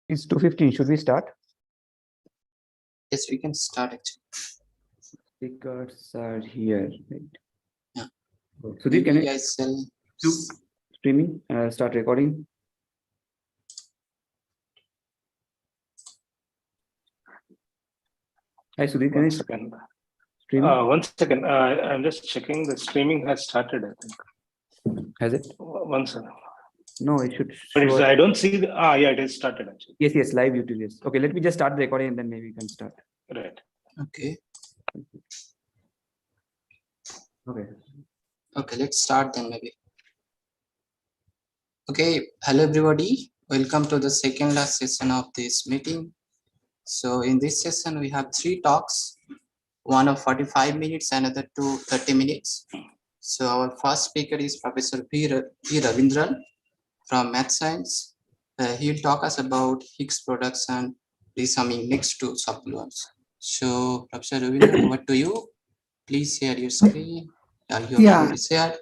It's 2:15. Should we start? Yes, we can start actually. Speakers are here. Right. Yeah. So Maybe can I shall streaming? Start recording. Hi, Sudhir. Can I Second. streaming? 1 second. I'm just checking. The streaming has started, I think. Has it? 1 second. No, it should. But Show I don't see the. Yeah, it is started actually. Yes, live YouTube. Yes. Okay, let me just start the recording and then maybe we can start. Right. Okay. Okay. Okay, let's start then maybe. Okay, hello everybody. Welcome to the second last session of this meeting. So in this session, we have 3 talks, one of 45 minutes, another 2 30 minutes. So our first speaker is Professor P. Ravindran from Math Science. He'll talk us about Higgs production resumming next to subgluons. So Professor Ravindran, over to you. Please share your screen. You have already shared.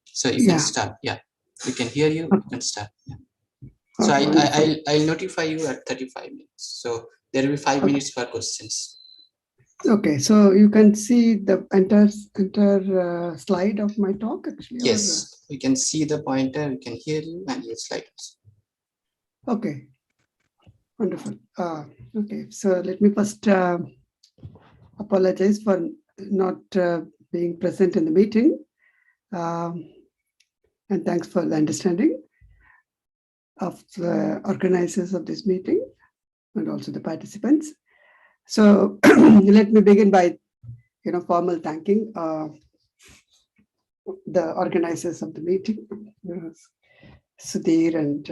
So you can start. Yeah, we can hear you. You can start. Yeah. So I'll notify you at 35 minutes. So there will be 5 minutes per questions. Okay, so you can see the entire slide of my talk actually. Yes, we can see the pointer, we can hear you and your slides. Okay, wonderful. Okay, so let me first apologize for not being present in the meeting. And thanks for the understanding of the organizers of this meeting and also the participants. So let me begin by, formal thanking the organizers of the meeting, Sudhir and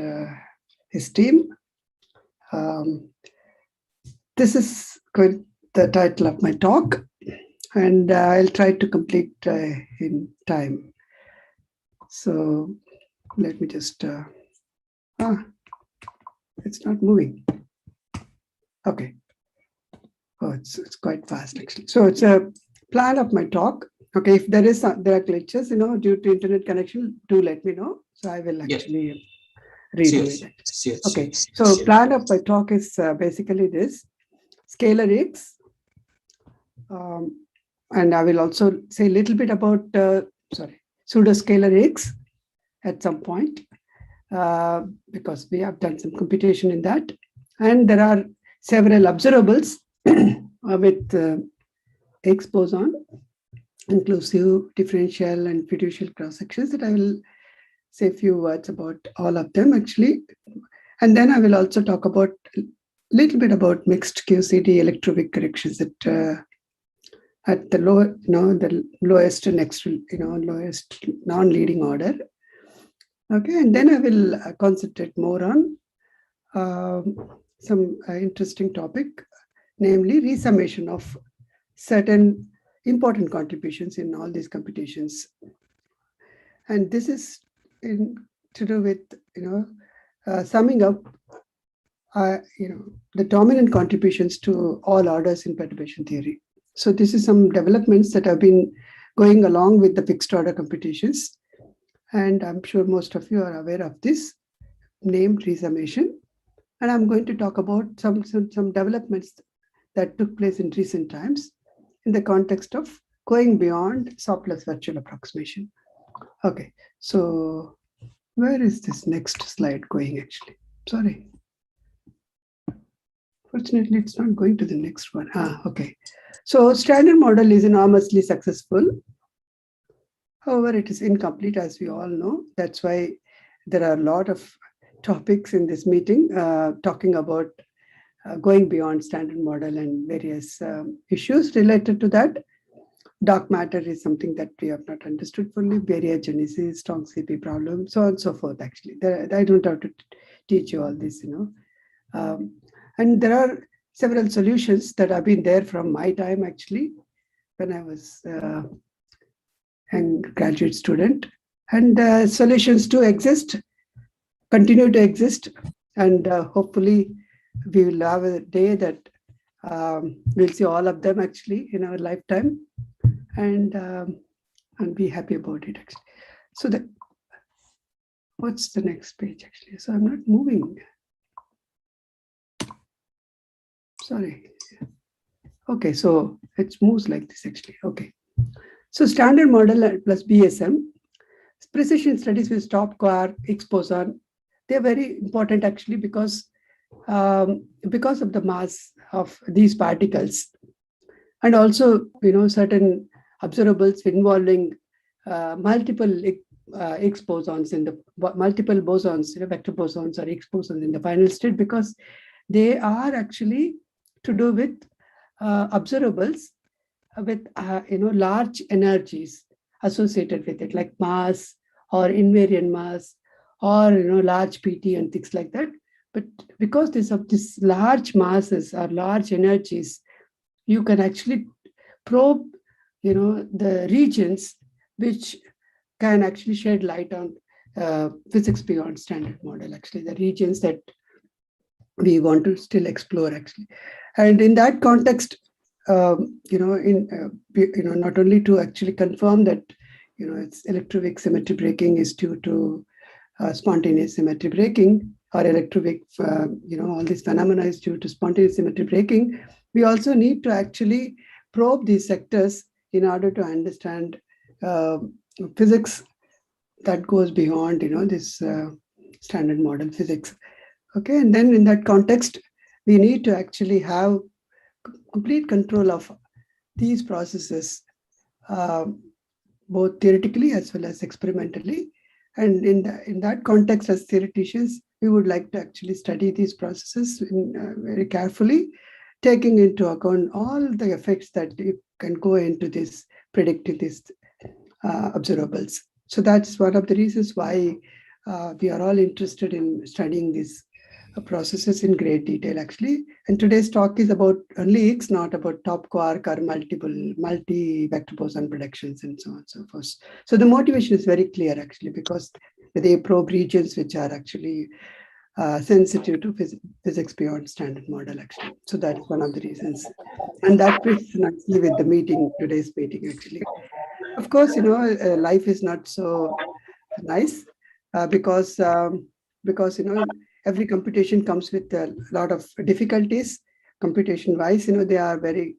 his team. This is the title of my talk, and I'll try to complete in time. So let me just, it's not moving. Okay. Oh, it's quite fast actually. So it's a plan of my talk. Okay, if there are glitches, due to internet connection, do let me know. So I will actually redo it. Okay, so plan of my talk is basically this: scalar Higgs, and I will also say a little bit about pseudoscalar Higgs at some point, because we have done some computation in that, and there are several observables with Higgs boson, inclusive, differential, and fiducial cross sections that I will say a few words about all of them actually. And then I will also talk about a little bit about mixed QCD electroweak corrections at the lowest non-leading order. Okay, and then I will concentrate more on some interesting topic, namely resummation of certain important contributions in all these computations. And this is to do with, summing up, the dominant contributions to all orders in perturbation theory. So this is some developments that have been going along with the fixed order computations. And I'm sure most of you are aware of this, named resummation. And I'm going to talk about some developments that took place in recent times in the context of going beyond Sopless virtual approximation. Okay, so where is this next slide going actually? Sorry. Fortunately, it's not going to the next one. Okay. So standard model is enormously successful. However, it is incomplete, as we all know. That's why there are a lot of topics in this meeting talking about going beyond standard model and various issues related to that. Dark matter is something that we have not understood fully, baryogenesis, strong CP problem, so on and so forth, actually. I don't have to teach you all this, and there are several solutions that have been there from my time, actually, when I was a graduate student. And solutions do exist, continue to exist, and hopefully we will have a day that we'll see all of them actually in our lifetime, and be happy about it actually. So what's the next page actually? So I'm not moving. sorry. Okay, so it moves like this actually. Okay. So standard model plus BSM, precision studies with top quark, Higgs boson, they're very important actually because of the mass of these particles, and also certain observables involving multiple Higgs bosons in the multiple bosons, vector bosons or Higgs bosons in the final state, because they are actually to do with observables with large energies associated with it, like mass or invariant mass or large PT and things like that. But because this large masses or large energies, you can actually probe the regions which can actually shed light on physics beyond standard model, actually the regions that we want to still explore actually. And in that context, not only to actually confirm that it's electroweak symmetry breaking is due to spontaneous symmetry breaking, or electroweak all these phenomena is due to spontaneous symmetry breaking, we also need to actually probe these sectors in order to understand physics that goes beyond this standard model physics. Okay, and then in that context, we need to actually have complete control of these processes, both theoretically as well as experimentally. And in that context, as theoreticians, we would like to actually study these processes very carefully, taking into account all the effects that can go into this predicting these observables. So that's one of the reasons why we are all interested in studying these processes in great detail actually. And today's talk is about only Higgs, not about top quark or multi-vector boson predictions and so on and so forth. So the motivation is very clear actually, because they probe regions which are actually sensitive to physics beyond standard model actually. So that's one of the reasons. And that fits nicely with the today's meeting actually. Of course, life is not so nice because every computation comes with a lot of difficulties. Computation wise, they are very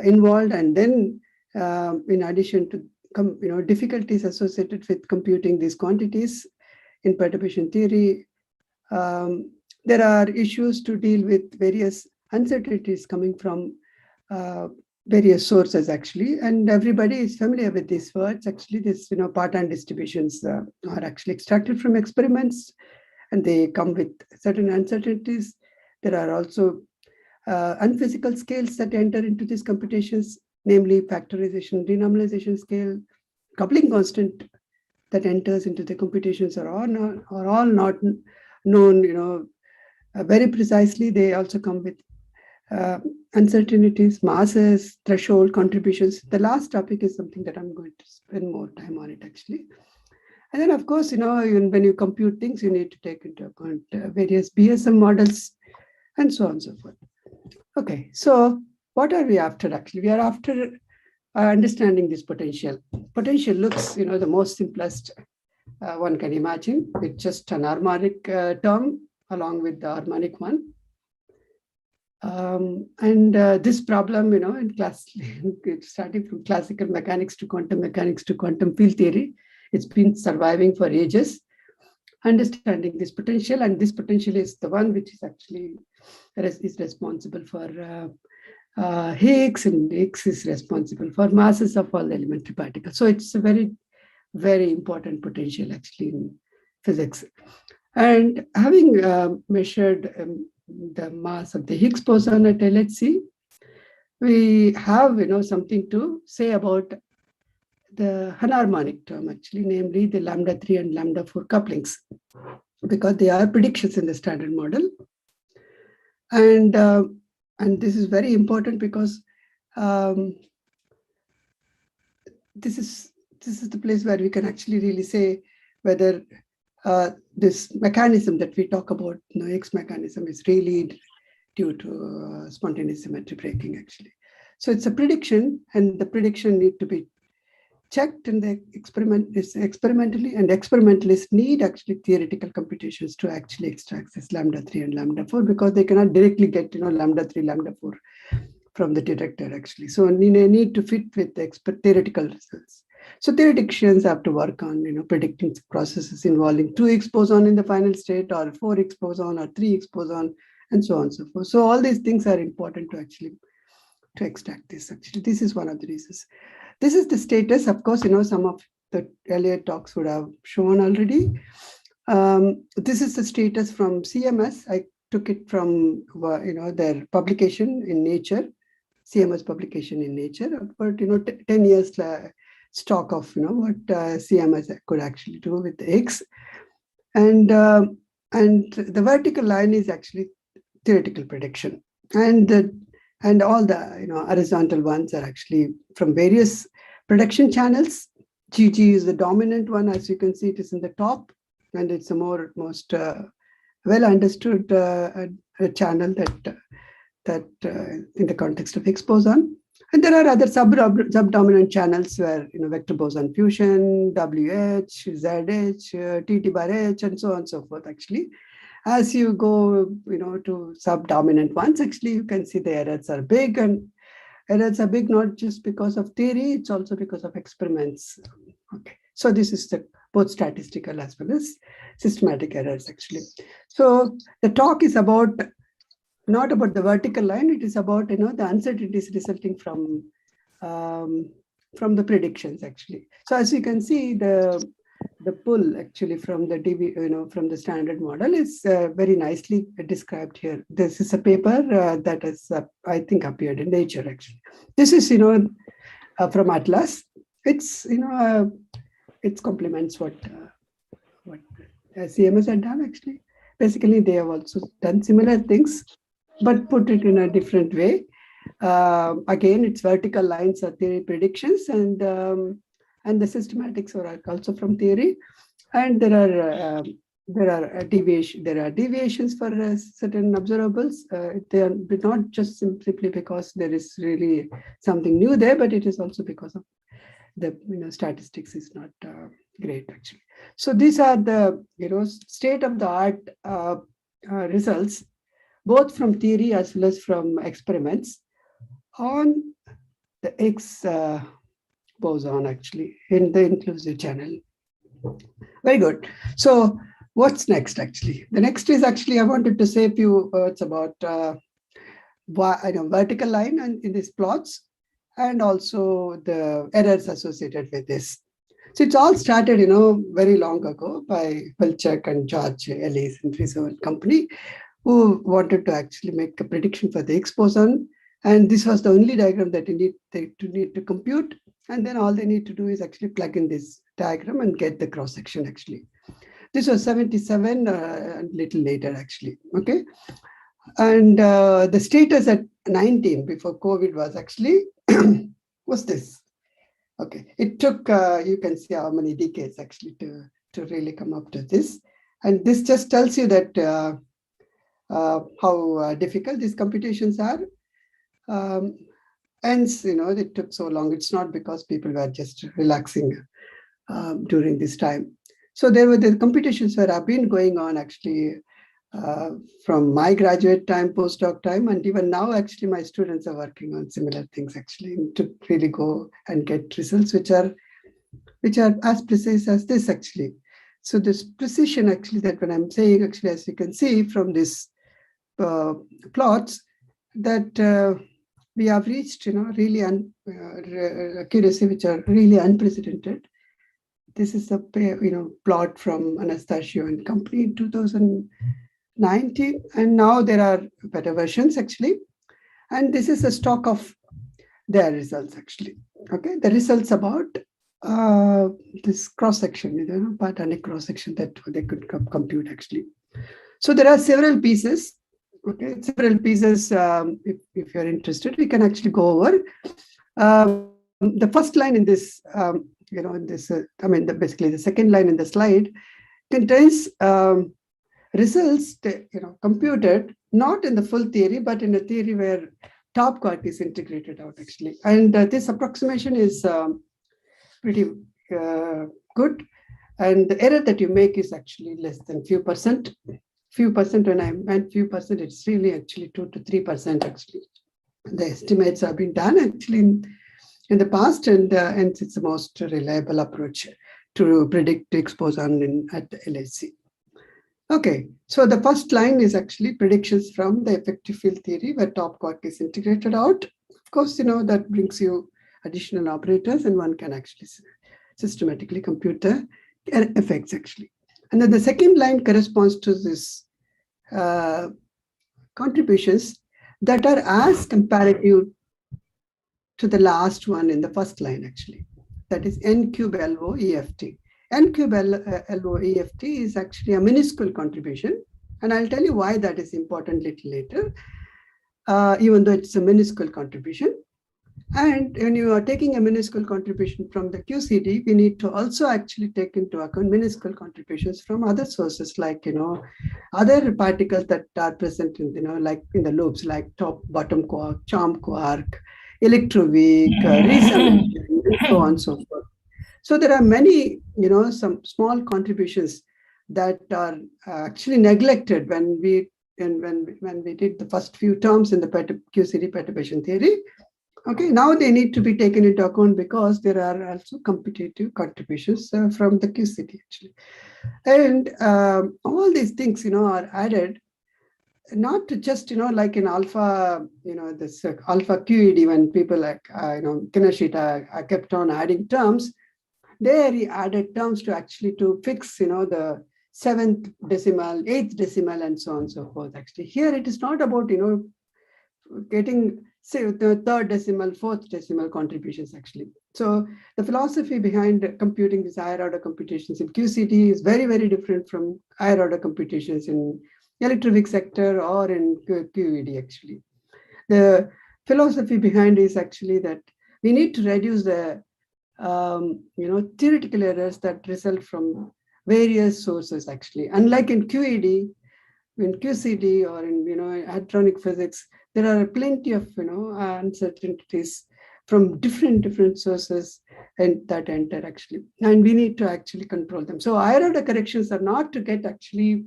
involved. And then in addition to difficulties associated with computing these quantities in perturbation theory, there are issues to deal with various uncertainties coming from various sources actually, and everybody is familiar with these words actually. This pattern distributions are actually extracted from experiments, and they come with certain uncertainties. There are also unphysical scales that enter into these computations, namely factorization, renormalization scale, coupling constant that enters into the computations are all not known very precisely. They also come with uncertainties, masses, threshold, contributions. The last topic is something that I'm going to spend more time on it actually. And then of course, even when you compute things, you need to take into account various BSM models and so on and so forth. Okay, so what are we after actually? We are after understanding this potential. Potential looks, the most simplest one can imagine, with just an harmonic term along with the harmonic one. This problem, in class, starting from classical mechanics to quantum field theory, it's been surviving for ages. Understanding this potential, and this potential is the one which is actually is responsible for Higgs, and Higgs is responsible for masses of all the elementary particles. So it's a very, very important potential actually in physics. And having measured the mass of the Higgs boson at LHC, we have something to say about the anharmonic term actually, namely the λ3 and λ4 couplings, because they are predictions in the standard model. And this is very important because this is the place where we can actually really say whether this mechanism that we talk about, Higgs mechanism, is really due to spontaneous symmetry breaking actually. So it's a prediction, and the prediction need to be checked in the experiment is experimentally, and experimentalists need actually theoretical computations to actually extract this lambda 3 and lambda 4, because they cannot directly get lambda 3, lambda 4 from the detector actually. So they need to fit with the theoretical results. So theoreticians have to work on predicting processes involving 2x boson in the final state, or 4x boson, or 3x boson, and so on and so forth. So all these things are important to actually to extract this. Actually, this is one of the reasons. This is the status. Of course, some of the earlier talks would have shown already. This is the status from CMS. I took it from their publication in Nature, CMS publication in Nature, but 10 years stock of what CMS could actually do with the X, and the vertical line is actually theoretical prediction, and all the horizontal ones are actually from various prediction channels. GG is the dominant one, as you can see. It is in the top, and it's the most well understood channel that in the context of Higgs boson. And there are other subdominant channels where vector boson fusion, WH, ZH, TT bar H, and so on and so forth. Actually, as you go to subdominant ones, actually you can see the errors are big, and errors are big not just because of theory, it's also because of experiments. Okay, so this is both statistical as well as systematic errors actually. So the talk is not about the vertical line, it is about the uncertainties resulting from the predictions actually. So as you can see, the pull actually from the from the standard model is very nicely described here. This is a paper that has I think appeared in Nature actually. This is from Atlas. It's it complements what CMS had done actually. Basically, they have also done similar things, but put it in a different way. Again, it's vertical lines are theory predictions, and the systematics are also from theory. And there are deviations for certain observables. They are not just simply because there is really something new there, but it is also because of the statistics is not great actually. So these are the state of the art results, both from theory as well as from experiments on the Higgs boson actually in the inclusive channel. Very good. So what's next actually? The next is actually I wanted to say a few words about vertical line and in these plots, and also the errors associated with this. So it's all started, very long ago by Wilczek and George Ellis and Rizzo and company, who wanted to actually make a prediction for the Higgs boson. And this was the only diagram that they need to compute. And then all they need to do is actually plug in this diagram and get the cross section actually. This was 77, a little later actually, okay? And the status at 19 before COVID was actually, was this. Okay, it took, you can see how many decades actually to really come up to this. And this just tells you that how difficult these computations are. Hence, it took so long. It's not because people were just relaxing during this time. So there were the computations that have been going on actually from my graduate time, postdoc time, and even now actually my students are working on similar things actually to really go and get results which are as precise as this actually. So this precision actually that when I'm saying actually, as you can see from this plots, that we have reached really accuracy which are really unprecedented. This is a plot from Anastasio and company in 2019, and now there are better versions actually. And this is a stock of their results actually. Okay, the results about this cross section, Partanic cross section that they could compute actually. So there are several pieces. Okay, several pieces. If you're interested, we can actually go over. The first line in this, basically the second line in the slide contains results, computed not in the full theory, but in a theory where top quark is integrated out actually. And this approximation is pretty good. And the error that you make is actually less than few percent. Few percent, when I meant few percent, it's really actually 2 to 3% actually. The estimates have been done actually in the past, and it's the most reliable approach to predict exposure at the LHC. Okay, so the first line is actually predictions from the effective field theory where top quark is integrated out. Of course, that brings you additional operators, and one can actually systematically compute the effects actually. And then the second line corresponds to this contributions that are as comparative to the last one in the first line actually. That is N cube LO EFT. N cube LO EFT is actually a minuscule contribution, and I'll tell you why that is important little later, even though it's a minuscule contribution. And when you are taking a minuscule contribution from the QCD, we need to also actually take into account minuscule contributions from other sources, like other particles that are present in like in the loops, like top bottom quark, charm quark, electroweak, resummation, and so on and so forth. So there are many, some small contributions that are actually neglected when we did the first few terms in the QCD perturbation theory. Okay, now they need to be taken into account because there are also competitive contributions from the QCD actually. And all these things, are added not to just, like in alpha, this alpha QED, when people like, Kinoshita kept on adding terms, there he added terms to actually to fix, the 7th decimal, 8th decimal, and so on and so forth. Actually, here it is not about, getting, say, the 3rd decimal, 4th decimal contributions actually. So the philosophy behind computing these higher order computations in QCD is very, very different from higher order computations in electroweak sector or in QED actually. The philosophy behind is actually that we need to reduce the theoretical errors that result from various sources actually. Unlike in QED, in QCD or in electronic physics, there are plenty of uncertainties from different sources and that enter actually, and we need to actually control them. So higher order corrections are not to get actually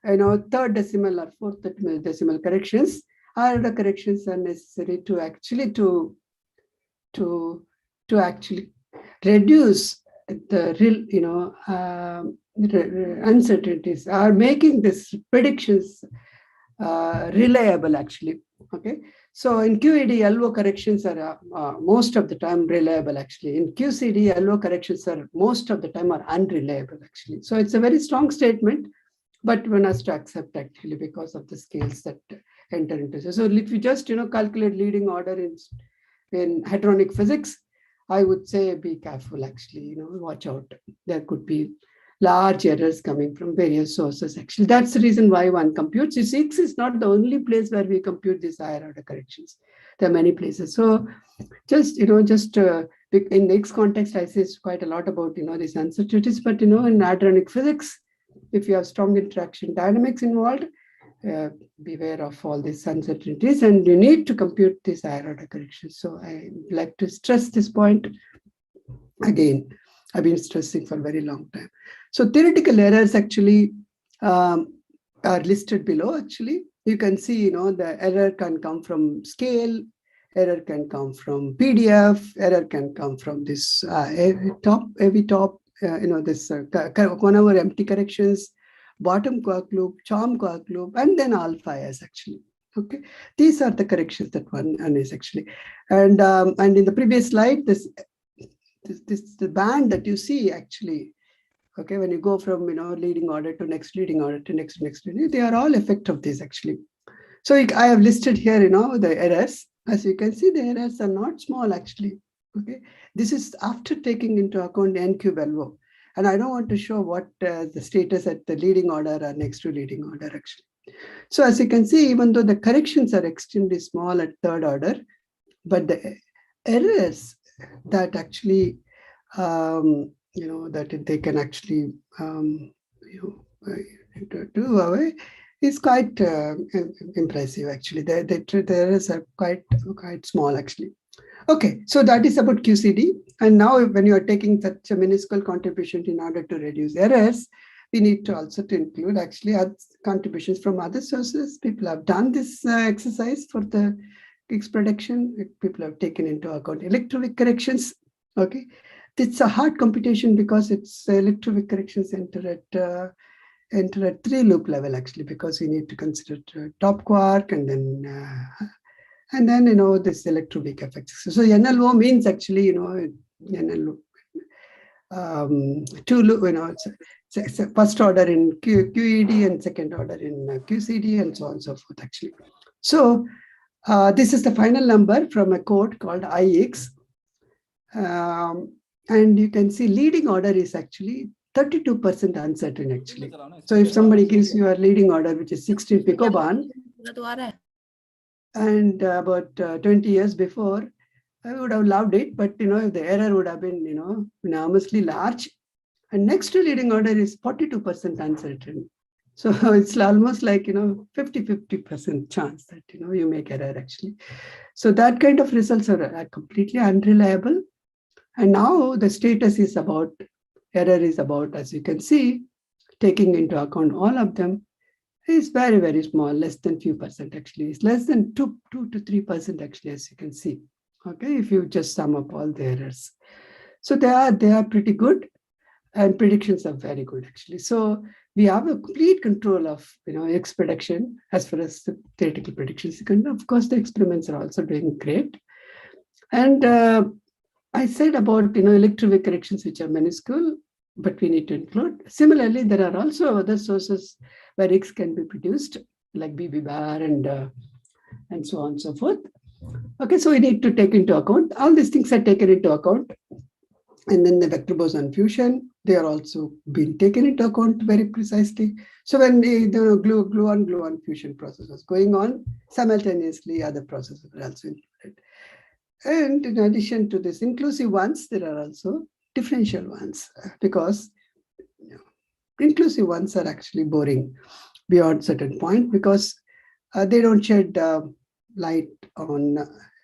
3rd decimal or 4th decimal corrections. Higher order corrections are necessary to actually to actually reduce the real uncertainties, are making these predictions reliable actually. Okay, so in QED, LO corrections are most of the time reliable actually. In QCD, LO corrections are most of the time are unreliable actually. So it's a very strong statement, but one has to accept actually because of the scales that enter into this. So if you just calculate leading order in hadronic physics, I would say be careful actually, watch out. There could be large errors coming from various sources actually. That's the reason why one computes. CICS is not the only place where we compute these higher order corrections. There are many places. So just in next context, I say quite a lot about these uncertainties, but in hadronic physics, if you have strong interaction dynamics involved, beware of all these uncertainties, and you need to compute these higher order corrections. So I like to stress this point again. I've been stressing for a very long time. So theoretical errors actually are listed below actually. You can see, the error can come from scale, error can come from PDF, error can come from this heavy top, this Conover empty corrections, bottom quark loop, charm quark loop, and then alpha S actually. Okay, these are the corrections that one is actually. And in the previous slide, the band that you see actually, okay, when you go from leading order to next leading order to next leading, they are all effect of this actually. So I have listed here the errors. As you can see, the errors are not small actually. Okay, this is after taking into account the N cube LO, and I don't want to show what the status at the leading order or next to leading order actually. So as you can see, even though the corrections are extremely small at 3rd order, but the errors that actually, that they can actually, do away is quite impressive actually. The errors are quite small actually. Okay, so that is about QCD. And now when you are taking such a minuscule contribution in order to reduce errors, we need to also to include actually contributions from other sources. People have done this exercise for the Higgs prediction. People have taken into account electroweak corrections. Okay, it's a hard computation because it's electroweak corrections enter at 3-loop level actually, because we need to consider top quark and then this electroweak effects. So NLO means actually NLO 2-loop. It's a first order in QED and second order in QCD and so on and so forth actually. So this is the final number from a code called IX. And you can see leading order is actually 32% uncertain actually. So if somebody gives you a leading order, which is 16 picobarn, and about 20 years before, I would have loved it, but if the error would have been enormously large. And next to leading order is 42% uncertain. So it's almost like 50-50% chance that you make error actually. So that kind of results are completely unreliable. And now the status is about error is about, as you can see, taking into account all of them, is very, very small, less than few percent actually. It's less than 2 to 3% actually, as you can see. Okay, if you just sum up all the errors. So they are pretty good, and predictions are very good actually. So we have a complete control of Higgs prediction as far as the theoretical predictions. Of course, the experiments are also doing great. And I said about electroweak corrections which are minuscule, but we need to include. Similarly, there are also other sources where Higgs can be produced, like BB bar and so on and so forth. Okay, so we need to take into account all these things are taken into account. And then the vector boson fusion, they are also being taken into account very precisely. So when the gluon fusion process was going on, simultaneously other processes were also included. And in addition to this inclusive ones, there are also differential ones, because inclusive ones are actually boring beyond certain point, because they don't shed light on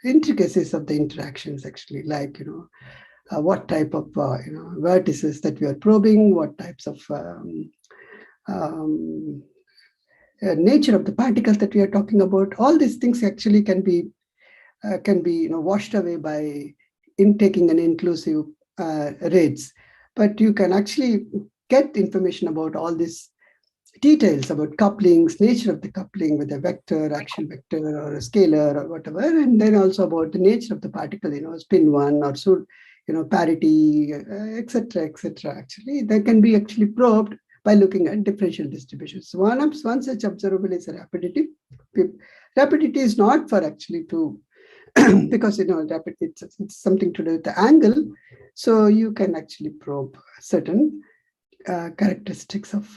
intricacies of the interactions actually, like what type of vertices that we are probing, what types of nature of the particles that we are talking about. All these things actually can be washed away by taking an inclusive rates, but you can actually get information about all these details about couplings, nature of the coupling with a vector, action vector, or a scalar, or whatever, and then also about the nature of the particle, spin one or so, parity, etc., etc. Actually, they can be actually probed by looking at differential distributions. So one such observable is rapidity. Rapidity is not for actually to because it's something to do with the angle, so you can actually probe certain characteristics of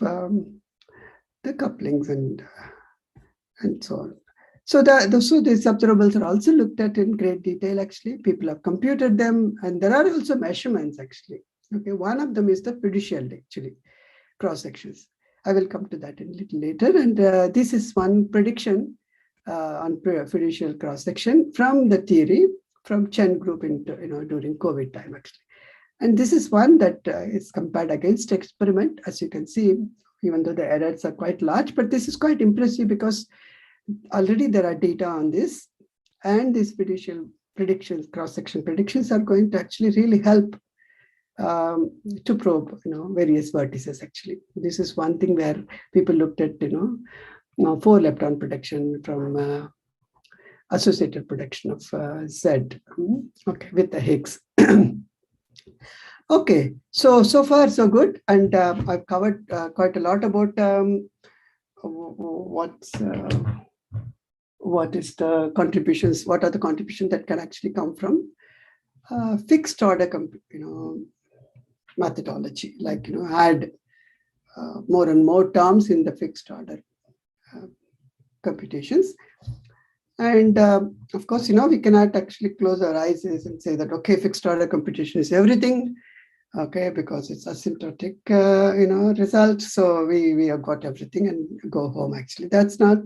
the couplings and so on. So these observables are also looked at in great detail. Actually, people have computed them, and there are also measurements actually. Okay, one of them is the fiducial actually cross sections. I will come to that a little later, and this is one prediction on fiducial cross section from the theory from Chen group during COVID time actually. And this is one that is compared against experiment, as you can see, even though the errors are quite large, but this is quite impressive because already there are data on this, and these fiducial predictions, cross-section predictions, are going to actually really help to probe various vertices actually. This is one thing where people looked at 4 lepton prediction from associated prediction of Z, okay, with the Higgs. Okay, so far so good, and I've covered quite a lot about what is the contributions, what are the contributions that can actually come from fixed order methodology, like add more and more terms in the fixed order computations. And of course, we cannot actually close our eyes and say that, okay, fixed order computation is everything, okay, because it's asymptotic, result. So we have got everything and go home. Actually, that's not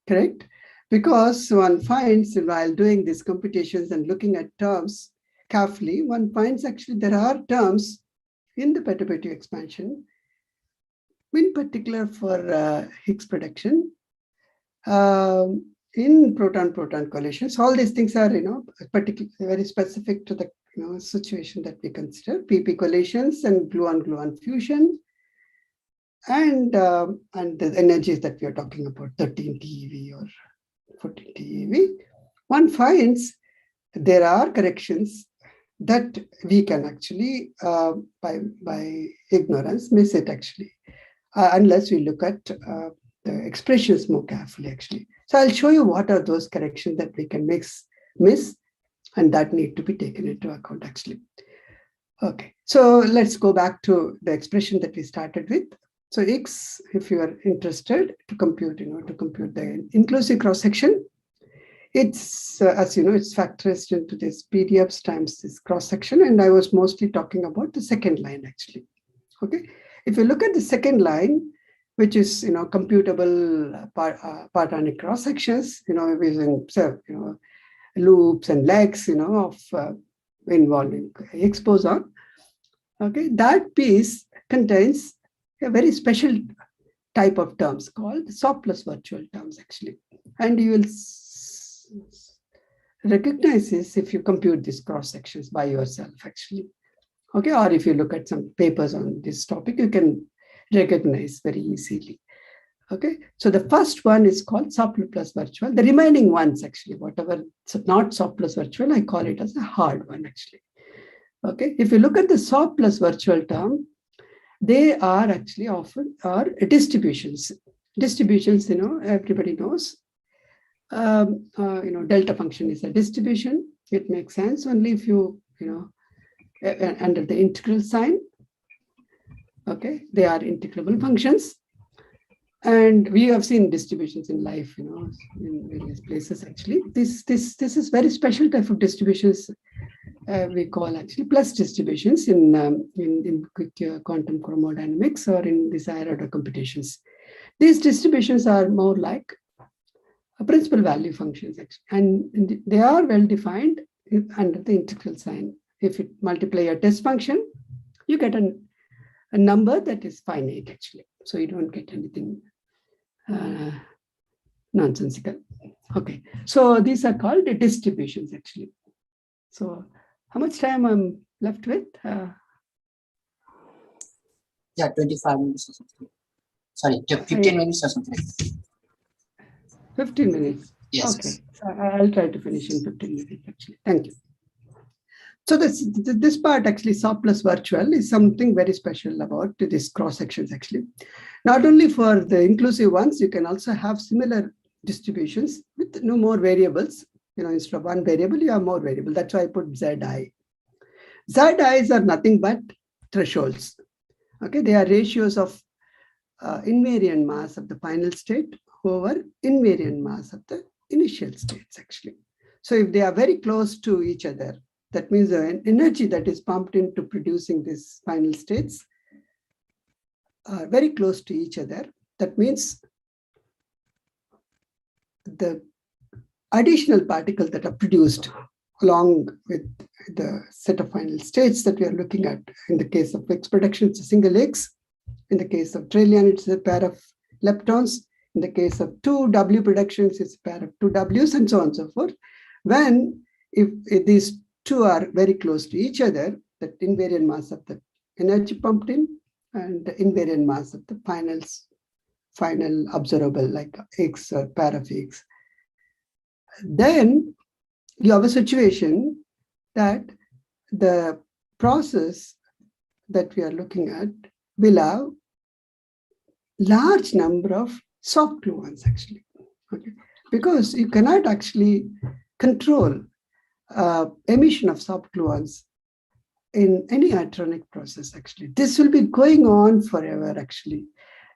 correct, because one finds while doing these computations and looking at terms, carefully, one finds actually there are terms in the perturbative expansion, in particular for Higgs production, in proton-proton collisions. All these things are, particularly very specific to the situation that we consider: PP collisions and gluon-gluon fusion, and the energies that we are talking about, 13 TeV or 14 TeV. One finds there are corrections that we can actually, by ignorance, miss it actually, unless we look at the expressions more carefully actually. So I'll show you what are those corrections that we can miss, and that need to be taken into account actually. Okay, so let's go back to the expression that we started with. So X, if you are interested to compute, to compute the inclusive cross section, it's as you know, it's factorized into this PDFs times this cross section, and I was mostly talking about the second line actually. Okay, if you look at the second line, which is computable partonic cross sections, using loops and legs, of involving Higgs boson. Okay, that piece contains a very special type of terms called soft plus virtual terms actually, and you will recognize this if you compute these cross sections by yourself actually. Okay, or if you look at some papers on this topic, you can recognize very easily. Okay, so the first one is called soft plus virtual. The remaining ones actually, whatever not soft plus virtual, I call it as a hard one actually. Okay, if you look at the soft plus virtual term, they are actually often are distributions. Distributions, everybody knows. Delta function is a distribution. It makes sense only if you, under the integral sign. Okay, they are integrable functions. And we have seen distributions in life, in various places actually. This is very special type of distributions. We call actually plus distributions in quick quantum chromodynamics or in these higher order computations. These distributions are more like principal value functions actually, and they are well defined under the integral sign. If you multiply a test function, you get a number that is finite actually, so you don't get anything nonsensical. Okay, so these are called the distributions actually. So how much time I'm left with? Yeah, 25 minutes or something. Sorry, 15 minutes or something. 15 minutes. Yes. Okay, so I'll try to finish in 15 minutes actually. Thank you. So this part actually, soft plus virtual, is something very special about these cross sections actually. Not only for the inclusive ones, you can also have similar distributions with no more variables. Instead of one variable, you have more variable. That's why I put Zi. Zi's are nothing but thresholds. Okay, they are ratios of invariant mass of the final state over invariant mass of the initial states actually. So if they are very close to each other, that means the energy that is pumped into producing these final states are very close to each other. That means the additional particles that are produced along with the set of final states that we are looking at. In the case of Higgs production, it's a single Higgs. In the case of trillion, it's a pair of leptons. In the case of 2W productions, it's a pair of 2Ws, and so on and so forth. If these two are very close to each other, the invariant mass of the energy pumped in and the invariant mass of the final observable, like Higgs or pair of Higgs, then you have a situation that the process that we are looking at will have large number of soft gluons actually. Okay, because you cannot actually control emission of soft gluons in any hadronic process actually. This will be going on forever actually.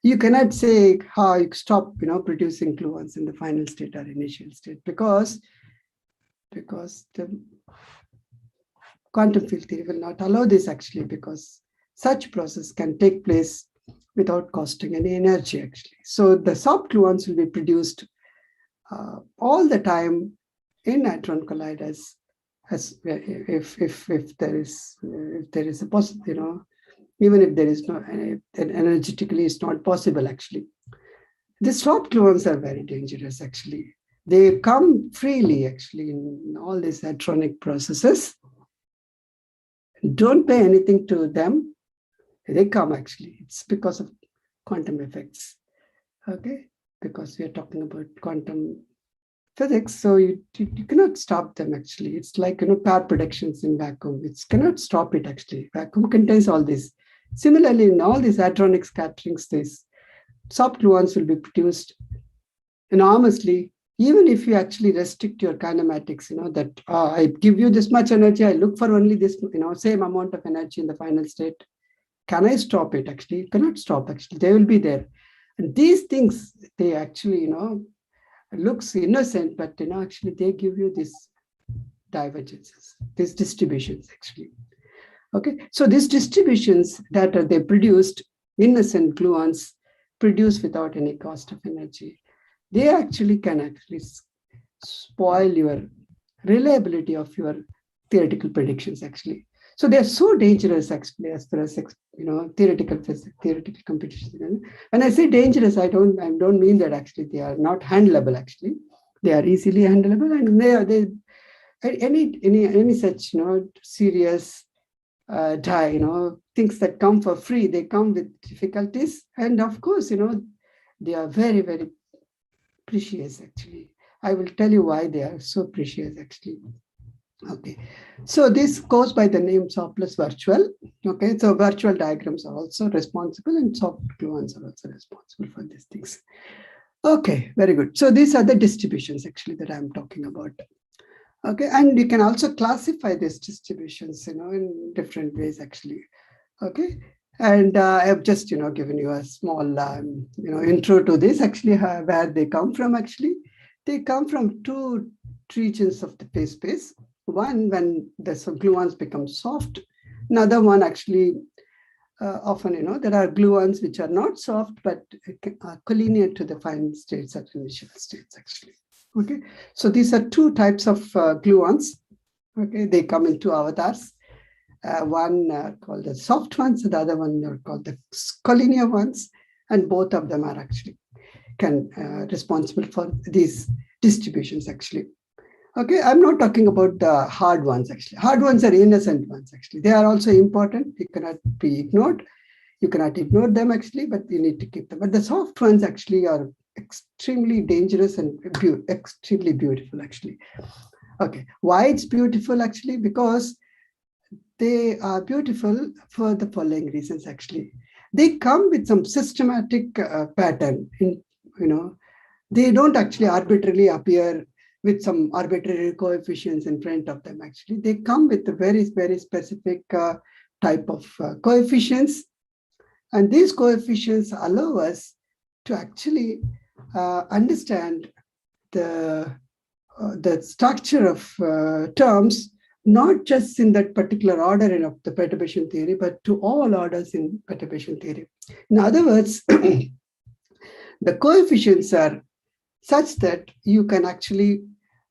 You cannot say how you stop producing gluons in the final state or initial state, because the quantum field theory will not allow this actually, because such process can take place without costing any energy actually. So the soft gluons will be produced all the time in hadron colliders as if there is a possible, even if there is no, energetically it's not possible actually. The soft gluons are very dangerous actually. They come freely actually in all these electronic processes. Don't pay anything to them. They come actually. It's because of quantum effects. Okay, because we are talking about quantum physics, so you cannot stop them actually. It's like power productions in vacuum. It cannot stop it actually. Vacuum contains all this. Similarly, in all these hadronic scatterings, these soft gluons will be produced enormously. Even if you actually restrict your kinematics, that I give you this much energy, I look for only this, same amount of energy in the final state. Can I stop it? Actually, you cannot stop. Actually, they will be there. And these things, they actually, looks innocent, but actually they give you these divergences, these distributions actually. Okay, so these distributions that they produced, innocent gluons produced without any cost of energy, they actually can spoil your reliability of your theoretical predictions actually. So they're so dangerous actually as far as theoretical physics, theoretical computation. When I say dangerous, I don't mean that actually they are not handleable actually. They are easily handleable, and they any such serious things that come for free, they come with difficulties, and of course they are very, very precious actually. I will tell you why they are so precious actually. Okay, so this goes by the name soft plus virtual. Okay, so virtual diagrams are also responsible, and soft gluons are also responsible for these things. Okay, very good. So these are the distributions actually that I'm talking about. Okay, and you can also classify these distributions, in different ways actually. Okay, and I have just given you a small intro to this actually, where they come from actually. They come from two regions of the phase space. One, when the gluons become soft. Another one actually, often there are gluons which are not soft but are collinear to the final states at initial states actually. Okay, so these are two types of gluons. Okay, they come in two avatars. One called the soft ones, the other one are called the collinear ones, and both of them are actually responsible for these distributions actually. Okay, I'm not talking about the hard ones actually. Hard ones are innocent ones actually. They are also important. They cannot be ignored. You cannot ignore them actually, but you need to keep them. But the soft ones actually are extremely dangerous and extremely beautiful actually. Okay, why it's beautiful actually? Because they are beautiful for the following reasons actually. They come with some systematic pattern. They don't actually arbitrarily appear with some arbitrary coefficients in front of them actually. They come with a very, very specific type of coefficients. And these coefficients allow us to actually understand the structure of terms, not just in that particular order in the perturbation theory, but to all orders in perturbation theory. In other words, the coefficients are such that you can actually,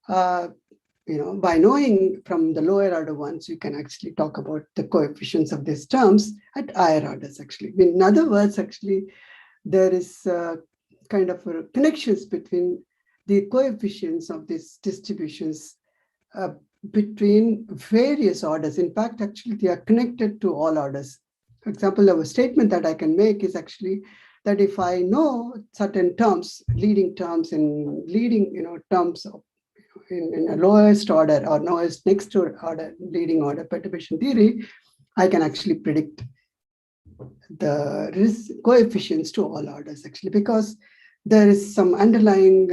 by knowing from the lower order ones, you can actually talk about the coefficients of these terms at higher orders actually. In other words, actually, there is kind of connections between the coefficients of these distributions between various orders. In fact, actually, they are connected to all orders. For example, a statement that I can make is actually that if I know certain terms, leading terms in terms of in a lowest order or lowest next to order, leading order perturbation theory, I can actually predict the coefficients to all orders actually, because there is some underlying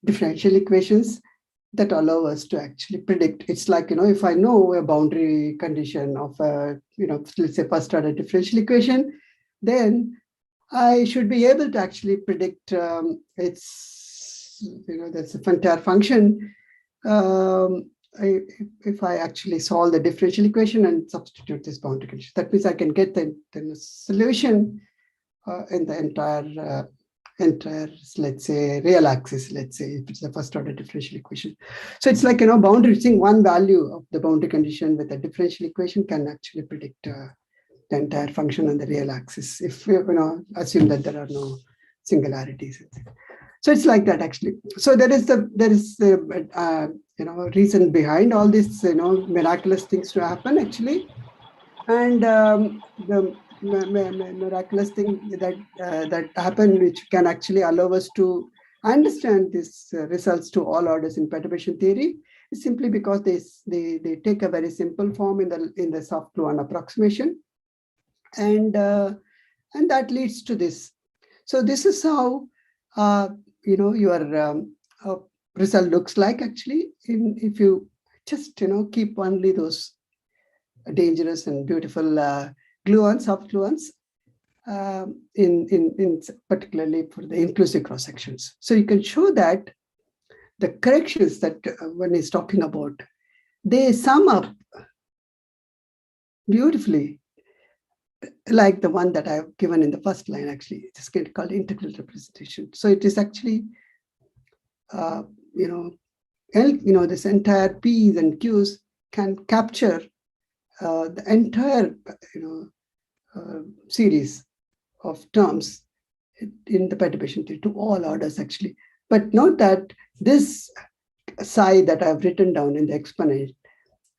differential equations that allow us to actually predict. It's like, if I know a boundary condition of a, let's say first order differential equation, then I should be able to actually predict that's a entire function. If I actually solve the differential equation and substitute this boundary condition, that means I can get the solution in the entire entire, let's say, real axis, let's say, if it's a first order differential equation. So it's like, boundary, reaching one value of the boundary condition with a differential equation can actually predict the entire function on the real axis, if assume that there are no singularities. So it's like that actually. So there is the reason behind all this miraculous things to happen actually, and the miraculous thing that happen, which can actually allow us to understand these results to all orders in perturbation theory, is simply because they take a very simple form in the soft Luhn approximation, and that leads to this. So this is how your result looks like actually, if you just keep only those dangerous and beautiful gluons, soft gluons, in particularly for the inclusive cross sections. So you can show that the corrections that one is talking about, they sum up beautifully, like the one that I've given in the first line. Actually, it's called integral representation. So it is actually, this entire P's and Q's can capture the entire, series of terms in the perturbation theory to all orders actually. But note that this psi that I've written down in the exponent,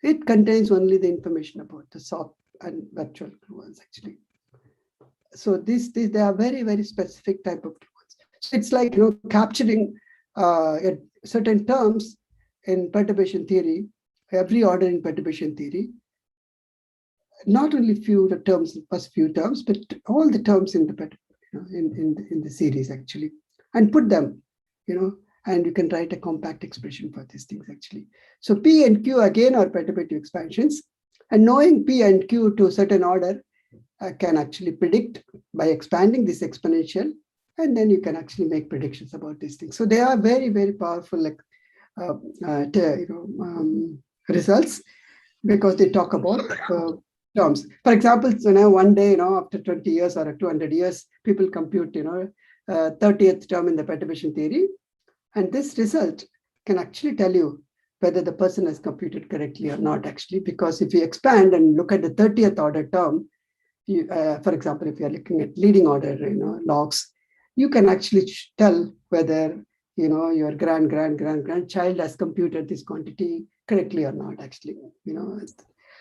it contains only the information about the soft and virtual gluons actually. So they are very, very specific type of gluons. So it's like capturing certain terms in perturbation theory, every order in perturbation theory, not only the terms, first few terms, but all the terms in the in the series actually, and put them, and you can write a compact expression for these things actually. So P and Q again are perturbative expansions, and knowing P and Q to a certain order can actually predict by expanding this exponential, and then you can actually make predictions about these things. So they are very, very powerful results, because they talk about terms. For example, one day, after 20 years or 200 years, people compute, 30th term in the perturbation theory, and this result can actually tell you whether the person has computed correctly or not actually, because if you expand and look at the 30th order term, for example, if you are looking at leading order, logs, you can actually tell whether, your grandchild has computed this quantity correctly or not actually,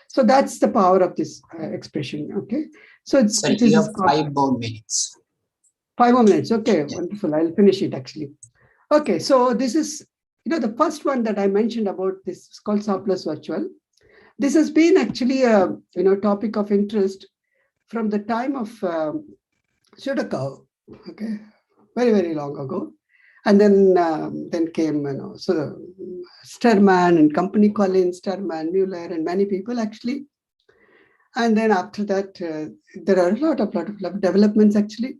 So that's the power of this expression. Okay. So you have 5 more minutes. 5 more minutes. Okay. Yeah. Wonderful. I'll finish it actually. Okay. So this is, the first one that I mentioned about this is called soft plus virtual. This has been actually a, topic of interest from the time of Sudakov. Okay. Very, very long ago. And then came, so Sterman and company, Collins, Sterman, Mueller, and many people actually. And then after that, there are a lot of developments actually.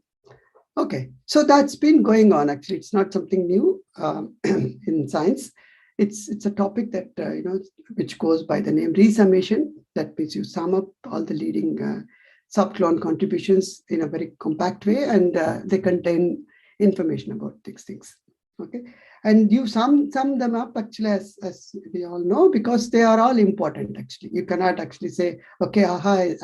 Okay, so that's been going on actually. It's not something new in science. It's a topic that, which goes by the name resummation. That means you sum up all the leading soft Luhn contributions in a very compact way, and they contain information about these things. Okay, and you sum them up actually, as we all know, because they are all important actually. You cannot actually say, okay, I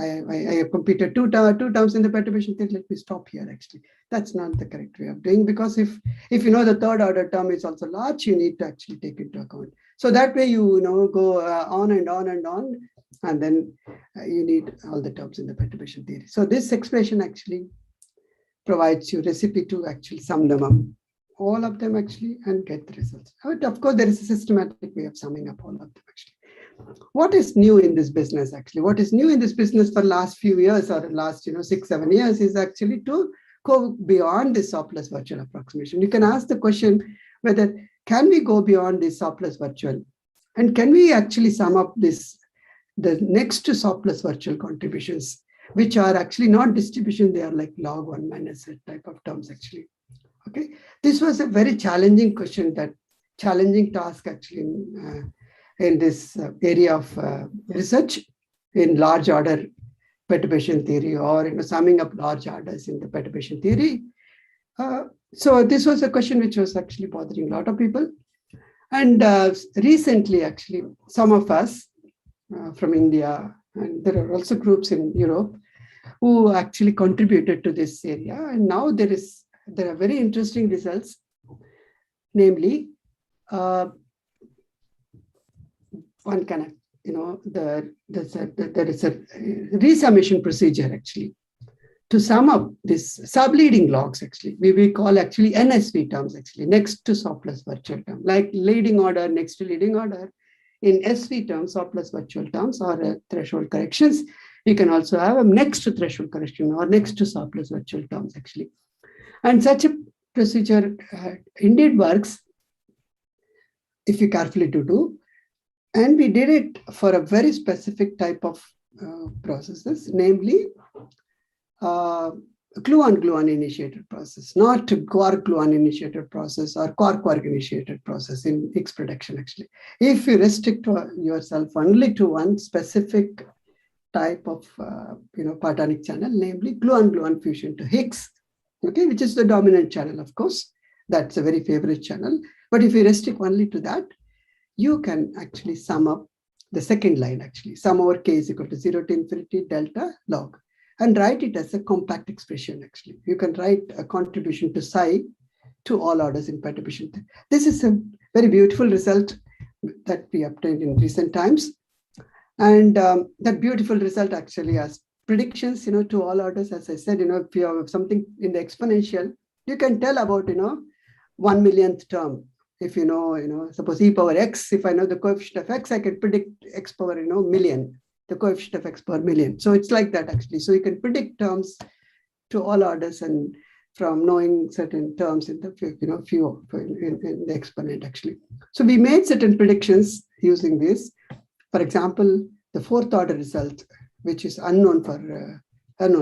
have computed two terms in the perturbation theory, let me stop here actually. That's not the correct way of doing, because if the third order term is also large, you need to actually take into account. So that way you go on and on and on, and then you need all the terms in the perturbation theory. So this expression actually provides you recipe to actually sum them up, all of them actually, and get the results. But of course, there is a systematic way of summing up all of them actually. What is new in this business actually? What is new in this business for last few years or last 6-7 years is actually to go beyond this soft plus virtual approximation. You can ask the question whether can we go beyond this soft plus virtual, and can we actually sum up the next to soft plus virtual contributions, which are actually not distribution, they are like log 1 minus z type of terms actually. Okay, this was a very challenging question, challenging task actually in this area of research in large order perturbation theory, or summing up large orders in the perturbation theory. So this was a question which was actually bothering a lot of people. And recently, actually, some of us from India, and there are also groups in Europe who actually contributed to this area. And now there are very interesting results, namely, one can, there is a resummation procedure actually to sum up this subleading logs actually. We call actually NSV terms actually, next to soft plus virtual term, like leading order, next to leading order. In SV terms, soft plus virtual terms or threshold corrections, you can also have a next to threshold correction or next to soft plus virtual terms actually. And such a procedure indeed works if you carefully do. And we did it for a very specific type of processes, namely gluon initiated process, not quark gluon initiated process or quark initiated process in Higgs prediction actually. If you restrict yourself only to one specific type of partonic channel, namely gluon fusion to Higgs, okay, which is the dominant channel, of course, that's a very favorite channel. But if you restrict only to that, you can actually sum up the second line actually, sum over k is equal to 0 to infinity delta log, and write it as a compact expression actually. You can write a contribution to psi to all orders in perturbation. This is a very beautiful result that we obtained in recent times. And that beautiful result actually has predictions, to all orders. As I said, if you have something in the exponential, you can tell about, 1 millionth term. If suppose e power x, if I know the coefficient of x, I can predict x power, million, the coefficient of x per million. So it's like that actually. So you can predict terms to all orders and from knowing certain terms in the few in the exponent actually. So we made certain predictions using this. For example, the fourth order result, which is unknown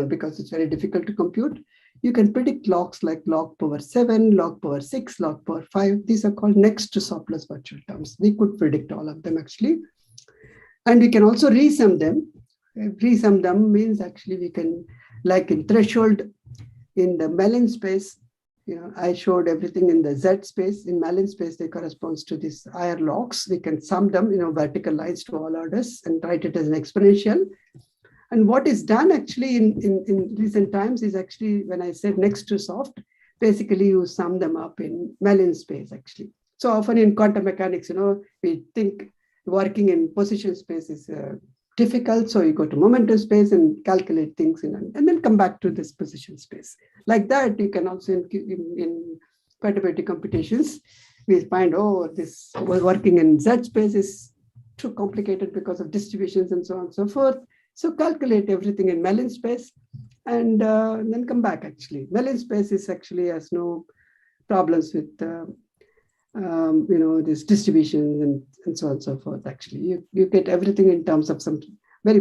because it's very difficult to compute. You can predict logs like log power 7, log power 6, log power 5. These are called next to soft plus virtual terms. We could predict all of them actually. And we can also resum them. Resum them means actually we can, like in threshold, in the Mellin space, I showed everything in the Z space. In Mellin space, they corresponds to these higher logs. We can sum them, vertical lines to all orders and write it as an exponential. And what is done actually in recent times is actually, when I said next to soft, basically you sum them up in Mellin space actually. So often in quantum mechanics, we think working in position space is difficult. So you go to momentum space and calculate things and then come back to this position space. Like that, you can also in perturbative computations, we find, this working in Z space is too complicated because of distributions and so on and so forth. So calculate everything in Mellin space and then come back actually. Mellin space is actually has no problems with these distributions and so on and so forth actually. You get everything in terms of some very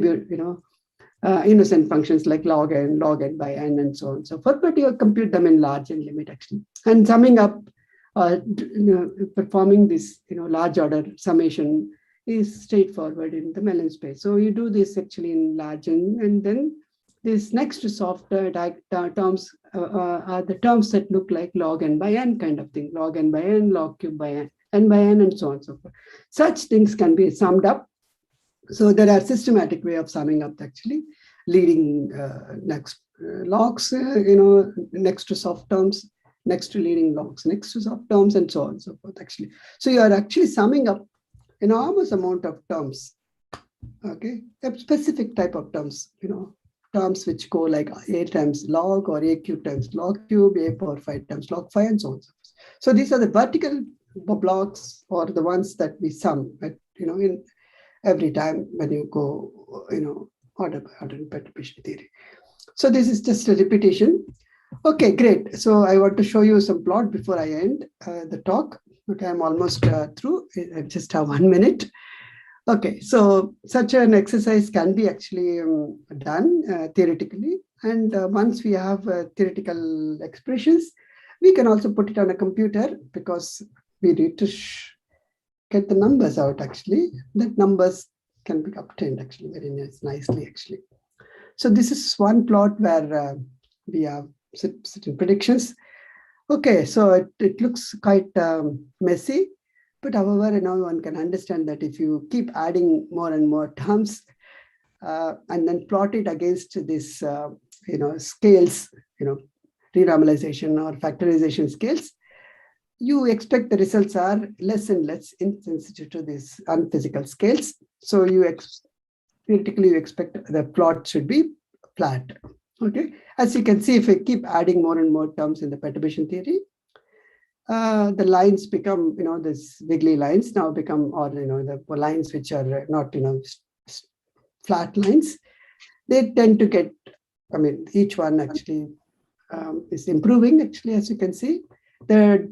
innocent functions like log n by n and so on and so forth, but you compute them in large and limit actually. And summing up, performing this large order summation is straightforward in the Mellin space. So you do this actually in large and then this next to soft terms are the terms that look like log n by n kind of thing, log n by n, log cube by n by n, and so on and so forth. Such things can be summed up. So there are systematic way of summing up actually, leading next logs, next to soft terms, next to leading logs, next to soft terms, and so on and so forth actually. So you are actually summing up enormous amount of terms, okay, a specific type of terms, terms which go like a times log or a cube times log cube, a power 5 times log 5, and so on and so forth. So these are the vertical blocks or the ones that we sum at, in every time when you go, order by order in perturbation theory. So this is just a repetition. Okay, great. So I want to show you some plot before I end the talk. Okay, I'm almost through. I just have 1 minute. Okay, so such an exercise can be actually done theoretically. And once we have theoretical expressions, we can also put it on a computer because we need to get the numbers out actually. That numbers can be obtained actually very nicely actually. So this is one plot where we have certain predictions. Okay, so it looks quite messy, but however, now one can understand that if you keep adding more and more terms and then plot it against this, scales, renormalization or factorization scales, you expect the results are less and less insensitive to these unphysical scales. So theoretically, you expect the plot should be flat. Okay, as you can see, if we keep adding more and more terms in the perturbation theory, the lines become, this wiggly lines now become, or the lines which are not, flat lines. They tend to get, each one actually is improving. Actually, as you can see, the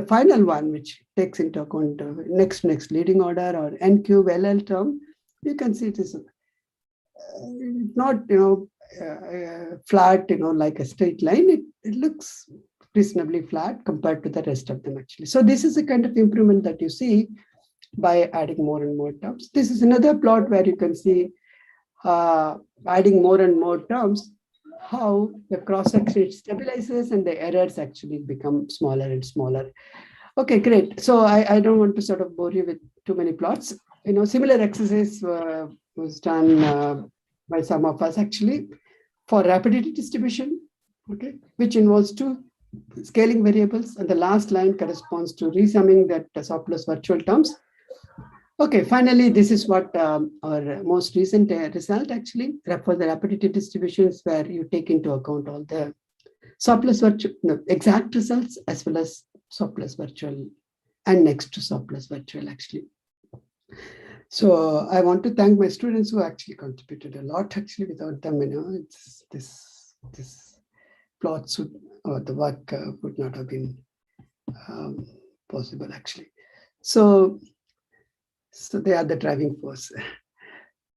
final one, which takes into account next leading order or n cube LL term, you can see it is not flat, like a straight line. It looks reasonably flat compared to the rest of them actually. So this is the kind of improvement that you see by adding more and more terms. This is another plot where you can see adding more and more terms, how the cross section stabilizes and the errors actually become smaller and smaller. Okay, great. So I don't want to sort of bore you with too many plots. Similar exercise was done by some of us actually for rapidity distribution, okay, which involves two scaling variables, and the last line corresponds to resumming that surplus virtual terms. Okay, finally, this is what our most recent result actually for the rapidity distributions, where you take into account all the surplus virtual, exact results as well as surplus virtual and next to surplus virtual actually. So I want to thank my students who actually contributed a lot. Actually, without them, it's this plots would, or the work would not have been possible actually. So they are the driving force.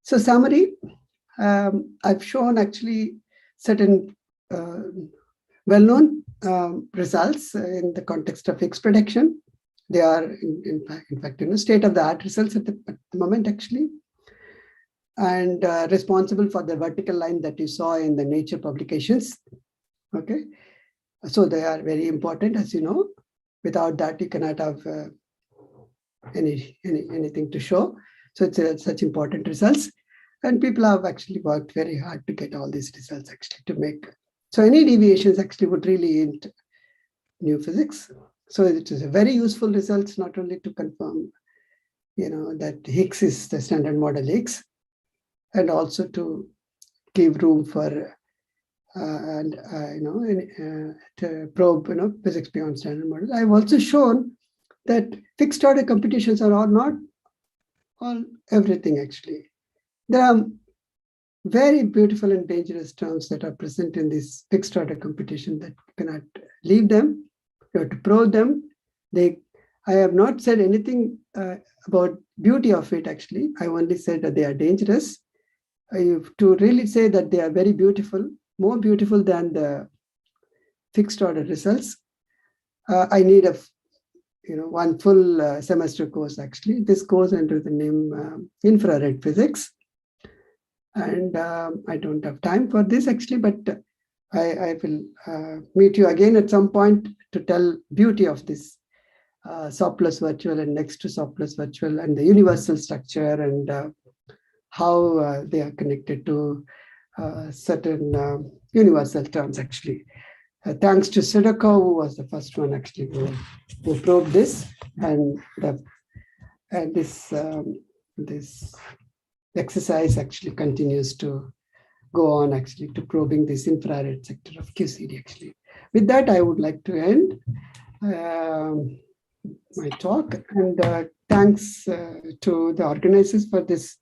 So summary, I've shown actually certain well-known results in the context of Higgs prediction. They are in fact, state-of-the-art results at the moment actually, and responsible for the vertical line that you saw in the Nature publications. Okay, so they are very important, as you know. Without that, you cannot have anything to show. So it's such important results, and people have actually worked very hard to get all these results actually to make. So any deviations actually would really end new physics. So it is a very useful results, not only to confirm, that Higgs is the standard model Higgs, and also to give room for to probe physics beyond standard model. I've also shown that fixed order computations are not all everything actually. There are very beautiful and dangerous terms that are present in this fixed order computation that you cannot leave them. You have to probe them. I have not said anything about beauty of it actually. I only said that they are dangerous. To really say that they are very beautiful, more beautiful than the fixed order results, I need one full semester course actually. This goes under the name infrared physics, and I don't have time for this actually, but I will meet you again at some point to tell beauty of this surplus virtual and next to surplus virtual and the universal structure, and how they are connected to certain universal terms actually. Thanks to Sudokov, who was the first one actually who probed this, and this exercise actually continues to go on actually to probing this infrared sector of QCD actually. With that, I would like to end my talk, and thanks to the organizers for this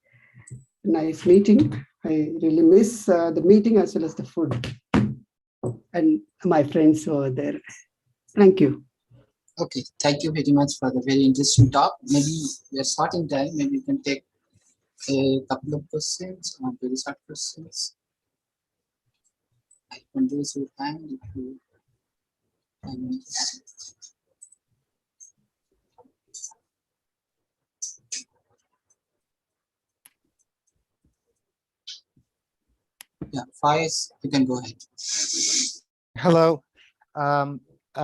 nice meeting. I really miss the meeting as well as the food and my friends who are there. Thank you. Okay, thank you very much for the very interesting talk. Maybe we are starting time. Maybe you can take a couple of questions, very short questions. I can raise your hand if you. Yeah, Faiz, you can go ahead. Hello.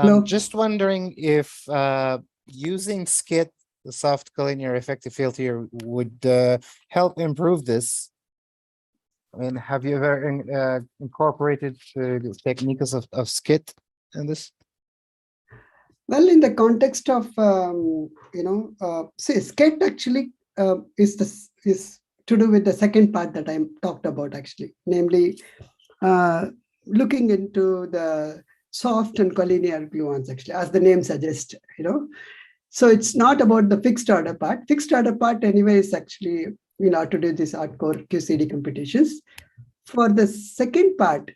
Hello. Just wondering if using SCIT, the soft collinear effective field here, would help improve this. I mean, have you ever incorporated the techniques of SCIT in this? Well, in the context of see, SCIT actually is to do with the second part that I talked about actually, namely looking into the soft and collinear gluons actually, as the name suggests, So it's not about the fixed order part. Fixed order part anyway is actually to do this hardcore QCD computations. For the second part,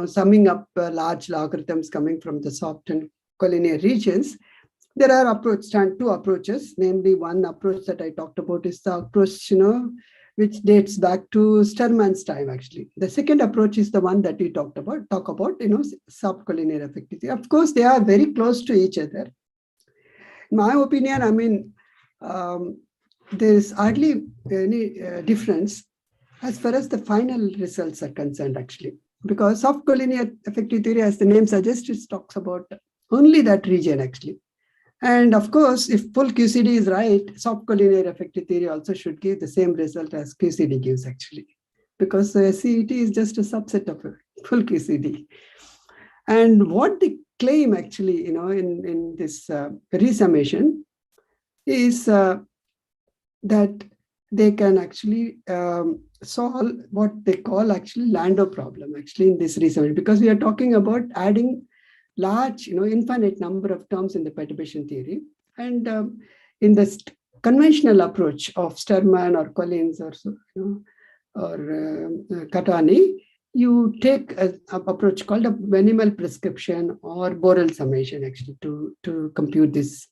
summing up large logarithms coming from the soft and collinear regions, there are two approaches. Namely, one approach that I talked about is the approach, which dates back to Sterman's time, actually. The second approach is the one that we talk about, soft collinear effectivity. Of course, they are very close to each other. In my opinion, I mean, there is hardly any difference as far as the final results are concerned, actually, because soft collinear effective theory, as the name suggests, it talks about only that region, actually. And of course, if full QCD is right, soft collinear effective theory also should give the same result as QCD gives, actually, because SCET is just a subset of a full QCD. And what they claim, actually, in this resummation is that they can actually solve what they call actually Landau problem, actually, in this resummation, because we are talking about adding large, infinite number of terms in the perturbation theory. And in the conventional approach of Sterman or Collins or Catani, you take an approach called a minimal prescription or Borel summation, actually, to compute this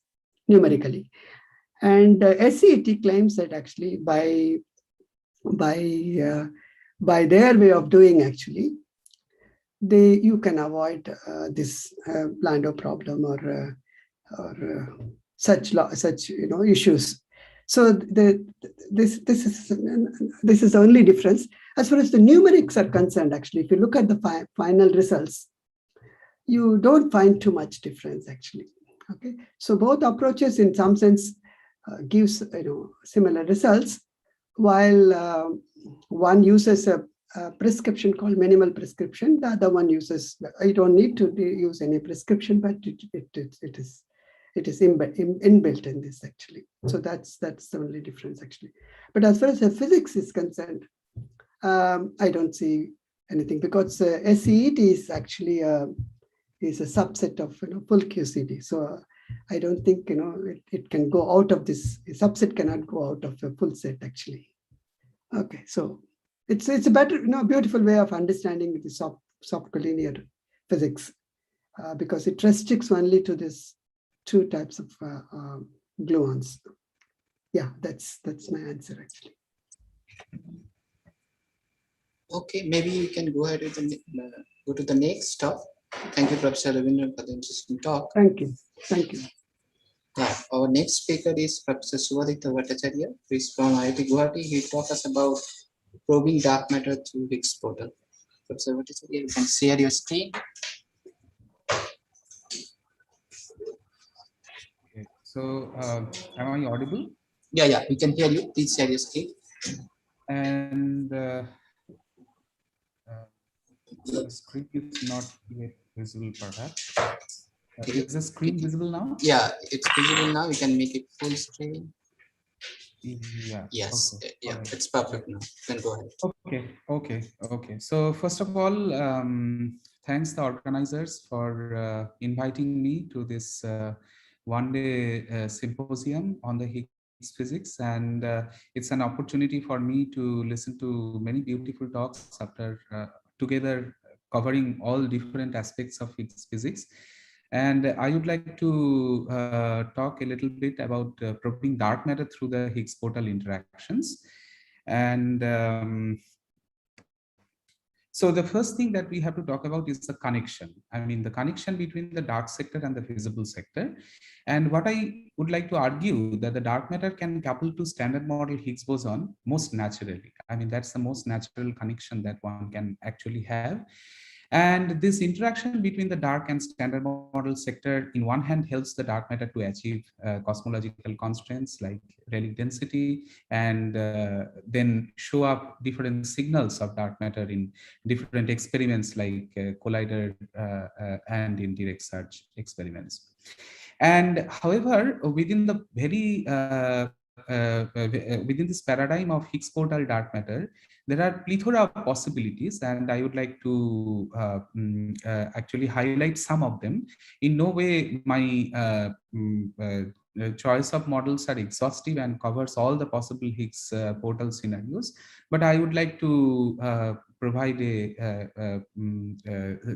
numerically. And SCET claims that actually by their way of doing, actually, you can avoid this Landau problem or such issues. So this is the only difference. As far as the numerics are concerned, actually, if you look at the final results, you don't find too much difference, actually. Okay, so both approaches, in some sense, gives similar results, while one uses a prescription called minimal prescription. The other one uses, I don't need to use any prescription, but it is inbuilt in this, actually. So that's the only difference, actually. But as far as the physics is concerned, I don't see anything, because SCET is actually is a subset of full QCD. So I don't think it can go out of this. A subset cannot go out of a full set, actually. Okay, so it's a better, beautiful way of understanding the soft collinear physics, because it restricts only to this two types of gluons. Yeah, that's my answer, actually. Okay, maybe you can go ahead with go to the next talk. Thank you, Professor Ravindran, for the interesting talk. Thank you. Thank you. Yeah, our next speaker is Professor Subhadipta Bhattacharya, who is from IIT Guwahati. He talks us about probing dark matter through Higgs portal. Professor Bhattacharya, you can share your screen. Okay. So, am I audible? Yeah, we can hear you. Please share your screen. And the screen is not yet visible, perhaps. Is the screen visible now? Yeah, it's visible now. You can make it full screen. Yeah. Yes. Okay. Yeah, Right. it's perfect now. You can go ahead. Okay. So first of all, thanks the organizers for inviting me to this one-day symposium on the Higgs physics, and it's an opportunity for me to listen to many beautiful talks after together covering all different aspects of Higgs physics. And I would like to talk a little bit about probing dark matter through the Higgs portal interactions. And so the first thing that we have to talk about is the connection. I mean, the connection between the dark sector and the visible sector. And what I would like to argue that the dark matter can couple to standard model Higgs boson most naturally. I mean, that's the most natural connection that one can actually have. And this interaction between the dark and standard model sector, in one hand, helps the dark matter to achieve cosmological constraints like relic density, and then show up different signals of dark matter in different experiments like collider and in direct search experiments. And however, within the very within this paradigm of Higgs portal dark matter, there are plethora of possibilities, and I would like to actually highlight some of them. In no way my choice of models are exhaustive and covers all the possible Higgs portal scenarios, but I would like to provide a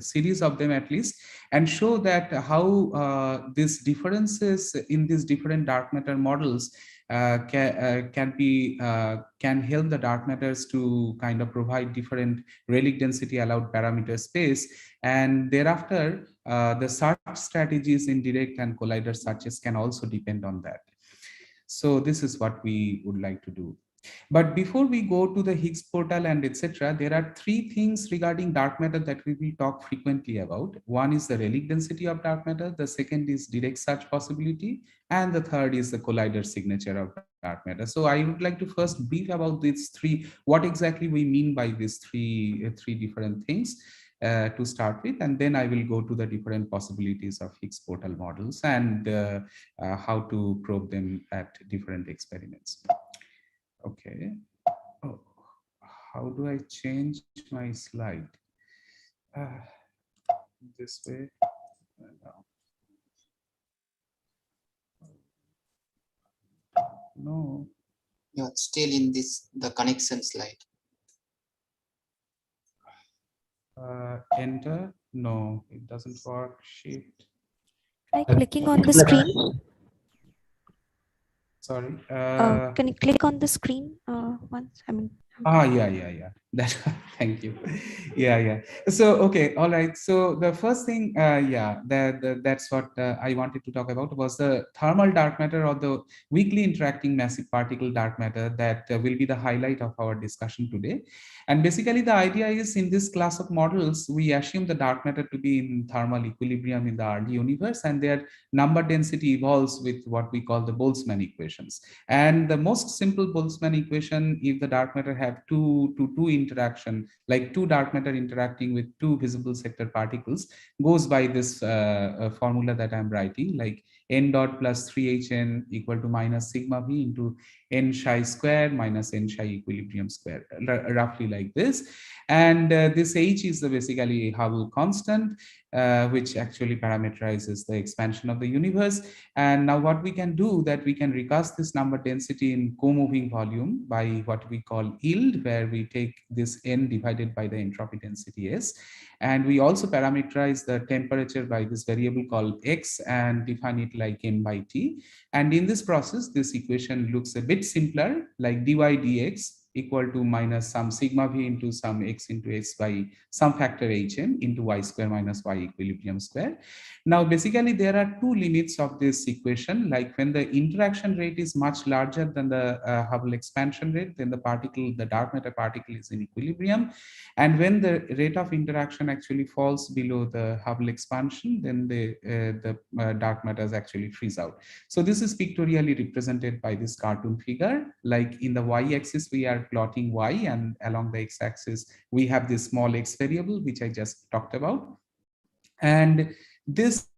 series of them at least, and show that how these differences in these different dark matter models can help the dark matters to kind of provide different relic density allowed parameter space, and thereafter the search strategies in direct and collider searches can also depend on that. So this is what we would like to do. But before we go to the Higgs portal and etc., there are three things regarding dark matter that we will talk frequently about. One is the relic density of dark matter, the second is direct search possibility, and the third is the collider signature of dark matter. So I would like to first brief about these three, what exactly we mean by these three different things to start with, and then I will go to the different possibilities of Higgs portal models and how to probe them at different experiments. Okay. Oh, how do I change my slide? This way. No. You're still in the connection slide. Enter. No, it doesn't work. Shift. By clicking on the screen. Sorry. Can you click on the screen once? I mean. Yeah. That. Thank you. Yeah. So okay, all right. So the first thing, that's what I wanted to talk about was the thermal dark matter, or the weakly interacting massive particle dark matter, that will be the highlight of our discussion today. And basically, the idea is, in this class of models, we assume the dark matter to be in thermal equilibrium in the early universe, and their number density evolves with what we call the Boltzmann equations. And the most simple Boltzmann equation, if the dark matter have two interaction, like two dark matter interacting with two visible sector particles, goes by this formula that I'm writing, like n dot plus 3hn equal to minus sigma v into n psi square minus n psi equilibrium square, roughly like this. And this h is basically Hubble constant, which actually parameterizes the expansion of the universe. And now what we can do, that we can recast this number density in co-moving volume by what we call yield, where we take this n divided by the entropy density S. And we also parameterize the temperature by this variable called x and define it like n by t. And in this process, this equation looks a bit simpler, like dy dx equal to minus some sigma v into some x into s by some factor hn into y square minus y equilibrium square. Now, basically, there are two limits of this equation. Like when the interaction rate is much larger than the Hubble expansion rate, then the dark matter particle is in equilibrium. And when the rate of interaction actually falls below the Hubble expansion, then the dark matters actually freeze out. So this is pictorially represented by this cartoon figure. Like in the y-axis, we are plotting y, and along the x-axis, we have this small x variable, which I just talked about. And this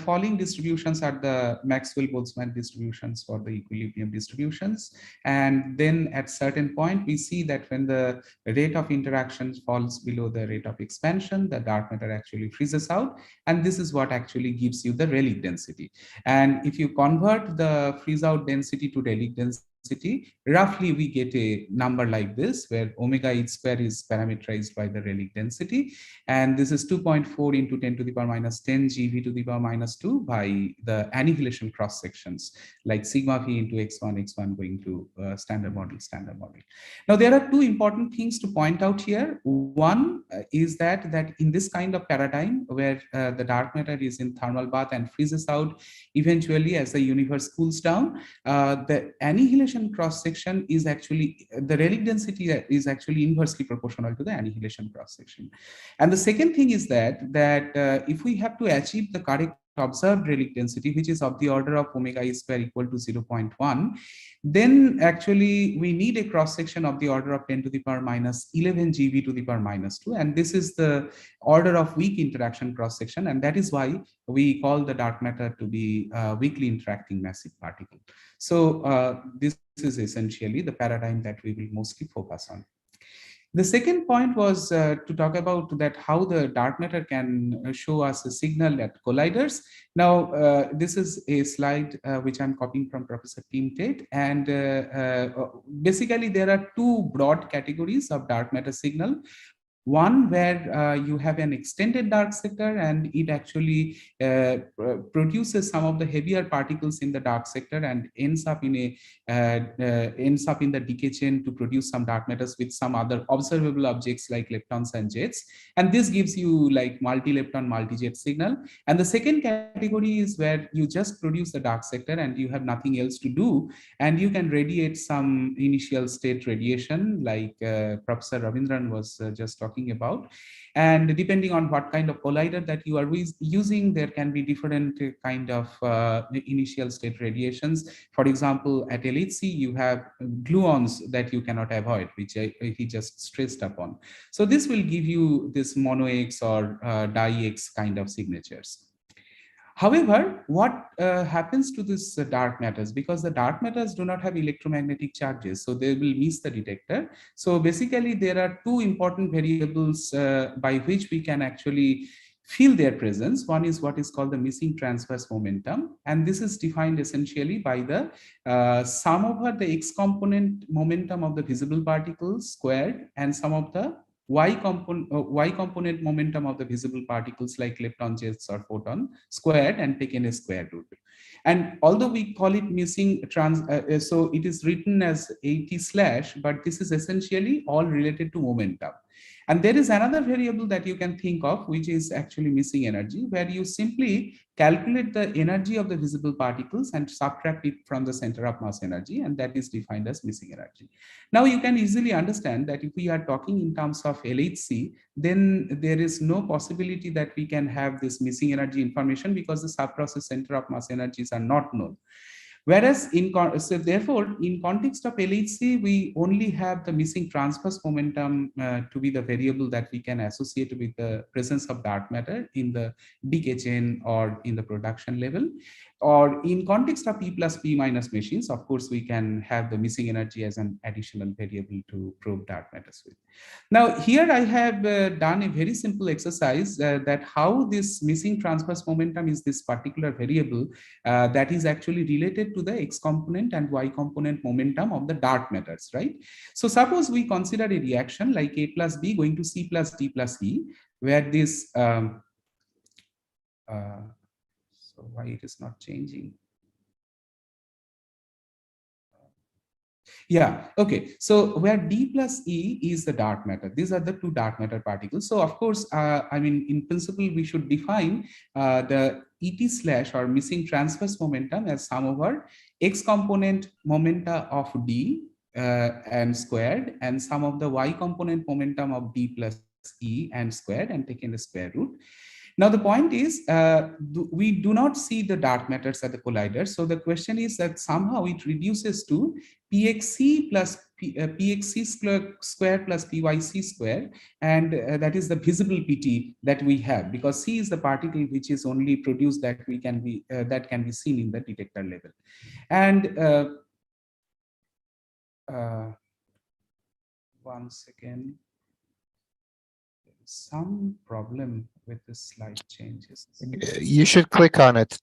falling distributions are the Maxwell-Boltzmann distributions for the equilibrium distributions. And then at certain point, we see that when the rate of interaction falls below the rate of expansion, the dark matter actually freezes out. And this is what actually gives you the relic density. And if you convert the freeze out density to relic density, roughly we get a number like this, where omega h square is parameterized by the relic density, and this is 2.4 into 10 to the power minus 10 GV to the power minus 2 by the annihilation cross sections, like sigma v into x1 going to standard model. Now there are two important things to point out here. One is that in this kind of paradigm, where the dark matter is in thermal bath and freezes out eventually as the universe cools down, the annihilation annihilation cross section is actually, the relic density is actually inversely proportional to the annihilation cross section. And the second thing is that if we have to achieve the correct observed relic density, which is of the order of omega E square equal to 0.1, then actually we need a cross section of the order of 10 to the power minus 11 GeV to the power minus 2. And this is the order of weak interaction cross section. And that is why we call the dark matter to be a weakly interacting massive particle. So this is essentially the paradigm that we will mostly focus on. The second point was to talk about that how the dark matter can show us a signal at colliders. Now, this is a slide which I'm copying from Professor Tim Tate. And basically, there are two broad categories of dark matter signal. One where you have an extended dark sector and it actually produces some of the heavier particles in the dark sector and ends up in the decay chain to produce some dark matters with some other observable objects like leptons and jets. And this gives you like multi-lepton, multi-jet signal. And the second category is where you just produce the dark sector and you have nothing else to do, and you can radiate some initial state radiation like Professor Ravindran was just talking about. And depending on what kind of collider that you are using, there can be different kind of initial state radiations. For example, at LHC, you have gluons that you cannot avoid, which he just stressed upon. So this will give you this mono X or di X kind of signatures. However, what happens to this dark matters, because the dark matters do not have electromagnetic charges, so they will miss the detector. So basically, there are two important variables by which we can actually feel their presence. One is what is called the missing transverse momentum, and this is defined essentially by the sum over the X component momentum of the visible particles squared and sum of the Y component momentum of the visible particles like lepton, jets, or photon squared and taken a square root. And although we call it missing so it is written as AT/, but this is essentially all related to momentum. And there is another variable that you can think of, which is actually missing energy, where you simply calculate the energy of the visible particles and subtract it from the center of mass energy, and that is defined as missing energy. Now you can easily understand that if we are talking in terms of LHC, then there is no possibility that we can have this missing energy information because the subprocess center of mass energies are not known. Whereas so therefore, in context of LHC, we only have the missing transverse momentum to be the variable that we can associate with the presence of dark matter in the decay chain or in the production level. Or in context of P plus P minus machines, of course, we can have the missing energy as an additional variable to probe dark matters with. Now, here I have done a very simple exercise that how this missing transverse momentum is this particular variable that is actually related to the X component and Y component momentum of the dark matters, right? So suppose we consider a reaction like A plus B going to C plus D plus E, where this so why it is not changing? Yeah, okay. So where D plus E is the dark matter, these are the two dark matter particles. So of course, I mean, in principle, we should define the ET/ or missing transverse momentum as sum over X component momenta of D and squared and sum of the Y component momentum of D plus E and squared and taken the square root. Now, the point is, we do not see the dark matters at the collider. So the question is that somehow it reduces to PXC plus PXC square plus PYC square. And that is the visible PT that we have, because C is the particle which is only produced that can be seen in the detector level. And one second. Some problem with the slide changes. You should click on it.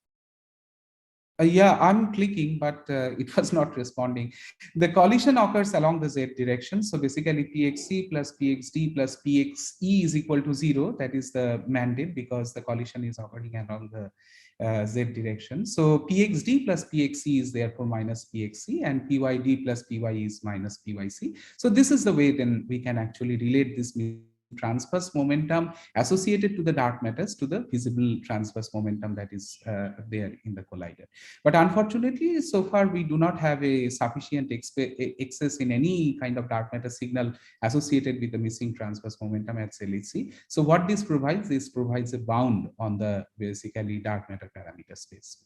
Yeah, I'm clicking, but it was not responding. The collision occurs along the Z direction. So basically PXC plus PXD plus PXE is equal to 0. That is the mandate because the collision is occurring along the Z direction. So PXD plus PXE is therefore minus PXC and PYD plus PY is minus PYC. So this is the way then we can actually relate this transverse momentum associated to the dark matters to the visible transverse momentum that is there in the collider. But unfortunately, so far we do not have a sufficient excess in any kind of dark matter signal associated with the missing transverse momentum at LHC. So what this provides a bound on the basically dark matter parameter space.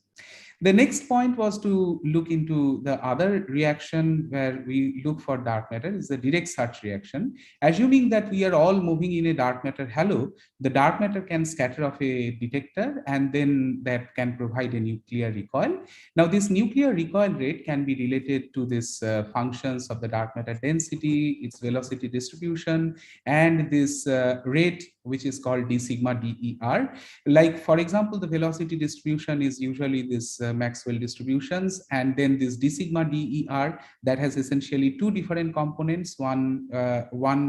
The next point was to look into the other reaction where we look for dark matter is the direct search reaction. Assuming that we are all moving in a dark matter halo, the dark matter can scatter off a detector and then that can provide a nuclear recoil. Now this nuclear recoil rate can be related to this functions of the dark matter density, its velocity distribution, and this rate which is called d sigma DER. Like for example, the velocity distribution is usually this Maxwell distributions, and then this d sigma DER that has essentially two different components. One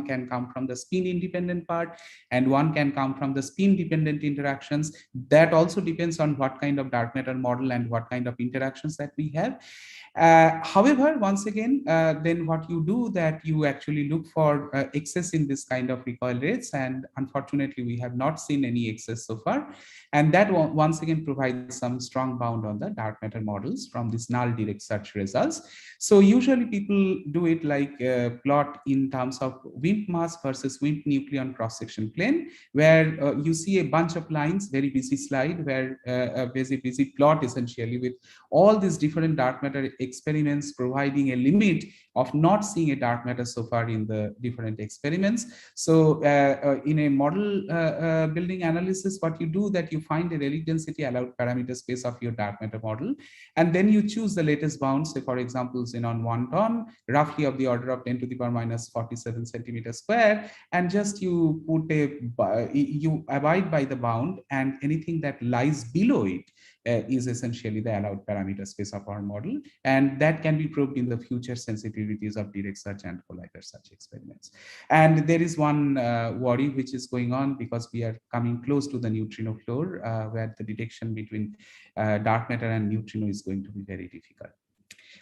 can come from the spin independent part and one can come from the spin dependent interactions. That also depends on what kind of dark matter model and what kind of interactions that we have. However, once again, then what you do that you actually look for excess in this kind of recoil rates, and unfortunately we have not seen any excess so far, and that once again provides some strong bound on the dark matter models from this null direct search results. So usually people do it like plot in terms of WIMP mass versus WIMP nucleon cross-section plane, where you see a bunch of lines, very busy slide, where a busy plot essentially with all these different dark matter experiments providing a limit of not seeing a dark matter so far in the different experiments. So in a model building analysis, what you do that you find a relic density allowed parameter space of your dark matter model, and then you choose the latest bound, say for example xenon 1 ton, roughly of the order of 10 to the power minus 47 centimeter square, and just you put you abide by the bound, and anything that lies below it is essentially the allowed parameter space of our model, and that can be probed in the future sensitivities of direct search and collider search experiments. And there is one worry which is going on because we are coming close to the neutrino floor where the detection between dark matter and neutrino is going to be very difficult.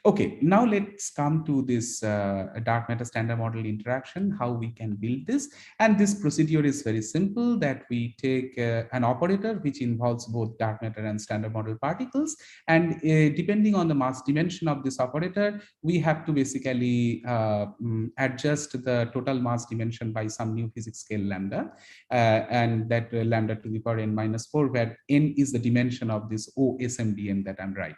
Okay, now let's come to this dark matter standard model interaction, how we can build this. And this procedure is very simple, that we take an operator which involves both dark matter and standard model particles. And depending on the mass dimension of this operator, we have to basically adjust the total mass dimension by some new physics scale lambda, and that lambda to the power n minus 4, where n is the dimension of this OSMDM that I'm writing.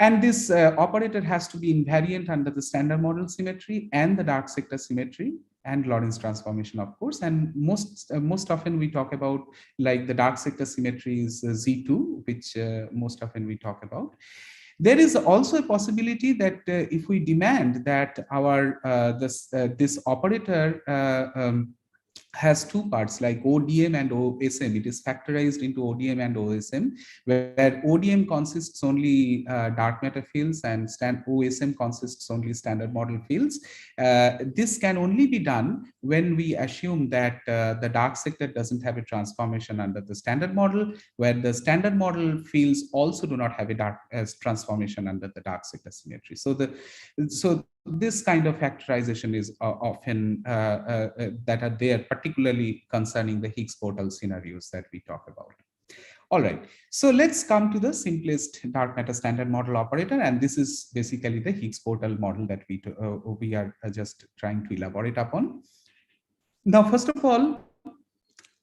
And this operator has to be invariant under the standard model symmetry and the dark sector symmetry and Lorentz transformation, of course. And most often we talk about like the dark sector symmetry is Z2, which most often we talk about. There is also a possibility that if we demand that our this operator has two parts like ODM and OSM. It is factorized into ODM and OSM, where ODM consists only dark matter fields and OSM consists only standard model fields. This can only be done when we assume that the dark sector doesn't have a transformation under the standard model, where the standard model fields also do not have a dark transformation under the dark sector symmetry. So this kind of factorization is often that are there, particularly concerning the Higgs portal scenarios that we talk about. All right, so let's come to the simplest dark matter standard model operator, and this is basically the Higgs portal model that we are just trying to elaborate upon. Now, first of all,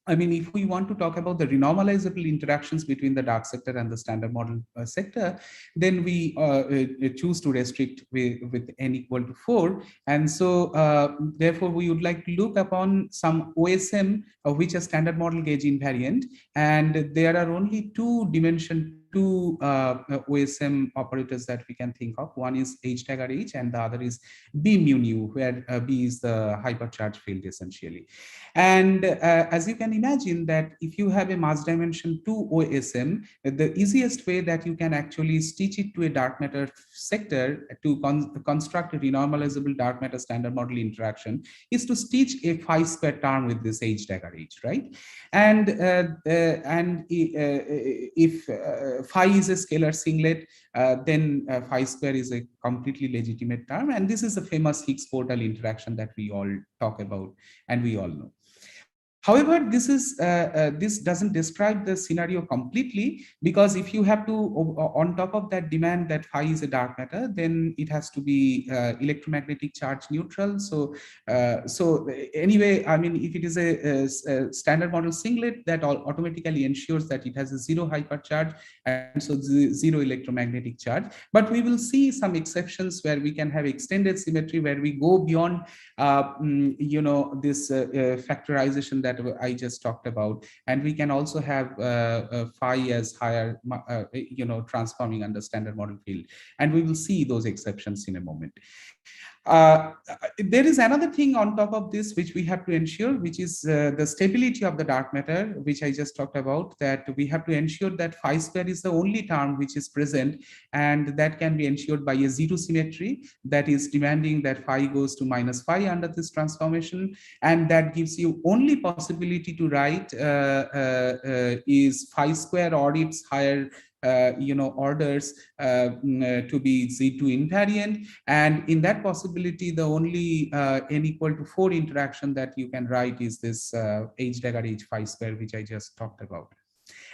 I mean, if we want to talk about the renormalizable interactions between the dark sector and the standard model sector, then we choose to restrict with n equal to 4. And so therefore, we would like to look upon some OSM which are standard model gauge invariant. And there are only two OSM operators that we can think of. One is H dagger H and the other is B mu nu, where B is the hypercharged field essentially. And as you can imagine that if you have a mass dimension 2 OSM, the easiest way that you can actually stitch it to a dark matter sector to construct a renormalizable dark matter standard model interaction is to stitch a phi square term with this H dagger H, right? And if phi is a scalar singlet, then phi square is a completely legitimate term. And this is a famous Higgs portal interaction that we all talk about and we all know. However, this doesn't describe the scenario completely, because if you have to, on top of that, demand that phi is a dark matter, then it has to be electromagnetic charge neutral. So anyway, I mean, if it is a standard model singlet, that automatically ensures that it has a zero hypercharge and so zero electromagnetic charge. But we will see some exceptions where we can have extended symmetry, where we go beyond this factorization that I just talked about, and we can also have phi as higher, transforming under standard model field, and we will see those exceptions in a moment. There is another thing on top of this which we have to ensure, which is the stability of the dark matter, which I just talked about, that we have to ensure that phi square is the only term which is present, and that can be ensured by a Z2 symmetry, that is demanding that phi goes to minus phi under this transformation, and that gives you only possibility to write is phi square or its higher orders to be Z2 invariant. And in that possibility, the only n equal to 4 interaction that you can write is this h dagger h phi square, which I just talked about.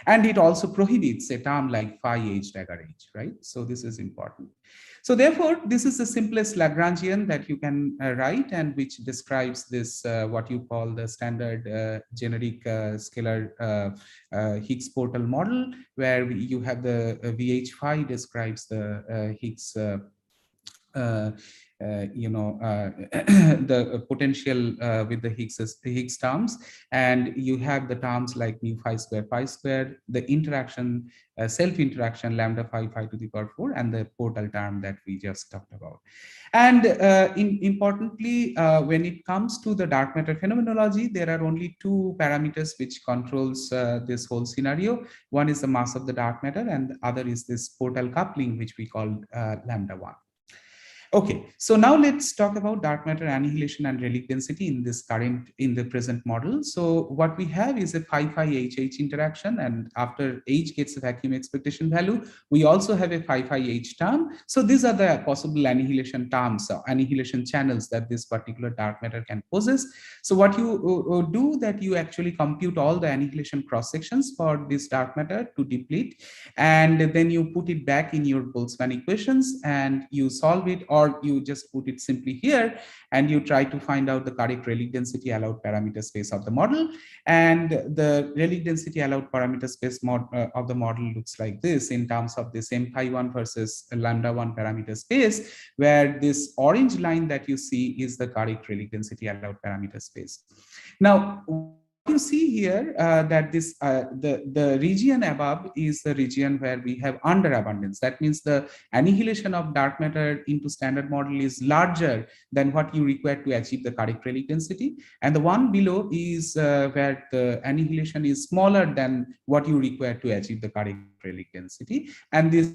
And it also prohibits a term like phi h dagger h, right? So this is important. So therefore, this is the simplest Lagrangian that you can write, and which describes this, what you call the standard generic scalar Higgs portal model, where you have the VH phi describes the Higgs the potential with the Higgs terms, and you have the terms like mu phi square, the interaction, self interaction lambda phi to the power 4, and the portal term that we just talked about. And importantly, when it comes to the dark matter phenomenology, there are only two parameters which controls this whole scenario. One is the mass of the dark matter, and the other is this portal coupling, which we call lambda 1. Okay, so now let's talk about dark matter annihilation and relic density in the present model. So what we have is a phi HH interaction, and after H gets a vacuum expectation value, we also have a phi H term. So these are the possible annihilation terms, or annihilation channels that this particular dark matter can possess. So what you do, that you actually compute all the annihilation cross sections for this dark matter to deplete, and then you put it back in your Boltzmann equations and you solve it, or you just put it simply here and you try to find out the correct relic density allowed parameter space of the model. And the relic density allowed parameter space of the model looks like this in terms of this m pi 1 versus lambda 1 parameter space, where this orange line that you see is the correct relic density allowed parameter space. Now, you see here that this the region above is the region where we have underabundance. That means the annihilation of dark matter into standard model is larger than what you require to achieve the correct relic density, and the one below is where the annihilation is smaller than what you require to achieve the correct relic density. And this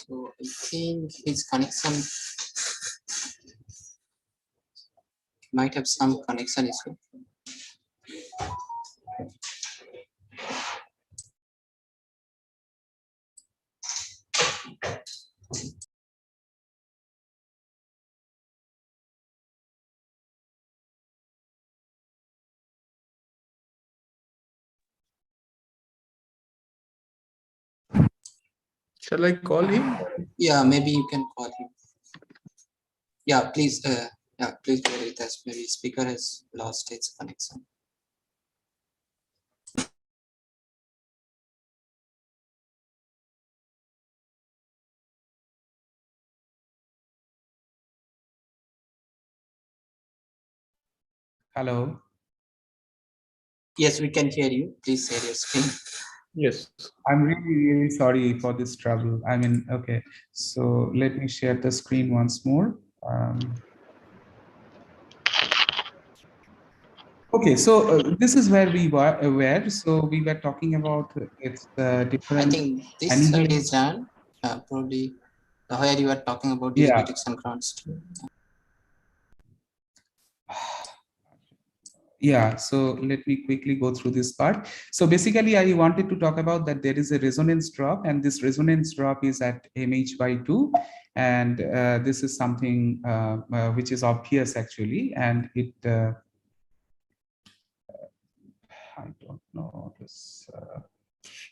So I think his connection might have some connection issue. Shall I call him? Yeah, maybe you can call him. Yeah, please. Yeah, please bear with us. Maybe speaker has lost its connection. hello. Yes, we can hear you. Please share your screen. Yes. I'm really sorry for this trouble. I mean, okay, so let me share the screen once more. Okay, so this is where we were. So we were talking about its different. I think this slide is done. Probably where you are talking about the Yeah. Detection grounds. Yeah, so let me quickly go through this part. So basically, I wanted to talk about that there is a resonance drop, and this resonance drop is at mH by 2. And this is something which is obvious actually, and it, I don't know this.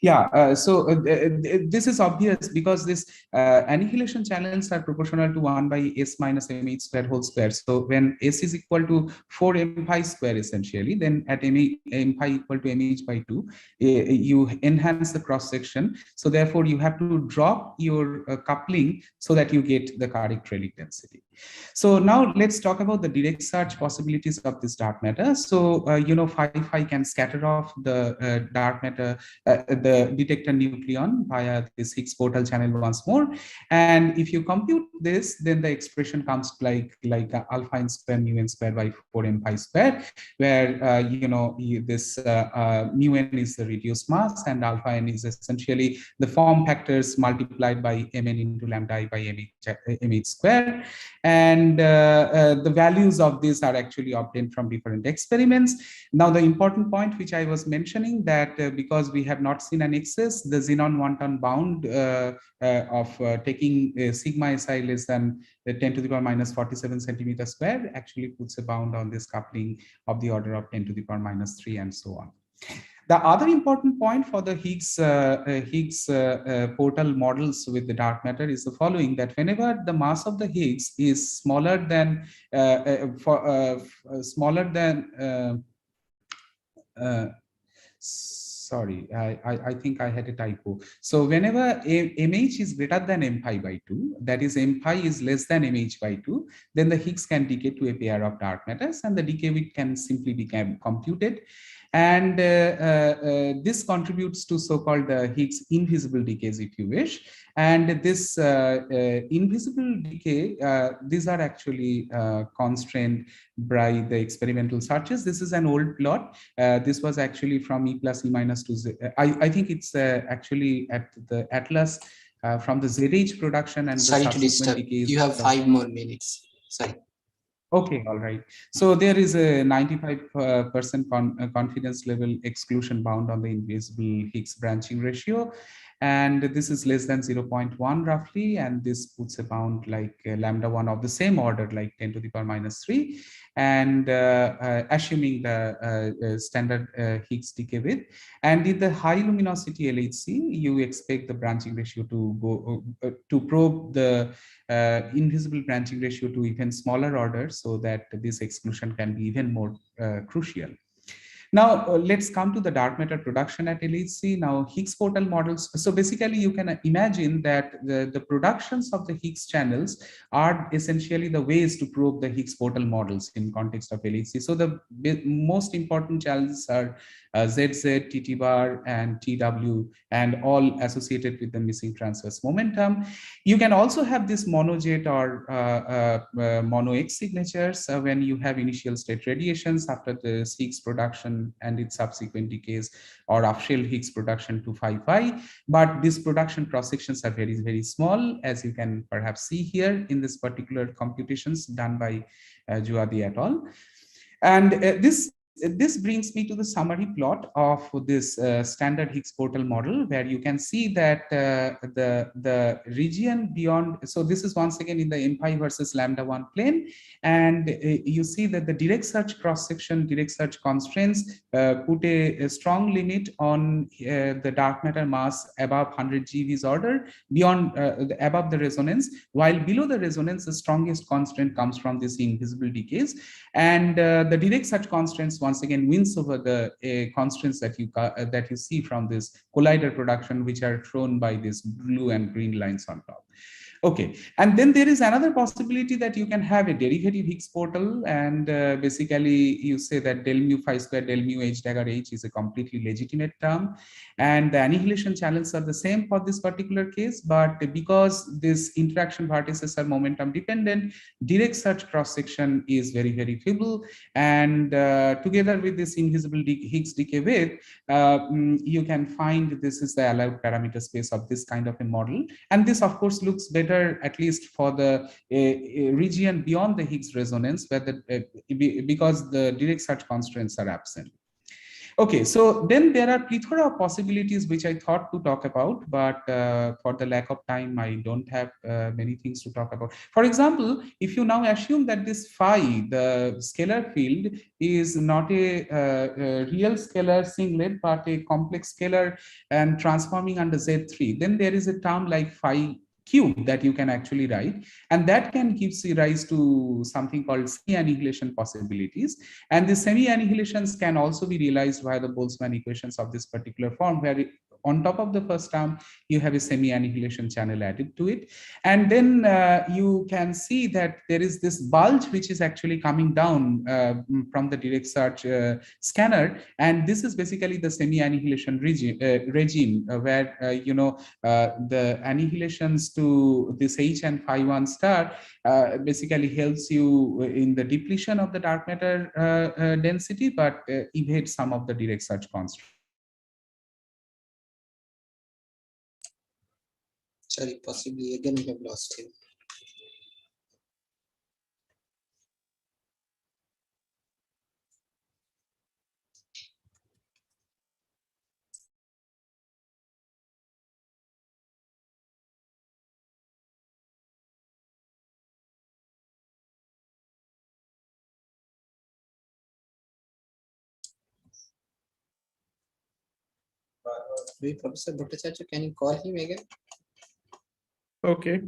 Yeah, this is obvious because this annihilation channels are proportional to 1 by s minus mh square whole square. So when s is equal to 4 m pi square essentially, then at m pi equal to mh by 2, you enhance the cross section. So therefore you have to drop your coupling so that you get the correct Rayleigh density. So now let's talk about the direct search possibilities of this dark matter. So, phi can scatter off the dark matter, the detector nucleon via this Higgs portal channel once more. And if you compute this, then the expression comes like alpha n square mu n square by 4 m pi square, where, this mu n is the reduced mass and alpha n is essentially the form factors multiplied by mn into lambda I by mh square. And the values of this are actually obtained from different experiments. Now, the important point which I was mentioning that because we have not seen an excess, the xenon one-ton bound of taking sigma SI less than 10 to the power minus 47 centimeter square actually puts a bound on this coupling of the order of 10 to the power minus 3 and so on. The other important point for the Higgs portal models with the dark matter is the following: that whenever the mass of the Higgs is smaller than sorry, I think I had a typo. So whenever mh is greater than m pi by 2, that is m pi is less than mh by 2, then the Higgs can decay to a pair of dark matters, and the decay width can simply be computed. And this contributes to so-called Higgs invisible decays, if you wish. And this invisible decay, these are actually constrained by the experimental searches. This is an old plot. This was actually from E plus E minus to Z. I think it's actually at the Atlas from the ZH production and Sorry the to disturb. decays. You have 5 more minutes. Sorry. Okay, all right. So there is a 95% confidence level exclusion bound on the invisible Higgs branching ratio. And this is less than 0.1 roughly. And this puts a bound like lambda 1 of the same order, like 10 to the power minus 3. And assuming the standard Higgs decay width. And in the high luminosity LHC, you expect the branching ratio to go to probe the invisible branching ratio to even smaller orders, so that this exclusion can be even more crucial. Now, let's come to the dark matter production at LHC. Now, Higgs portal models. So basically, you can imagine that the productions of the Higgs channels are essentially the ways to probe the Higgs portal models in context of LHC. So the most important channels are ZZ, TT bar, and TW, and all associated with the missing transverse momentum. You can also have this monojet or mono X signatures when you have initial state radiations after the Higgs production and its subsequent decays, or off-shell Higgs production to phi. But these production cross sections are very, very small, as you can perhaps see here in this particular computations done by Juadi et al. And this brings me to the summary plot of this standard Higgs portal model, where you can see that the region beyond, so this is once again in the m pi versus lambda 1 plane, and you see that the direct search cross section, direct search constraints put a strong limit on the dark matter mass above 100 GeV's order, beyond above the resonance, while below the resonance the strongest constraint comes from this invisible decays, and the direct search constraints once again wins over the constraints that you see from this collider production, which are shown by these blue and green lines on top. Okay, and then there is another possibility that you can have a derivative Higgs portal, and basically you say that del mu phi square del mu h dagger h is a completely legitimate term, and the annihilation channels are the same for this particular case, but because this interaction vertices are momentum dependent, direct search cross section is very, very feeble, and together with this invisible Higgs decay width, you can find this is the allowed parameter space of this kind of a model, and this of course looks better better, at least for the region beyond the Higgs resonance, where because the direct search constraints are absent. Okay, so then there are plethora of possibilities which I thought to talk about, but for the lack of time, I don't have many things to talk about. For example, if you now assume that this phi, the scalar field, is not a real scalar singlet, but a complex scalar and transforming under Z3, then there is a term like phi cube that you can actually write, and that can give rise to something called semi-annihilation possibilities. And the semi-annihilations can also be realized via the Boltzmann equations of this particular form, where on top of the first term, you have a semi-annihilation channel added to it. And then you can see that there is this bulge which is actually coming down from the direct search scanner. And this is basically the semi-annihilation regime where, the annihilations to this H and phi 1 star basically helps you in the depletion of the dark matter density, but evades some of the direct search constraints. Sorry, possibly again we have lost him. Wait, Professor Bhattacharya, can you call him again? Okay.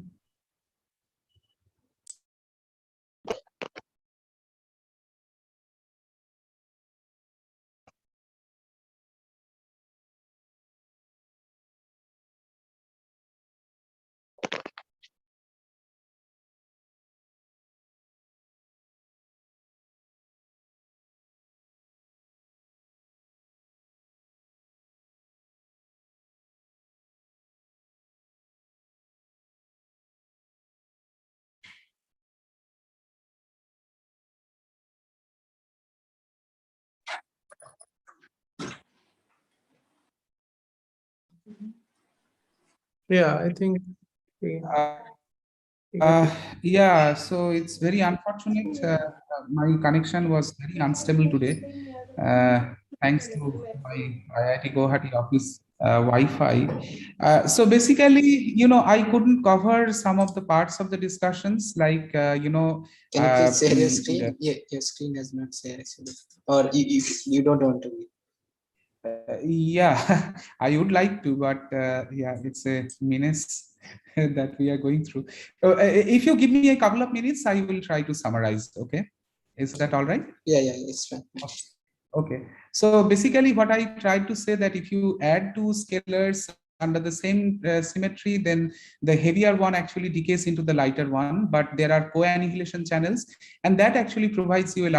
Yeah, I think. Yeah, so it's very unfortunate. My connection was very unstable today. Thanks to my IIT Guwahati office Wi-Fi. So basically, I couldn't cover some of the parts of the discussions, like, Can you please share your screen? Yeah, your screen has not shared actually. Or you don't want to. Yeah, I would like to, but yeah, it's a menace that we are going through. If you give me a couple of minutes, I will try to summarize. Okay, is that all right? Yeah, it's fine. Okay, so basically what I tried to say, that if you add two scalars under the same symmetry, then the heavier one actually decays into the lighter one, but there are co-annihilation channels, and that actually provides you a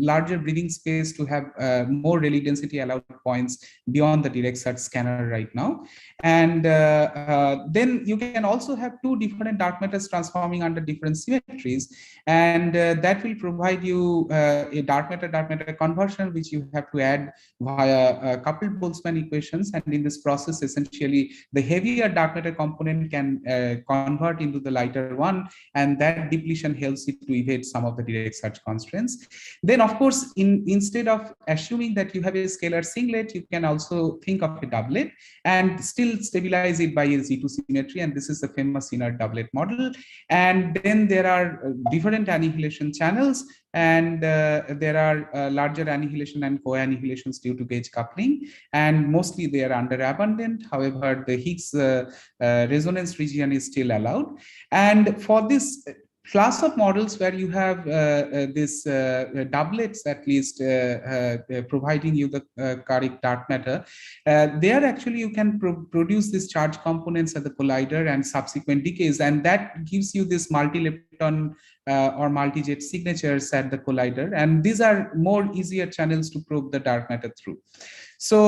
larger breathing space to have more Rayleigh density allowed points beyond the direct search scanner right now. And then you can also have two different dark matters transforming under different symmetries, and that will provide you a dark matter conversion, which you have to add via coupled Boltzmann equations. And in this process, essentially, the heavier dark matter component can convert into the lighter one, and that depletion helps it to evade some of the direct search constraints. Then, of course, instead of assuming that you have a scalar singlet, you can also think of a doublet and still stabilize it by a Z2 symmetry, and this is the famous inert doublet model. And then there are different annihilation channels, and there are larger annihilation and co-annihilations due to gauge coupling, and mostly they are underabundant. However, the Higgs resonance region is still allowed. And for this class of models where you have this doublets, at least providing you the correct dark matter, there actually you can produce these charge components at the collider and subsequent decays, and that gives you this multi-lepton or multi-jet signatures at the collider, and these are more easier channels to probe the dark matter through. So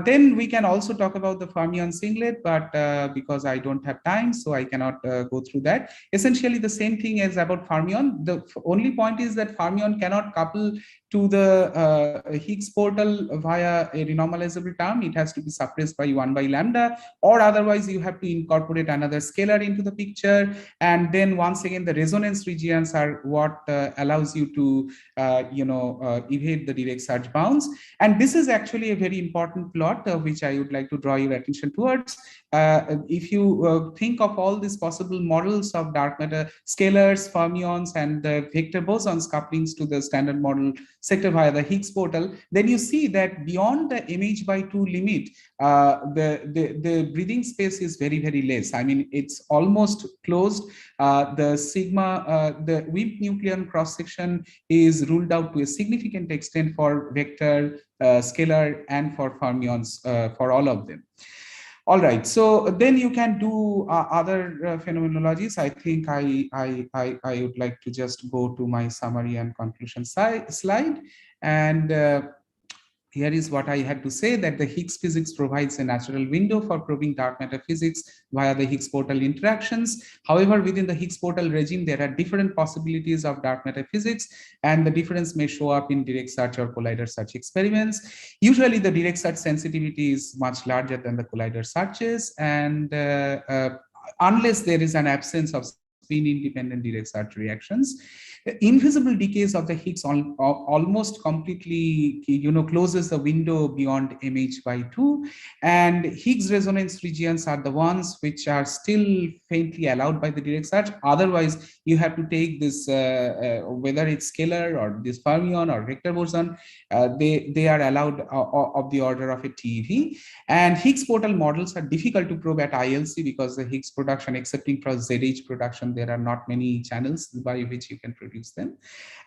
then we can also talk about the fermion singlet, but because I don't have time, so I cannot go through that. Essentially the same thing as about fermion. The only point is that fermion cannot couple to the Higgs portal via a renormalizable term. It has to be suppressed by 1 by lambda, or otherwise you have to incorporate another scalar into the picture. And then once again, the resonance regions are what allows you to evade the direct search bounds. And this is actually a very important plot which I would like to draw your attention towards. If you think of all these possible models of dark matter scalars, fermions, and the vector bosons couplings to the standard model sector via the Higgs portal, then you see that beyond the mh/2 limit, the breathing space is very, very less. I mean, it's almost closed. The sigma, the WIMP nucleon cross section is ruled out to a significant extent for vector, scalar, and for fermions, for all of them. All right, so then you can do other phenomenologies. I think I would like to just go to my summary and conclusion slide. And here is what I had to say, that the Higgs physics provides a natural window for probing dark matter physics via the Higgs portal interactions. However, within the Higgs portal regime, there are different possibilities of dark matter physics, and the difference may show up in direct search or collider search experiments. Usually the direct search sensitivity is much larger than the collider searches, and unless there is an absence of spin independent direct search reactions, invisible decays of the Higgs almost completely closes the window beyond mh/2, and Higgs resonance regions are the ones which are still faintly allowed by the direct search. Otherwise you have to take this whether it's scalar or this fermion or vector boson, they are allowed of the order of a TeV. And Higgs portal models are difficult to probe at ILC because the Higgs production, excepting for ZH production, there are not many channels by which you can produce them.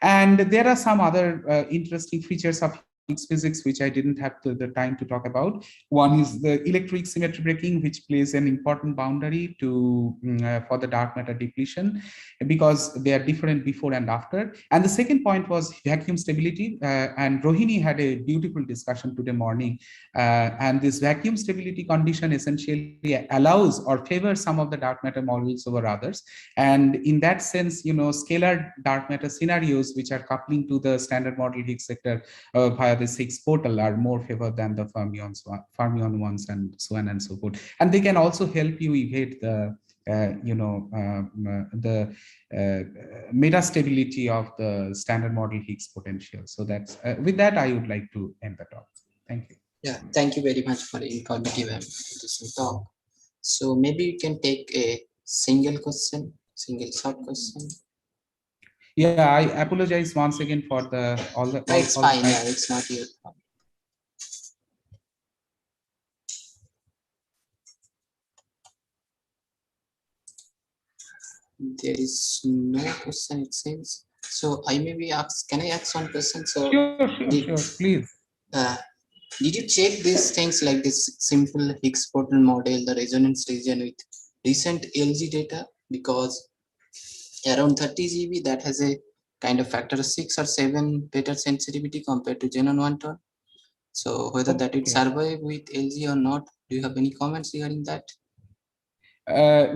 And there are some other interesting features of Higgs physics which I didn't have the time to talk about. One is the electric symmetry breaking, which plays an important boundary to for the dark matter depletion, because they are different before and after. And the second point was vacuum stability, and Rohini had a beautiful discussion today morning. And this vacuum stability condition essentially allows or favors some of the dark matter models over others. And in that sense, scalar dark matter scenarios which are coupling to the standard model Higgs sector via the Higgs portal are more favored than the fermion ones, and so on and so forth. And they can also help you evade the metastability of the standard model Higgs potential. So that's with that I would like to end the talk. Thank you. Yeah, thank you very much for the informative and interesting talk. So maybe you can take a single short question. Yeah, I apologize once again for all the. No, it's fine. Yeah, it's not your problem. There is no question, it seems. So I maybe ask, can I ask one question? So Sure, please. Did you check these things like this simple Higgs portal model, the resonance region with recent LG data? Because around 30 GeV that has a kind of factor 6 or 7 better sensitivity compared to Xenon 110. So whether that it survive with LG or not, do you have any comments regarding that?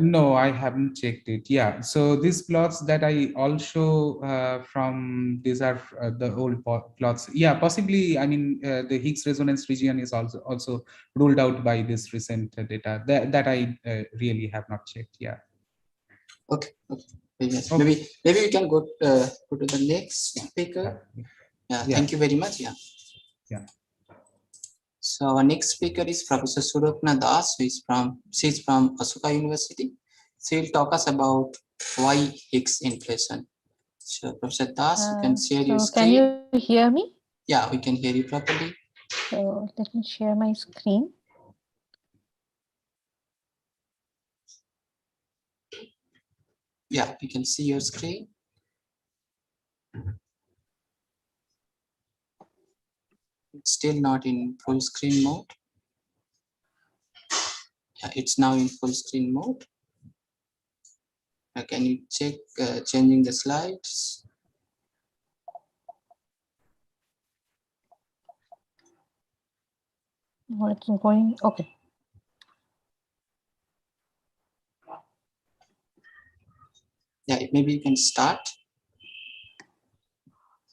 No, I haven't checked it. Yeah, so these plots that I all show from these are the old plots. Yeah, possibly. I mean, the Higgs resonance region is also ruled out by this recent data that I really have not checked. Yeah. Okay. Very nice. Okay. Maybe we can go to the next speaker. Yeah. Thank you very much. Yeah. So our next speaker is Professor Surapna Das, she's from Ashoka University. She will talk us about why Higgs inflation. So Professor Das, you can share your screen. Can you hear me? Yeah, we can hear you properly. So let me share my screen. Yeah, we can see your screen. It's still not in full screen mode. Yeah, it's now in full screen mode. Can you check changing the slides? What's going? Okay. Yeah, maybe you can start.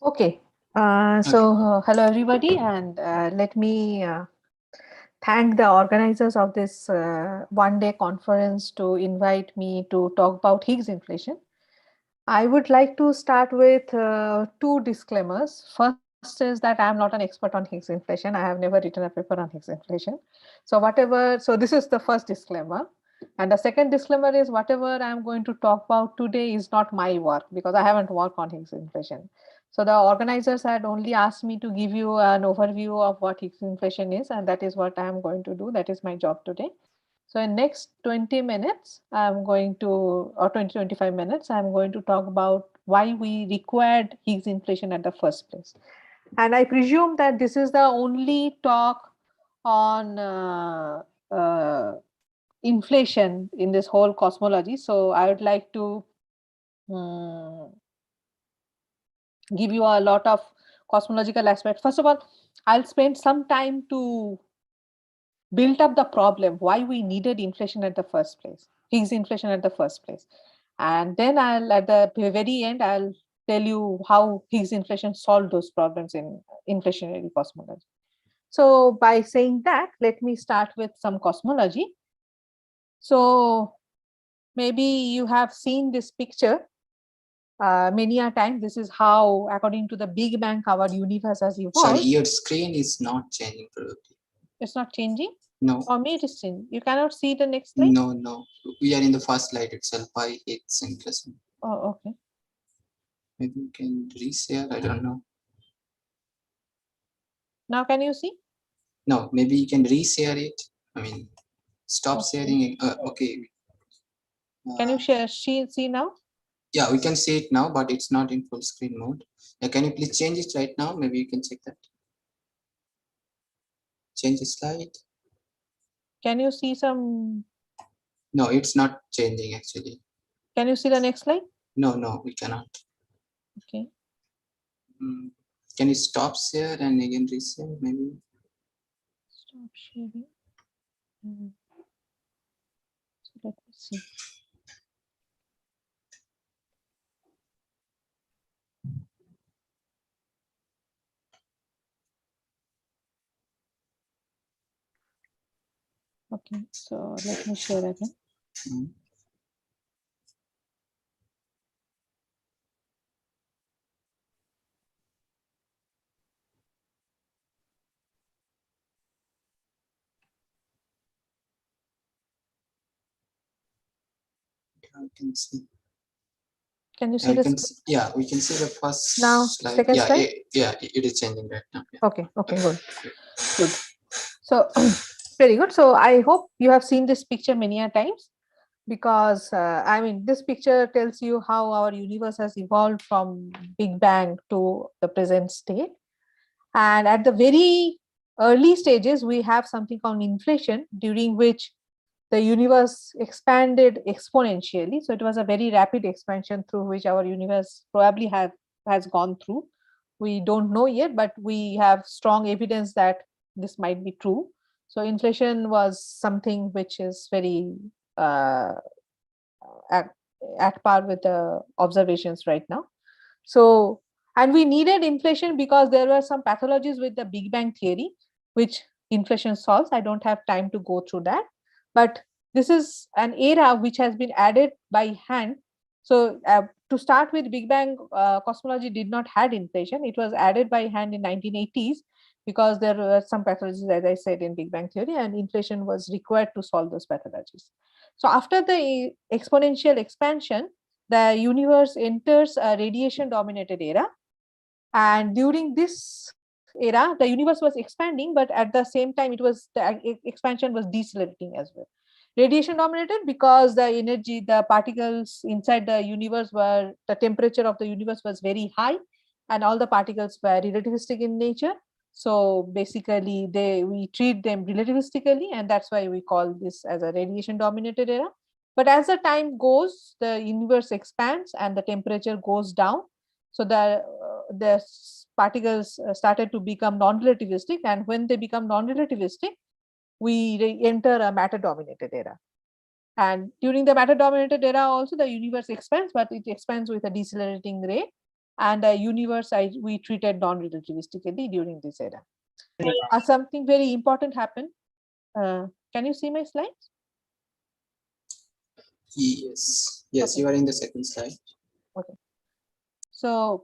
Okay. Hello everybody, and let me thank the organizers of this one-day conference to invite me to talk about Higgs inflation. I would like to start with two disclaimers. First is that I am not an expert on Higgs inflation. I have never written a paper on Higgs inflation. So this is the first disclaimer. And the second disclaimer is whatever I am going to talk about today is not my work because I haven't worked on Higgs inflation. So the organizers had only asked me to give you an overview of what Higgs inflation is, and that is what I am going to do. That is my job today. So in next 20 minutes, I'm going to, or 25 minutes, I'm going to talk about why we required Higgs inflation at the first place. And I presume that this is the only talk on inflation in this whole cosmology. So I would like to give you a lot of cosmological aspects. First of all, I'll spend some time to build up the problem, why we needed inflation at the first place, Higgs inflation at the first place. And then I'll, at the very end, I'll tell you how Higgs inflation solved those problems in inflationary cosmology. So by saying that, let me start with some cosmology. So maybe you have seen this picture many a time. This is how, according to the Big Bang, our universe has evolved. Sorry, your screen is not changing probably. It's not changing? No. For me, it is changing. You cannot see the next slide? No. We are in the first slide itself by Higgs inflation. Oh, okay. Maybe you can reshare. I don't know. Now can you see? No, maybe you can reshare it. I mean, stop sharing it. Okay. Can you see now? Yeah, we can see it now, but it's not in full screen mode. Can you please change it right now? Maybe you can check that. Change the slide. Can you see some? No, it's not changing actually. Can you see the next slide? No, we cannot. Okay. Can you stop share and again reshare maybe? Stop sharing. So let me see. Okay, so let me share again. I can see. Can you see this? Yeah, we can see the first Now, slide. second slide? It is changing right now. Yeah. Okay, good. So very good. So I hope you have seen this picture many a times, because I mean, this picture tells you how our universe has evolved from Big Bang to the present state. And at the very early stages, we have something called inflation, during which the universe expanded exponentially. So it was a very rapid expansion through which our universe probably has gone through. We don't know yet, but we have strong evidence that this might be true. So inflation was something which is very at par with the observations right now. So, and we needed inflation because there were some pathologies with the Big Bang theory, which inflation solves. I don't have time to go through that, but this is an era which has been added by hand. So to start with, Big Bang cosmology did not had inflation. It was added by hand in 1980s because there were some pathologies, as I said, in Big Bang theory, and inflation was required to solve those pathologies. So after the exponential expansion, the universe enters a radiation dominated era. And during this era, the universe was expanding, but at the same time, the expansion was decelerating as well. Radiation dominated because the energy, the particles inside the universe the temperature of the universe was very high, and all the particles were relativistic in nature. So basically, we treat them relativistically, and that's why we call this as a radiation dominated era. But as the time goes, the universe expands and the temperature goes down. So the particles started to become non-relativistic, and when they become non-relativistic, we enter a matter dominated era. And during the matter dominated era also the universe expands, but it expands with a decelerating rate, and the universe we treated non-relativistically during this era. Something very important happened. Can you see my slides? Yes, yes, Okay. you are in the second slide. So,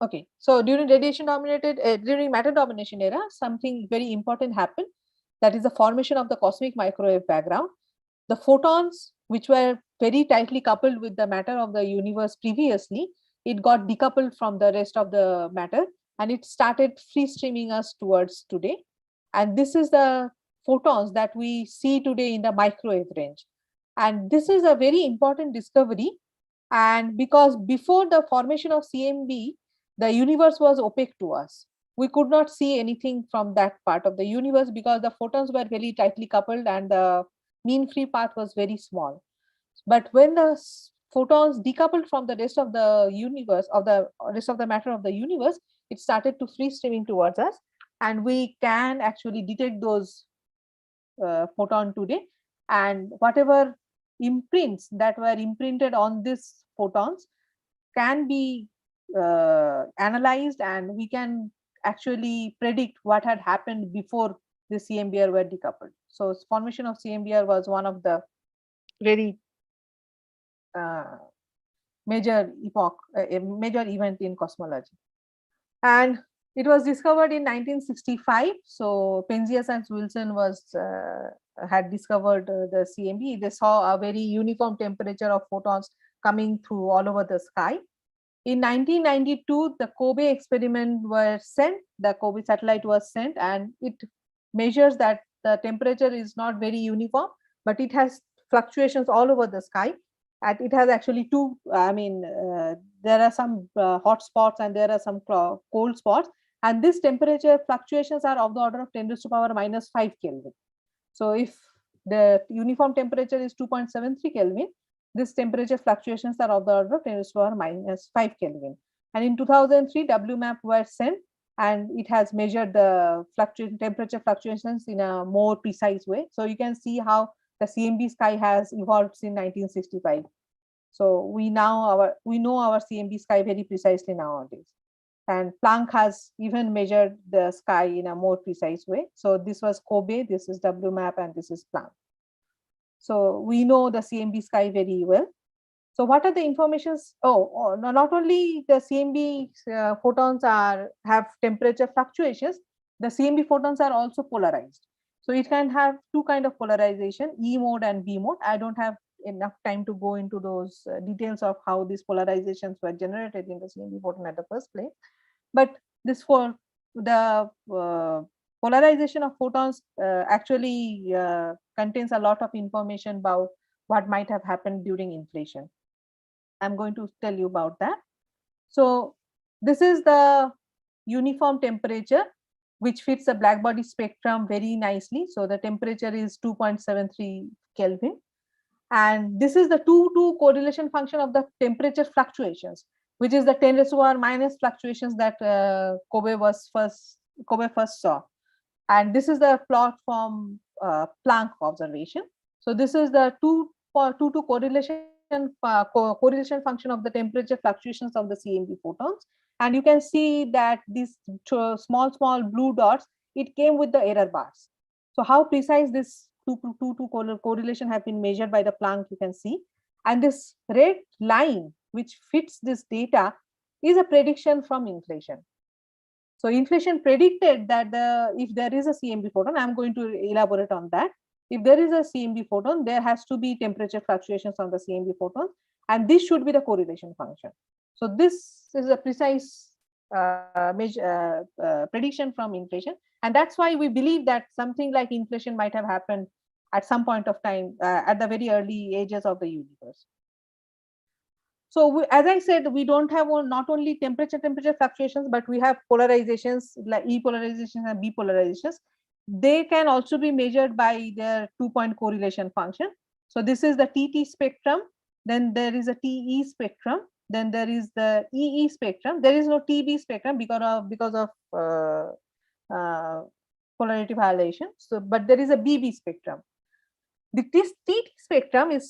okay. So during radiation dominated, during matter domination era, something very important happened. That is the formation of the cosmic microwave background. The photons, which were very tightly coupled with the matter of the universe previously, it got decoupled from the rest of the matter, and it started free streaming us towards today. And this is the photons that we see today in the microwave range. And this is a very important discovery. And because before the formation of CMB, the universe was opaque to us. We could not see anything from that part of the universe because the photons were very tightly coupled and the mean free path was very small. But when the photons decoupled from the rest of the universe, of the rest of the matter of the universe, it started to free streaming towards us, and we can actually detect those photon today. And whatever imprints that were imprinted on these photons can be analyzed, and we can actually predict what had happened before the CMBR were decoupled. So formation of CMBR was one of the very major epoch, a major event in cosmology. And it was discovered in 1965. So Penzias and Wilson had discovered the CMB. They saw a very uniform temperature of photons coming through all over the sky. In 1992, the Kobe experiment was sent, the Kobe satellite was sent, and it measures that the temperature is not very uniform, but it has fluctuations all over the sky. And it has actually two, there are some hot spots and there are some cold spots. And this temperature fluctuations are of the order of 10 to the power minus 5 Kelvin. So if the uniform temperature is 2.73 Kelvin, this temperature fluctuations are of the order of 10 to the power minus 5 Kelvin. And in 2003, WMAP was sent, and it has measured the temperature fluctuations in a more precise way. So you can see how the CMB sky has evolved since 1965. So we know our CMB sky very precisely nowadays. And Planck has even measured the sky in a more precise way. So this was Kobe, this is WMAP, and this is Planck. So we know the CMB sky very well. So what are the informations? Not only the CMB photons have temperature fluctuations, the CMB photons are also polarized. So it can have two kinds of polarization, E mode and B mode. I don't have enough time to go into those details of how these polarizations were generated in the CMB photon at the first place. But this for the polarization of photons actually contains a lot of information about what might have happened during inflation. I'm going to tell you about that. So this is the uniform temperature which fits the black body spectrum very nicely. So the temperature is 2.73 Kelvin. And this is the 2-2 correlation function of the temperature fluctuations, which is the 10 to the power minus fluctuations that Kobe first saw. And this is the plot from Planck observation. So this is the 2-2 correlation function of the temperature fluctuations of the CMB photons. And you can see that these small blue dots, it came with the error bars. So how precise this 2-2 correlation have been measured by the Planck, you can see. And this red line, which fits this data, is a prediction from inflation. So inflation predicted that if there is a CMB photon, I'm going to elaborate on that. If there is a CMB photon, there has to be temperature fluctuations on the CMB photon, and this should be the correlation function. So this is a precise prediction from inflation, and that's why we believe that something like inflation might have happened at some point of time at the very early ages of the universe. So as I said, we don't have not only temperature fluctuations, but we have polarizations like E polarizations and B polarizations. They can also be measured by their 2-point correlation function. So this is the TT spectrum, then there is a TE spectrum, then there is the EE spectrum. There is no TB spectrum because of polarity violation. So, but there is a BB spectrum. This TT spectrum is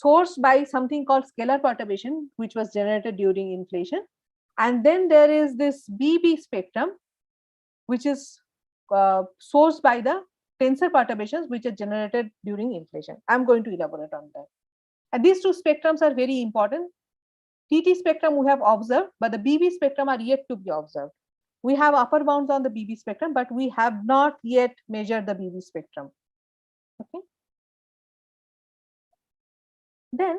sourced by something called scalar perturbation, which was generated during inflation. And then there is this BB spectrum, which is sourced by the tensor perturbations, which are generated during inflation. I'm going to elaborate on that. And these two spectrums are very important. TT spectrum we have observed, but the BB spectrum are yet to be observed. We have upper bounds on the BB spectrum, but we have not yet measured the BB spectrum. Okay. Then,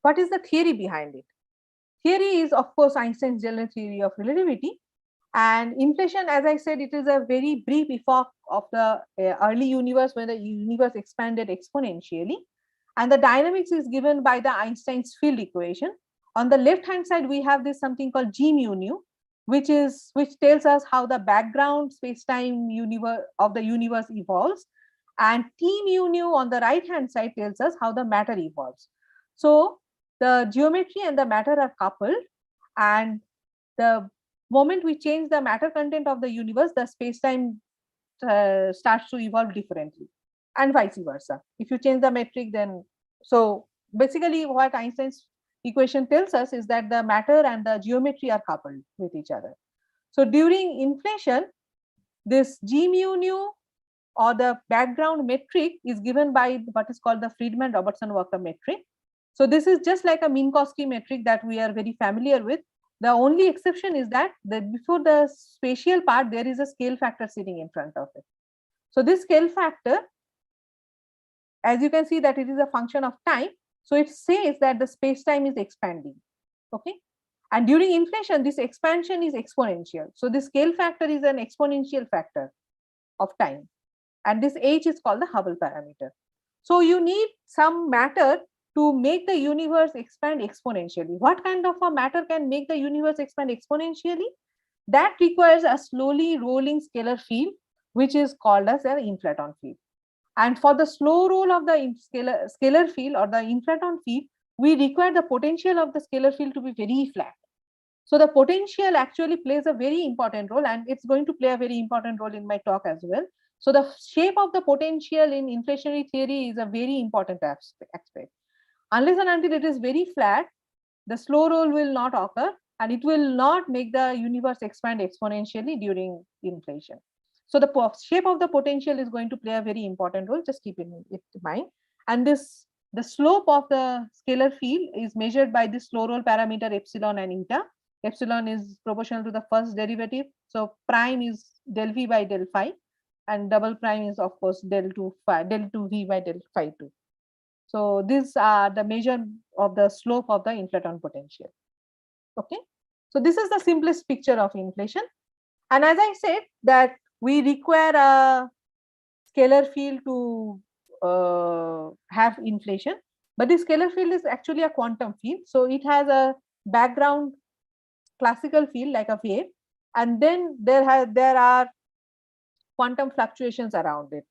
what is the theory behind it? Theory is, of course, Einstein's general theory of relativity. And inflation, as I said, it is a very brief epoch of the early universe when the universe expanded exponentially. And the dynamics is given by the Einstein's field equation. On the left hand side, we have this something called G mu nu, which tells us how the background space-time universe of the universe evolves. And T mu nu on the right hand side tells us how the matter evolves. So the geometry and the matter are coupled, and the moment we change the matter content of the universe, the space-time starts to evolve differently, and vice versa. If you change the metric, then so basically what Einstein's equation tells us is that the matter and the geometry are coupled with each other. So during inflation, this G mu nu or the background metric is given by what is called the Friedmann-Robertson-Walker metric. So this is just like a Minkowski metric that we are very familiar with. The only exception is that before the spatial part, there is a scale factor sitting in front of it. So this scale factor, as you can see, that it is a function of time. So it says that the space-time is expanding. Okay. And during inflation, this expansion is exponential. So the scale factor is an exponential factor of time. And this h is called the Hubble parameter. So you need some matter to make the universe expand exponentially. What kind of a matter can make the universe expand exponentially? That requires a slowly rolling scalar field, which is called as an inflaton field. And for the slow roll of the scalar field or the inflaton field, we require the potential of the scalar field to be very flat. So the potential actually plays a very important role, and it's going to play a very important role in my talk as well. So the shape of the potential in inflationary theory is a very important aspect. Unless and until it is very flat, the slow roll will not occur, and it will not make the universe expand exponentially during inflation. So the shape of the potential is going to play a very important role. Just keep it in mind. And the slope of the scalar field is measured by the slow roll parameter epsilon and eta. Epsilon is proportional to the first derivative. So prime is del v by del phi, and double prime is of course del 2 v by del phi 2. So these are the measure of the slope of the inflaton potential. Okay. So this is the simplest picture of inflation. And as I said that we require a scalar field to have inflation, but the scalar field is actually a quantum field. So it has a background classical field like a wave, and then there are quantum fluctuations around it.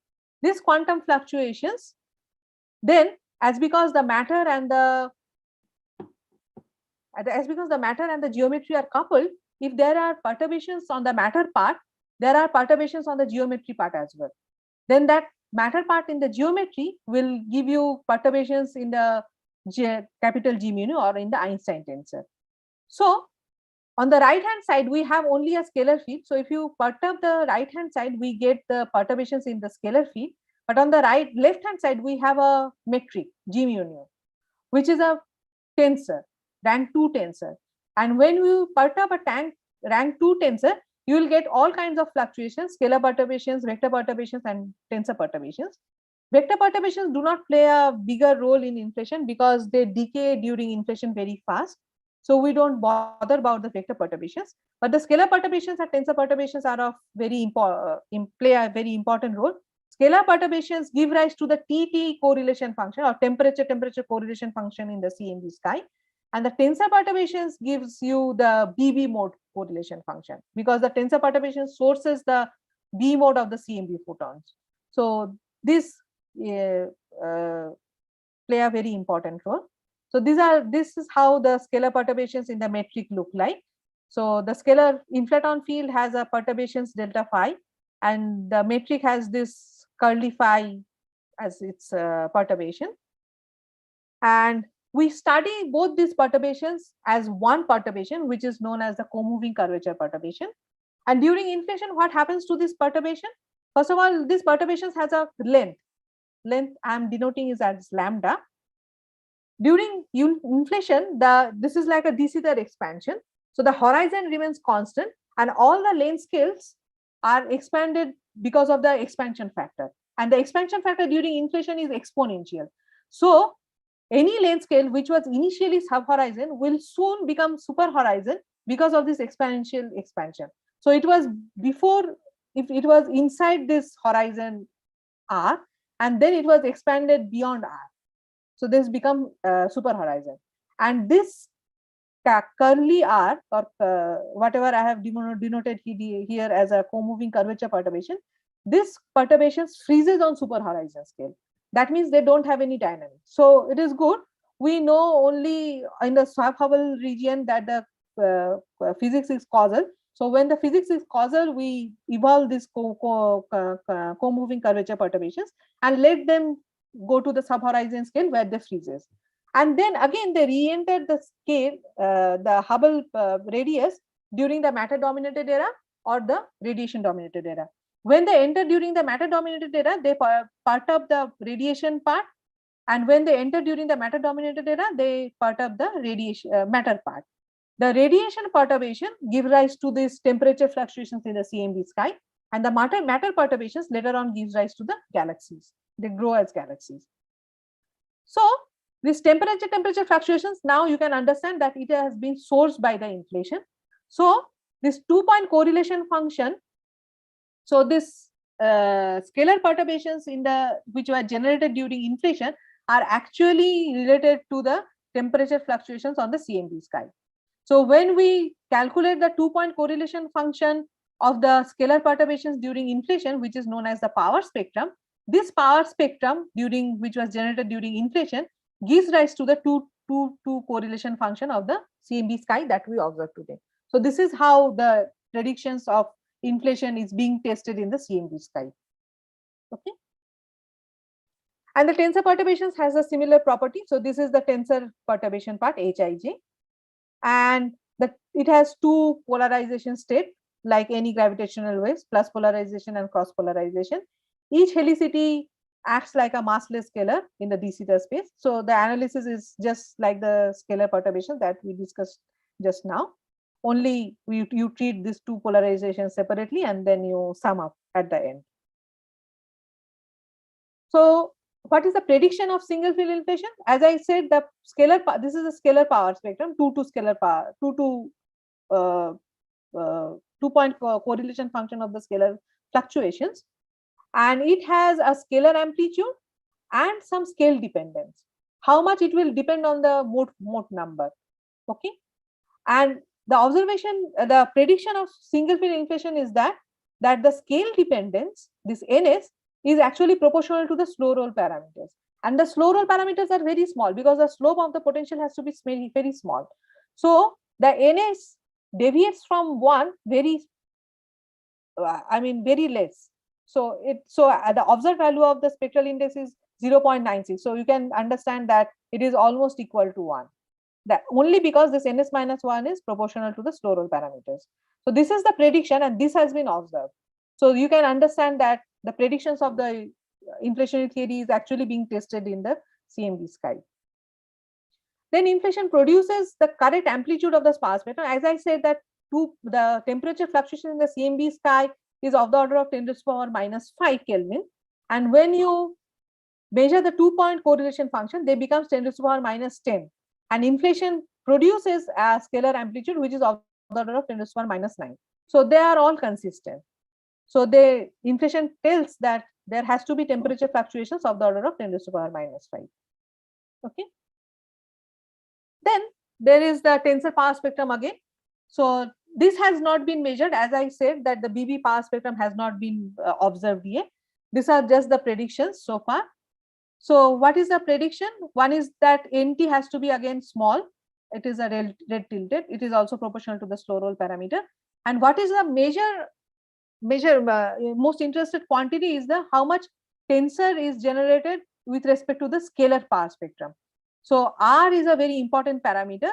These quantum fluctuations, then because the matter and the geometry are coupled, if there are perturbations on the matter part, there are perturbations on the geometry part as well. Then that matter part in the geometry will give you perturbations in the capital G mu nu or in the Einstein tensor. So on the right hand side, we have only a scalar field. So if you perturb the right hand side, we get the perturbations in the scalar field. But on the left hand side, we have a metric G mu nu, which is a tensor, rank 2 tensor. And when you perturb a rank 2 tensor, you will get all kinds of fluctuations, scalar perturbations, vector perturbations, and tensor perturbations. Vector perturbations do not play a bigger role in inflation because they decay during inflation very fast. So we don't bother about the vector perturbations. But the scalar perturbations and tensor perturbations are of play a very important role. Scalar perturbations give rise to the TT correlation function or temperature correlation function in the CMB sky. And the tensor perturbations gives you the BB mode correlation function because the tensor perturbation sources the B mode of the CMB photons. So this play a very important role. So this is how the scalar perturbations in the metric look like. So the scalar inflaton field has a perturbations delta phi, and the metric has this curly phi as its perturbation. And we study both these perturbations as one perturbation, which is known as the co-moving curvature perturbation. And during inflation, what happens to this perturbation? First of all, this perturbations has a length. Length I am denoting is as lambda. During inflation, this is like a de Sitter expansion. So the horizon remains constant and all the length scales are expanded because of the expansion factor. And the expansion factor during inflation is exponential. So any length scale which was initially sub-horizon will soon become super horizon because of this exponential expansion. So it was before, if it was inside this horizon R, and then it was expanded beyond R. So this become super horizon. And this curly R, or whatever I have denoted here as a co-moving curvature perturbation, this perturbation freezes on super horizon scale. That means they don't have any dynamics. So it is good. We know only in the Swab-Hubble region that the physics is causal. So when the physics is causal, we evolve this co-moving curvature perturbations and let them go to the sub-horizon scale where they freezes. And then again, they re-entered the scale, the Hubble radius during the matter-dominated era or the radiation-dominated era. When they enter during the matter-dominated era, they perturb the radiation part. And when they enter during the matter-dominated era, they perturb the radiation matter part. The radiation perturbation gives rise to these temperature fluctuations in the CMB sky. And the matter perturbations later on gives rise to the galaxies. They grow as galaxies. So this temperature fluctuations, now you can understand that it has been sourced by the inflation. So this 2-point correlation function, so this scalar perturbations which were generated during inflation are actually related to the temperature fluctuations on the CMB sky. So when we calculate the 2-point correlation function of the scalar perturbations during inflation, which is known as the power spectrum, this power spectrum which was generated during inflation gives rise to the two correlation function of the CMB sky that we observe today. So this is how the predictions of inflation is being tested in the CMB sky. Okay. And the tensor perturbations has a similar property. So this is the tensor perturbation part, Hij. And it has two polarization state like any gravitational waves, plus polarization and cross polarization. Each helicity acts like a massless scalar in the de Sitter space. So the analysis is just like the scalar perturbation that we discussed just now. Only you treat these two polarizations separately and then you sum up at the end. So what is the prediction of single field inflation? As I said, the scalar, this is a scalar power spectrum, 2-to scalar power, 2-point correlation function of the scalar fluctuations. And it has a scalar amplitude and some scale dependence. How much it will depend on the mode number. Okay. And the observation, the prediction of single field inflation is that the scale dependence, this NS, is actually proportional to the slow roll parameters. And the slow roll parameters are very small because the slope of the potential has to be very small. So the NS deviates from 1 very less. So the observed value of the spectral index is 0.96. So you can understand that it is almost equal to 1. That only because this NS minus 1 is proportional to the slow roll parameters. So this is the prediction and this has been observed. So you can understand that the predictions of the inflationary theory is actually being tested in the CMB sky. Then inflation produces the correct amplitude of the power spectrum. As I said that the temperature fluctuation in the CMB sky is of the order of 10 to the power minus 5 Kelvin. And when you measure the 2-point correlation function, they become 10 to the power minus 10. And inflation produces a scalar amplitude which is of the order of 10 to the power minus 9. So they are all consistent. So the inflation tells that there has to be temperature fluctuations of the order of 10 to the power minus 5. Okay. Then there is the tensor power spectrum again. So this has not been measured. As I said that the BB power spectrum has not been observed yet. These are just the predictions so far. So what is the prediction? One is that NT has to be again small. it is a red tilted. It is also proportional to the slow roll parameter. And what is the most interested quantity is the how much tensor is generated with respect to the scalar power spectrum. So R is a very important parameter,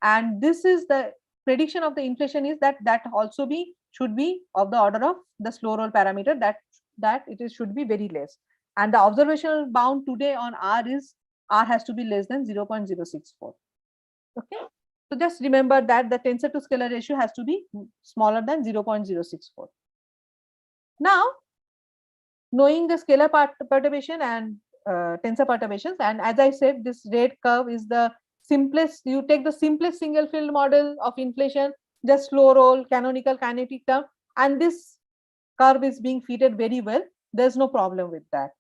and this is the prediction of the inflation is that also should be of the order of the slow roll parameter, that should be very less. And the observational bound today on R has to be less than 0.064. Okay, so just remember that the tensor to scalar ratio has to be smaller than 0.064. Now, knowing the scalar perturbation and tensor perturbations, and as I said, this red curve is the simplest. You take the simplest single field model of inflation, just slow roll, canonical, kinetic term, and this curve is being fitted very well. There's no problem with that.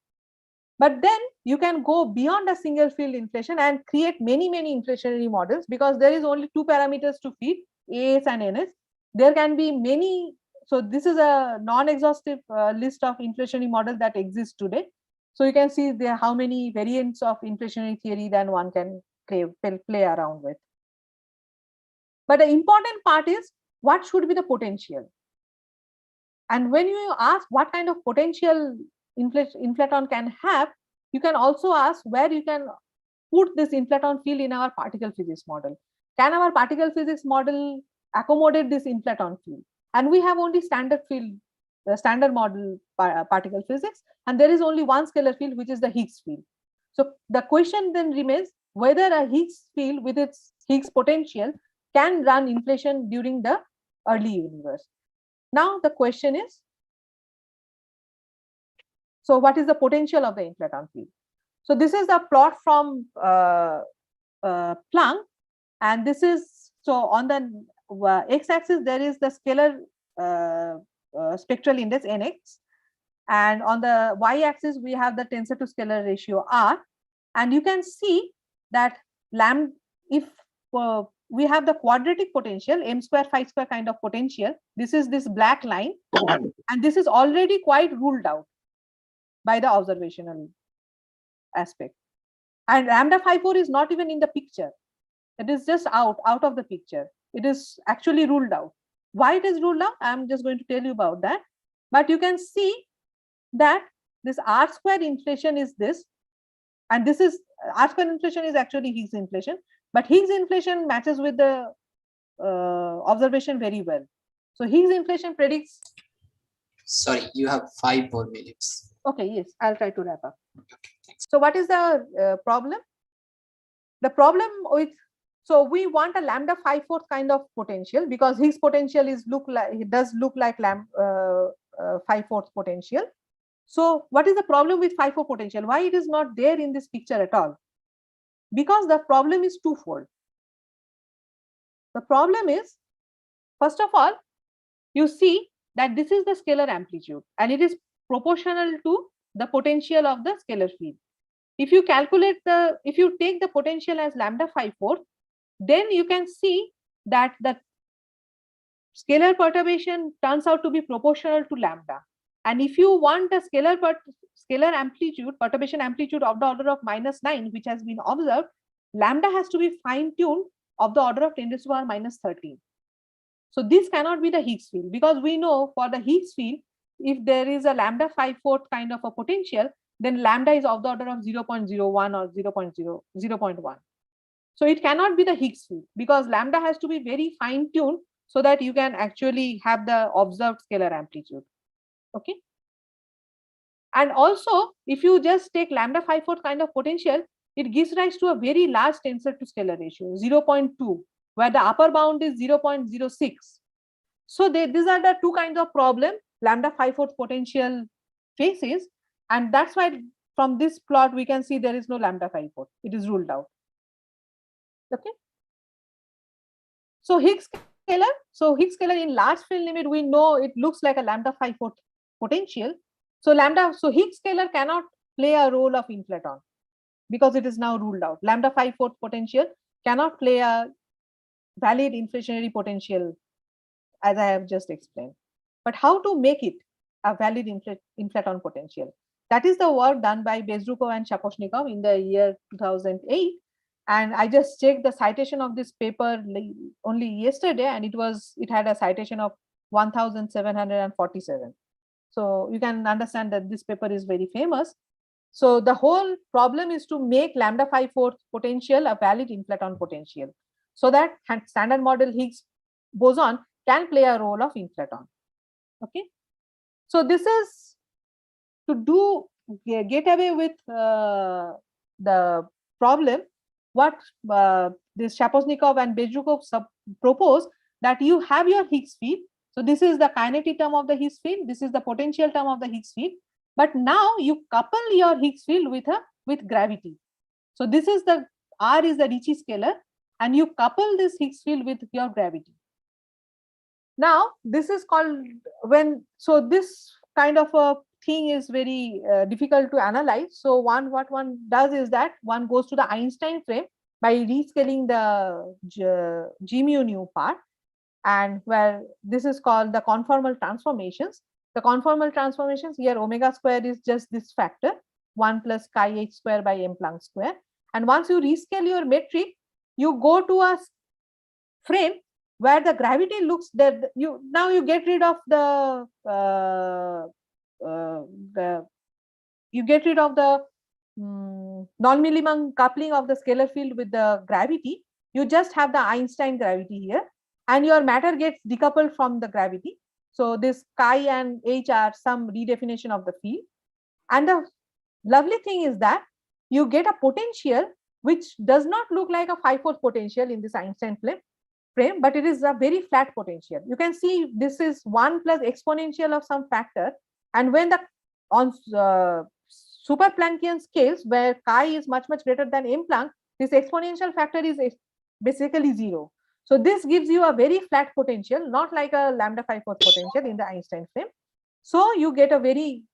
But then you can go beyond a single field inflation and create many inflationary models, because there is only two parameters to fit, AS and NS. There can be many. So this is a non-exhaustive list of inflationary models that exist today. So you can see there how many variants of inflationary theory then one can play around with. But the important part is what should be the potential. And when you ask what kind of potential inflaton can have, you can also ask where you can put this inflaton field in our particle physics model. Can our particle physics model accommodate this inflaton field? And we have only standard field, standard model particle physics, and there is only one scalar field, which is the Higgs field. So the question then remains whether a Higgs field with its Higgs potential can run inflation during the early universe. Now the question is, so what is the potential of the inflaton field? So this is a plot from Planck, and this is, so on the x-axis there is the scalar spectral index Nx, and on the y-axis we have the tensor to scalar ratio R, and you can see that lambda, if we have the quadratic potential, m square phi square kind of potential, this is this black line, and this is already quite ruled out by the observational aspect. And lambda phi 4 is not even in the picture. It is just out of the picture. It is actually ruled out. Why it is ruled out, I'm just going to tell you about that. But you can see that this R square inflation is this, and this is R square inflation is actually Higgs inflation, but Higgs inflation matches with the observation very well. So Higgs inflation predicts. Sorry, you have 5 more minutes. Okay, yes, I'll try to wrap up. Okay, thanks. So what is the problem? The problem with, so we want a lambda phi 4 kind of potential, because Higgs potential is it does look like phi 4 potential. So what is the problem with phi 4 potential? Why it is not there in this picture at all? Because the problem is twofold. The problem is, first of all, you see that this is the scalar amplitude, and it is proportional to the potential of the scalar field. If you calculate if you take the potential as lambda phi 4, then you can see that the scalar perturbation turns out to be proportional to lambda. And if you want a scalar amplitude, perturbation amplitude of the order of -9, which has been observed, lambda has to be fine-tuned of the order of 10 to the power -13. So this cannot be the Higgs field, because we know for the Higgs field, if there is a lambda phi 4 kind of a potential, then lambda is of the order of 0.01 or 0.1. So it cannot be the Higgs field, because lambda has to be very fine-tuned so that you can actually have the observed scalar amplitude. Okay. And also, if you just take lambda phi 4 kind of potential, it gives rise to a very large tensor to scalar ratio, 0.2, where the upper bound is 0.06. So these are the two kinds of problem lambda phi 4 potential faces, and that's why from this plot we can see there is no lambda phi 4. It is ruled out. Okay. So Higgs scalar in large field limit, we know it looks like a lambda phi 4 potential. So Higgs scalar cannot play a role of inflaton, because it is now ruled out. Lambda phi 4 potential cannot play a valid inflationary potential, as I have just explained. But how to make it a valid inflaton potential? That is the work done by Bezrukov and Shaposhnikov in the year 2008. And I just checked the citation of this paper only yesterday, and it had a citation of 1747. So you can understand that this paper is very famous. So the whole problem is to make lambda 5/4 potential a valid inflaton potential, so that standard model Higgs boson can play a role of inflaton. Okay, so this is to get away with the problem. What this Shaposhnikov and Bezrukov propose, that you have your Higgs field. So this is the kinetic term of the Higgs field. This is the potential term of the Higgs field. But now you couple your Higgs field with gravity. So this is the R is the Ricci scalar, and you couple this Higgs field with your gravity. Now this is called so this kind of a thing is very difficult to analyze. So what one does is that one goes to the Einstein frame by rescaling the G mu nu part, and where this is called the conformal transformations. The conformal transformations here, omega square is just this factor 1 plus chi h square by m Planck square. And once you rescale your metric, you go to a frame where the gravity looks that you get rid of the non-minimum coupling of the scalar field with the gravity. You just have the Einstein gravity here, and your matter gets decoupled from the gravity. So this chi and h are some redefinition of the field. And the lovely thing is that you get a potential which does not look like a 5/4 potential in this Einstein frame, but it is a very flat potential. You can see this is 1 plus exponential of some factor, and when the on super Planckian scales where chi is much greater than m Planck, this exponential factor is basically 0. So this gives you a very flat potential, not like a lambda 5/4 potential in the Einstein frame. So you get a very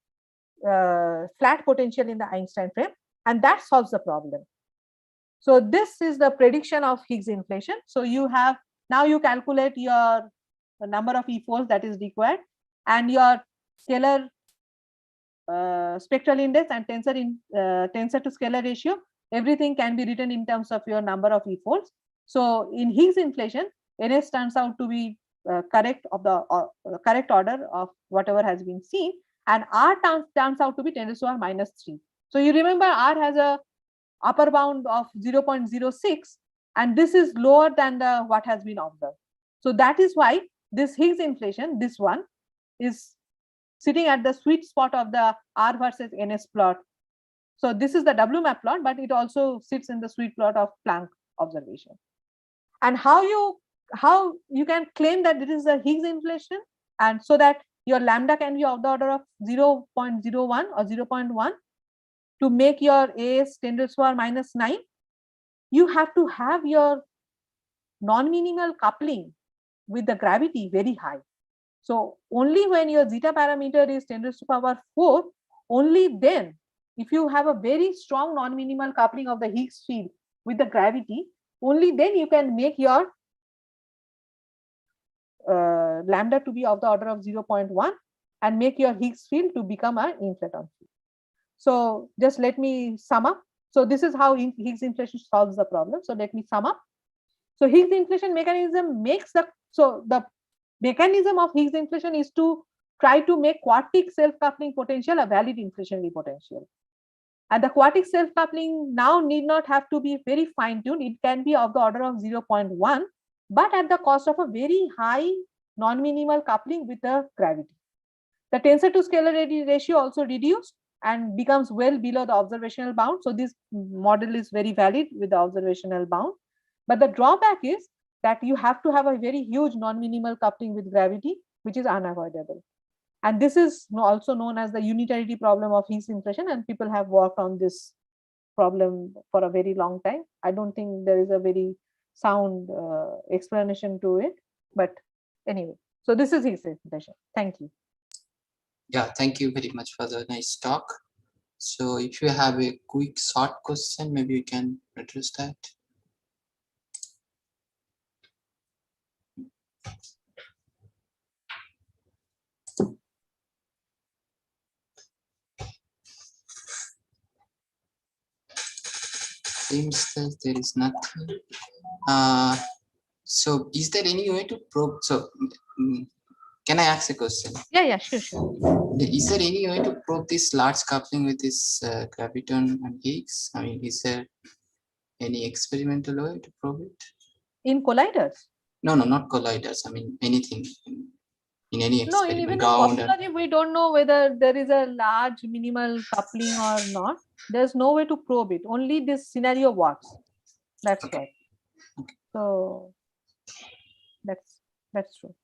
flat potential in the Einstein frame, and that solves the problem. So this is the prediction of Higgs inflation. So you have now you calculate your number of E4s that is required, and your scalar spectral index and tensor to scalar ratio. Everything can be written in terms of your number of E4s. So in Higgs inflation, NS turns out to be correct of the correct order of whatever has been seen, and R turns out to be 10 to the power minus 3. So you remember R has a upper bound of 0.06, and this is lower than the what has been observed. So that is why this Higgs inflation, this one, is sitting at the sweet spot of the R versus NS plot. So this is the WMAP plot, but it also sits in the sweet plot of Planck observation. And how you can claim that this is a Higgs inflation, and so that your lambda can be of the order of 0.01 or 0.1 to make your AS 10 to the power minus 9, you have to have your non-minimal coupling with the gravity very high. So only when your zeta parameter is 10 to the power 4, only then, if you have a very strong non-minimal coupling of the Higgs field with the gravity, only then you can make your lambda to be of the order of 0.1 and make your Higgs field to become an inflaton field. So just let me sum up. So this is how Higgs inflation solves the problem. So let me sum up. So Higgs inflation mechanism makes the mechanism of Higgs inflation is to try to make quartic self-coupling potential a valid inflationary potential. And the quartic self-coupling now need not have to be very fine-tuned. It can be of the order of 0.1, but at the cost of a very high non-minimal coupling with the gravity. The tensor to scalar ratio also reduced and becomes well below the observational bound. So this model is very valid with the observational bound. But the drawback is that you have to have a very huge non-minimal coupling with gravity, which is unavoidable. And this is also known as the unitarity problem of Higgs inflation, and people have worked on this problem for a very long time. I don't think there is a very sound explanation to it, but anyway, so this is Higgs inflation. Thank you. Yeah, thank you very much for the nice talk. So if you have a quick short question, maybe you can address that. seems that there is nothing. So is there any way to probe? So can I ask a question? Yeah, sure. Is there any way to probe this large coupling with this graviton and Higgs? I mean, is there any experimental way to probe it? In colliders? No, not colliders. I mean, anything in any No, experiment. even in ground and- cosmology, we don't know whether there is a large minimal coupling or not. There's no way to probe it. Only this scenario works. That's Okay. why. So that's true.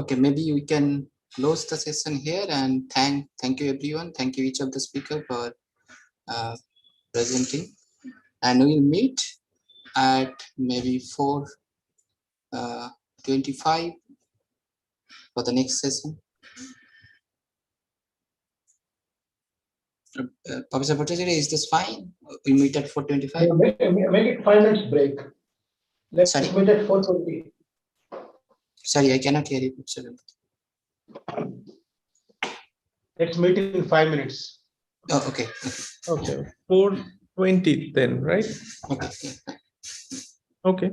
Okay, maybe we can close the session here and thank you everyone. Thank you each of the speaker for presenting, and we'll meet at maybe 4:25 for the next session. Professor Bhattacharya, is this fine? We meet at 4:25. Make it 5 minutes break. Let's Sorry? meet at 4:20. Sorry, I cannot hear you. Sorry. Let's meet in 5 minutes. Oh, okay. Okay, 4:20 then, right? Okay. Okay.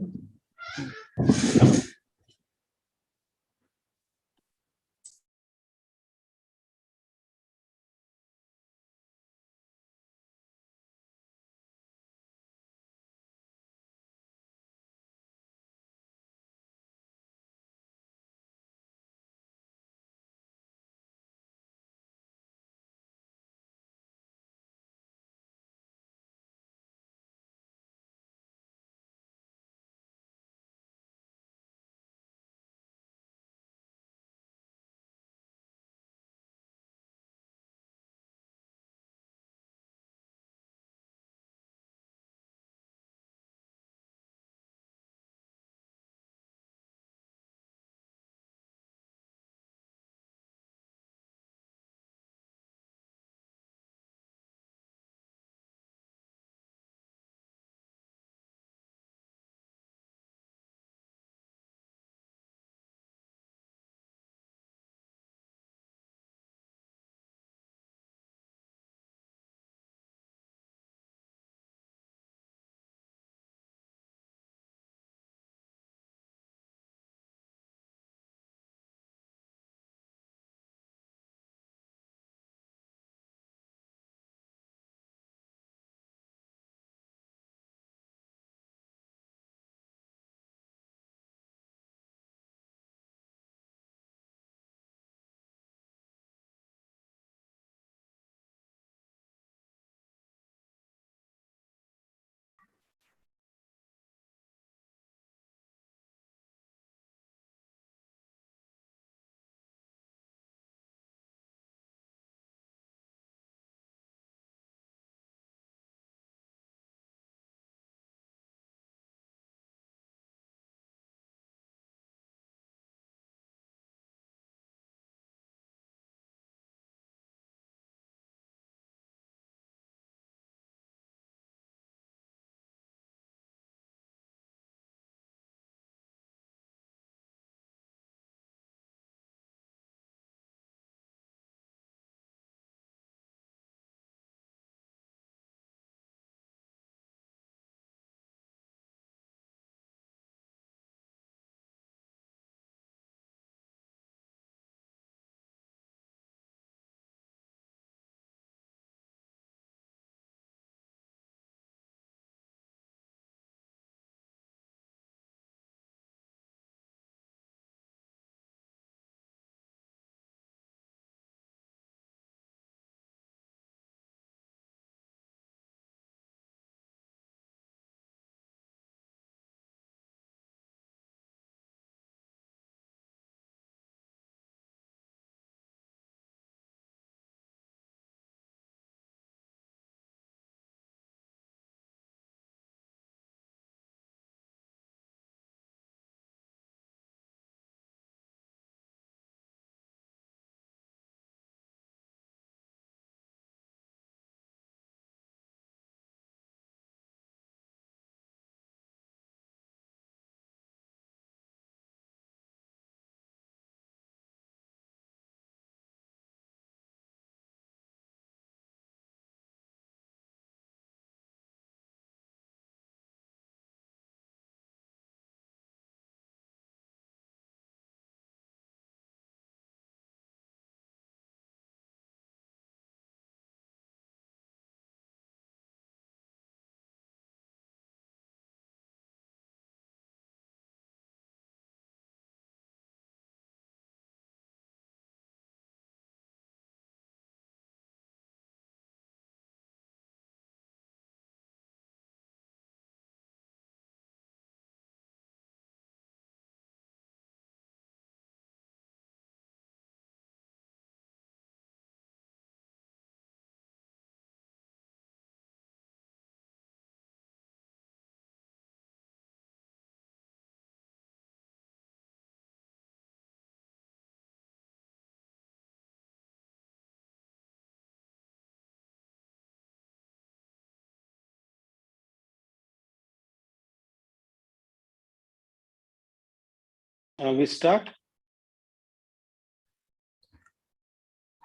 We start.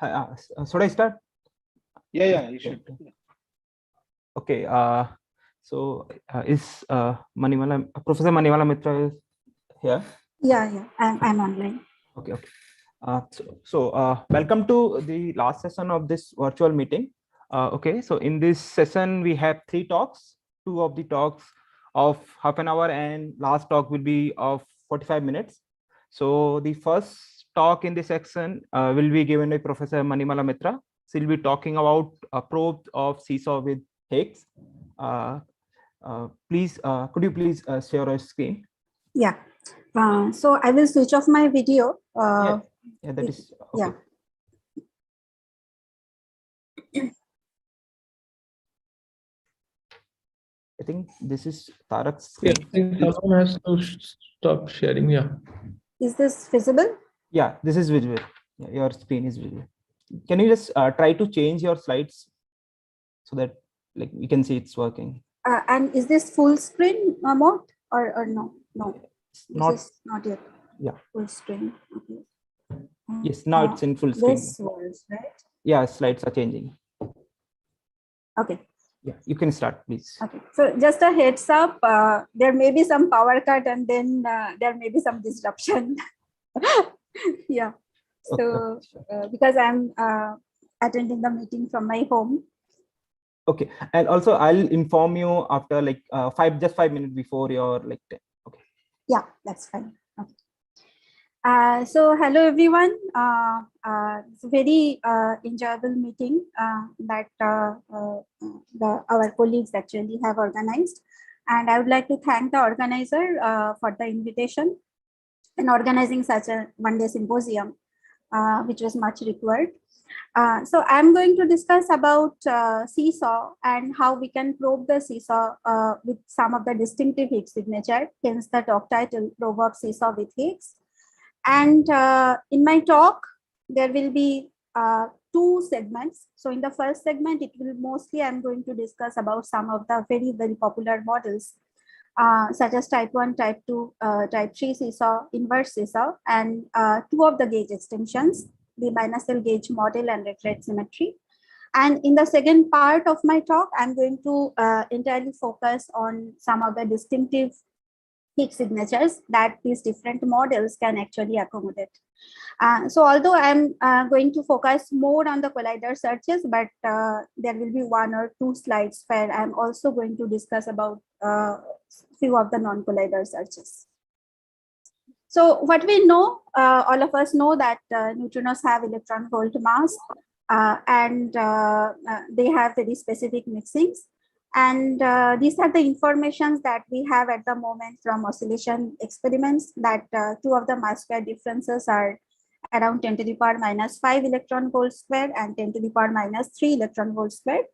Should I start? Yeah, you should. Okay. Is Manimala, Professor Manimala Mitra is here? Yeah, I'm online. Okay. Welcome to the last session of this virtual meeting. Okay, so in this session we have 3 talks. 2 of the talks of half an hour and last talk will be of 45 minutes. So the first talk in this section will be given by Professor Manimala Mitra. She'll be talking about a probe of Seesaw with Higgs. Please, could you please share your screen? Yeah. So I will switch off my video. Yeah, that is okay. Yeah. I think this is Tarak's Yeah, screen. I think someone has to stop sharing. Yeah. Is this visible? Yeah, this is visible. Yeah, your screen is visible. Can you just try to change your slides so that like we can see it's working? And is this full screen mode or no? No, It's this is not yet. Yeah. Full screen. Okay. Yes, now it's in full screen. This was right. Yeah, slides are changing. Okay. Yeah, you can start, please. Okay. So just a heads up. There may be some power cut and then there may be some disruption. Yeah. So because I'm attending the meeting from my home. Okay, and also I'll inform you after like 5 minutes before your like 10. Okay. Yeah, that's fine. Okay. So hello everyone. It's a very enjoyable meeting that our colleagues actually have organized, and I would like to thank the organizer for the invitation and organizing such a one-day symposium, which was much required. So I'm going to discuss about Seesaw and how we can probe the Seesaw with some of the distinctive Higgs signature, hence the talk title, Probe of Seesaw with Higgs. And in my talk, there will be 2 segments. So in the first segment, it will mostly, I'm going to discuss about some of the very, very popular models, such as type 1, type 2, type 3 Seesaw, inverse Seesaw, and 2 of the gauge extensions, the binary gauge model and retret symmetry. And in the second part of my talk, I'm going to entirely focus on some of the distinctive Higgs signatures that these different models can actually accommodate. So although I'm going to focus more on the collider searches, but there will be 1 or 2 slides where I'm also going to discuss about few of the non-collider searches. So what we know, all of us know that neutrinos have electron volt mass and they have very specific mixings. And these are the informations that we have at the moment from oscillation experiments, that 2 of the mass square differences are around 10 to the power minus 5 electron volt squared and 10 to the power minus 3 electron volt squared.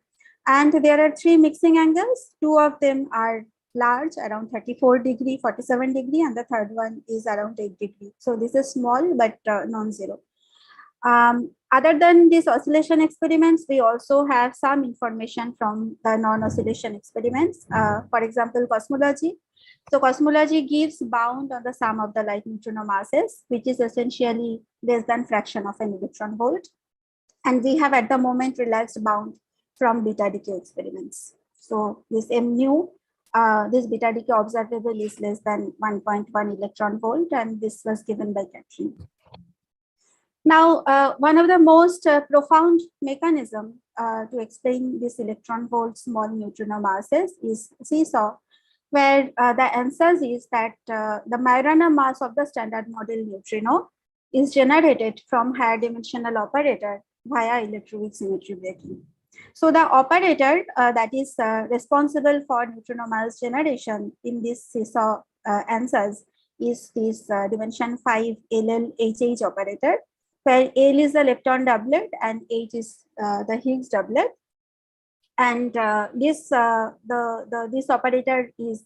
And there are 3 mixing angles. 2 of them are large, around 34 degree, 47 degree, and the third one is around 8 degree. So this is small but non-zero. Other than these oscillation experiments, we also have some information from the non-oscillation experiments. For example, cosmology. So cosmology gives bound on the sum of the light neutrino masses, which is essentially less than fraction of an electron volt. And we have at the moment relaxed bound from beta decay experiments. So this mu, this beta decay observable is less than 1.1 electron volt, and this was given by Catherine. Now, one of the most profound mechanism to explain this electron volt small neutrino masses is Seesaw, where the answer is that the Majorana mass of the standard model neutrino is generated from higher dimensional operator via electroweak symmetry breaking. So the operator that is responsible for neutrino mass generation in this Seesaw answers is this dimension 5 LLHH operator, where L is the lepton doublet and H is the Higgs doublet. And this operator is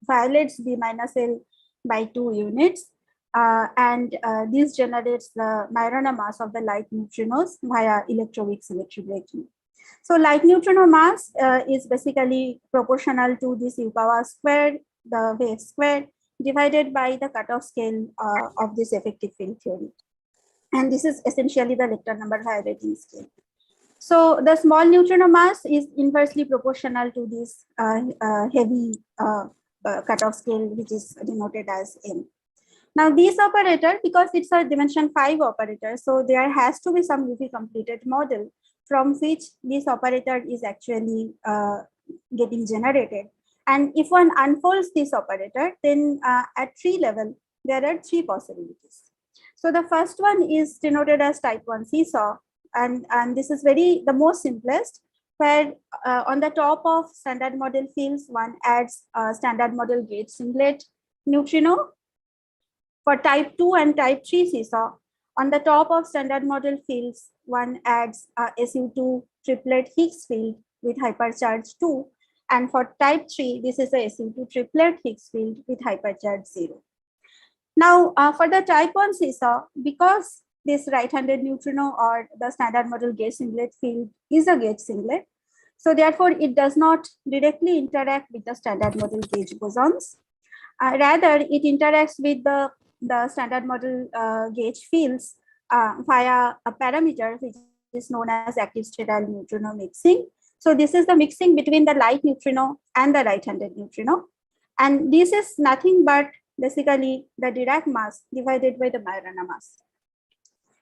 violates the minus L by 2 units. And this generates the Majorana mass of the light neutrinos via electroweak symmetry breaking. So light neutrino mass is basically proportional to this U power squared, the wave squared, divided by the cutoff scale of this effective field theory. And this is essentially the Lepton number violating scale. So the small neutrino mass is inversely proportional to this heavy cutoff scale, which is denoted as M. Now this operator, because it's a dimension 5 operator, so there has to be some UV completed model from which this operator is actually getting generated. And if one unfolds this operator, then at tree level, there are 3 possibilities. So the first one is denoted as type 1 seesaw, and this is the most simplest, where on the top of standard model fields, one adds standard model gauge singlet neutrino. For type 2 and type 3 seesaw, on the top of standard model fields, one adds SU2 triplet Higgs field with hypercharge 2. And for type 3, this is a SU2 triplet Higgs field with hypercharge 0. Now, for the type 1 seesaw, because this right-handed neutrino or the standard model gauge singlet field is a gauge singlet, so therefore it does not directly interact with the standard model gauge bosons. Rather, it interacts with the standard model gauge fields via a parameter which is known as active sterile neutrino mixing. So this is the mixing between the light neutrino and the right-handed neutrino. And this is nothing but basically the Dirac mass divided by the Majorana mass.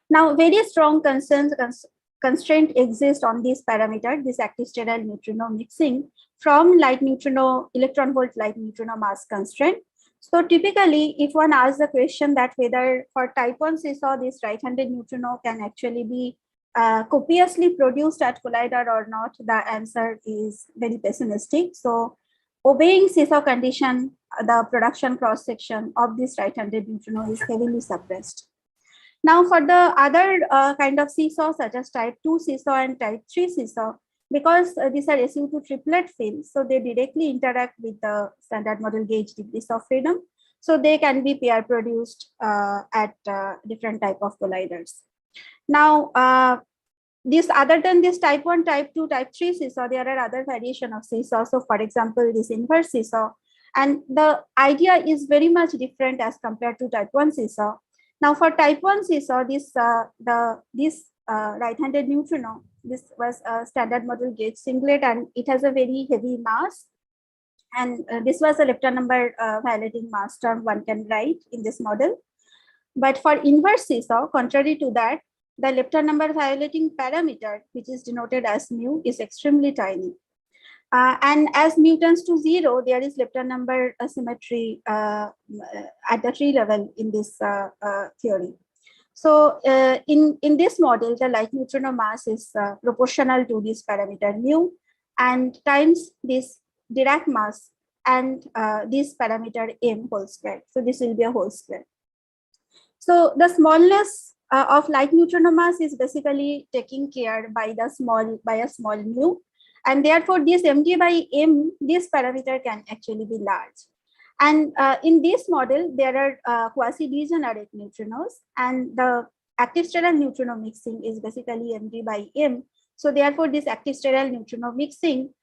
Now, very strong constraint exists on this parameter, this active sterile neutrino mixing, from light neutrino, electron volt light neutrino mass constraint. So typically, if one asks the question that whether for type 1 seesaw, this right-handed neutrino can actually be copiously produced at collider or not, the answer is very pessimistic. So obeying seesaw condition, the production cross-section of this right-handed neutrino is heavily suppressed. Now for the other kind of seesaw, such as type 2 seesaw and type 3 seesaw, because these are SU2 triplet fields, so they directly interact with the standard model gauge degrees of freedom. So they can be pair produced at different type of colliders. Now, this other than this type 1, type 2, type 3 seesaw, there are other variation of seesaw. So for example, this inverse seesaw, and the idea is very much different as compared to type 1 seesaw. Now for type 1 seesaw, this right-handed neutrino, this was a standard model gauge singlet, and it has a very heavy mass. And this was a Lepton number violating mass term one can write in this model. But for inverse seesaw, contrary to that, the Lepton number violating parameter, which is denoted as mu, is extremely tiny. And as mu tends to 0, there is Lepton number asymmetry at the tree level in this theory. So in this model, the light neutrino mass is proportional to this parameter mu and times this Dirac mass and this parameter m whole square. So this will be a whole square. So the smallness of light neutrino mass is basically taken care by a small mu, and therefore this mg by m, this parameter can actually be large. And in this model, there are quasi-degenerate neutrinos, and the active sterile neutrino mixing is basically mg by m. So therefore, this active sterile neutrino mixing,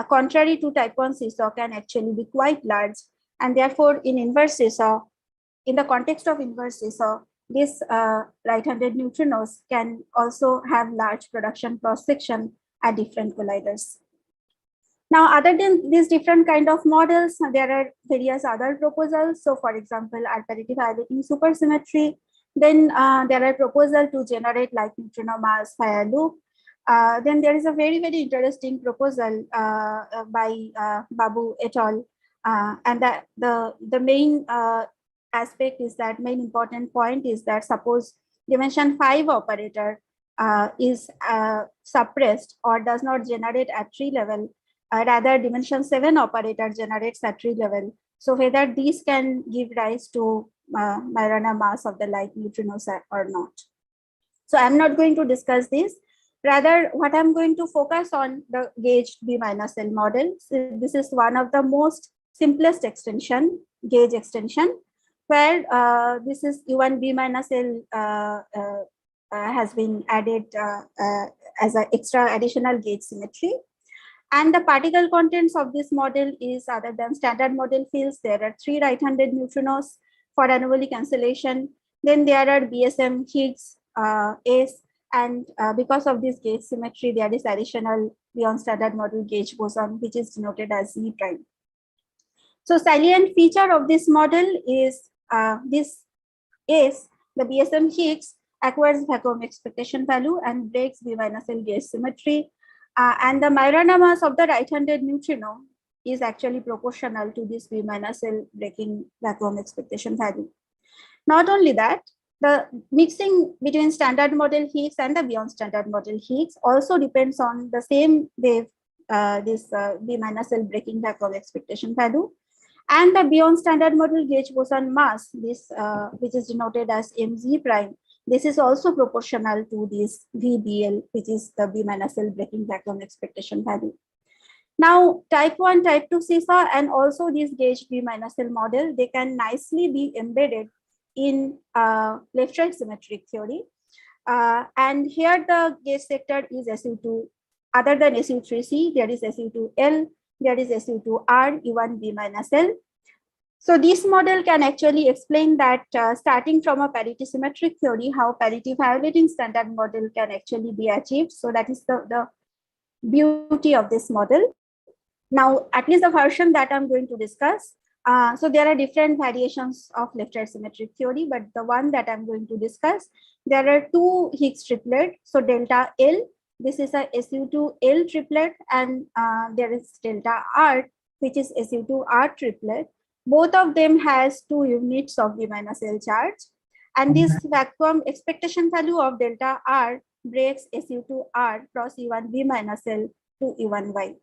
contrary to type 1 seesaw, can actually be quite large. And therefore, in inverse seesaw, in the context of inverse seesaw, these right-handed neutrinos can also have large production cross-section at different colliders. Now, other than these different kind of models, there are various other proposals. So for example, R-parity violating supersymmetry. Then there are proposals to generate light neutrino mass via loop. Then there is a very, very interesting proposal by Babu et al. And the main aspect is that main important point is that suppose dimension 5 operator is suppressed or does not generate at tree level, rather dimension 7 operator generates at tree level. So whether these can give rise to Majorana mass of the light neutrinos or not. So I'm not going to discuss this. Rather, what I'm going to focus on the gauge B minus L model. So this is one of the most simplest extension, gauge extension, where this is U1 B minus L has been added as an extra additional gauge symmetry. And the particle contents of this model is, other than standard model fields, there are 3 right-handed neutrinos for anomaly cancellation. Then there are BSM Higgs S, and because of this gauge symmetry, there is additional beyond standard model gauge boson, which is denoted as Z prime. So salient feature of this model is this S, the BSM Higgs, acquires vacuum expectation value and breaks B minus L gauge symmetry. And the Majorana mass of the right-handed neutrino is actually proportional to this B minus L breaking vacuum expectation value. Not only that, the mixing between standard model Higgs and the beyond standard model Higgs also depends on the same wave, this B minus L breaking vacuum expectation value. And the beyond standard model gauge boson mass, this which is denoted as Mz prime, this is also proportional to this VBL, which is the B minus L breaking vacuum expectation value. Now, type 1, type 2 seesaw, and also this gauge B minus L model, they can nicely be embedded in left-right symmetric theory. And here the gauge sector is SU2, other than SU3C, there is SU2L, there is SU2R, U1B minus L. So this model can actually explain that starting from a parity symmetric theory, how parity violating standard model can actually be achieved. So that is the beauty of this model. Now, at least the version that I'm going to discuss. So there are different variations of left-right symmetric theory, but the one that I'm going to discuss, there are 2 Higgs triplet. So delta L, this is a SU2L triplet, and there is delta R, which is SU2R triplet. Both of them has 2 units of B minus L charge. And this vacuum expectation value of delta R breaks SU2R cross E1B minus L to E1Y.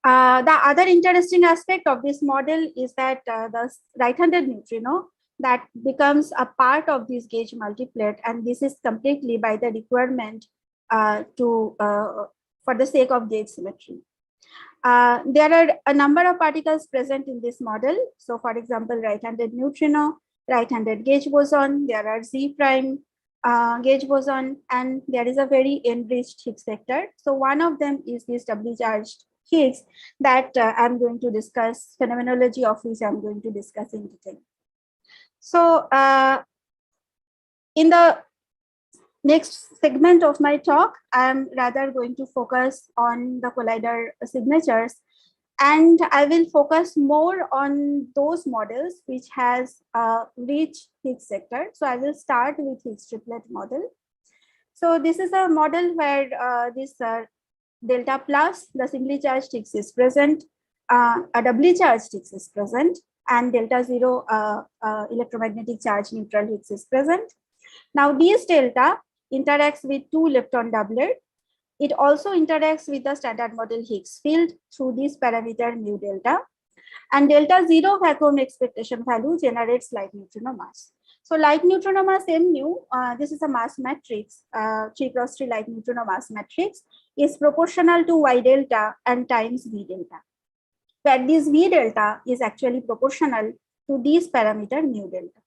The other interesting aspect of this model is that the right-handed neutrino that becomes a part of this gauge multiplet, and this is completely by the requirement for the sake of gauge symmetry. There are a number of particles present in this model. So for example, right-handed neutrino, right-handed gauge boson, there are Z prime gauge boson, and there is a very enriched Higgs sector. So one of them is this doubly charged Higgs that I'm going to discuss, phenomenology of which I'm going to discuss in detail. So in the next segment of my talk, I'm rather going to focus on the collider signatures, and I will focus more on those models which has a rich Higgs sector. So I will start with Higgs triplet model. So this is a model where this delta plus, the singly charged Higgs is present, a doubly charged Higgs is present, and delta 0 electromagnetic charge neutral Higgs is present. Now this delta interacts with 2 lepton doublet. It also interacts with the standard model Higgs field through this parameter mu delta. And delta 0 vacuum expectation value generates light neutrino mass. So light neutrino mass mu, this is a mass matrix, 3x3 light neutrino mass matrix, is proportional to Y delta and times V delta. Where this V delta is actually proportional to this parameter mu delta.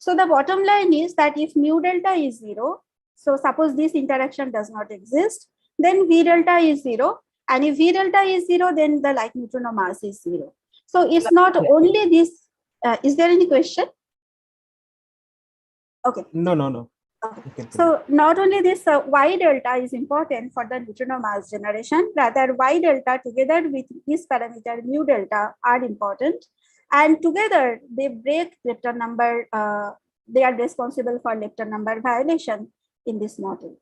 So the bottom line is that if mu delta is 0, so suppose this interaction does not exist, then V delta is 0. And if V delta is 0, then the light neutrino mass is 0. So it's not only this. Is there any question? Okay. No. Okay. So not only this Y delta is important for the neutrino mass generation, rather Y delta together with this parameter mu delta are important. And together they break lepton number, they are responsible for lepton number violation in this model.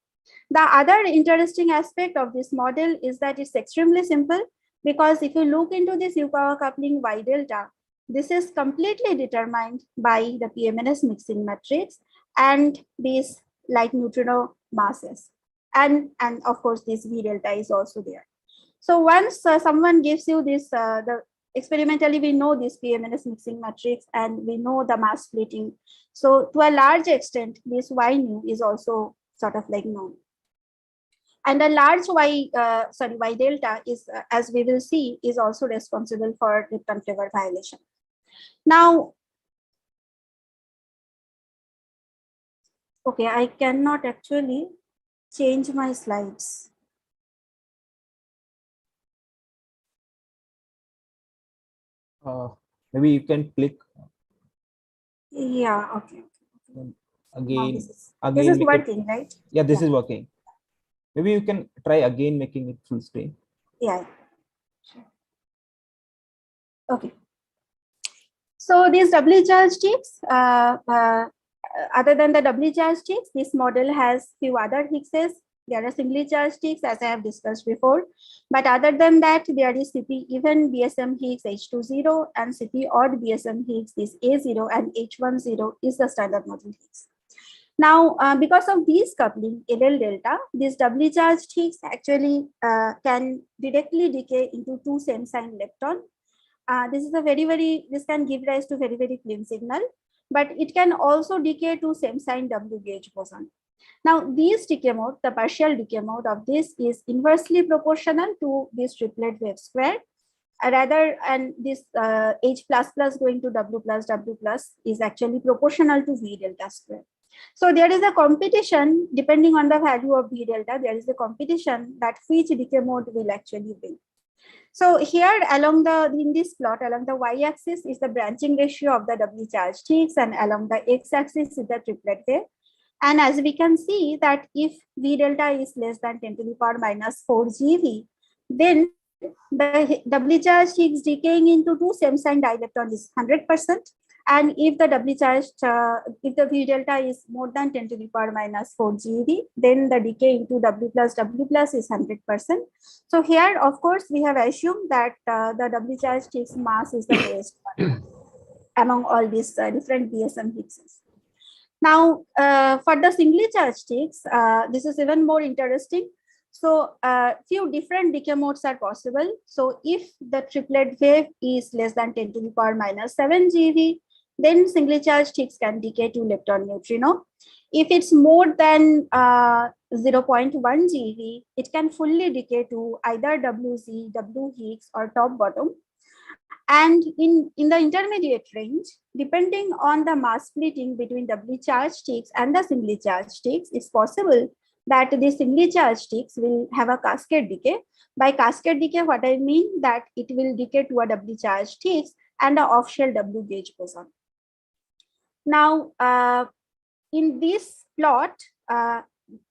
The other interesting aspect of this model is that it's extremely simple, because if you look into this Yukawa coupling Y delta, this is completely determined by the PMNS mixing matrix and these light neutrino masses. And of course, this V delta is also there. So once someone gives you this, experimentally, we know this PMNS mixing matrix and we know the mass splitting. So to a large extent, this Y nu is also sort of like known. And a large Y delta is, as we will see, is also responsible for lepton flavor violation. Now, okay, I cannot actually change my slides. maybe you can click Yeah, okay. Now again. this is Make it- working, right? Yeah, this Yeah. is working. Maybe you can try again making it full screen. Yeah. Sure. Okay. So these doubly charged ticks, other than the doubly charged ticks, this model has few other Higgses. There are singly charged ticks, as I have discussed before. But other than that, there is CP even BSM Higgs H20 and CP odd BSM Higgs, this A0 and H10 is the standard model Higgs. Now, because of these coupling, LL delta, these doubly charged Higgs actually can directly decay into two same sign lepton. This is a this can give rise to very clean signal, but it can also decay to same sign W gauge boson. Now, these decay mode, the partial decay mode of this is inversely proportional to this triplet wave square. Rather, and this H plus plus going to W plus is actually proportional to V delta square. So there is a competition depending on the value of V delta. There is a competition that which decay mode will actually win. So here in this plot along the y-axis is the branching ratio of the doubly charged Higgs, and along the x-axis is the triplet wave. And as we can see that if V delta is less than 10 to the power minus 4 GeV, then the doubly charged Higgs decaying into two same sign dielectron is 100%. And if the doubly charged, if the V delta is more than 10 to the power minus 4 GeV, then the decay into W plus is 100%. So here, of course, we have assumed that the doubly charged Higgs mass is the lowest one among all these different BSM Higgses. Now, for the singly charged Higgs, this is even more interesting. So few different decay modes are possible. So if the triplet wave is less than 10 to the power minus 7 GeV, then singly charged Higgs can decay to lepton neutrino. If it's more than 0.1 GeV, it can fully decay to either WZ, W Higgs, or top bottom. And in the intermediate range, depending on the mass splitting between doubly charged Higgs and the singly charged Higgs, it's possible that the singly charged Higgs will have a cascade decay. By cascade decay, what I mean that it will decay to a doubly charged Higgs and a off-shell W gauge boson. Now, in this plot,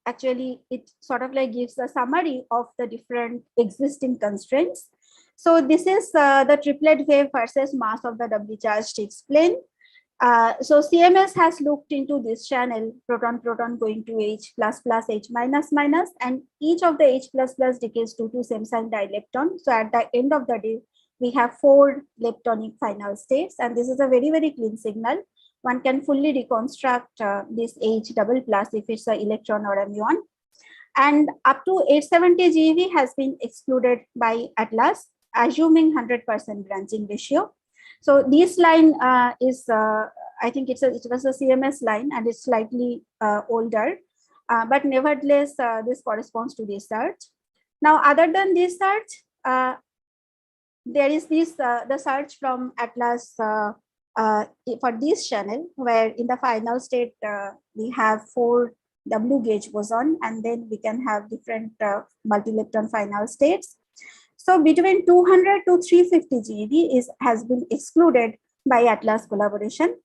actually, it sort of like gives a summary of the different existing constraints. So this is the triplet wave versus mass of the doubly charged Higgs plane. So CMS has looked into this channel, proton going to H plus plus, H minus minus, and each of the H plus plus decays to two same sign dilepton. So at the end of the day, we have 4 leptonic final states, and this is a very clean signal. One can fully reconstruct this H double plus if it's an electron or a muon. And up to 870 GeV has been excluded by Atlas, assuming 100% branching ratio. So this line is, I think it was a CMS line, and it's slightly older, but nevertheless, this corresponds to this search. Now, other than this search, there is this the search from Atlas for this channel, where in the final state we have 4 W gauge boson, and then we can have different multi-lepton final states. So between 200 to 350 GeV has been excluded by Atlas collaboration.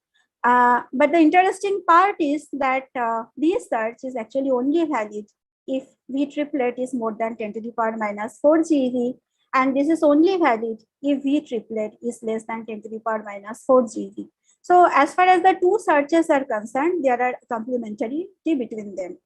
But the interesting part is that this search is actually only valid if V triplet is more than 10 to the power minus 4 GeV, and this is only valid if V triplet is less than 10 to the power minus 4 GeV. So as far as the two searches are concerned, there are complementarity between them.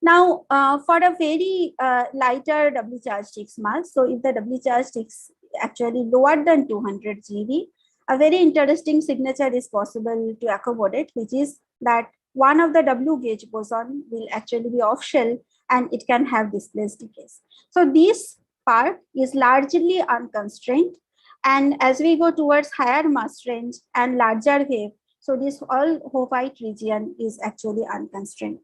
Now, for a very lighter doubly charged Higgs mass, so if the doubly charged Higgs actually lower than 200 GeV, a very interesting signature is possible to accommodate, which is that one of the W gauge boson will actually be off shell and it can have displaced decays. So this part is largely unconstrained. And as we go towards higher mass range and larger wave, so this all Hopite region is actually unconstrained.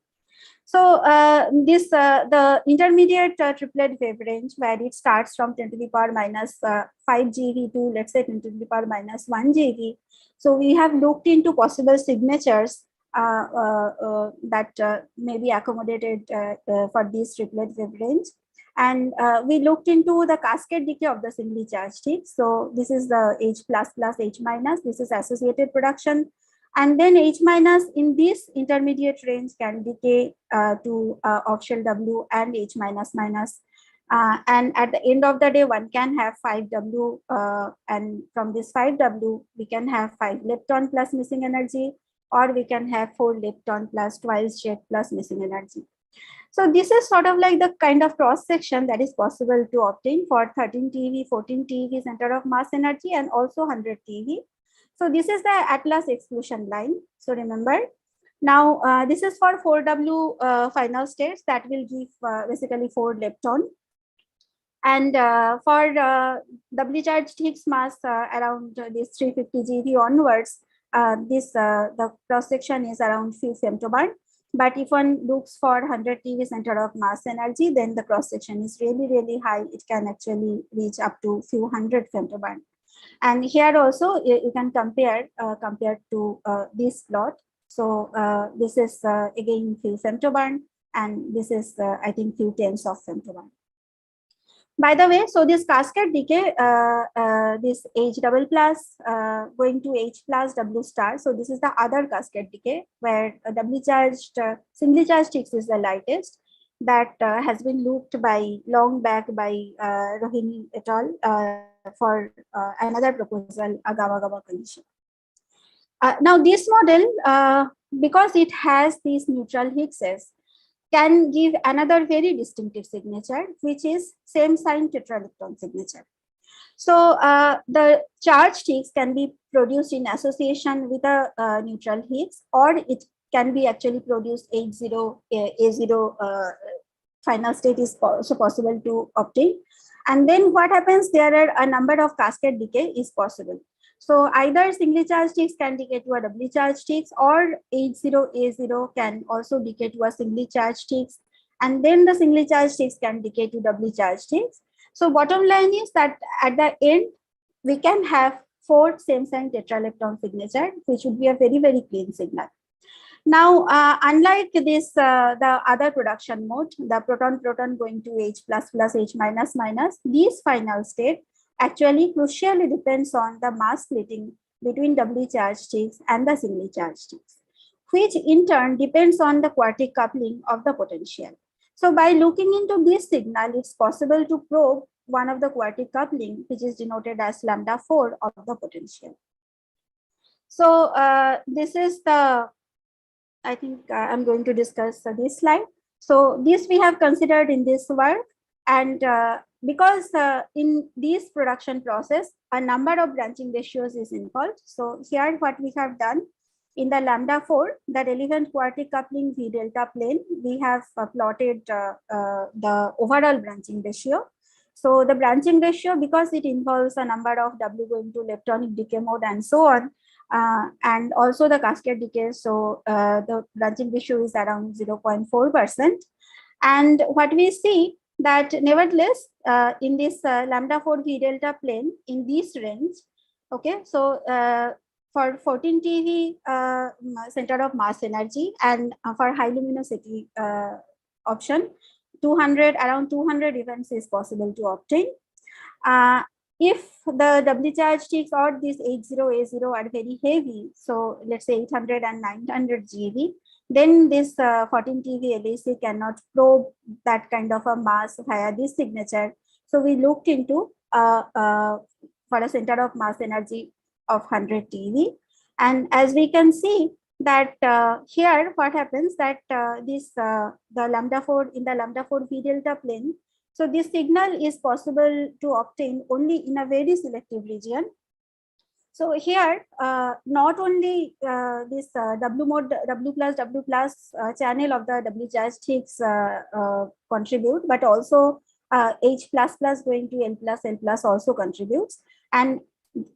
So the intermediate triplet wave range, where it starts from 10 to the power minus 5 GeV to, let's say, 10 to the power minus 1 GeV. So we have looked into possible signatures that may be accommodated for this triplet wave range. And we looked into the cascade decay of the singly charged Higgs. So this is the H++, H-, this is associated production. And then H- in this intermediate range can decay to off-shell W and H-. And at the end of the day, one can have 5W, and from this 5W, we can have 5 lepton plus missing energy, or we can have 4 lepton plus twice jet plus missing energy. So this is sort of like the kind of cross section that is possible to obtain for 13 TeV, 14 TeV center of mass energy, and also 100 TeV. So this is the Atlas exclusion line. So remember, now this is for 4W final states that will give basically 4 lepton. And for doubly charged Higgs mass around this 350 GeV onwards, the cross section is around few femtobarn. But if one looks for 100 TeV center of mass energy, then the cross section is really, really high. It can actually reach up to few hundred femtobarn. And here also you can compare compared to this plot. So this is again few femtobarn, and this is I think few tens of femtobarn. By the way, so this cascade decay, this H++ going to H+ W star. So this is the other cascade decay where doubly charged, singly charged Higgs is the lightest. That has been looked by long back by Rohini et al. For another proposal, a GAMA condition. Now this model, because it has these neutral Higgses, can give another very distinctive signature, which is same sign tetraelectron signature. So the charged Higgs can be produced in association with a neutral Higgs, or it can be actually produced H0, A0 final state is also possible to obtain. And then what happens, there are a number of cascade decay is possible. So either singly charged Higgs can decay to a doubly charged Higgs, or H0, A0 can also decay to a singly charged Higgs. And then the singly charged Higgs can decay to doubly charged Higgs. So bottom line is that at the end, we can have 4 same sign tetraelectron signature, which would be a very, very clean signal. Now, unlike this, the other production mode, the proton-proton going to H++, H-, these final state actually crucially depends on the mass splitting between doubly charged Higgs and the singly charged Higgs, which in turn depends on the quartic coupling of the potential. So by looking into this signal, it's possible to probe one of the quartic coupling, which is denoted as λ4 of the potential. So this is the, I think I'm going to discuss this slide. So this we have considered in this work, and because in this production process, a number of branching ratios is involved. So here what we have done in the λ4, the relevant quartic coupling V delta plane, we have plotted the overall branching ratio. So the branching ratio, because it involves a number of W going to leptonic decay mode and so on, and also the cascade decay. So the branching ratio is around 0.4%. And what we see that nevertheless, in this λ4 V delta plane in this range, okay, so for 14 TeV center of mass energy, and for high luminosity option, around 200 events is possible to obtain. If the doubly charged Higgs or this H0, A0 are very heavy, so let's say 800 and 900 GeV, then this 14 TeV LHC cannot probe that kind of a mass via this signature. So we looked into for a center of mass energy of 100 TeV. And as we can see that here what happens that this the λ4 in the λ4 V delta plane, so this signal is possible to obtain only in a very selective region. So here, not only this W plus channel of the W charged Higgs contribute, but also H++ going to L+, also contributes. And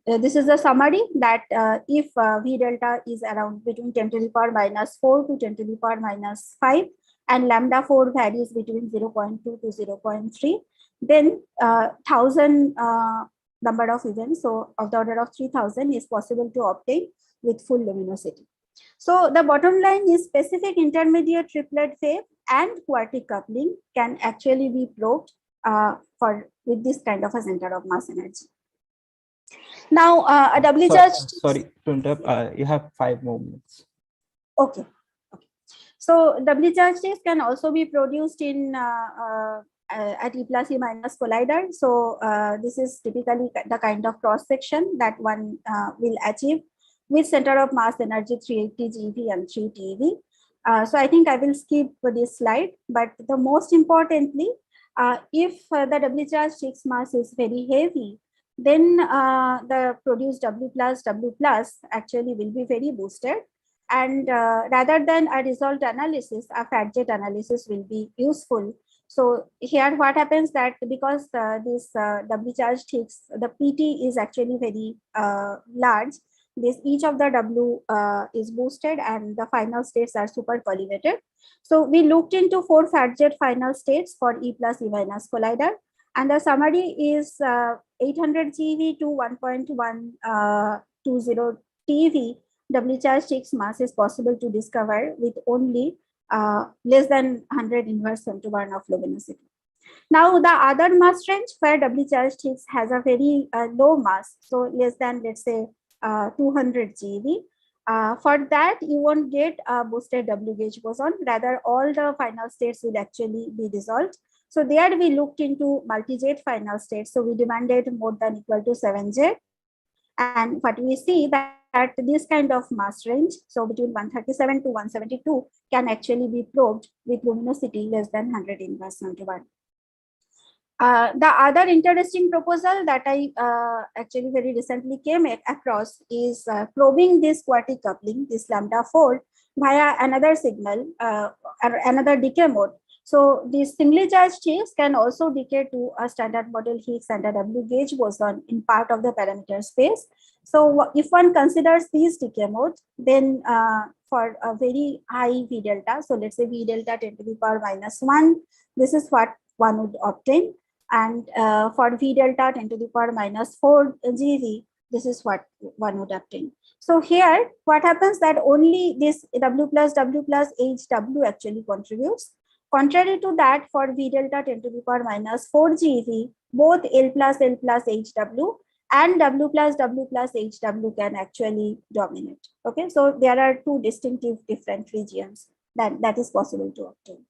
this is a summary that if V delta is around between 10 to the power -4 to 10 to the power -5, and λ4 varies between 0.2 to 0.3, then 1000 number of events, so of the order of 3000 is possible to obtain with full luminosity. So the bottom line is specific intermediate triplet wave and quartic coupling can actually be probed with this kind of a center of mass energy. Now, a doubly Sorry, charged. sorry to interrupt. You have 5 more minutes. Okay. So doubly charged states can also be produced in at E plus E minus collider. So this is typically the kind of cross section that one will achieve with center of mass energy 380 GeV and 3 TeV. So I think I will skip this slide, but the most importantly, if the doubly charged Higgs mass is very heavy, then the produced W plus actually will be very boosted. And rather than a result analysis, a fat jet analysis will be useful. So here what happens that because this doubly charged Higgs, the PT is actually very large, each of the W is boosted and the final states are super collimated. So we looked into 4 fat jet final states for E plus E minus collider, and the summary is 800 GeV to 1.120 TeV doubly charged Higgs mass is possible to discover with only less than 100 inverse centibarn of luminosity. Now, the other mass range where doubly charged Higgs has a very low mass, so less than, let's say, 200 GeV. For that, you won't get a boosted W gauge boson. Rather, all the final states will actually be dissolved. So there we looked into multi-jet final states. So we demanded more than equal to 7 jet. And what we see that this kind of mass range, so between 137 to 172, can actually be probed with luminosity less than 100 inverse centibarn. The other interesting proposal that I actually very recently came across is probing this quartic coupling, this lambda 4, via another signal, another decay mode. So these singly charged Higgs can also decay to a standard model Higgs and a W gauge boson in part of the parameter space. So if one considers these decay modes, then for a very high V delta, so let's say V delta 10 to the power minus 1, this is what one would obtain. And for V delta 10 to the power minus 4 GeV, this is what one would obtain. So here, what happens that only this W plus HW actually contributes. Contrary to that, for V delta 10 to the power minus 4 GeV, both L plus HW and W plus HW can actually dominate. Okay, so there are 2 distinctive different regions that is possible to obtain.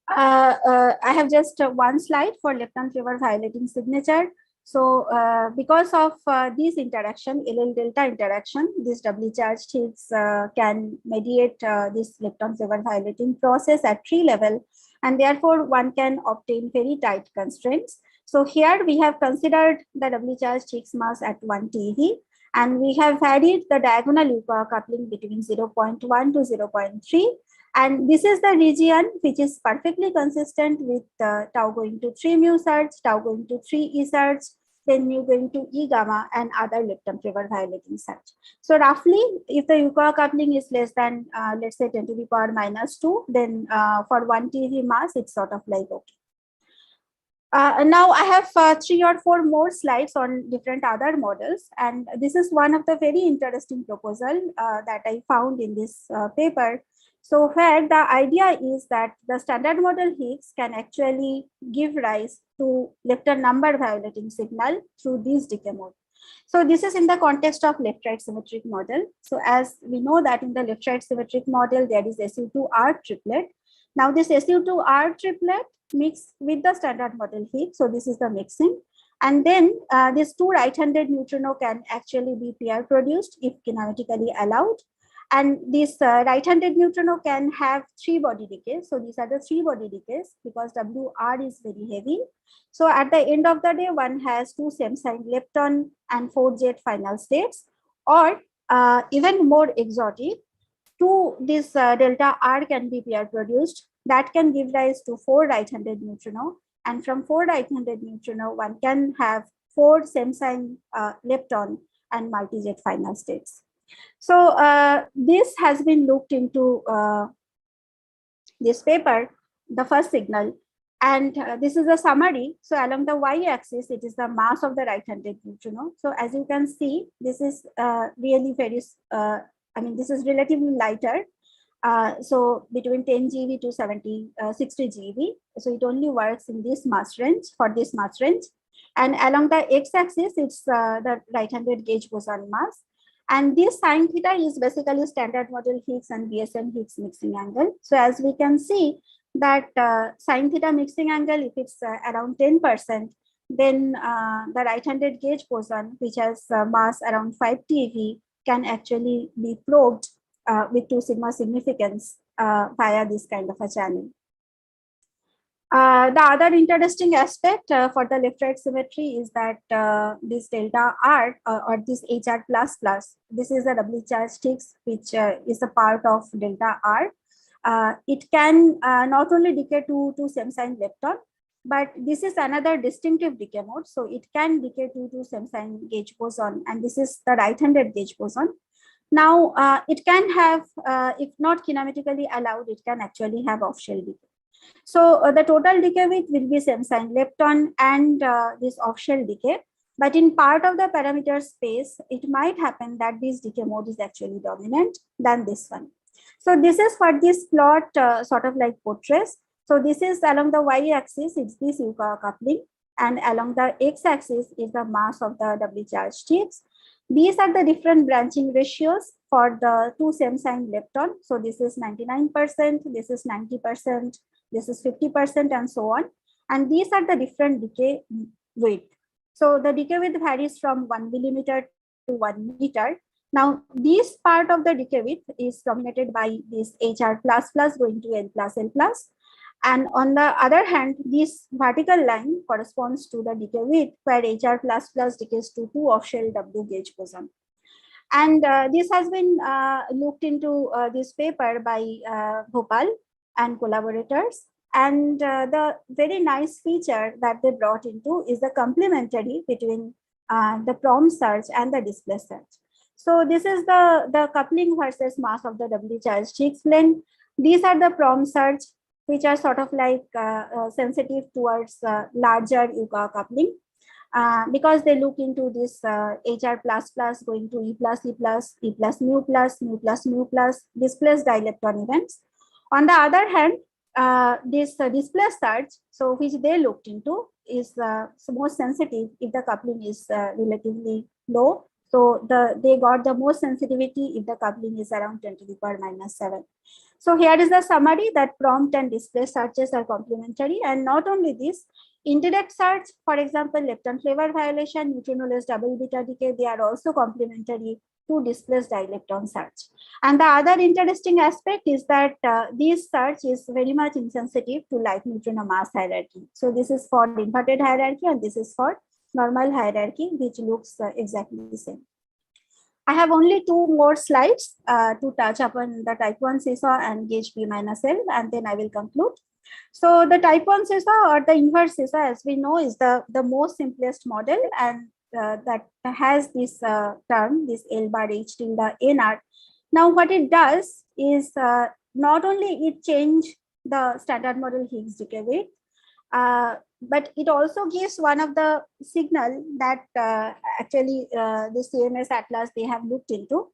I have just one slide for lepton favor violating signature. So because of this interaction, LL delta interaction, this doubly charged Higgs can mediate this lepton favor violating process at tree level, and therefore one can obtain very tight constraints. So here we have considered the doubly charged Higgs mass at 1 TeV, and we have varied the diagonal Yukawa coupling between 0.1 to 0.3. And this is the region which is perfectly consistent with tau going to 3 mu search, tau going to 3 E search, then mu going to E gamma and other lepton favor violating search. So roughly, if the Yukawa coupling is less than, let's say 10 to the power minus 2, then for 1 TeV mass, it's sort of like okay. Now I have 3 or 4 more slides on different other models, and this is one of the very interesting proposal that I found in this paper. So where the idea is that the standard model Higgs can actually give rise to lepton number violating signal through these decay mode. So this is in the context of left-right symmetric model. So as we know that in the left-right symmetric model, there is SU2R triplet. Now this SU2R triplet mixed with the standard model Higgs. So this is the mixing. And then these 2 right-handed neutrino can actually be pair produced if kinematically allowed. And this right-handed neutrino can have 3 body decays. So these are the 3 body decays because WR is very heavy. So at the end of the day, one has 2 same sign lepton and 4 jet final states, or even more exotic, 2 this delta R can be pair produced that can give rise to 4 right-handed neutrino. And from 4 right-handed neutrino, one can have 4 same sign lepton and multi-jet final states. So this has been looked into this paper, the first signal, and this is a summary. So along the y-axis, it is the mass of the right-handed neutrino. So as you can see, this is really very, this is relatively lighter. So between 10 GeV to 60 GeV. So it only works in this mass range, for this mass range. And along the x-axis, it's the right-handed gauge boson mass. And this sine theta is basically standard model Higgs and BSM Higgs mixing angle. So as we can see that sine theta mixing angle, if it's around 10%, then the right-handed gauge boson, which has mass around 5 TeV, can actually be probed with 2 sigma significance via this kind of a channel. The other interesting aspect for the left-right symmetry is that this delta R or this HR++, this is a doubly charged Higgs, which is a part of delta R. It can not only decay to same sign lepton, but this is another distinctive decay mode. So it can decay to same sign gauge boson, and this is the right-handed gauge boson. Now, it can have, if not kinematically allowed, it can actually have off-shell decay. So the total decay width will be same sign lepton and this off-shell decay. But in part of the parameter space, it might happen that this decay mode is actually dominant than this one. So this is for this plot sort of like portrays. So this is along the y-axis, it's this Yukawa coupling, and along the x-axis is the mass of the doubly charged Higgs. These are the different branching ratios for the 2 same sign lepton. So this is 99%, this is 90%, this is 50%, and so on. And these are the different decay width. So the decay width varies from 1 millimeter to 1 meter. Now, this part of the decay width is dominated by this HR++ going to L+, L+. And on the other hand, this vertical line corresponds to the decay width where HR++ decays to 2 off-shell W gauge boson. And this has been looked into this paper by Bhopal and collaborators. And the very nice feature that they brought into is the complementary between the prompt search and the display search. So this is the coupling versus mass of the doubly charged Higgs plane. These are the prompt search, which are sort of like sensitive towards larger Yukawa coupling because they look into this HR++ going to E+, E+, mu+, displaced dilepton events. On the other hand, this display search, so which they looked into, is most sensitive if the coupling is relatively low. So they got the most sensitivity if the coupling is around 10⁻⁻⁷. So here is the summary that prompt and display searches are complementary. And not only this, indirect search, for example, lepton flavor violation, neutrinoless double beta decay, they are also complementary to displaced dilepton search. And the other interesting aspect is that this search is very much insensitive to light neutrino mass hierarchy. So this is for inverted hierarchy and this is for normal hierarchy, which looks exactly the same. I have only 2 more slides to touch upon the type 1 seesaw and gauge P minus L, and then I will conclude. So the type 1 seesaw or the inverse seesaw, as we know, is the most simplest model, and that has this term, this L bar H tilde NR. Now what it does is not only it change the standard model Higgs decay width, but it also gives one of the signal that actually the CMS Atlas they have looked into.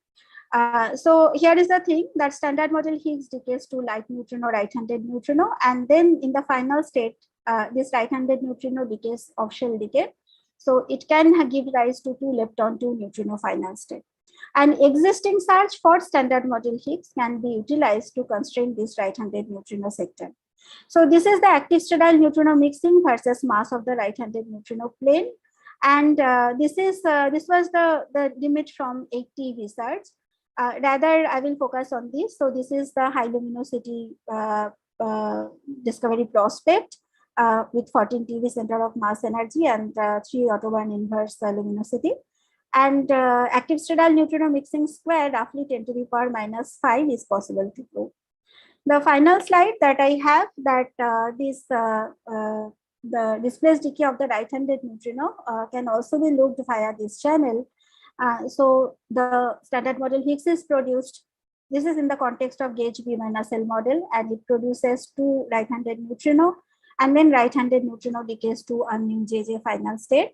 So here is the thing that standard model Higgs decays to light neutrino, right-handed neutrino, and then in the final state, this right-handed neutrino decays off-shell decay. So it can give rise to 2 lepton, 2 neutrino final state. And existing search for standard model Higgs can be utilized to constrain this right-handed neutrino sector. So this is the active sterile neutrino mixing versus mass of the right-handed neutrino plane. And this was the limit from 8 TeV search. Rather, I will focus on this. So this is the high luminosity discovery prospect with 14 TeV center of mass energy and 3 autobahn inverse luminosity. And active sterile neutrino mixing square roughly 10⁻⁻⁵ is possible to prove. The final slide that I have, that the displaced decay of the right-handed neutrino can also be looked via this channel. So the standard model Higgs is produced. This is in the context of gauge B minus L model, and it produces 2 right-handed neutrino, and then right-handed neutrino decays to a mu JJ final state.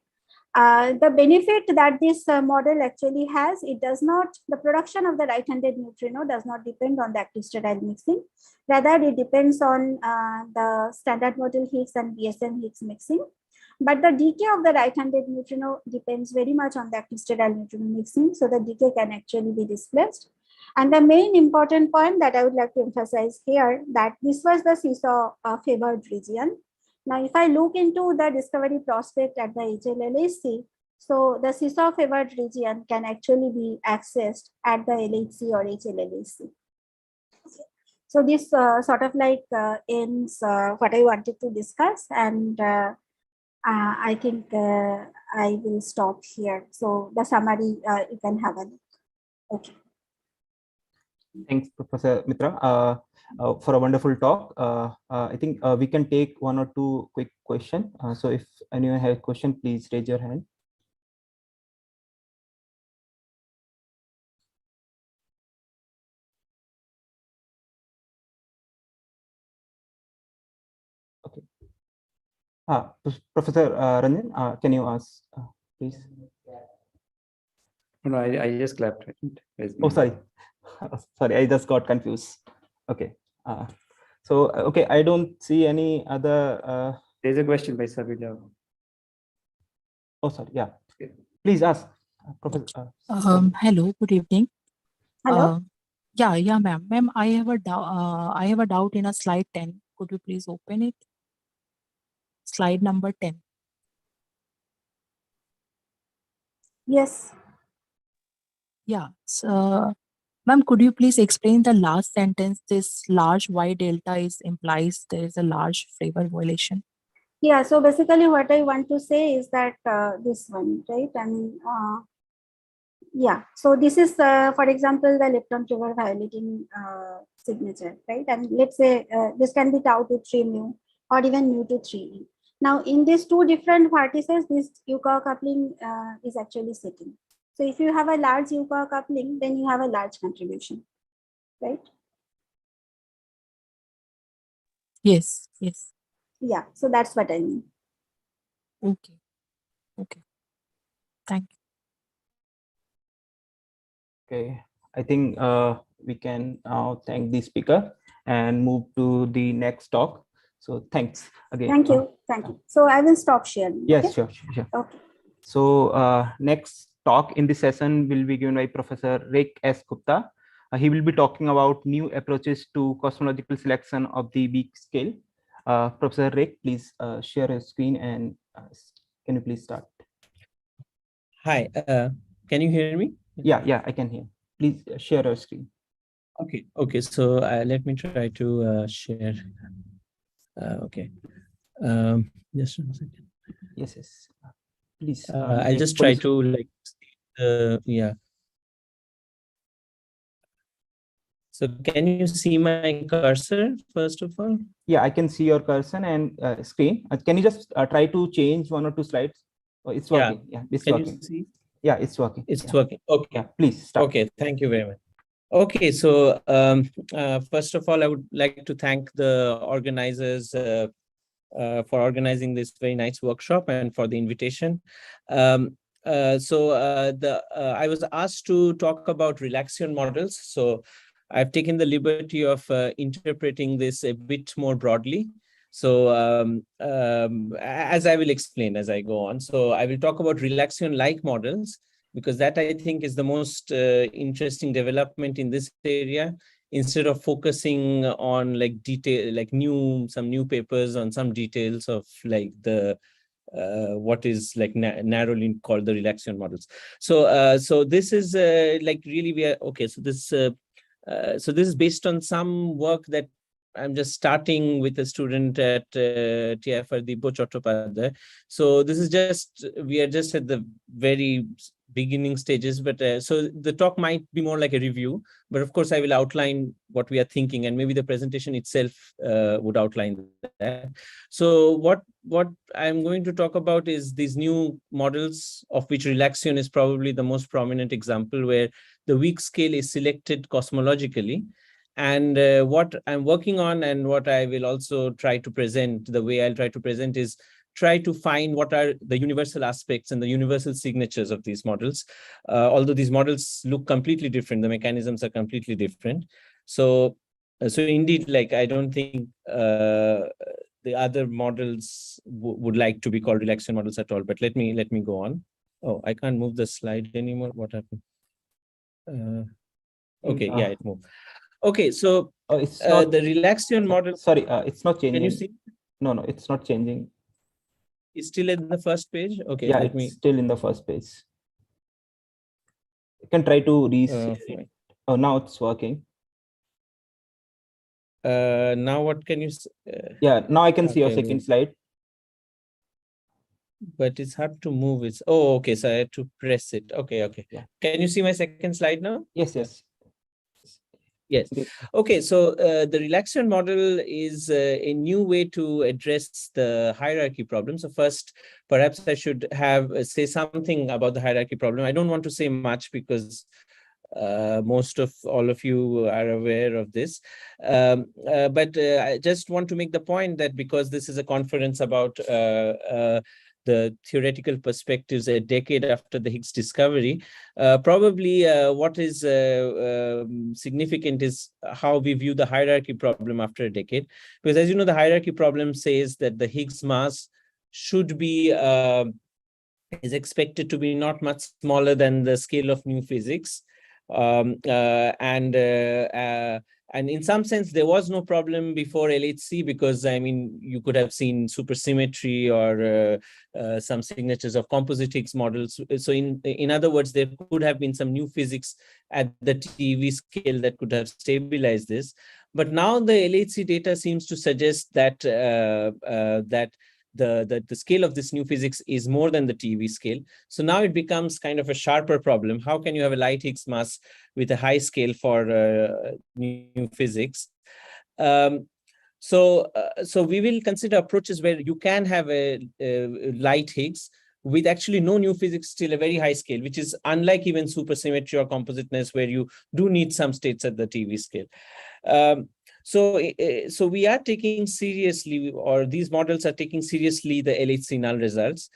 The benefit that this model actually has, it does not, the production of the right-handed neutrino does not depend on the active sterile mixing. Rather, it depends on the standard model Higgs and BSM Higgs mixing. But the decay of the right-handed neutrino depends very much on the active sterile neutrino mixing. So the decay can actually be displaced. And the main important point that I would like to emphasize here, that this was the seesaw favored region. Now, if I look into the discovery prospect at the HLLAC, so the seesaw favored region can actually be accessed at the LHC or HLLAC. So this sort of like ends what I wanted to discuss, and I think I will stop here. So the summary, you can have a look. Okay. Thanks, Professor Mitra, for a wonderful talk. I think we can take one or two quick questions. So if anyone has a question, please raise your hand. Okay. Professor Ranjan, can you ask, please? No, I just clapped. Oh, sorry. Sorry, I just got confused. Okay. So, okay, I don't see any other. There's a question by Sabila. Oh, sorry. Yeah. Please ask, Professor. Hello, good evening. Hello. Yeah, ma'am. Ma'am, I have a doubt. I have a doubt in a slide 10. Could you please open it? Slide number 10. Yes. Yeah. So, ma'am, could you please explain the last sentence? This large Y delta implies there is a large flavor violation. Yeah. So basically, what I want to say is that this one, right? I mean, yeah. So this is, for example, the lepton flavor violating signature, right? And let's say this can be tau to 3 mu or even mu to 3e. Now, in these two different vertices, this Yukawa coupling is actually sitting. So if you have a large Yukawa coupling, then you have a large contribution, right? Yes, yes. Yeah, so that's what I mean. Okay. Okay. Thank you. Okay, I think we can now thank the speaker and move to the next talk. So thanks again. Thank you. Thank you. So I will stop sharing. Yes, okay? sure. Okay. So next talk in this session will be given by Professor Rick S. Gupta. He will be talking about new approaches to cosmological selection of the weak scale. Professor Rick, please share your screen and can you please start? Hi, can you hear me? Yeah, I can hear. Please share your screen. Okay. So let me try to share. Okay. Just 1 second. Yes. Please. I'll just try to like, yeah. So can you see my cursor first of all? Yeah, I can see your cursor and screen. Can you just try to change 1 or 2 slides? Oh, it's working. Yeah, it's can working. You see? Yeah, it's working. It's working. Okay. Yeah, please start. Okay, thank you very much. Okay, so first of all, I would like to thank the organizers for organizing this very nice workshop and for the invitation. I was asked to talk about relaxion models. So I've taken the liberty of interpreting this a bit more broadly. So as I will explain as I go on. So I will talk about relaxion-like models, because that I think is the most interesting development in this area, instead of focusing on like detail, like some new papers on some details of like the what is like narrowly called the relaxion models. So this is like really we are okay. So this is based on some work that I'm just starting with a student at TFR, Dibbo Chattopadhyay. So this is just, we are just at the very beginning stages, but so the talk might be more like a review, but of course I will outline what we are thinking, and maybe the presentation itself would outline that. So what I'm going to talk about is these new models, of which relaxion is probably the most prominent example, where the weak scale is selected cosmologically. And what I'm working on, and what I will also try to present, the way I'll try to present, is try to find what are the universal aspects and the universal signatures of these models. Although these models look completely different, the mechanisms are completely different. So indeed, like, I don't think the other models would like to be called relaxation models at all, but let me go on. Oh, I can't move the slide anymore. What happened? Okay, yeah, it moved. Okay, so it's not the relaxation model. Sorry, it's not changing. Can you see? No, it's not changing. It's still in the first page. Okay, Yeah, let it's me. still in the first page. You can try to reset it. Oh, now it's working. Now what can you? Yeah, now I can see your okay, second slide. But it's hard to move. It's okay. So I had to press it. Okay. Yeah. Can you see my second slide now? Yes. Yes. Okay. So the relaxation model is a new way to address the hierarchy problem. So first, perhaps I should say something about the hierarchy problem. I don't want to say much because most of all of you are aware of this, but I just want to make the point that because this is a conference about the theoretical perspectives a decade after the Higgs discovery, probably what is significant is how we view the hierarchy problem after a decade. Because as you know, the hierarchy problem says that the Higgs mass should be is expected to be not much smaller than the scale of new physics. And in some sense, there was no problem before LHC because, I mean, you could have seen supersymmetry or some signatures of composite Higgs models. So in other words, there could have been some new physics at the TeV scale that could have stabilized this. But now the LHC data seems to suggest that the scale of this new physics is more than the TeV scale. So now it becomes kind of a sharper problem. How can you have a light Higgs mass with a high scale for new physics? So we will consider approaches where you can have a light Higgs with actually no new physics, still a very high scale, which is unlike even supersymmetry or compositeness, where you do need some states at the TeV scale. So we are taking seriously, or these models are taking seriously, the LHC null results.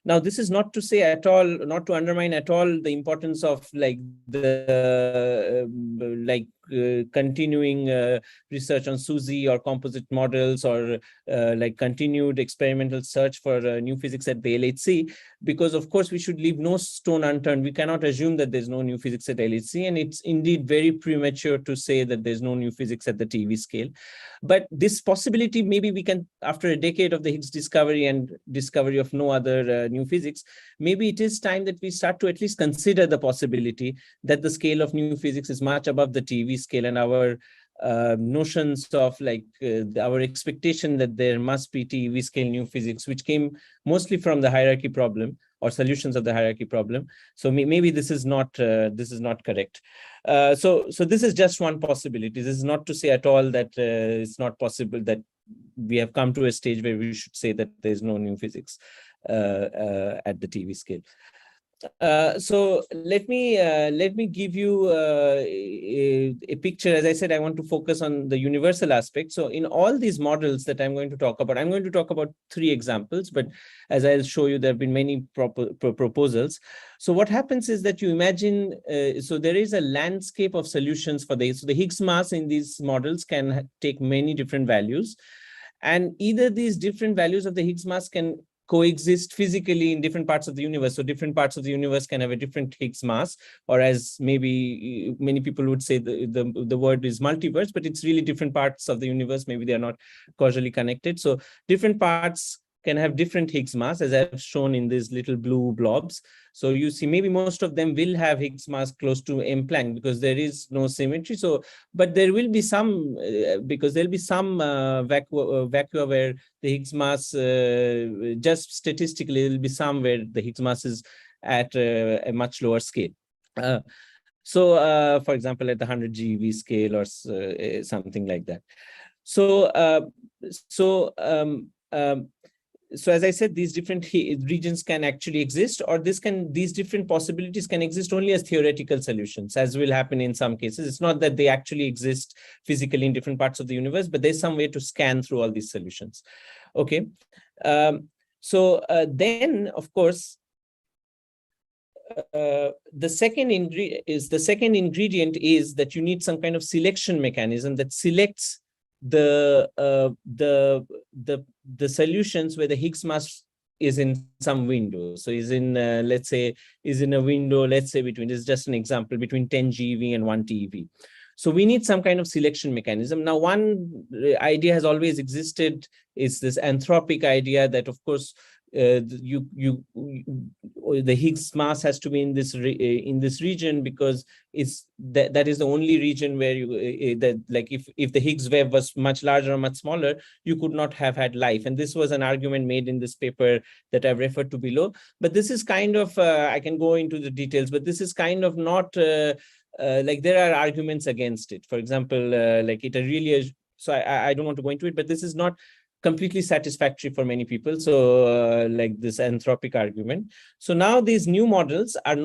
Now, this is not to say at all, not to undermine at all the importance of continuing research on SUSY or composite models, or continued experimental search for new physics at the LHC, because of course we should leave no stone unturned. We cannot assume that there's no new physics at LHC, and it's indeed very premature to say that there's no new physics at the TeV scale. But this possibility, maybe we can, after a decade of the Higgs discovery and discovery of no other new physics, maybe it is time that we start to at least consider the possibility that the scale of new physics is much above the TeV scale, and our notions of our expectation that there must be TeV scale new physics, which came mostly from the hierarchy problem or solutions of the hierarchy problem. So maybe this is not correct. So this is just one possibility. This is not to say at all that it's not possible that we have come to a stage where we should say that there's no new physics at the TeV scale. So let me give you a picture. As I said, I want to focus on the universal aspect. So in all these models that I'm going to talk about, I'm going to talk about 3 examples, but as I'll show you, there have been many proposals. So what happens is that you imagine, so there is a landscape of solutions for so the Higgs mass in these models can take many different values, and either these different values of the Higgs mass can coexist physically in different parts of the universe. So different parts of the universe can have a different Higgs mass, or as maybe many people would say, the word is multiverse, but it's really different parts of the universe. Maybe they are not causally connected. So different parts can have different Higgs mass, as I've shown in these little blue blobs. So you see, maybe most of them will have Higgs mass close to M Planck because there is no symmetry. So, but there will be some, because there'll be some vacua where the Higgs mass, just statistically, there'll be some where the Higgs mass is at a much lower scale. For example, at the 100 GeV scale or something like that. So as I said, these different regions can actually exist, or these different possibilities can exist only as theoretical solutions, as will happen in some cases. It's not that they actually exist physically in different parts of the universe, but there's some way to scan through all these solutions. Okay. So then, of course, the second ingredient is that you need some kind of selection mechanism that selects the solutions where the Higgs mass is in some window. So is in let's say is in a window, let's say between, this is just an example, between 10 GeV and 1 TeV. So we need some kind of selection mechanism. Now, one idea has always existed, is this anthropic idea that, of course, the Higgs mass has to be in this region, because it's that is the only region where you that, like, if the Higgs wave was much larger or much smaller, you could not have had life. And this was an argument made in this paper that I've referred to below. But this is kind of I can go into the details, but this is kind of not like, there are arguments against it. For example, like it really is. So I don't want to go into it, but this is not completely satisfactory for many people. So like this anthropic argument. So now these new models are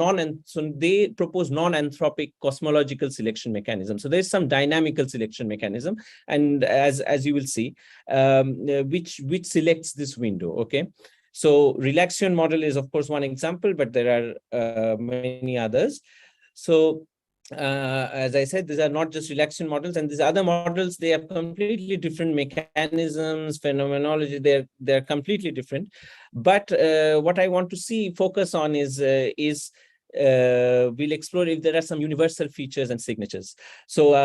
so they propose non-anthropic cosmological selection mechanism. So there's some dynamical selection mechanism, and as you will see, which selects this window. Okay. So relaxion model is, of course, one example, but there are many others. So as I said, these are not just relaxion models, and these other models, they have completely different mechanisms, phenomenology, they're completely different. But what I want to focus on is we'll explore if there are some universal features and signatures. So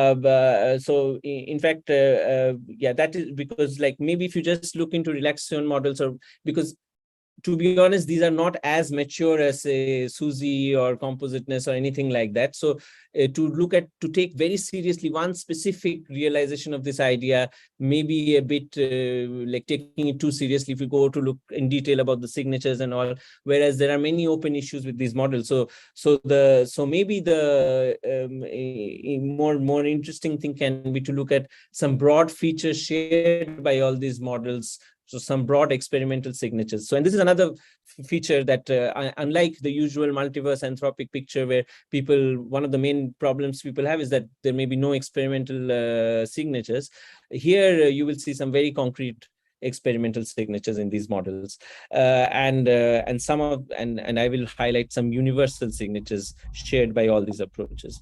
in fact, yeah, that is because, like, maybe if you just look into relaxion models, or because, to be honest, these are not as mature as, say, SUSY or compositeness or anything like that. So to take very seriously one specific realization of this idea may be a bit like taking it too seriously if you go to look in detail about the signatures and all, whereas there are many open issues with these models. So maybe the more interesting thing can be to look at some broad features shared by all these models. So some broad experimental signatures. So, and this is another feature that unlike the usual multiverse anthropic picture, where one of the main problems people have is that there may be no experimental signatures. Here you will see some very concrete experimental signatures in these models, and I will highlight some universal signatures shared by all these approaches.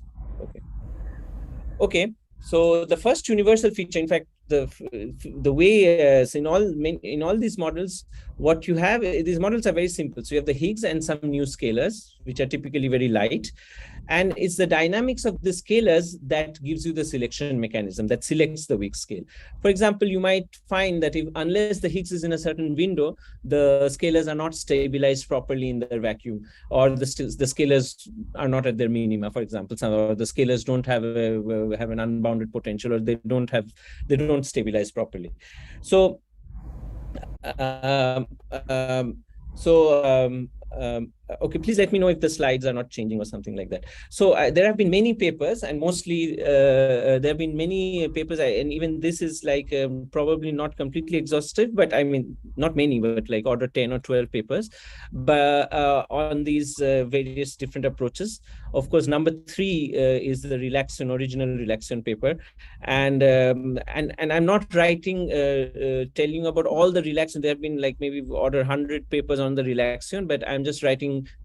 Okay. So the first universal feature, in fact, the way in all these models, what you have, these models are very simple. So you have the Higgs and some new scalars, which are typically very light. And it's the dynamics of the scalars that gives you the selection mechanism that selects the weak scale. For example, you might find that unless the Higgs is in a certain window, the scalars are not stabilized properly in their vacuum, or the scalars are not at their minima, for example. Some of the scalars don't have an unbounded potential, or they don't stabilize properly. So okay, please let me know if the slides are not changing or something like that. So there have been many papers, and mostly there have been many papers, and even this is like probably not completely exhaustive, but I mean, not many, but like order 10 or 12 papers, but on these various different approaches. Of course, number 3 is the original relaxion paper, and I'm not writing telling you about all the relaxion. There have been like maybe order 100 papers on the relaxion, but I'm just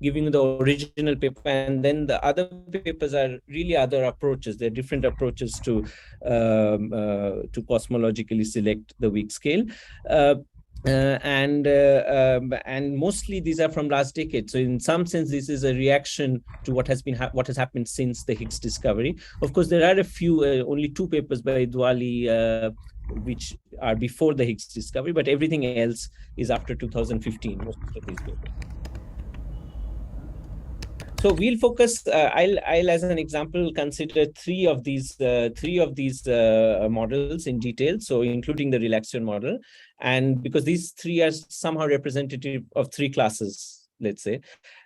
giving you the original paper, and then the other papers are really other approaches. They're different approaches to cosmologically select the weak scale. And mostly these are from last decade. So in some sense, this is a reaction to what has happened since the Higgs discovery. Of course, there are a few, only 2 papers by Dwali, which are before the Higgs discovery, but everything else is after 2015, most of these papers. So we'll focus. I'll as an example consider 3 of these models in detail. So including the relaxion model, and because these 3 are somehow representative of 3 classes, let's say.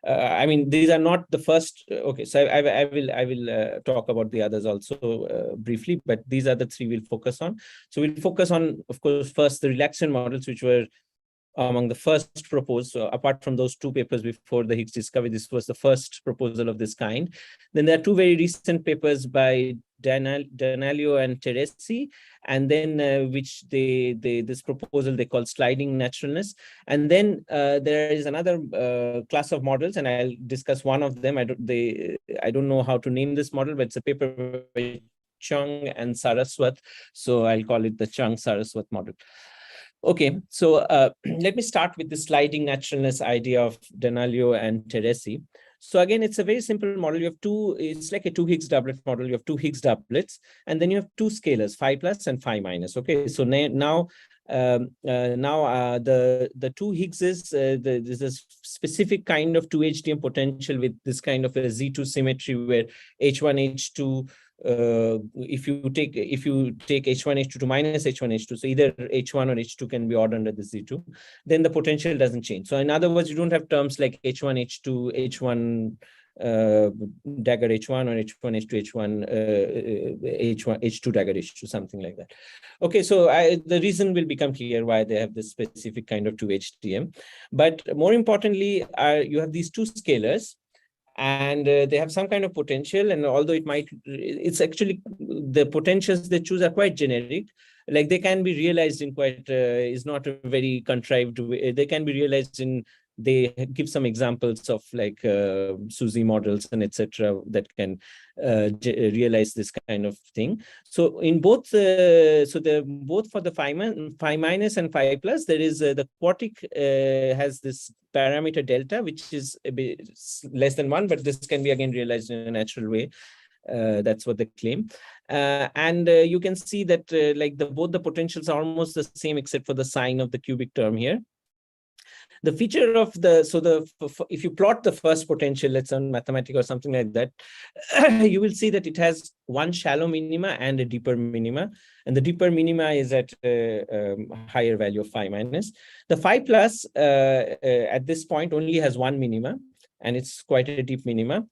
I mean, these are not the first. Okay, so I will talk about the others also briefly, but these are the 3 we'll focus on. So we'll focus on, of course, first the relaxion models, which were among the first proposed. So apart from those two papers before the Higgs discovery, this was the first proposal of this kind. Then there are two very recent papers by D'Analio and Teresi, and then which this proposal they call sliding naturalness. And then there is another class of models, and I'll discuss one of them. I don't know how to name this model, but it's a paper by Chung and Saraswat. So I'll call it the Chung-Saraswat model. Okay, so let me start with the sliding naturalness idea of D'Analio and Teresi. So again, it's a very simple model. You have it's like a 2 Higgs doublet model. You have 2 Higgs doublets, and then you have 2 scalars, phi plus and phi minus. Okay, so now the 2 Higgses, there's a specific kind of 2 HDM potential with this kind of a Z2 symmetry where H1, H2, if you take H1, H2 to minus H1, H2, so either H1 or H2 can be odd under the Z2, then the potential doesn't change. So in other words, you don't have terms like H1, H2, H1 dagger H1 or H1, H2, H1, H2 dagger H2, something like that. Okay, so the reason will become clear why they have this specific kind of 2 HDM. But more importantly, you have these 2 scalars, and they have some kind of potential. And although it's actually the potentials they choose are quite generic. Like they can be realized in quite, is not a very contrived way. They can be realized in, they give some examples of like SUSY models and etc. that can realize this kind of thing. So in both, both for the phi minus and phi plus, there is the quartic has this parameter delta, which is a bit less than 1, but this can be again realized in a natural way. That's what they claim. And you can see that like both the potentials are almost the same except for the sign of the cubic term here. The feature of if you plot the first potential, let's say on Mathematica or something like that, you will see that it has one shallow minima and a deeper minima. And the deeper minima is at a higher value of phi minus. The phi plus at this point only has one minima, and it's quite a deep minima.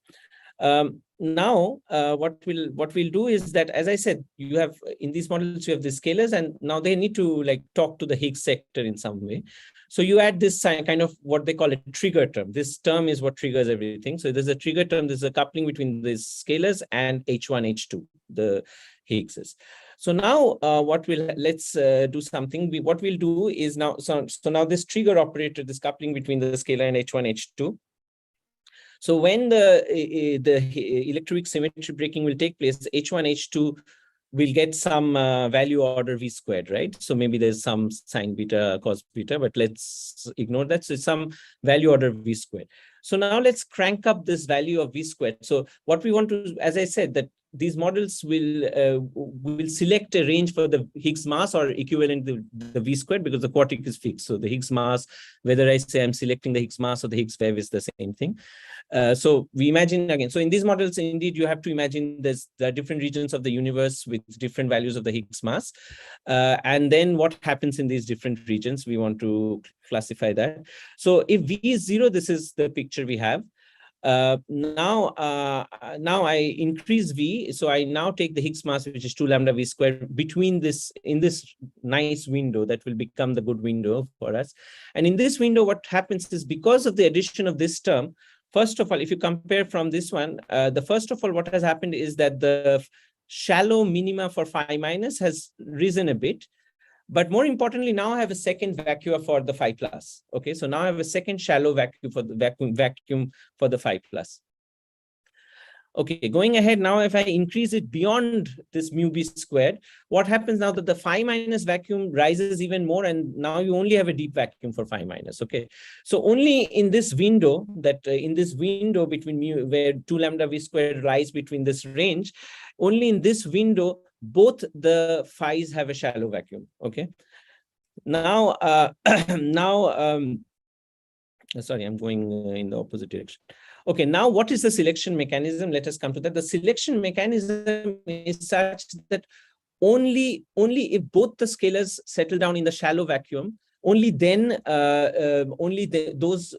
Now, what we'll do is that, as I said, you have in these models, you have the scalars, and now they need to like talk to the Higgs sector in some way. So you add this kind of what they call a trigger term. This term is what triggers everything. So there's a trigger term, there's a coupling between these scalars and H1, H2, the Higgses. So now let's do something. What we'll do is now, so now this trigger operator, this coupling between the scalar and H1, H2. So when the electroweak symmetry breaking will take place, H1, H2 will get some value order V squared, right? So maybe there's some sine beta, cos beta, but let's ignore that. So it's some value order V squared. So now let's crank up this value of V squared. So what we want to, as I said, that these models will select a range for the Higgs mass or equivalent to the V squared, because the quartic is fixed. So the Higgs mass, whether I say I'm selecting the Higgs mass or the Higgs wave, is the same thing. So we imagine again, so in these models, indeed, you have to imagine there are different regions of the universe with different values of the Higgs mass. And then what happens in these different regions, we want to classify that. So if V is 0, this is the picture we have. Now I increase V, so I now take the Higgs mass, which is 2 lambda V squared, between this, in this nice window that will become the good window for us. And in this window, what happens is, because of the addition of this term, first of all, if you compare from this one, first of all, what has happened is that the shallow minima for phi minus has risen a bit. But more importantly, now I have a second vacuum for the phi plus. Okay, so now I have a second shallow vacuum for the vacuum for the phi plus. Okay, going ahead now, if I increase it beyond this mu b squared, what happens now that the phi minus vacuum rises even more, and now you only have a deep vacuum for phi minus. Okay, so only in this window, between mu, where 2 lambda v squared lies between this range, only in this window, both the phi's have a shallow vacuum. Okay, now sorry, I'm going in the opposite direction. Okay, now what is the selection mechanism? Let us come to that. The selection mechanism is such that only if both the scalars settle down in the shallow vacuum, only then those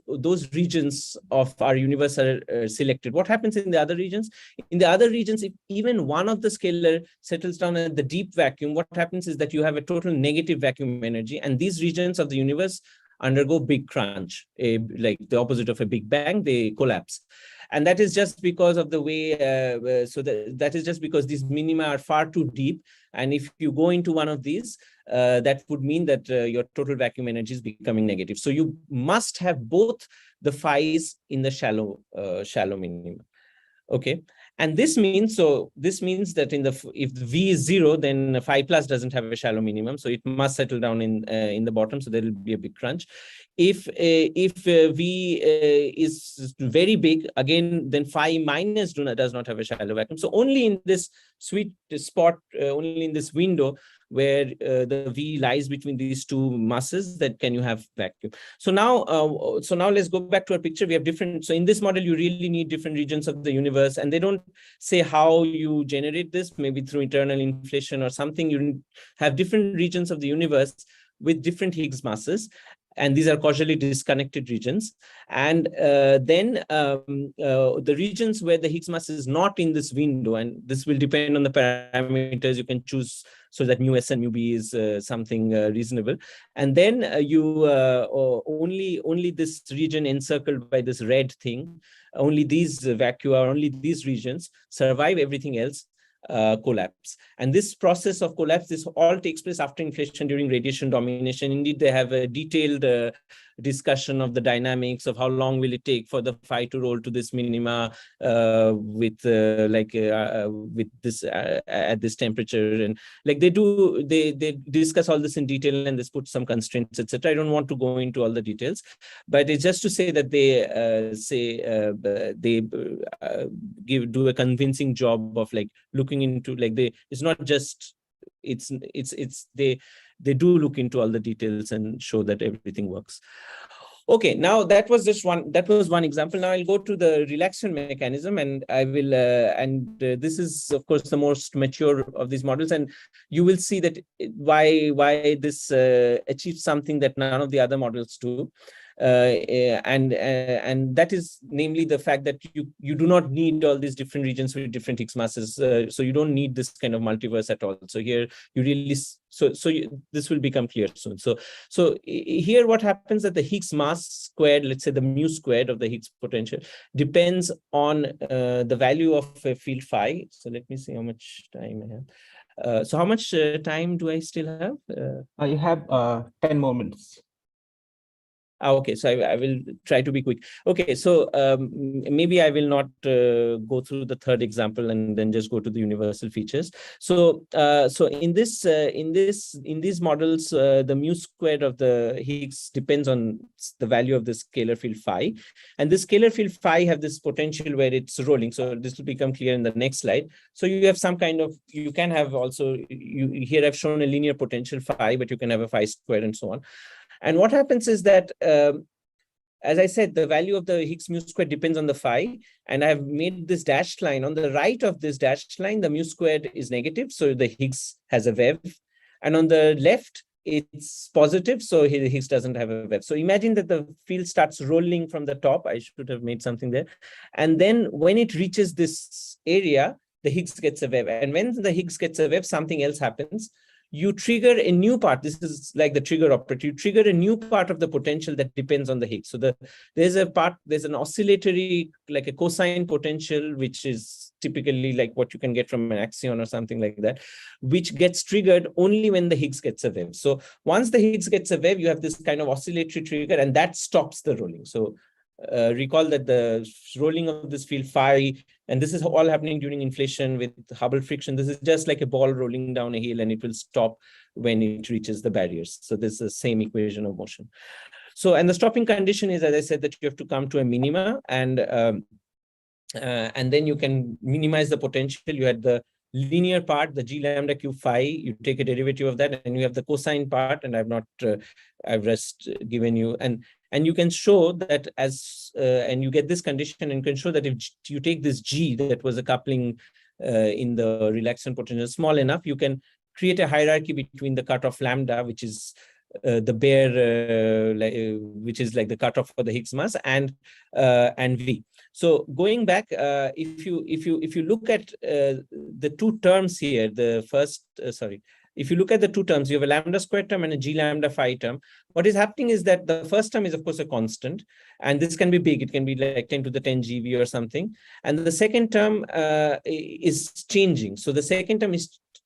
regions of our universe are selected. What happens in the other regions? In the other regions, if even one of the scalar settles down in the deep vacuum, what happens is that you have a total negative vacuum energy, and these regions of the universe undergo big crunch, like the opposite of a big bang, they collapse. And that is just because of the way, that is just because these minima are far too deep. And if you go into one of these, that would mean that your total vacuum energy is becoming negative. So you must have both the phi's in the shallow minima. Okay. And this means that if V is 0, then phi plus doesn't have a shallow minimum, so it must settle down in the bottom. So there will be a big crunch. If V is very big, again, then phi minus does not have a shallow vacuum. So only in this sweet spot, only in this window where the V lies between these two masses, that can you have vacuum. So now let's go back to our picture. We have different. So in this model, you really need different regions of the universe, and they don't say how you generate this, maybe through internal inflation or something. You have different regions of the universe with different Higgs masses, and these are causally disconnected regions. And then the regions where the Higgs mass is not in this window, and this will depend on the parameters you can choose, so that mu S and mu B is something reasonable. And then only this region encircled by this red thing, only these vacua, only these regions survive, everything else collapse. And this process of collapse, this all takes place after inflation during radiation domination. Indeed, they have a detailed discussion of the dynamics of how long will it take for the phi to roll to this minima with this at this temperature, and like they discuss all this in detail, and this puts some constraints, etc. I don't want to go into all the details, but it's just to say that they do a convincing job of like looking into, like, it's not just they do look into all the details and show that everything works. Okay, now that was one example. Now I'll go to the relaxation mechanism, and I will, this is of course the most mature of these models, and you will see that why this achieves something that none of the other models do. And that is namely the fact that you do not need all these different regions with different Higgs masses, so you don't need this kind of multiverse at all. So here you really this will become clear soon. So here what happens that the Higgs mass squared, let's say the mu squared of the Higgs potential, depends on the value of a field phi. So let me see how much time I have. So how much time do I still have? You have 10 more minutes. Okay, so I will try to be quick. Okay, so maybe I will not go through the third example and then just go to the universal features. So in these models, the mu squared of the Higgs depends on the value of the scalar field phi, and this scalar field phi have this potential where it's rolling. So this will become clear in the next slide. So you have some kind of, you can have also, here I've shown a linear potential phi, but you can have a phi squared and so on. And what happens is that, as I said, the value of the Higgs mu squared depends on the phi, and I've made this dashed line. On the right of this dashed line, the mu squared is negative, so the Higgs has a wave, and on the left, it's positive, so the Higgs doesn't have a wave. So imagine that the field starts rolling from the top. I should have made something there. And then when it reaches this area, the Higgs gets a wave. And when the Higgs gets a wave, something else happens. You trigger a new part. This is like the trigger operator. You trigger a new part of the potential that depends on the Higgs. So there's an oscillatory, like a cosine potential, which is typically like what you can get from an axion or something like that, which gets triggered only when the Higgs gets a wave. So once the Higgs gets a wave, you have this kind of oscillatory trigger, and that stops the rolling. So recall that the rolling of this field phi, and this is all happening during inflation with Hubble friction. This is just like a ball rolling down a hill, and it will stop when it reaches the barriers. So this is the same equation of motion. So, and the stopping condition is, as I said, that you have to come to a minima, and then you can minimize the potential. You had the linear part, the g lambda cube phi, you take a derivative of that, and you have the cosine part, and I've just given you, and you can show that and you get this condition, and you can show that if you take this G that was a coupling in the relaxation potential small enough, you can create a hierarchy between the cutoff lambda, which is the bare, which is like the cutoff for the Higgs mass, and V. So going back, if you look at the two terms here, the first, if you look at the two terms, you have a lambda square term and a g lambda phi term. What is happening is that the first term is, of course, a constant, and this can be big. It can be like 10 to the 10 GeV or something. And the second term is changing. So the second term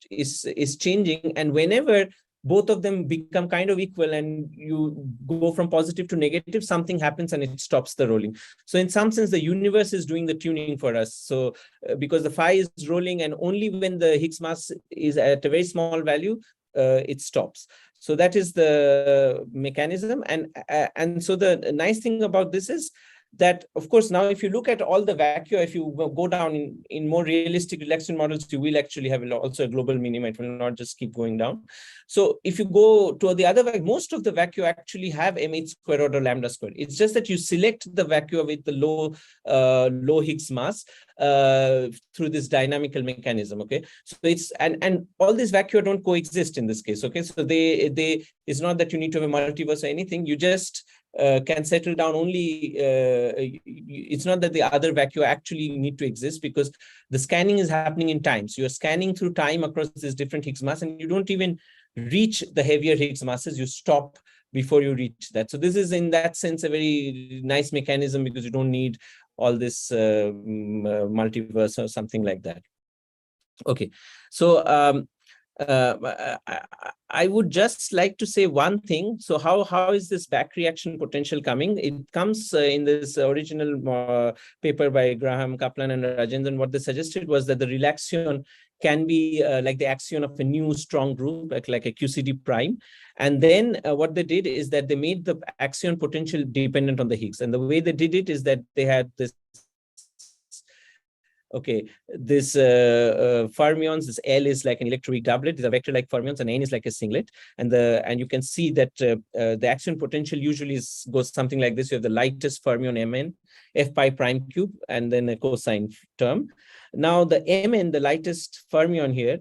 is changing, and whenever both of them become kind of equal and you go from positive to negative, something happens and it stops the rolling. So in some sense, the universe is doing the tuning for us. So because the phi is rolling, and only when the Higgs mass is at a very small value, it stops. So that is the mechanism. And so the nice thing about this is that, of course, now if you look at all the vacua, if you go down in more realistic relaxation models, you will actually have also a global minima. It will not just keep going down. So if you go to the other, most of the vacua actually have mh square order lambda square. It's just that you select the vacua with the low Higgs mass through this dynamical mechanism. Okay, so it's and all these vacua don't coexist in this case. Okay, so it's not that you need to have a multiverse or anything. You just can settle down only. It's not that the other vacua actually need to exist, because the scanning is happening in time. So you're scanning through time across these different Higgs mass, and you don't even reach the heavier Higgs masses. You stop before you reach that. So this is, in that sense, a very nice mechanism, because you don't need all this multiverse or something like that. Okay, so I would just like to say one thing. So how is this back reaction potential coming? It comes in this original paper by Graham, Kaplan, and Rajendran. What they suggested was that the relaxion can be like the axion of a new strong group, like a QCD prime. And then what they did is that they made the axion potential dependent on the Higgs. And the way they did it is that they had this this fermions. This L is like an electroweak doublet. These are vector-like fermions, and N is like a singlet. And you can see that the axion potential usually goes something like this. You have the lightest fermion Mn, F pi prime cube, and then a cosine term. Now the Mn, the lightest fermion here,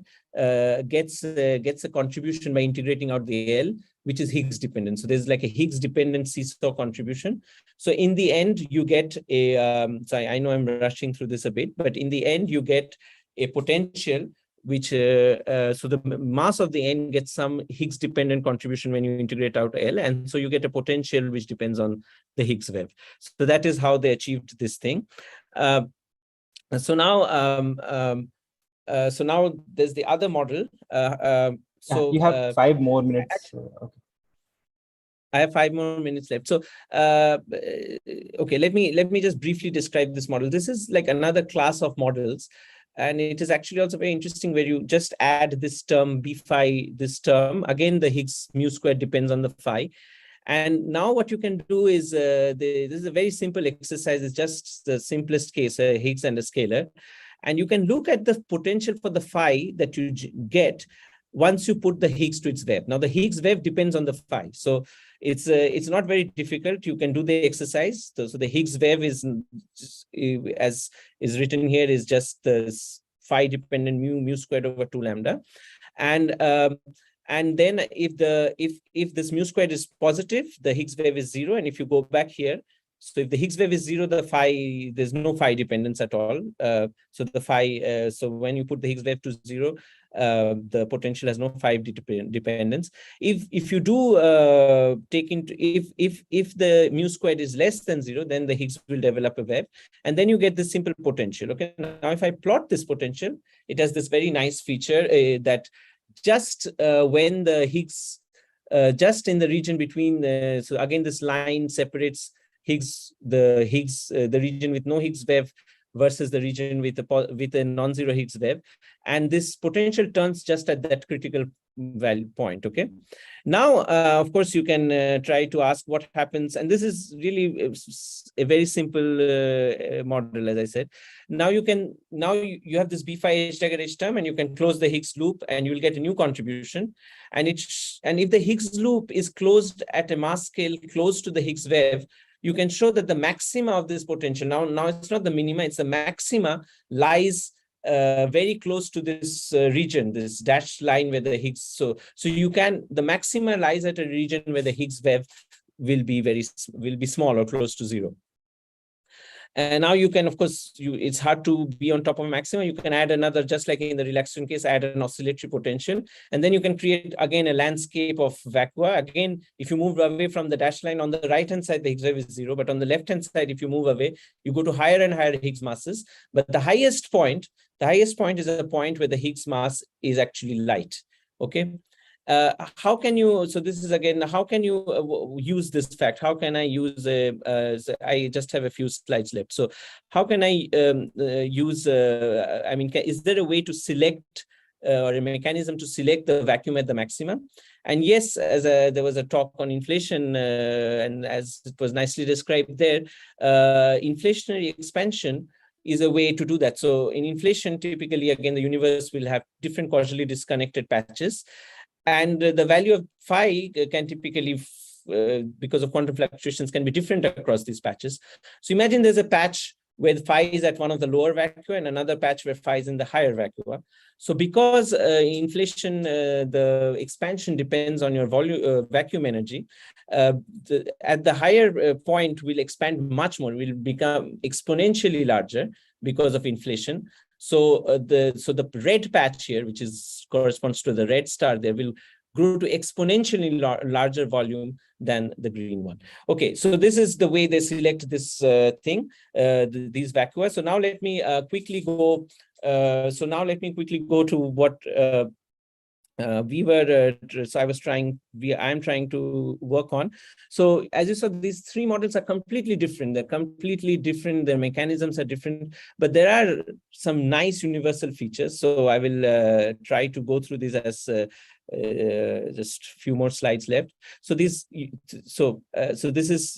gets a contribution by integrating out the L, which is Higgs dependent. So there's like a Higgs dependent seesaw contribution. So in the end, you get a, so I know I'm rushing through this a bit, but in the end, you get a potential which, so the mass of the N gets some Higgs dependent contribution when you integrate out L. And so you get a potential which depends on the Higgs wave. So that is how they achieved this thing. So now there's the other model. So you have 5 more minutes. Okay. I have 5 more minutes left. So, okay, let me just briefly describe this model. This is like another class of models, and it is actually also very interesting, where you just add this term B phi, this term. Again, the Higgs mu square depends on the phi. And now what you can do is, this is a very simple exercise. It's just the simplest case, a Higgs and a scalar. And you can look at the potential for the phi that you get once you put the Higgs to its wave. Now the Higgs wave depends on the phi. So it's not very difficult. You can do the exercise. So the Higgs wave is, as is written here, is just the phi dependent mu squared over 2 lambda. And then if this mu squared is positive, the Higgs wave is 0. And if you go back here, so if the Higgs wave is 0, the phi, there's no phi dependence at all. So the phi, so when you put the Higgs wave to 0, the potential has no phi dependence. If you do take into, if the mu squared is less than 0, then the Higgs will develop a wave, and then you get this simple potential. Okay, now if I plot this potential, it has this very nice feature that just when the Higgs, just in the region between, so again this line separates the region with no Higgs wave versus the region with a non-zero Higgs wave, and this potential turns just at that critical value point. Okay, now of course you can try to ask what happens, and this is really a very simple model, as I said. Now you have this B phi H dagger H term, and you can close the Higgs loop, and you will get a new contribution. And if the Higgs loop is closed at a mass scale close to the Higgs wave, you can show that the maxima of this potential, now it's not the minima, it's the maxima, lies very close to this region, this dashed line where the Higgs, so the maxima lies at a region where the Higgs wave will be small or close to 0. And now you can, of course, it's hard to be on top of a maximum. You can add another, just like in the relaxation case, add an oscillatory potential. And then you can create, again, a landscape of vacua. Again, if you move away from the dashed line, on the right-hand side, the Higgs wave is 0. But on the left-hand side, if you move away, you go to higher and higher Higgs masses. But the highest point is a point where the Higgs mass is actually light. Okay. How can you, so this is again, how can you use this fact? How can I use I just have a few slides left. So how can I use, is there a way to select or a mechanism to select the vacuum at the maximum? And yes, there was a talk on inflation, and as it was nicely described there, inflationary expansion is a way to do that. So in inflation, typically, again, the universe will have different causally disconnected patches. And the value of phi can typically, because of quantum fluctuations, can be different across these patches. So imagine there's a patch where the phi is at one of the lower vacua and another patch where phi is in the higher vacua. So because inflation, the expansion depends on your volume, vacuum energy, at the higher point will expand much more, will become exponentially larger because of inflation. So the red patch here, which corresponds to the red star, there will grow to exponentially larger volume than the green one. Okay, so this is the way they select this these vacua. So now let me quickly go. To what I'm trying to work on. So as you saw, these three models are completely different. They're completely different. Their mechanisms are different, but there are some nice universal features. So I will try to go through these as just a few more slides left. So this is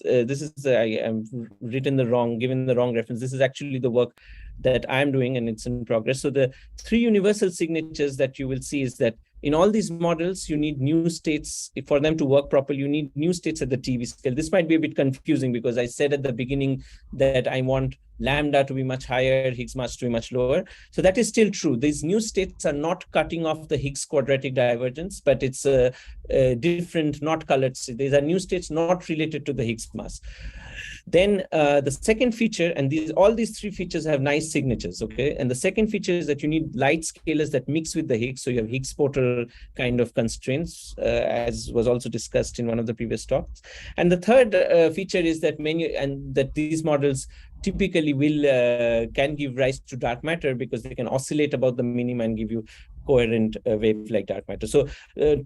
I am given the wrong reference. This is actually the work that I'm doing, and it's in progress. So the three universal signatures that you will see is that in all these models, you need new states for them to work properly. You need new states at the TeV scale. This might be a bit confusing because I said at the beginning that I want lambda to be much higher, Higgs mass to be much lower. So that is still true. These new states are not cutting off the Higgs quadratic divergence, but it's a different, not colored state. These are new states not related to the Higgs mass. Then the second feature, and all these three features have nice signatures, okay? And the second feature is that you need light scalars that mix with the Higgs. So you have Higgs-Porter kind of constraints, as was also discussed in one of the previous talks. And the third feature is that these models typically can give rise to dark matter because they can oscillate about the minima and give you coherent wave like dark matter. So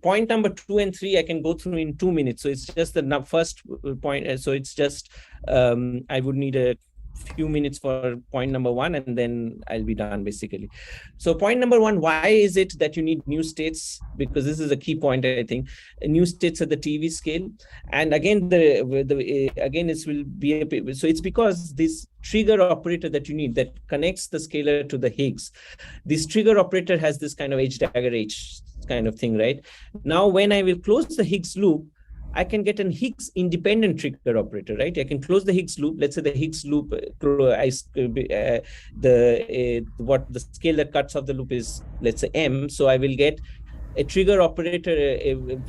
point number 2 and 3 I can go through in 2 minutes. So it's just the first point. So it's just I would need a few minutes for point number 1, and then I'll be done basically. So point number 1, why is it that you need new states? Because this is a key point, I think. New states at the TeV scale, and again it's because this trigger operator that you need that connects the scalar to the Higgs, this trigger operator has this kind of H dagger H kind of thing, right? Now when I will close the Higgs loop, I can get an Higgs independent trigger operator, right? I can close the Higgs loop. Let's say the Higgs loop, the scale that cuts off the loop is, let's say, M. So I will get a trigger operator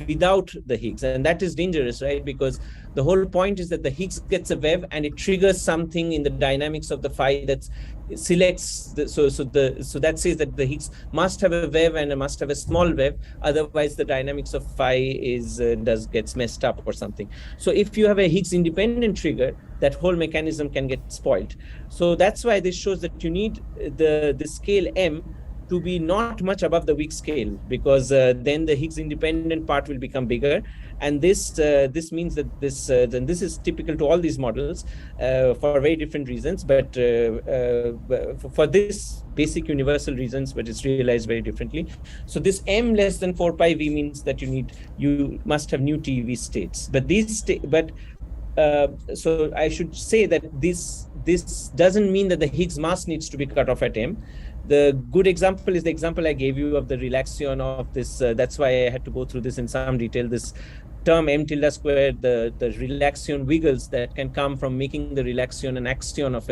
without the Higgs, and that is dangerous, right? Because the whole point is that the Higgs gets a wave and it triggers something in the dynamics of the phi that selects so that says that the Higgs must have a wave and it must have a small wave, otherwise the dynamics of phi gets messed up or something. So if you have a Higgs independent trigger, that whole mechanism can get spoiled. So that's why this shows that you need the scale M to be not much above the weak scale, because then the Higgs independent part will become bigger, and this means that this is typical to all these models for very different reasons, but for this basic universal reasons, but it's realized very differently. So this M less than 4 pi V means that you must have new TeV states, so I should say that this doesn't mean that the Higgs mass needs to be cut off at M. The good example is the example I gave you of the relaxion of this. That's why I had to go through this in some detail. This term M tilde squared, the relaxion wiggles that can come from making the relaxion an axion of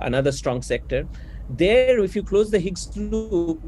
another strong sector. There, if you close the Higgs loop,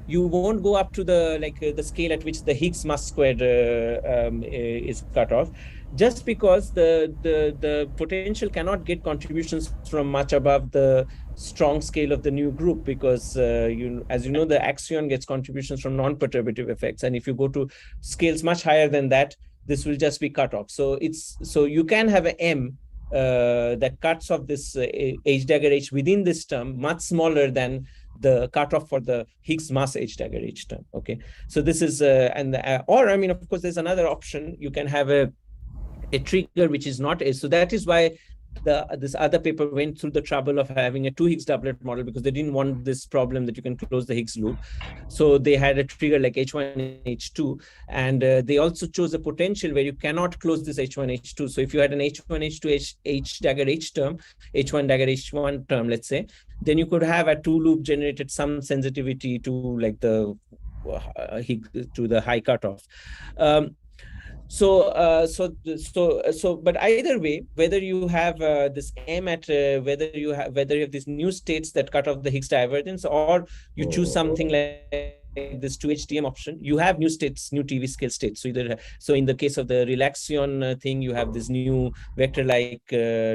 you won't go up to the scale at which the Higgs mass squared is cut off. just because the potential cannot get contributions from much above the strong scale of the new group, because as you know, the axion gets contributions from non-perturbative effects, and if you go to scales much higher than that, this will just be cut off. So you can have an M that cuts off this H dagger H within this term much smaller than the cutoff for the Higgs mass H dagger H term. Okay, so this is or I mean, of course, there's another option. You can have a trigger which is not H. So that is why this other paper went through the trouble of having a 2 Higgs doublet model, because they didn't want this problem that you can close the Higgs loop. So they had a trigger like H1, H2, and they also chose a potential where you cannot close this H1, H2. So if you had an H1, H2, H dagger H term, H1 dagger H1 term, let's say, then you could have a 2 loop generated some sensitivity to like the to the high cutoff. But either way, whether you have this M at whether you have these new states that cut off the Higgs divergence, or you choose something like this 2HDM option, you have new states, new TV scale states. So in the case of the relaxion thing, you have this new vector-like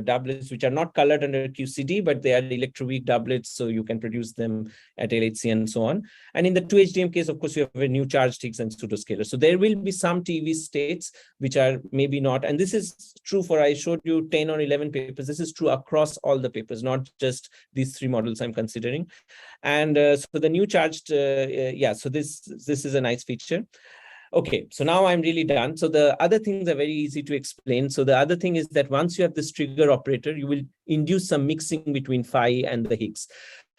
doublets, which are not colored under QCD, but they are electroweak doublets, so you can produce them at LHC and so on. And in the 2HDM case, of course, you have a new charged Higgs and pseudoscalar. So there will be some TV states which are maybe not, and this is true for, I showed you 10 or 11 papers. This is true across all the papers, not just these 3 models I'm considering. And so the new charged, so this is a nice feature. Okay, so now I'm really done. So the other things are very easy to explain. So the other thing is that once you have this trigger operator, you will induce some mixing between phi and the Higgs.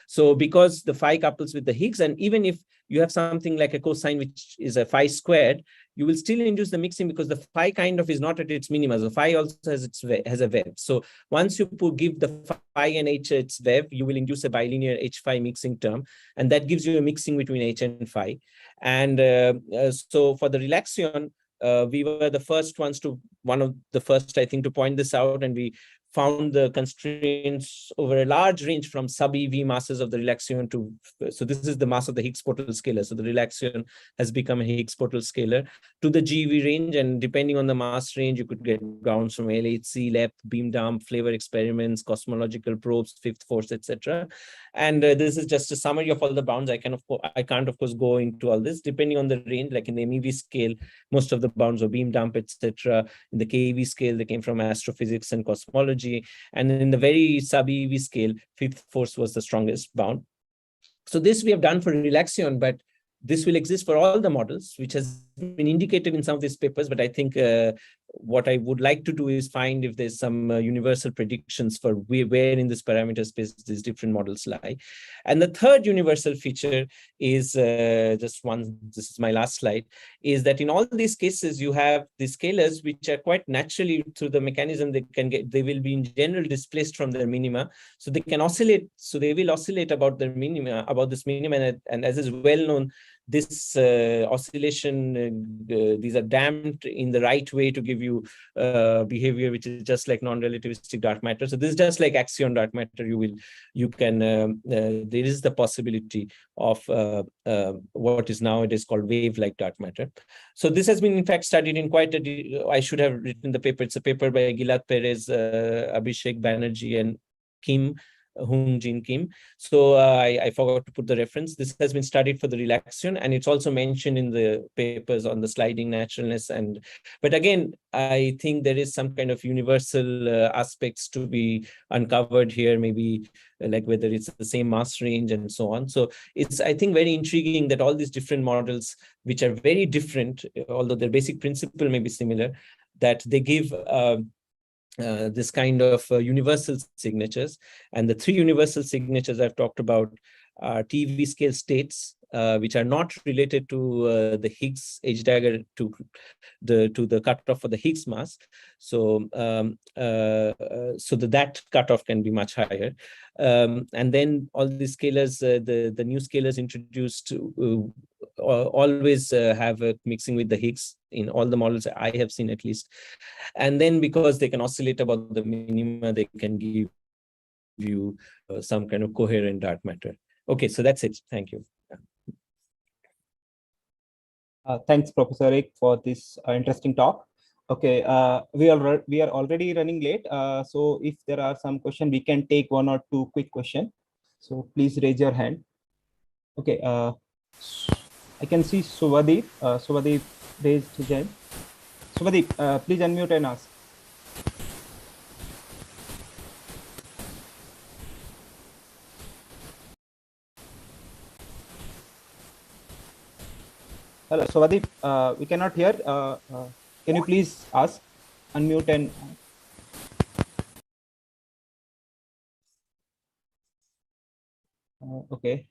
So because the phi couples with the Higgs, and even if you have something like a cosine which is a phi squared, you will still induce the mixing because the phi kind of is not at its minima. The phi also has a wave. So once you give the phi and H its wave, you will induce a bilinear H phi mixing term, and that gives you a mixing between H and phi. And so for the relaxion, we were the first ones to, one of the first, I think, to point this out, and we found the constraints over a large range from sub-EV masses of the relaxion to, so this is the mass of the Higgs portal scalar. So the relaxion has become a Higgs portal scalar to the GeV range, and depending on the mass range, you could get bounds from LHC, LEP, beam dump, flavor experiments, cosmological probes, fifth force, etc. And this is just a summary of all the bounds. I can't of course go into all this. Depending on the range, like in the MEV scale, most of the bounds were beam dump, etc. In the KEV scale, they came from astrophysics and cosmology. And in the very sub-EV scale, fifth force was the strongest bound. So this we have done for relaxion, but this will exist for all the models, which has been indicated in some of these papers. But I think what I would like to do is find if there's some universal predictions for where in this parameter space these different models lie. And the third universal feature is this is my last slide, is that in all these cases, you have the scalars which are quite naturally through the mechanism they will be in general displaced from their minima. So they can oscillate. So they will oscillate about their minima, about this minima. And as is well known, this oscillation, these are damped in the right way to give you behavior which is just like non-relativistic dark matter. So this is just like axion dark matter. There is the possibility of what is nowadays called wave-like dark matter. So this has been in fact studied in quite a, I should have written the paper. It's a paper by Gilad Perez, Abhishek Banerjee, and Hung Jin Kim. So I forgot to put the reference. This has been studied for the relaxion, and it's also mentioned in the papers on the sliding naturalness. But again, I think there is some kind of universal aspects to be uncovered here, maybe like whether it's the same mass range and so on. So it's, I think, very intriguing that all these different models, which are very different, although their basic principle may be similar, that they give this kind of universal signatures. And the 3 universal signatures I've talked about are TV scale states, which are not related to the Higgs H dagger to the cutoff for the Higgs mass. So that cutoff can be much higher. And then all these scalars, the new scalars introduced always have a mixing with the Higgs in all the models I have seen at least. And then because they can oscillate about the minima, they can give you some kind of coherent dark matter. Okay, so that's it. Thank you. Thanks, Professor Ek, for this interesting talk. Okay, we are already running late. So if there are some question, we can take one or two quick question. So please raise your hand. Okay, I can see Suvadeep. Suvadeep raised his hand. Suvadeep, please unmute and ask. Hello, Suvadeep, we cannot hear. Can you please ask, unmute and okay.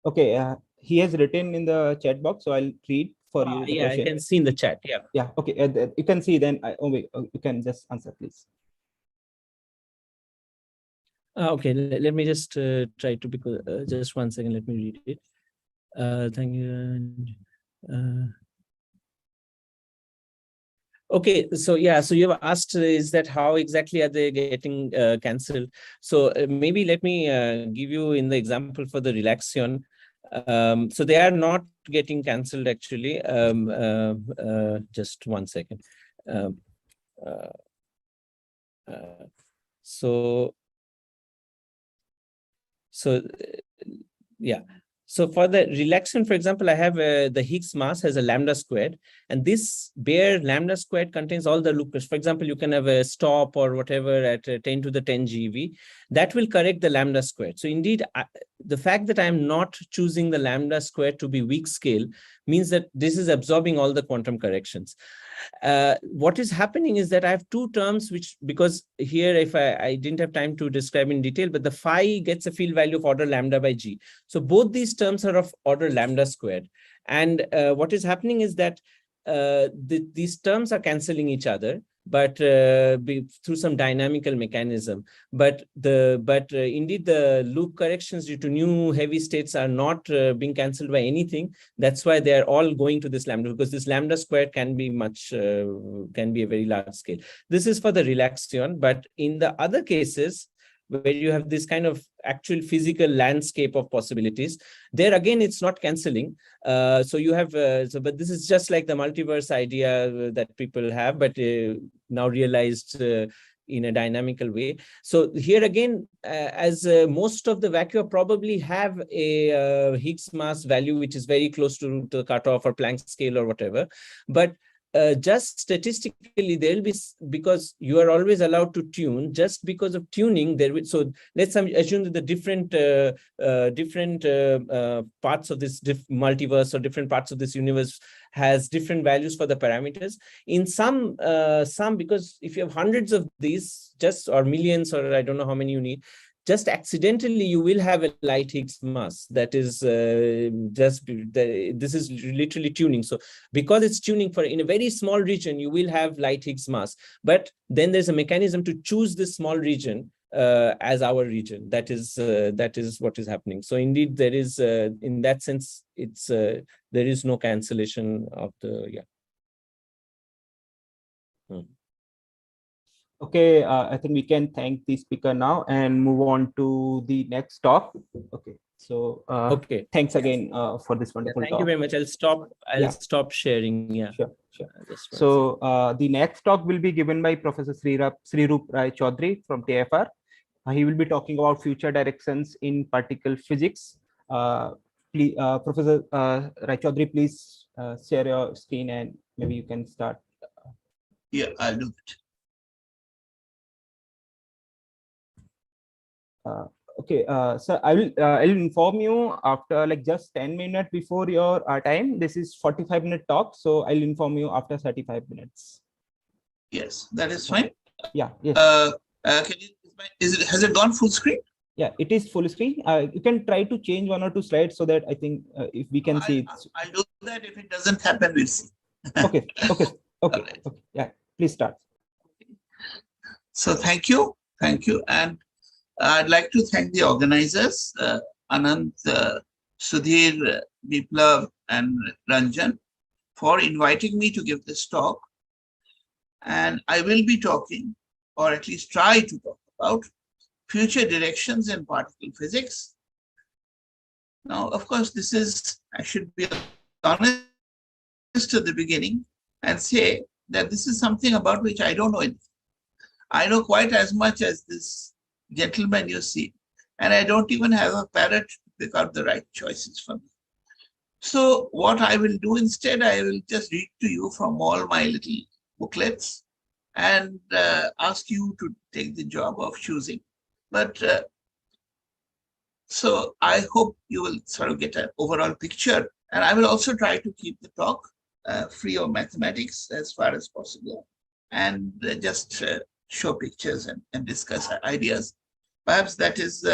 Okay, he has written in the chat box, so I'll read for you the Yeah, I question. can see in the chat. Yeah. Yeah. Okay. You can see then. You can just answer, please. Okay, let me just try to, because just 1 second, let me read it. Thank you. Okay, so yeah, so you have asked, is that how exactly are they getting cancelled? So maybe let me give you in the example for the Relaxion. So they are not getting cancelled actually. Just 1 second. Yeah. So for the Relaxion, for example, I have the Higgs mass has a lambda squared, and this bare lambda squared contains all the loopers. For example, you can have a stop or whatever at 10 to the 10 GeV. That will correct the lambda squared. So indeed, the fact that I'm not choosing the lambda squared to be weak scale means that this is absorbing all the quantum corrections. What is happening is that I have two terms, which, because here, if I didn't have time to describe in detail, but the phi gets a field value of order lambda by G. So both these terms are of order lambda squared. And what is happening is that these terms are canceling each other, but through some dynamical mechanism. But indeed, the loop corrections due to new heavy states are not being cancelled by anything. That's why they are all going to this lambda, because this lambda squared can be much, can be a very large scale. This is for the Relaxion, but in the other cases, where you have this kind of actual physical landscape of possibilities, there again, it's not cancelling. So you have, but this is just like the multiverse idea that people have, but now realized in a dynamical way. So here again, as most of the vacua probably have a Higgs mass value, which is very close to the cutoff or Planck scale or whatever, but just statistically, there will be, because you are always allowed to tune, just because of tuning, there will, so let's assume that the different parts of this multiverse or different parts of this universe has different values for the parameters. In some, because if you have hundreds of these, just, or millions, or I don't know how many you need, just accidentally you will have a light Higgs mass. That is this is literally tuning. So because it's tuning for in a very small region, you will have light Higgs mass. But then there's a mechanism to choose this small region as our region. That is what is happening. So indeed, there is in that sense, it's there is no cancellation of the Okay, I think we can thank the speaker now and move on to the next talk. Okay, so okay, thanks again for this wonderful thank talk. you very much. I'll stop sharing. Yeah, sure. So the next talk will be given by Professor Srirup Rai Chaudhary from TFR. He will be talking about future directions in particle physics. Please, Professor Rai Chaudhary, please share your screen and maybe you can start. Yeah, I'll do it. Okay, so I'll inform you after like just 10 minutes before your time. This is 45-minute talk, so I'll inform you after 35 minutes. Yes, that is fine. Yeah. Yes. Can you, has it gone full screen? Yeah, it is full screen. You can try to change one or two slides so that I think if we can see it. I'll do that. If it doesn't happen, we'll see. Okay. Yeah, please start. So thank you, and I'd like to thank the organizers, Anand, Sudhir, Biplav, and Ranjan, for inviting me to give this talk. And I will be talking, or at least try to talk about, future directions in particle physics. Now, of course, this is, I should be honest, at the beginning and say that this is something about which I don't know anything. I know quite as much as this gentleman you see, and I don't even have a parrot to pick out the right choices for me. So what I will do instead, I will just read to you from all my little booklets and ask you to take the job of choosing. But so I hope you will sort of get an overall picture, and I will also try to keep the talk free of mathematics as far as possible, and just show pictures and discuss ideas. Perhaps that is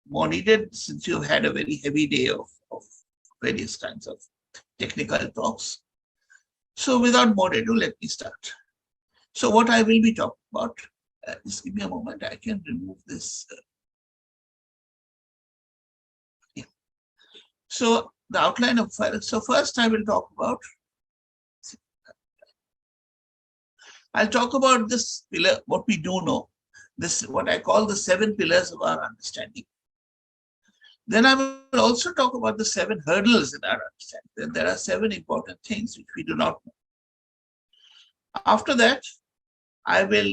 more needed since you've had a very heavy day of various kinds of technical talks. So without more ado, let me start. So what I will be talking about, just give me a moment, I can remove this. Yeah. So the outline of, so first I will talk about, I'll talk about this pillar, what we do know, this what I call the 7 pillars of our understanding. Then I will also talk about the 7 hurdles in our understanding. Then there are 7 important things which we do not know. After that, I will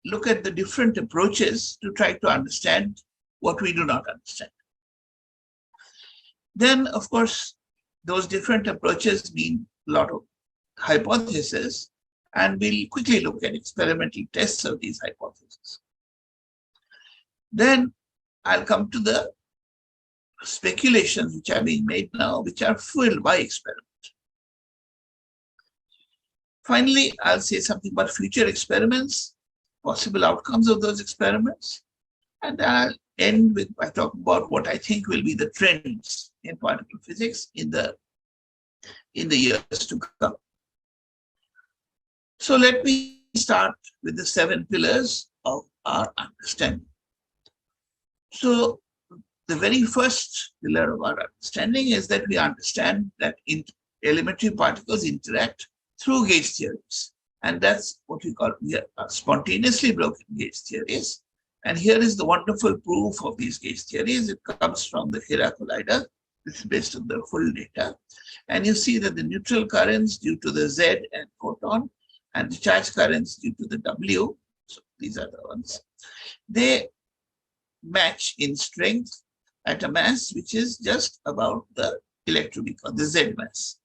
look at the different approaches to try to understand what we do not understand. Then, of course, those different approaches mean a lot of hypotheses, and we'll quickly look at experimental tests of these hypotheses. Then I'll come to the speculations which are being made now, which are fueled by experiment. Finally, I'll say something about future experiments, possible outcomes of those experiments, and I'll end with by talking about what I think will be the trends in particle physics in the years to come. So let me start with the 7 pillars of our understanding. So the very first pillar of our understanding is that we understand that elementary particles interact through gauge theories. And that's what we call spontaneously broken gauge theories. And here is the wonderful proof of these gauge theories. It comes from the Hera Collider. This is based on the full data. And you see that the neutral currents due to the Z and photon, and the charge currents due to the W, so these are the ones, they match in strength at a mass which is just about the electroweak or the Z mass.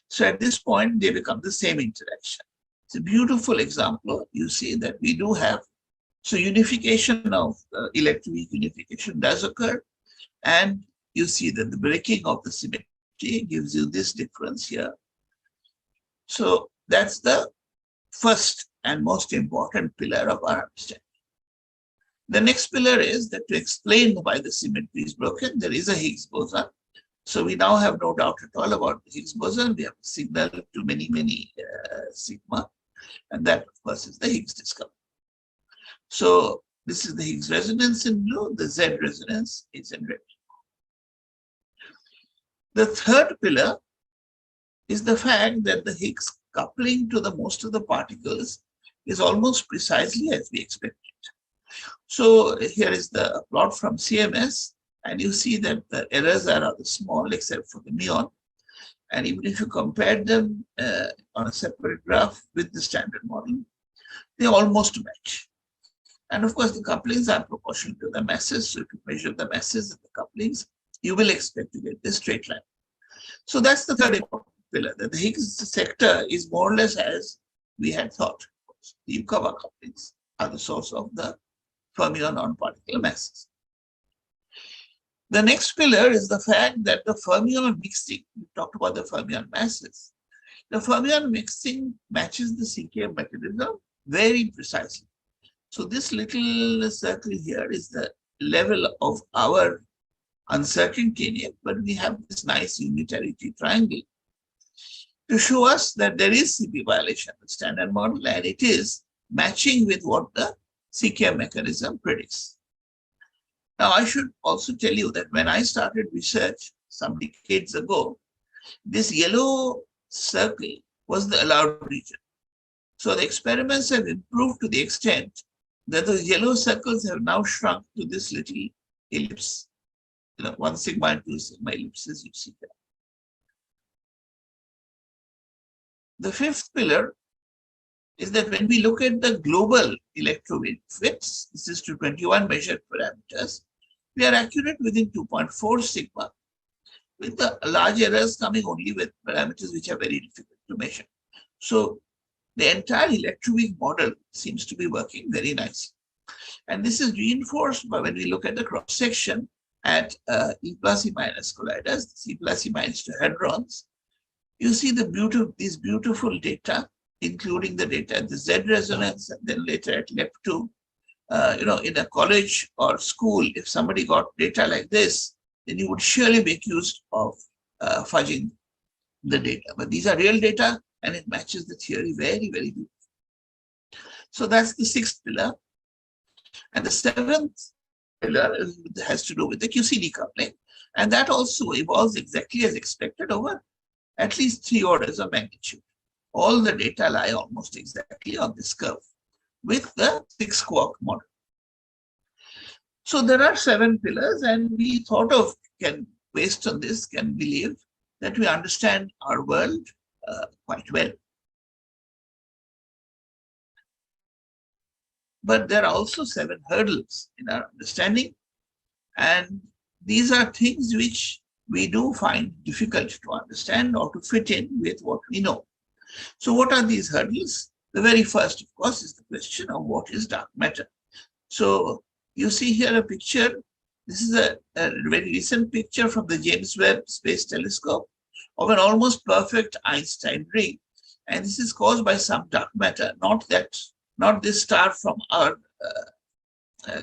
So at this point, they become the same interaction. It's a beautiful example. You see that we do have, so unification of electroweak unification does occur, and you see that the breaking of the symmetry gives you this difference here. So that's the first and most important pillar of our understanding. The next pillar is that to explain why the symmetry is broken, there is a Higgs boson. So we now have no doubt at all about the Higgs boson. We have a signal to many, many sigma. And that, of course, is the Higgs discovery. So this is the Higgs resonance in blue. The Z resonance is in red. The third pillar is the fact that the Higgs coupling to the most of the particles is almost precisely as we expected. So here is the plot from CMS, and you see that the errors are rather small except for the muon. And even if you compare them on a separate graph with the standard model, they almost match. And of course, the couplings are proportional to the masses. So if you measure the masses and the couplings, you will expect to get this straight line. So that's the third important pillar, that the Higgs sector is more or less as we had thought. The Yukawa couplings are the source of the fermion non-particle masses. The next pillar is the fact that the fermion mixing, we talked about the fermion masses, the fermion mixing matches the CKM mechanism very precisely. So this little circle here is the level of our uncertainty in it, but we have this nice unitarity triangle to show us that there is CP violation of the standard model, and it is matching with what the CKM mechanism predicts. Now, I should also tell you that when I started research some decades ago, this yellow circle was the allowed region. So the experiments have improved to the extent that the yellow circles have now shrunk to this little ellipse. 1 sigma and 2 sigma ellipses you see there. The fifth pillar is that when we look at the global electrowave fits, this is to 21 measured parameters, we are accurate within 2.4 sigma, with the large errors coming only with parameters which are very difficult to measure. So the entire electroweak model seems to be working very nicely. And this is reinforced by when we look at the cross section at E plus E minus colliders, E plus E minus hadrons. You see these beautiful data, including the data at the Z resonance and then later at LEP2. In a college or school, if somebody got data like this, then you would surely make use of fudging the data. But these are real data and it matches the theory very, very beautifully. So that's the sixth pillar. And the seventh pillar has to do with the QC decoupling. And that also evolves exactly as expected over at least 3 orders of magnitude. All the data lie almost exactly on this curve with the 6-quark model. So there are 7 pillars, and we thought of, based on this, can believe that we understand our world quite well. But there are also 7 hurdles in our understanding, and these are things which we do find difficult to understand or to fit in with what we know. So what are these hurdles? The very first, of course, is the question of what is dark matter. So you see here a picture. This is a very recent picture from the James Webb Space Telescope of an almost perfect Einstein ring. And this is caused by some dark matter, not this star from our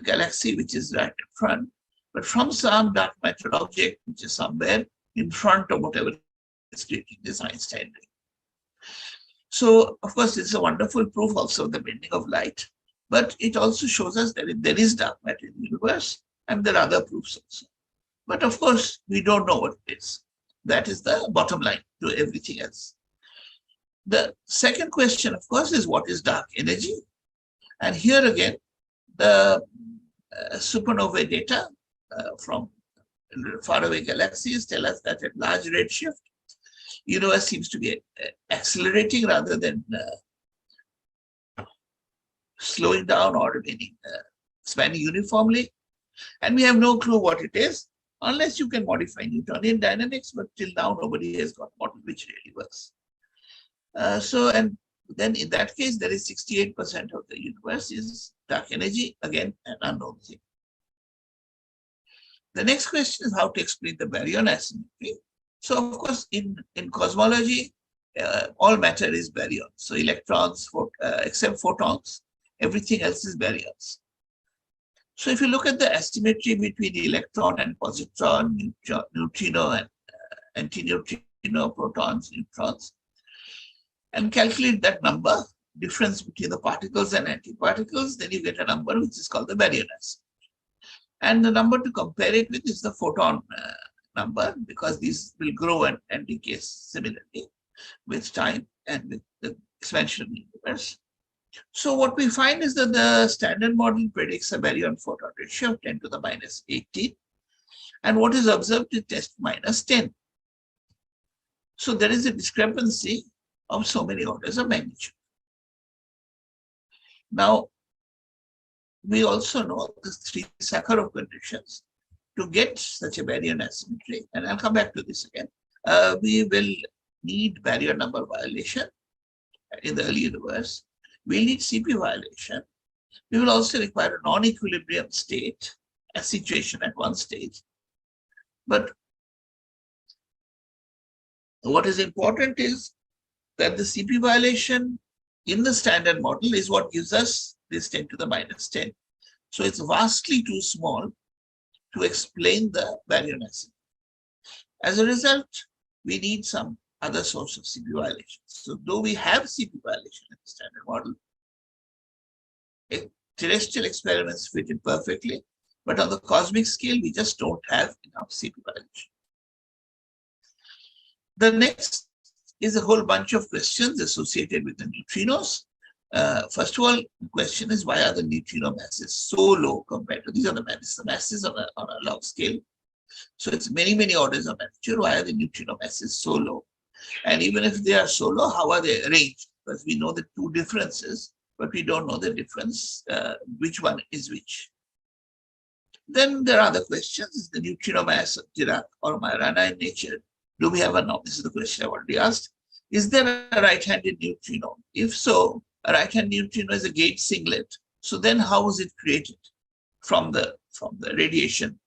galaxy, which is right in front, but from some dark matter object, which is somewhere in front of whatever is creating this Einstein ring. So, of course, it's a wonderful proof also of the bending of light, but it also shows us that there is dark matter in the universe, and there are other proofs also. But of course, we don't know what it is. That is the bottom line to everything else. The second question, of course, is what is dark energy? And here again, the supernovae data from faraway galaxies tell us that at large redshift, universe seems to be accelerating rather than slowing down or remaining expanding uniformly. And we have no clue what it is, unless you can modify Newtonian dynamics, but till now nobody has got a model which really works. And then in that case, there is 68% of the universe is dark energy, again, an unknown thing. The next question is how to explain the baryon asymmetry. So of course, in cosmology, all matter is baryons. So electrons, except photons, everything else is baryons. So if you look at the asymmetry between electron and positron, neutrino and antineutrino, protons, neutrons, and calculate that number, difference between the particles and antiparticles, then you get a number which is called the baryon asymmetry. And the number to compare it with is the photon number, because these will grow and decay similarly with time and with the expansion of the universe. So what we find is that the standard model predicts a baryon photon ratio of 10 to the minus 18, and what is observed is 10 minus 10. So there is a discrepancy of so many orders of magnitude. Now, we also know the 3 Sakharov conditions. To get such a baryon asymmetry, and I'll come back to this again, we will need baryon number violation in the early universe. We'll need CP violation. We will also require a non-equilibrium state, a situation at one stage. But what is important is that the CP violation in the standard model is what gives us this 10 to the minus 10. So it's vastly too small to explain the baryon asymmetry. As a result, we need some other source of CP violation. So though we have CP violation in the standard model, terrestrial experiments fit it perfectly, but on the cosmic scale, we just don't have enough CP violation. The next is a whole bunch of questions associated with the neutrinos. First of all, the question is, why are the neutrino masses so low compared to these are the masses on a log scale? So it's many, many orders of magnitude. Why are the neutrino masses so low? And even if they are solo, how are they arranged? Because we know the two differences, but we don't know the difference, which one is which. Then there are other questions. Is the neutrino mass of Dirac or Majorana in nature? Do we have a norm? This is the question I already asked. Is there a right-handed neutrino? If so, a right-hand neutrino is a gauge singlet. So then how is it created from the radiation?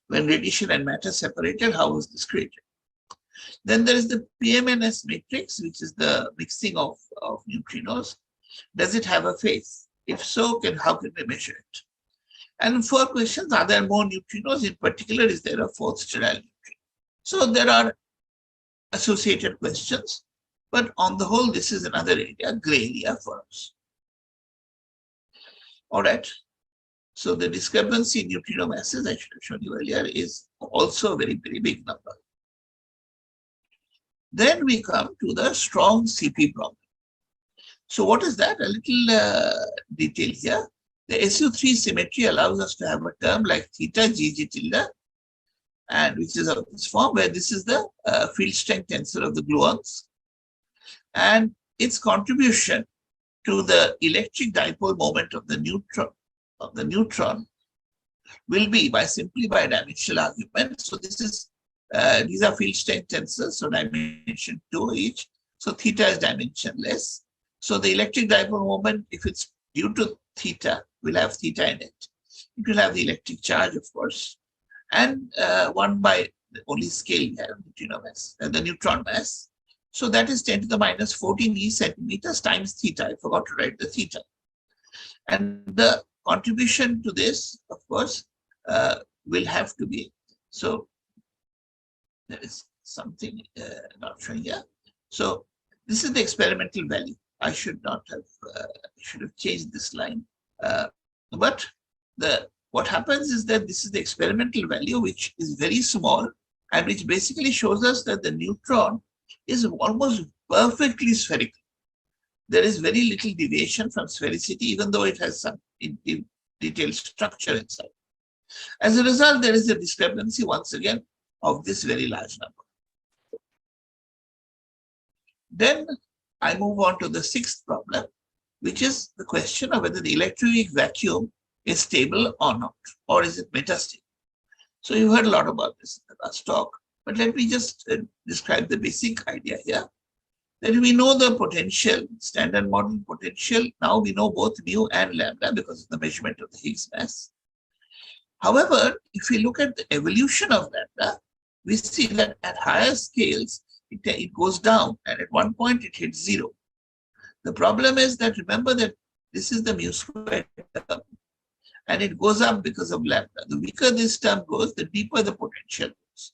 When radiation and matter separated, how was this created? Then there is the PMNS matrix, which is the mixing of neutrinos. Does it have a phase? If so, how can we measure it? And 4 questions, are there more neutrinos? In particular, is there a fourth sterile neutrino? So there are associated questions, but on the whole, this is another area, gray area for us. All right. So the discrepancy in neutrino masses I should have shown you earlier is also a very, very big number. Then we come to the strong CP problem. So what is that? A little detail here. The SU3 symmetry allows us to have a term like theta GG tilde, and which is of this form, where this is the field strength tensor of the gluons, and its contribution to the electric dipole moment of the neutron will be simply by dimensional argument. So this is these are field strength tensors, so dimension 2 each. So theta is dimensionless. So the electric dipole moment, if it's due to theta, will have theta in it. It will have the electric charge, of course, and 1 by the only scale here, neutrino mass, the neutron mass. So that is 10 to the minus 14 e centimeters times theta. I forgot to write the theta. And the contribution to this, of course, will have to be, so there is something not showing here. So this is the experimental value. I should not have, should have changed this line. But what happens is that this is the experimental value, which is very small and which basically shows us that the neutron is almost perfectly spherical. There is very little deviation from sphericity, even though it has some detailed structure inside. As a result, there is a discrepancy once again of this very large number. Then I move on to the 6th problem, which is the question of whether the electroweak vacuum is stable or not, or is it metastable. So you heard a lot about this in the last talk, but let me just describe the basic idea here. That we know the potential, standard model potential. Now we know both mu and lambda because of the measurement of the Higgs mass. However, if we look at the evolution of lambda, we see that at higher scales, it goes down, and at one point it hits 0. The problem is that, remember that this is the mu squared term, and it goes up because of lambda. The weaker this term goes, the deeper the potential goes.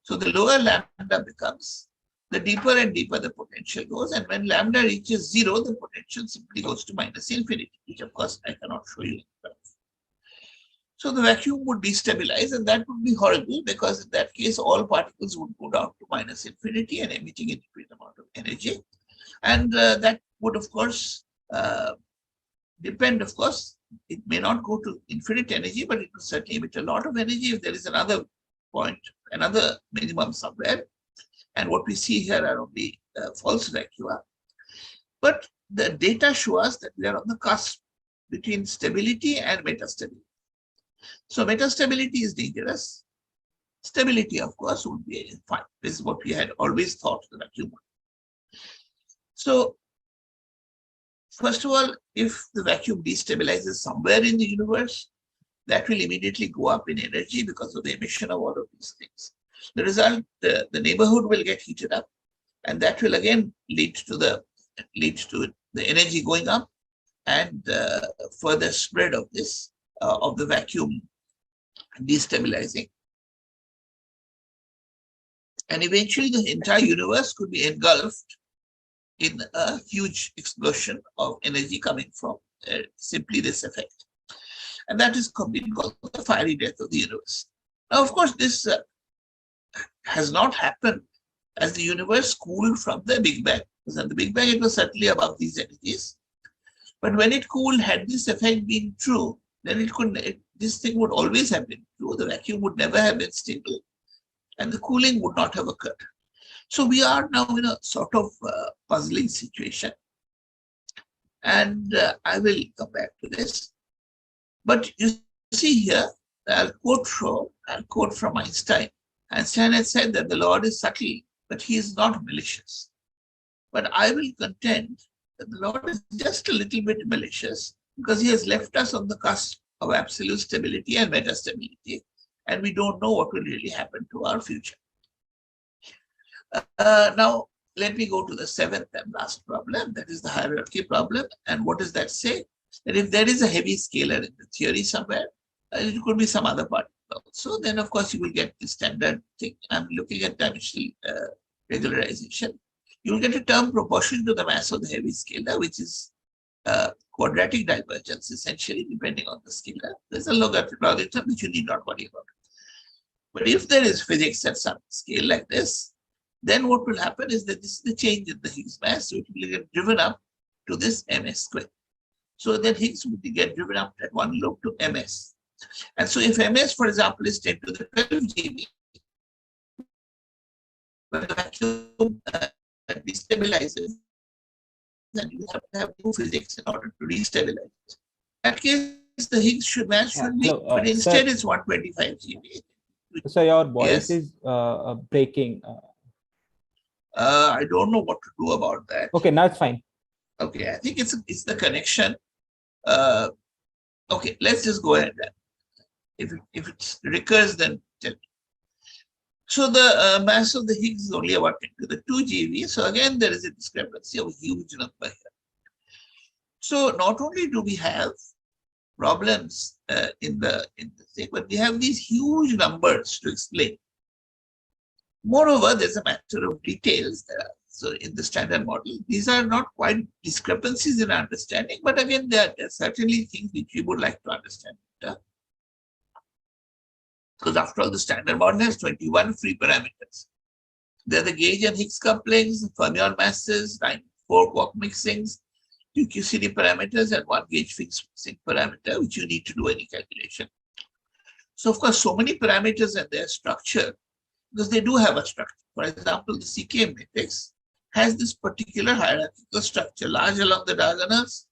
So the lower lambda becomes, the deeper and deeper the potential goes, and when lambda reaches 0, the potential simply goes to minus infinity, which of course I cannot show you in the graph. So the vacuum would destabilize, and that would be horrible, because in that case, all particles would go down to minus infinity and emitting an infinite amount of energy. And that would, of course, depend, of course, it may not go to infinite energy, but it will certainly emit a lot of energy if there is another point, another minimum somewhere. And what we see here are only false vacua. But the data show us that we are on the cusp between stability and metastability. So metastability is dangerous. Stability, of course, would be fine. This is what we had always thought the vacuum. So, first of all, if the vacuum destabilizes somewhere in the universe, that will immediately go up in energy because of the emission of all of these things. The result, the neighborhood will get heated up, and that will again lead to the energy going up and further spread of this of the vacuum destabilizing. And eventually the entire universe could be engulfed in a huge explosion of energy coming from simply this effect. And that is being called the fiery death of the universe. Now, of course, this has not happened as the universe cooled from the Big Bang. Because at the Big Bang, it was certainly above these energies. But when it cooled, had this effect been true, then it could, this thing would always have been true. The vacuum would never have been stable, and the cooling would not have occurred. So we are now in a sort of puzzling situation. And I will come back to this. But you see here, I'll quote from Einstein. Einstein had said that the Lord is subtle, but he is not malicious. But I will contend that the Lord is just a little bit malicious because he has left us on the cusp of absolute stability and metastability, and we don't know what will really happen to our future. Now, let me go to the seventh and last problem, that is the hierarchy problem. And what does that say? That if there is a heavy scalar in the theory somewhere, it could be some other particle also, then of course you will get the standard thing. I'm looking at dimensional regularization. You will get a term proportional to the mass of the heavy scalar, which is quadratic divergence, essentially, depending on the scalar. There's a logarithm which you need not worry about. But if there is physics at some scale like this, then what will happen is that this is the change in the Higgs mass, so it will get driven up to this ms square. So then Higgs will get driven up at one loop to ms. And so if ms, for example, is 10 to the 12 GeV, when the vacuum destabilizes, then you have to have new physics in order to destabilize it. In that case, the Higgs mass should be, but instead it's 125 GeV. So your voice Yes. is breaking. I don't know what to do about that. Okay, now it's fine. Okay, I think it's the connection. Okay, let's just go ahead then. If it recurs, then tell me. So the mass of the Higgs is only about 10 to the 2 GeV. So again, there is a discrepancy of a huge number here. So not only do we have problems in the thing, but we have these huge numbers to explain. Moreover, there's a matter of details there. So in the standard model, these are not quite discrepancies in understanding, but again, there are certainly things which we would like to understand better. Because after all, the standard model has 21 free parameters. They're the gauge and Higgs couplings, fermion masses, 4 quark mixings, 2 QCD parameters, and 1 gauge fixed mixing parameter, which you need to do any calculation. So of course, so many parameters and their structure, because they do have a structure. For example, the CK matrix has this particular hierarchical structure, large along the diagonals,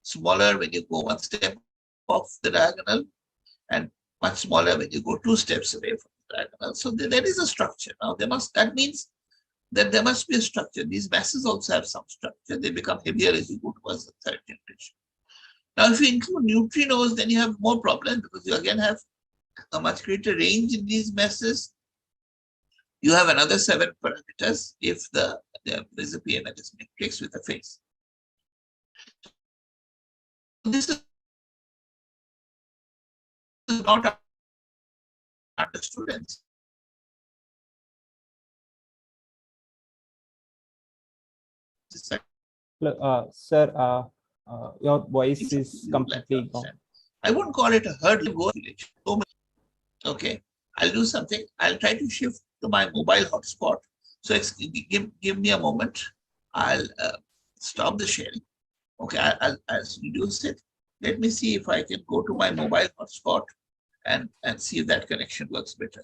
smaller when you go one step off the diagonal, and much smaller when you go 2 steps away from the diagonal. So there is a structure. Now that means that there must be a structure. These masses also have some structure. They become heavier as you go towards the third generation. Now, if you include neutrinos, then you have more problems because you again have a much greater range in these masses. You have another 7 parameters if there is a PMLS matrix with a phase. This is not understood. Sir, your voice is completely gone. I wouldn't call it a hurdle. Okay, I'll do something. I'll try to shift to my mobile hotspot. So give me a moment. I'll stop the sharing. Okay, I'll reduce it. Let me see if I can go to my mobile hotspot and see if that connection works better.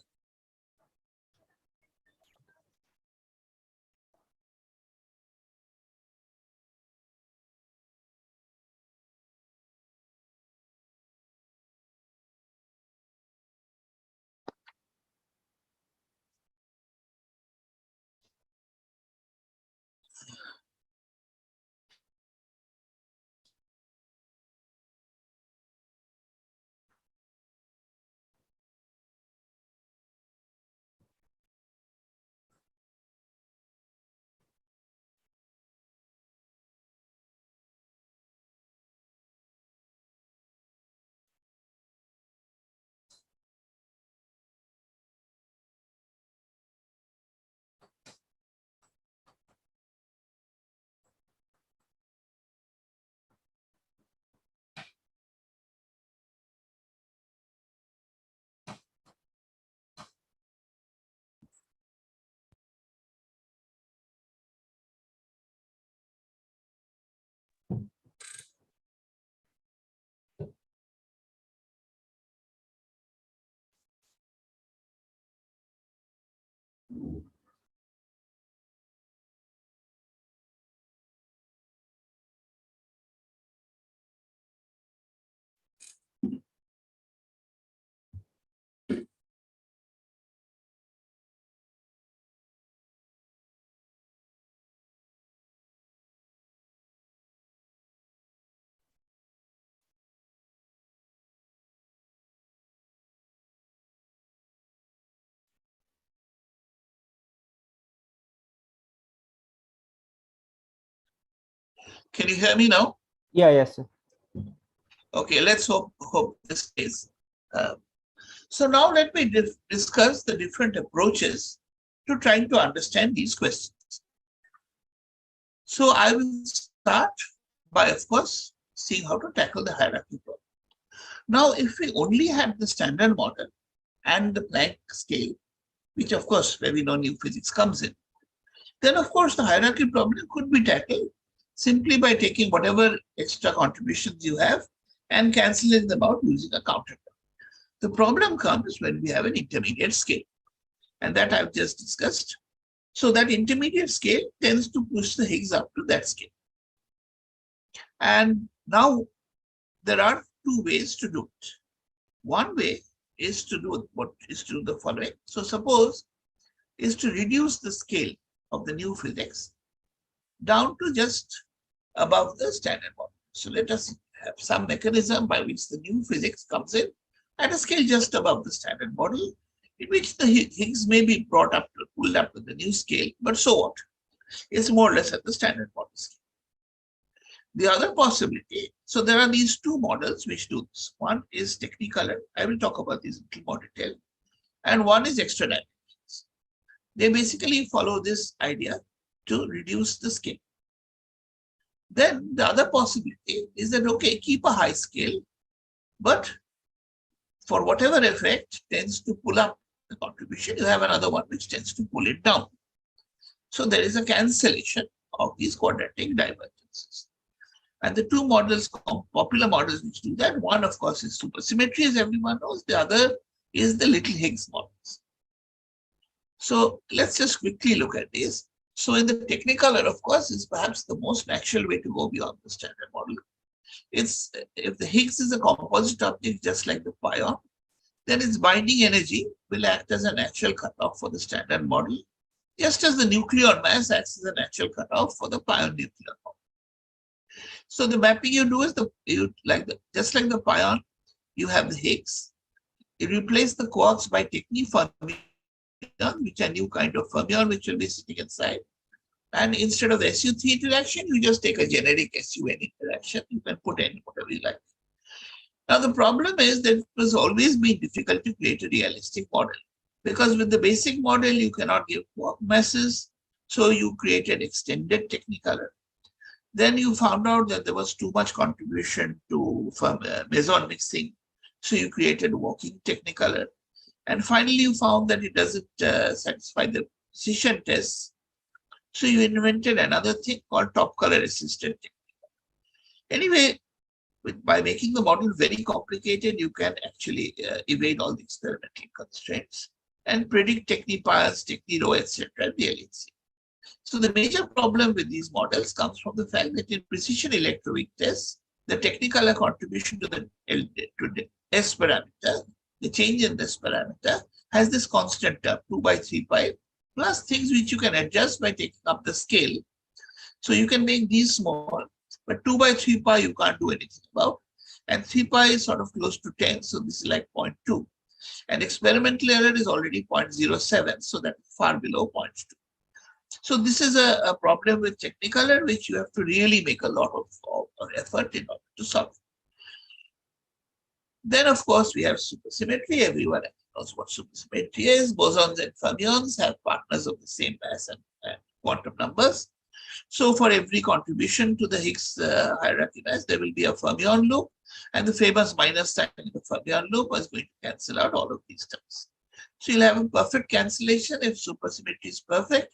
Can you hear me now? Yeah, yes, sir. Okay, let's hope this is. So now let me discuss the different approaches to trying to understand these questions. So I will start by, of course, seeing how to tackle the hierarchy problem. Now, if we only had the standard model and the Planck scale, which of course, where we know new physics comes in, then of course the hierarchy problem could be tackled simply by taking whatever extra contributions you have and cancelling them out using a counter term. The problem comes when we have an intermediate scale, and that I've just discussed. So that intermediate scale tends to push the Higgs up to that scale. And now there are two ways to do it. One way is to do the following. So suppose is to reduce the scale of the new physics down to just above the standard model. So let us have some mechanism by which the new physics comes in at a scale just above the standard model, in which the Higgs may be pulled up to the new scale, but so what? It's more or less at the standard model scale. The other possibility, so there are these two models which do this. One is Technicolor. I will talk about this in a little more detail. And one is extra dimensions. They basically follow this idea to reduce the scale. Then the other possibility is that, okay, keep a high scale, but for whatever effect tends to pull up the contribution, you have another one which tends to pull it down. So there is a cancellation of these quadratic divergences. And the two models, popular models which do that, one of course is supersymmetry, as everyone knows, the other is the little Higgs models. So let's just quickly look at this. So in the Technicolor, of course, is perhaps the most natural way to go beyond the standard model. It's if the Higgs is a composite object just like the pion, then its binding energy will act as a natural cutoff for the standard model, just as the nuclear mass acts as a natural cutoff for the pion nuclear model. So the mapping you do is just like the pion, you have the Higgs. You replace the quarks by technifermion, which are new kind of fermion which will be sitting inside. And instead of the SU3 interaction, you just take a generic SUN interaction. You can put in whatever you like. Now the problem is that it has always been difficult to create a realistic model, because with the basic model you cannot give quark masses. So you created extended Technicolor. Then you found out that there was too much contribution to meson mixing. So you created working Technicolor. And finally, you found that it doesn't satisfy the precision tests. So you invented another thing called top color assisted Technicolor. Anyway, by making the model very complicated, you can actually evade all the experimental constraints and predict technipions, technirho, etc. at the LHC. So the major problem with these models comes from the fact that in precision electroweak tests, the Technicolor contribution to the S parameter, the change in this parameter, has this constant term 2 by 3 pi, plus things which you can adjust by taking up the scale. So you can make these small, but 2 by 3 pi you can't do anything about. And 3 pi is sort of close to 10, so this is like 0.2. And experimental error is already 0.07, so that's far below 0.2. So this is a problem with Technicolor, which you have to really make a lot of effort in order to solve. Then, of course, we have supersymmetry. Everyone knows what supersymmetry is. Bosons and fermions have partners of the same mass and quantum numbers. So for every contribution to the Higgs hierarchy mass, there will be a fermion loop, and the famous minus sign in the fermion loop is going to cancel out all of these terms. So you'll have a perfect cancellation if supersymmetry is perfect.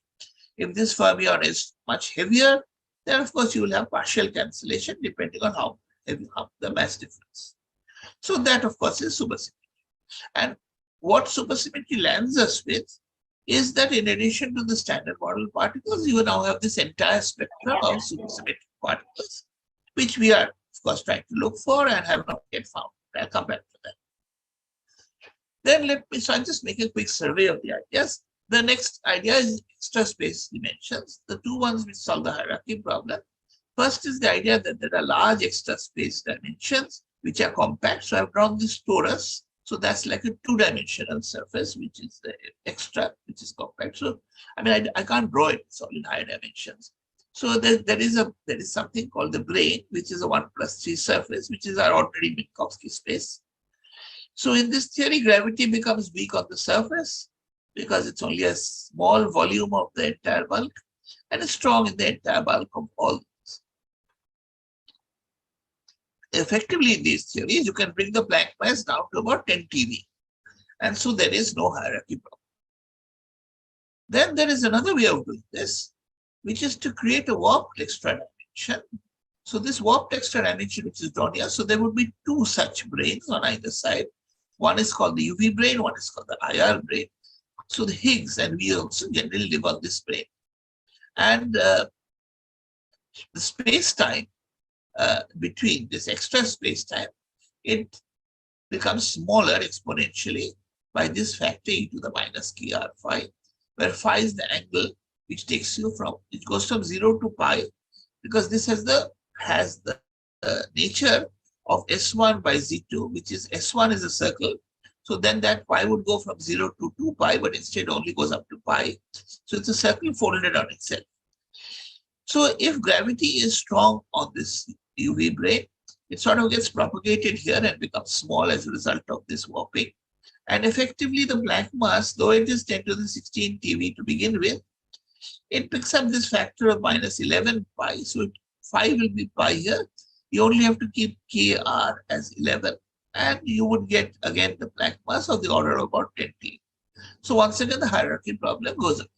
If this fermion is much heavier, then of course you will have partial cancellation depending on how heavy the mass difference. So that of course is supersymmetry. And what supersymmetry lands us with is that in addition to the standard model particles, you now have this entire spectrum of supersymmetric particles, which we are of course trying to look for and have not yet found. I'll come back to that. Then I'll just make a quick survey of the ideas. The next idea is extra space dimensions, the two ones which solve the hierarchy problem. First is the idea that there are large extra space dimensions which are compact. So I've drawn this torus. So that's like a two-dimensional surface, which is the extra, which is compact. So, I mean, I can't draw it, it's all in higher dimensions. So there is something called the brane, which is a 1+3 surface, which is our ordinary Minkowski space. So in this theory, gravity becomes weak on the surface because it's only a small volume of the entire bulk and is strong in the entire bulk of all. Effectively, in these theories, you can bring the Planck mass down to about 10 TeV. And so there is no hierarchy problem. Then there is another way of doing this, which is to create a warped extra dimension. So this warped extra dimension, which is drawn here, so there would be two such branes on either side. One is called the UV brane, one is called the IR brane. So the Higgs, and we also generally live on this brane. And the space-time between this extra space-time, it becomes smaller exponentially by this factor e to the minus kr phi, where phi is the angle which takes you from, it goes from 0 to pi, because this has the nature of S1 by Z2, which is S1 is a circle. So then that pi would go from 0 to 2 pi, but instead only goes up to pi. So it's a circle folded on itself. So if gravity is strong on this UV brane, it sort of gets propagated here and becomes small as a result of this warping. And effectively the Planck mass, though it is 10 to the 16 TeV to begin with, it picks up this factor of minus 11 pi. So phi will be pi here. You only have to keep kr as 11. And you would get again the Planck mass of the order of about 10 TeV. So once again, the hierarchy problem goes away.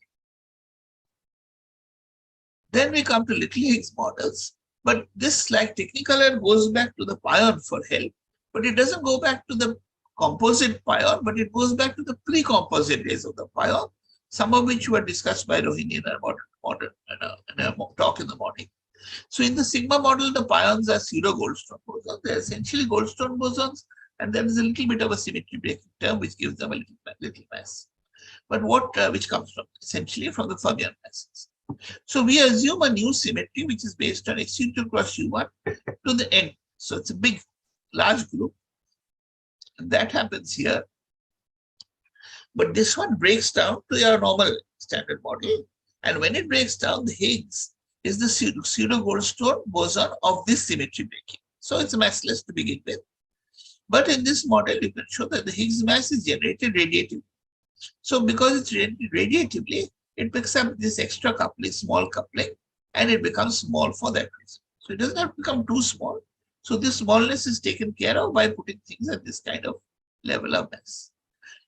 Then we come to little Higgs models. But this, like Technicolor, goes back to the pion for help. But it doesn't go back to the composite pion, but it goes back to the pre-composite days of the pion, some of which were discussed by Rohini in a talk in the morning. So in the sigma model, the pions are pseudo-Goldstone bosons. They're essentially Goldstone bosons, and there is a little bit of a symmetry breaking term which gives them a little mass. But which comes from essentially from the fermion masses. So we assume a new symmetry which is based on X2 cross U1 to the end. So it's a big, large group. And that happens here. But this one breaks down to your normal standard model. And when it breaks down, the Higgs is the pseudo-Goldstone boson of this symmetry breaking. So it's massless to begin with. But in this model, you can show that the Higgs mass is generated radiatively. So because it's generated radiatively, it picks up this extra coupling, small coupling, and it becomes small for that reason. So it doesn't have to become too small. So this smallness is taken care of by putting things at this kind of level of mass.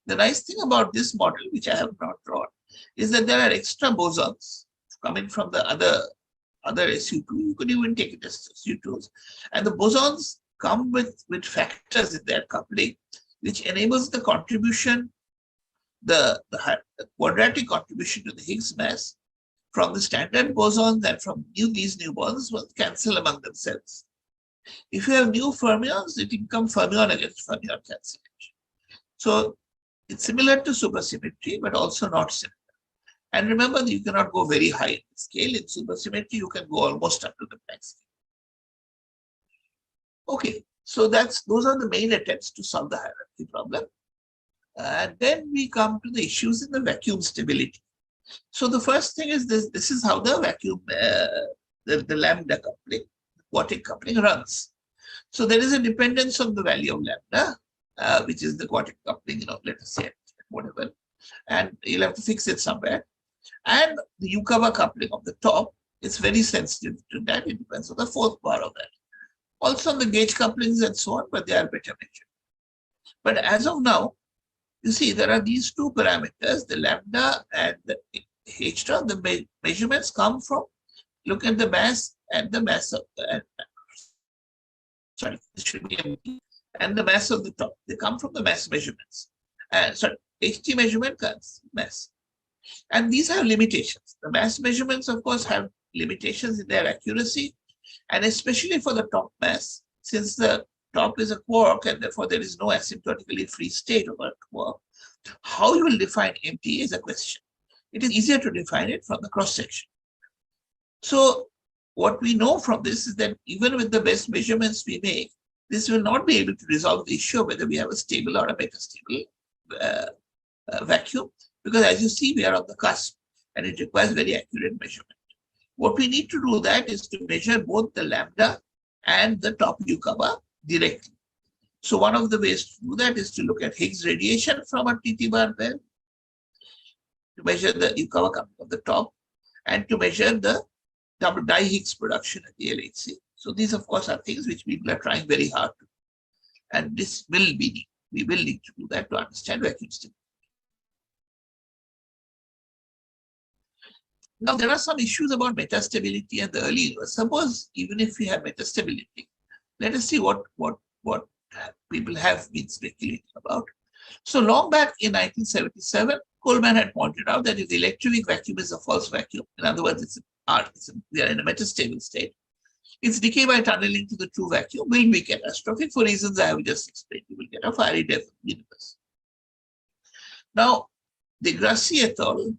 The nice thing about this model, which I have not drawn, is that there are extra bosons coming from the other SU2. You could even take it as SU2s. And the bosons come with factors in their coupling, which enables the contribution, the quadratic contribution to the Higgs mass from the standard bosons and from these new bosons will cancel among themselves. If you have new fermions, it becomes fermion against fermion cancellation. So it's similar to supersymmetry, but also not similar. And remember that you cannot go very high in the scale. In supersymmetry, you can go almost up to the Planck scale. Okay, so those are the main attempts to solve the hierarchy problem. And then we come to the issues in the vacuum stability. So the first thing is this is how the vacuum, the lambda coupling, quartic coupling runs. So there is a dependence on the value of lambda, which is the quartic coupling, let us say whatever, and you'll have to fix it somewhere. And the Yukawa coupling of the top is very sensitive to that. It depends on the fourth power of that. Also on the gauge couplings and so on, but they are better measured. But as of now, you see, there are these two parameters, the lambda and the h star. The measurements come from, look at the mass and the mass of the, sorry, this should be empty, and the mass of the top. They come from the mass measurements. And sorry, HT measurement comes mass. And these have limitations. The mass measurements, of course, have limitations in their accuracy, and especially for the top mass, since the top is a quark and therefore there is no asymptotically free state of a quark. How you will define MT is a question. It is easier to define it from the cross section. So what we know from this is that even with the best measurements we make, this will not be able to resolve the issue of whether we have a stable or a metastable vacuum, because as you see, we are on the cusp and it requires very accurate measurement. what we need to do that is to measure both the lambda and the top Yukawa directly. So one of the ways to do that is to look at Higgs radiation from a TT bar pair, to measure the Yukawa coming of the top, and to measure the double di-Higgs production at the LHC. So these, of course, are things which people are trying very hard to do. And this will be, we will need to do that to understand vacuum stability. Now, there are some issues about metastability and the early universe. Suppose even if we have metastability, let us see what people have been speculating about. So long back in 1977, Coleman had pointed out that if the electroweak vacuum is a false vacuum, in other words, we are in a metastable state, its decay by tunneling to the true vacuum will be catastrophic for reasons I have just explained. You will get a fiery death universe. Now, de Grassi et al.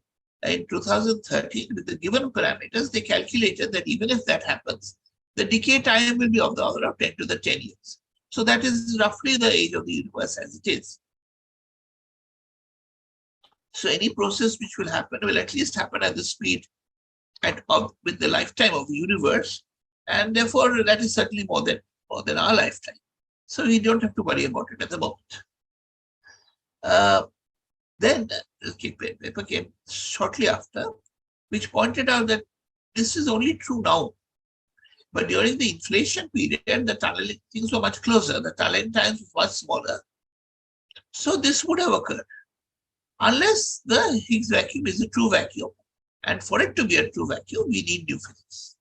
In 2013, with the given parameters, they calculated that even if that happens, the decay time will be of the order of 10 to the 10 years. So that is roughly the age of the universe as it is. So any process which will happen will at least happen at the speed with the lifetime of the universe, and therefore that is certainly more than our lifetime. So we don't have to worry about it at the moment. Then a paper came shortly after, which pointed out that this is only true now. But during the inflation period, the tunneling things were much closer. The tunneling times were much smaller. So this would have occurred unless the Higgs vacuum is a true vacuum. And for it to be a true vacuum, we need new physics.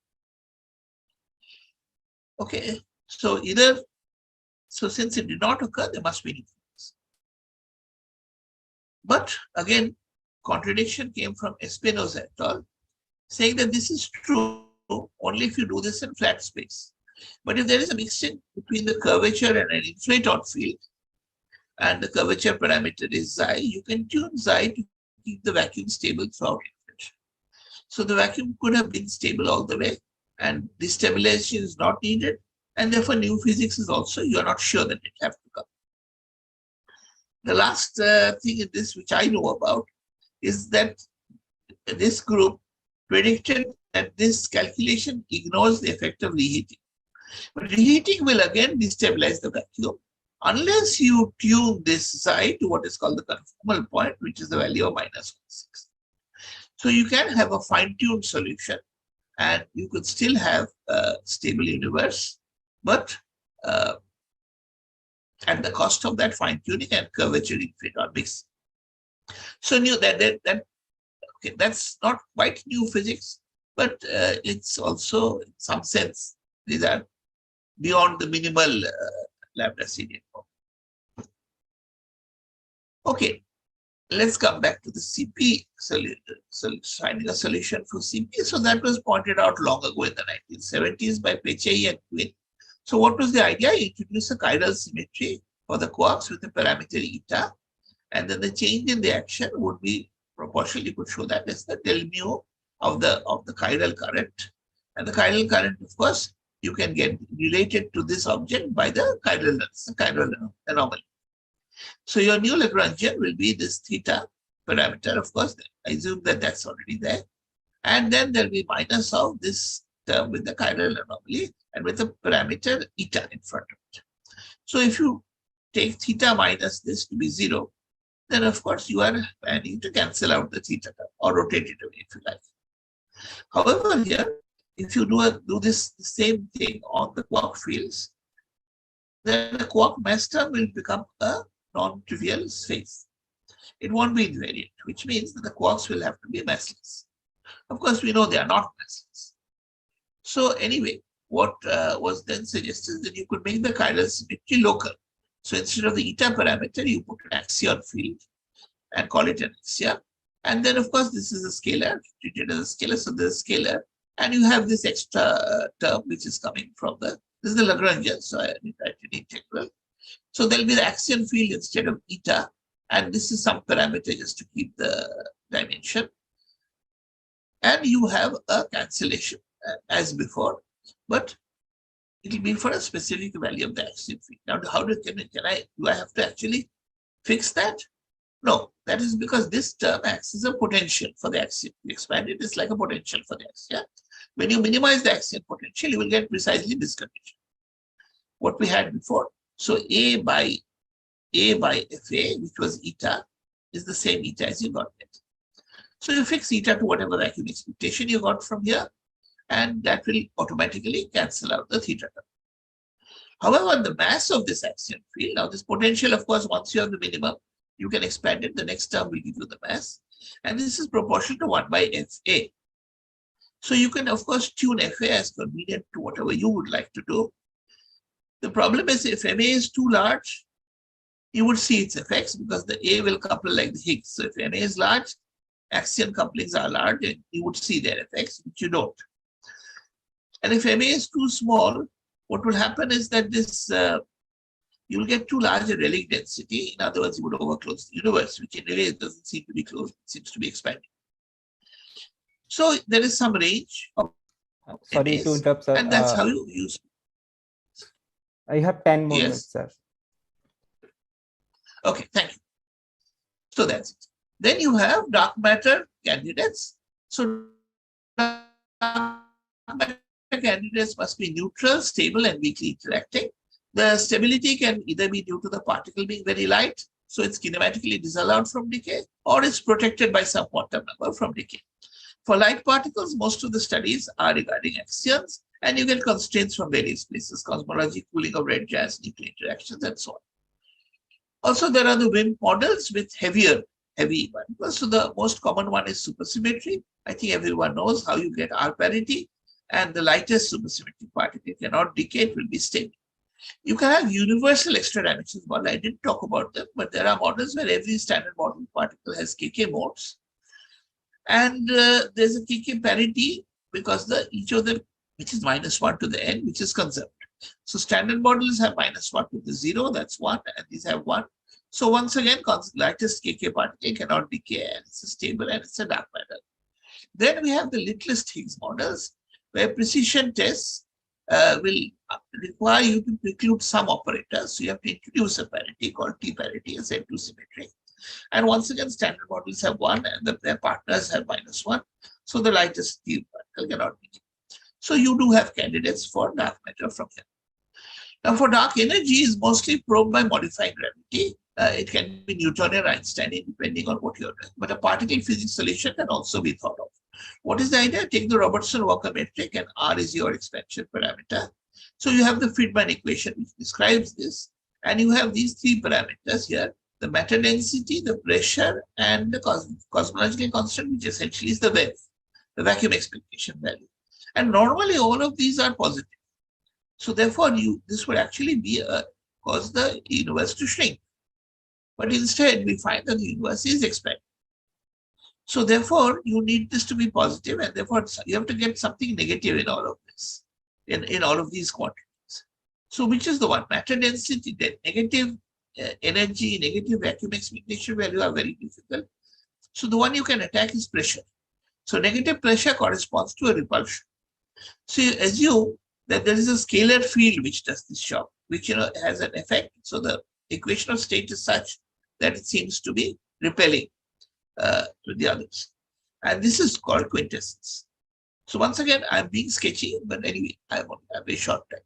Okay, so since it did not occur, there must be new physics. But again, contradiction came from Espinosa et al., saying that this is true only if you do this in flat space. But if there is a mixing between the curvature and an inflaton field, and the curvature parameter is xi, you can tune xi to keep the vacuum stable throughout inflation. So the vacuum could have been stable all the way, and destabilization is not needed, and therefore new physics is also, you are not sure that it have to come. The last thing in this which I know about is that this group predicted that this calculation ignores the effect of reheating. But reheating will again destabilize the vacuum unless you tune this xi to what is called the conformal point, which is the value of -1.6. So you can have a fine-tuned solution and you could still have a stable universe, but at the cost of that fine-tuning and curvature inflaton mix. So okay, that's not quite new physics, but it's also in some sense these are beyond the minimal lambda CDM. Okay, let's come back to the CP finding a solution for CP. So that was pointed out long ago in the 1970s by Pechey and Quinn. So what was the idea? Introduce a chiral symmetry for the quarks with the parameter eta, and then the change in the action would be proportionally, could show that as the del mu of the chiral current. And the chiral current, of course, you can get related to this object by the chiral anomaly. So your new Lagrangian will be this theta parameter, of course. I assume that that's already there. And then there'll be minus of this term with the chiral anomaly and with the parameter eta in front of it. So if you take theta minus this to be 0, then of course you are planning to cancel out the theta term or rotate it away if you like. However, here, if you do this same thing on the quark fields, then the quark mass term will become a non-trivial space. It won't be invariant, which means that the quarks will have to be massless. Of course, we know they are not massless. So anyway, what was then suggested that you could make the chiral symmetry local. So instead of the eta parameter, you put an axion field and call it an axia. And then, of course, this is a scalar, treated as a scalar. So there's a scalar, and you have this extra term which is coming from this is the Lagrangian. So I write an integral. So there'll be the axion field instead of eta, and this is some parameter just to keep the dimension. And you have a cancellation as before, but it will be for a specific value of the axion field. Now, how do I have to actually fix that? No, that is because this term acts as a potential for the axion. You expand it, it's like a potential for the axion. When you minimize the axion potential, you will get precisely this condition, what we had before. So A by FA, which was eta, is the same eta as you got it. So you fix eta to whatever vacuum expectation you got from here, and that will automatically cancel out the theta term. However, the mass of this axion field, now this potential, of course, once you have the minimum, you can expand it. The next term will give you the mass. And this is proportional to 1 by FA. So you can, of course, tune FA as convenient to whatever you would like to do. The problem is if MA is too large, you would see its effects because the A will couple like the Higgs. So if MA is large, axion couplings are large, and you would see their effects, which you don't. And if MA is too small, what will happen is that this you will get too large a relic density. In other words, you would overclose the universe, which in really doesn't seem to be closed, it seems to be expanding. So there is some range of Sorry to interrupt, sir. and that's how you use. I have 10 more Yes. minutes, sir. Okay, thank you. So that's it. Then you have dark matter candidates. So dark matter candidates must be neutral, stable, and weakly interacting. The stability can either be due to the particle being very light, so it's kinematically disallowed from decay, or it's protected by some quantum number from decay. For light particles, most of the studies are regarding axions, and you get constraints from various places, cosmology, cooling of red gas, nuclear interactions, and so on. Also, there are the WIMP models with heavy particles. So the most common one is supersymmetry. I think everyone knows how you get R parity, and the lightest supersymmetric particle cannot decay, it will be stable. You can have universal extra dimensions model. I didn't talk about them, but there are models where every standard model particle has KK modes. And there's a KK parity because each of them, which is -1 to the n, which is conserved. So standard models have -1 to the 0, that's 1, and these have 1. So once again, lightest KK particle cannot decay, and it's a stable and it's a dark matter. Then we have the littlest Higgs models, where precision tests will require you to preclude some operators. So you have to introduce a parity called T parity as N2 symmetry. And once again, standard models have 1 and their partners have -1. So the lightest T particle cannot decay. So you do have candidates for dark matter from here. Now for dark energy is mostly probed by modifying gravity. It can be Newtonian or Einsteinian depending on what you're doing. But a particle physics solution can also be thought of. What is the idea? Take the Robertson-Walker metric, and R is your expansion parameter. So you have the Friedmann equation which describes this, and you have these three parameters here: the matter density, the pressure, and the cosmological constant, which essentially is the vacuum expectation value. And normally all of these are positive. So therefore, this would actually be cause the universe to shrink. But instead, we find that the universe is expanding. So therefore, you need this to be positive, and therefore you have to get something negative in all of this, in all of these quantities. So which is the one? Matter density, the negative energy, negative vacuum expectation value are very difficult. So the one you can attack is pressure. So negative pressure corresponds to a repulsion. So you assume that there is a scalar field which does this job, which has an effect. So the equation of state is such that it seems to be repelling to the others. And this is called quintessence. So once again, I'm being sketchy, but anyway, I won't have a short time.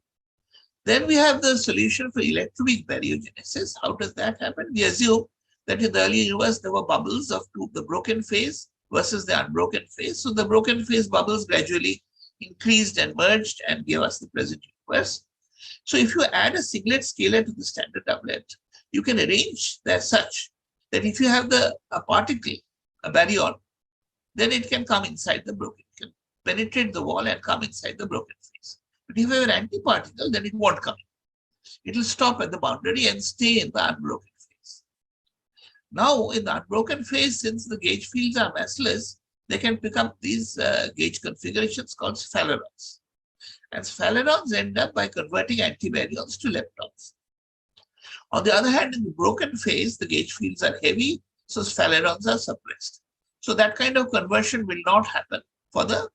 Then we have the solution for electroweak baryogenesis. How does that happen? We assume that in the early universe, there were bubbles of the broken phase versus the unbroken phase. So the broken phase bubbles gradually increased and merged and gave us the present universe. So if you add a singlet scalar to the standard doublet, you can arrange that such that if you have a particle, a baryon, then it can come inside the broken, it can penetrate the wall and come inside the broken phase. But if you have an antiparticle, then it won't come in. It will stop at the boundary and stay in the unbroken phase. Now, in the unbroken phase, since the gauge fields are massless, they can pick up these gauge configurations called sphalerons. And sphalerons end up by converting antibaryons to leptons. On the other hand, in the broken phase, the gauge fields are heavy, so sphalerons are suppressed. So that kind of conversion will not happen for the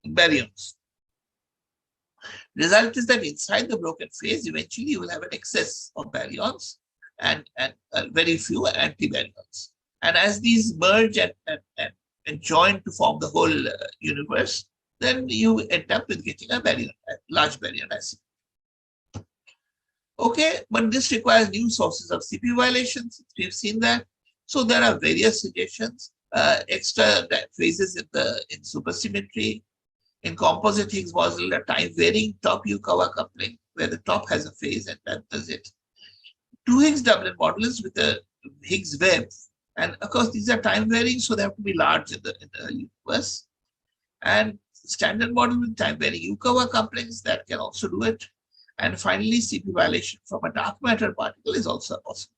baryons. Result is that inside the broken phase, eventually you will have an excess of baryons, and very few antibaryons. And as these merge and join to form the whole universe, then you end up with getting a large baryon acid. Okay, but this requires new sources of CP violations. We've seen that. So there are various suggestions, extra phases in supersymmetry. In composite Higgs boson, a time-varying top Yukawa coupling, where the top has a phase and that does it. Two Higgs doublet modulus with a Higgs web. And of course, these are time-varying, so they have to be large in the universe. And standard model with time-varying Yukawa couplings, that can also do it. And finally, CP violation from a dark matter particle is also possible.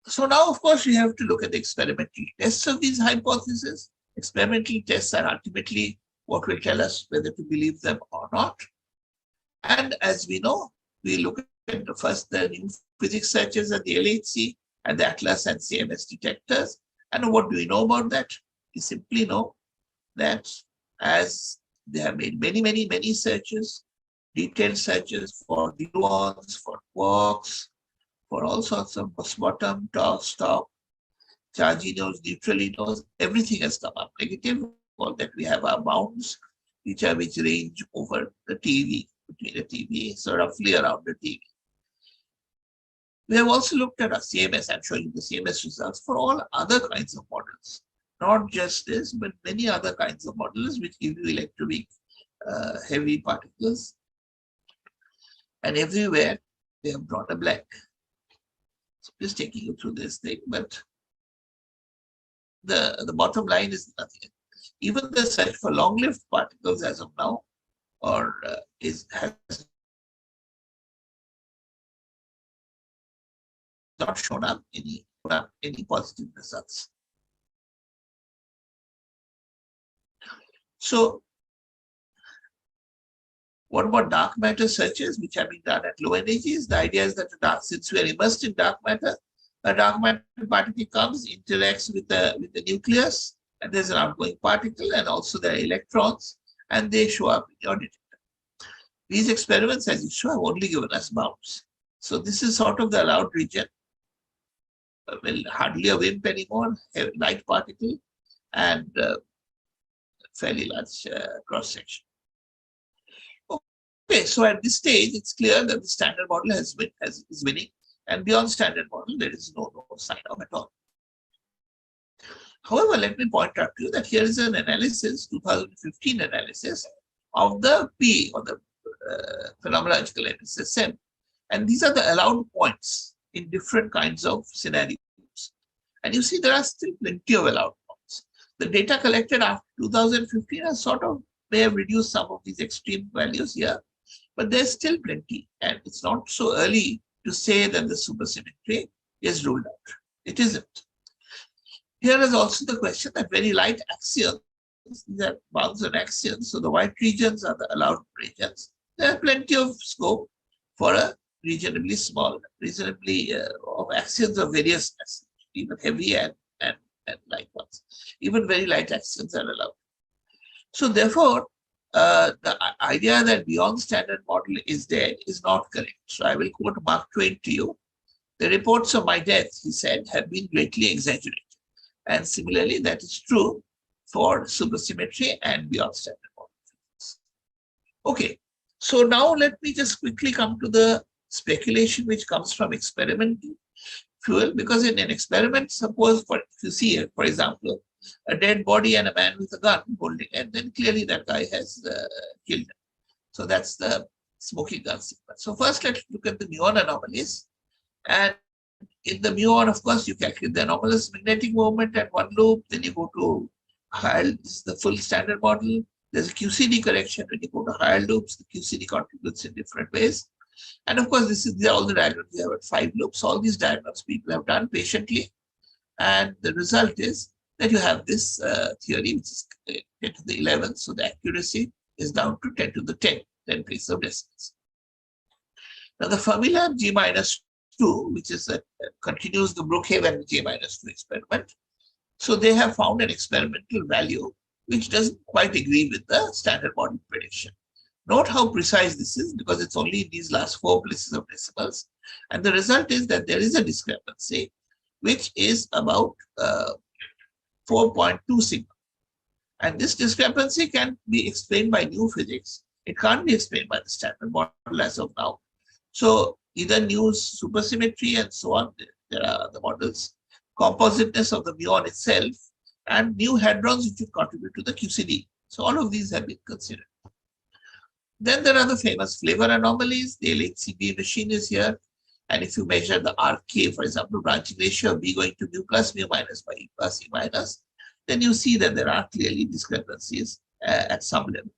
So now, of course, we have to look at the experimental tests of these hypotheses. Experimental tests are ultimately what will tell us whether to believe them or not. And as we know, we look at first the new physics searches at the LHC and the ATLAS and CMS detectors. And what do we know about that? We simply know that as they have made many searches, detailed searches for gluons, for quarks, for all sorts of bottom, top, charginos, neutralinos, everything has come up negative. All that we have are bounds which range over the TV, between the TV, so roughly around the TV. We have also looked at our CMS. I'm showing you the CMS results for all other kinds of models, not just this, but many other kinds of models which give you electroweak heavy particles. And everywhere they have drawn a blank. So just taking you through this thing, but the bottom line is nothing. Even the search for long-lived particles as of now, or has not shown up any positive results. So what about dark matter searches, which have been done at low energies? The idea is that since we are immersed in dark matter, a dark matter particle comes, interacts with the nucleus, and there's an outgoing particle, and also there are electrons, and they show up in your detector. These experiments, as you show, have only given us bounds. So this is sort of the allowed region. Well, hardly a WIMP anymore, a light particle, and fairly large cross section. Okay, so at this stage, it's clear that the standard model is winning, and beyond standard model, there is no sign of at all. However, let me point out to you that here is an analysis, 2015 analysis of the P, or the phenomenological NSSM, and these are the allowed points in different kinds of scenarios. And you see, there are still plenty of allowed points. The data collected after 2015 has sort of may have reduced some of these extreme values here, but there's still plenty, and it's not so early to say that the supersymmetry is ruled out. It isn't. Here is also the question that very light axions, these are bounds and axions, so the white regions are the allowed regions. There are plenty of scope for a reasonably small, of axions of various masses, even heavy and light ones. Even very light axions are allowed. So therefore, the idea that beyond standard model is dead is not correct. So I will quote Mark Twain to you. The reports of my death, he said, have been greatly exaggerated. And similarly, that is true for supersymmetry and beyond standard model physics. Okay, so now let me just quickly come to the speculation which comes from experimental fuel, because in an experiment, suppose if you see here, for example, a dead body and a man with a gun holding, and then clearly that guy has killed him. So that's the smoking gun sequence. So first, let's look at the muon anomalies. And in the muon, of course, you calculate the anomalous magnetic moment at one loop. Then you go to higher, this is the full standard model. There's a QCD correction. When you go to higher loops, the QCD contributes in different ways. And of course, these are all the diagrams we have at 5 loops. All these diagrams people have done patiently. And the result is that you have this theory, which is 10 to the 11th. So the accuracy is down to 10 to the 10 place of decimals. Now the Fermilab G-2, which is continues the Brookhaven G-2 experiment. So they have found an experimental value which doesn't quite agree with the standard model prediction. Note how precise this is, because it's only in these last 4 places of decimals. And the result is that there is a discrepancy, which is about 4.2 sigma. And this discrepancy can be explained by new physics. It can't be explained by the standard model as of now. So either new supersymmetry and so on, there are the models, compositeness of the muon itself, and new hadrons which would contribute to the QCD. So all of these have been considered. Then there are the famous flavor anomalies. The LHCb machine is here. And if you measure the RK, for example, branching ratio of B going to mu plus mu minus by E plus E minus, then you see that there are clearly discrepancies at some level.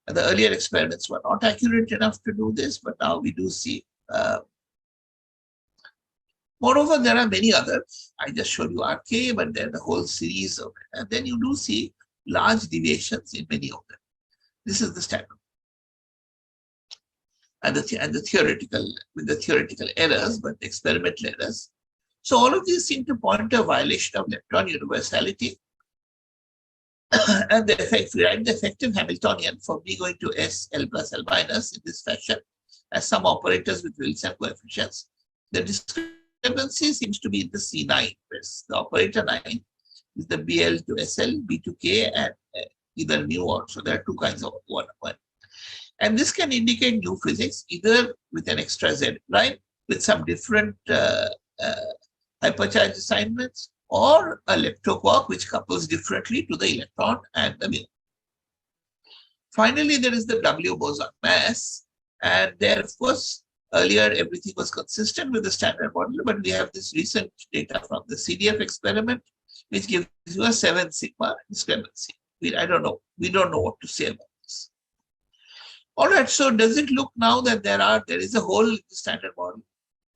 And the earlier experiments were not accurate enough to do this, but now we do see. Moreover, there are many others. I just showed you RK, but then the whole series of it. And then you do see large deviations in many of them. This is the standard. And the theoretical, with the theoretical errors, but the experimental errors. So all of these seem to point to a violation of lepton universality. And the effect, we write the effective Hamiltonian for B going to S, L plus L minus in this fashion, as some operators with Wilson coefficients. The discrepancy seems to be in the C9. The operator 9 is the BL to SL, B to K, and either mu or so. There are two kinds of one. And this can indicate new physics, either with an extra Z prime, with some different hypercharge assignments, or a leptoquark which couples differently to the electron and the mu. Finally, there is the W boson mass. And there, of course, earlier everything was consistent with the standard model, but we have this recent data from the CDF experiment, which gives you a 7 sigma discrepancy. I don't know. We don't know what to say about this. All right. So does it look now that there is a hole in the standard model?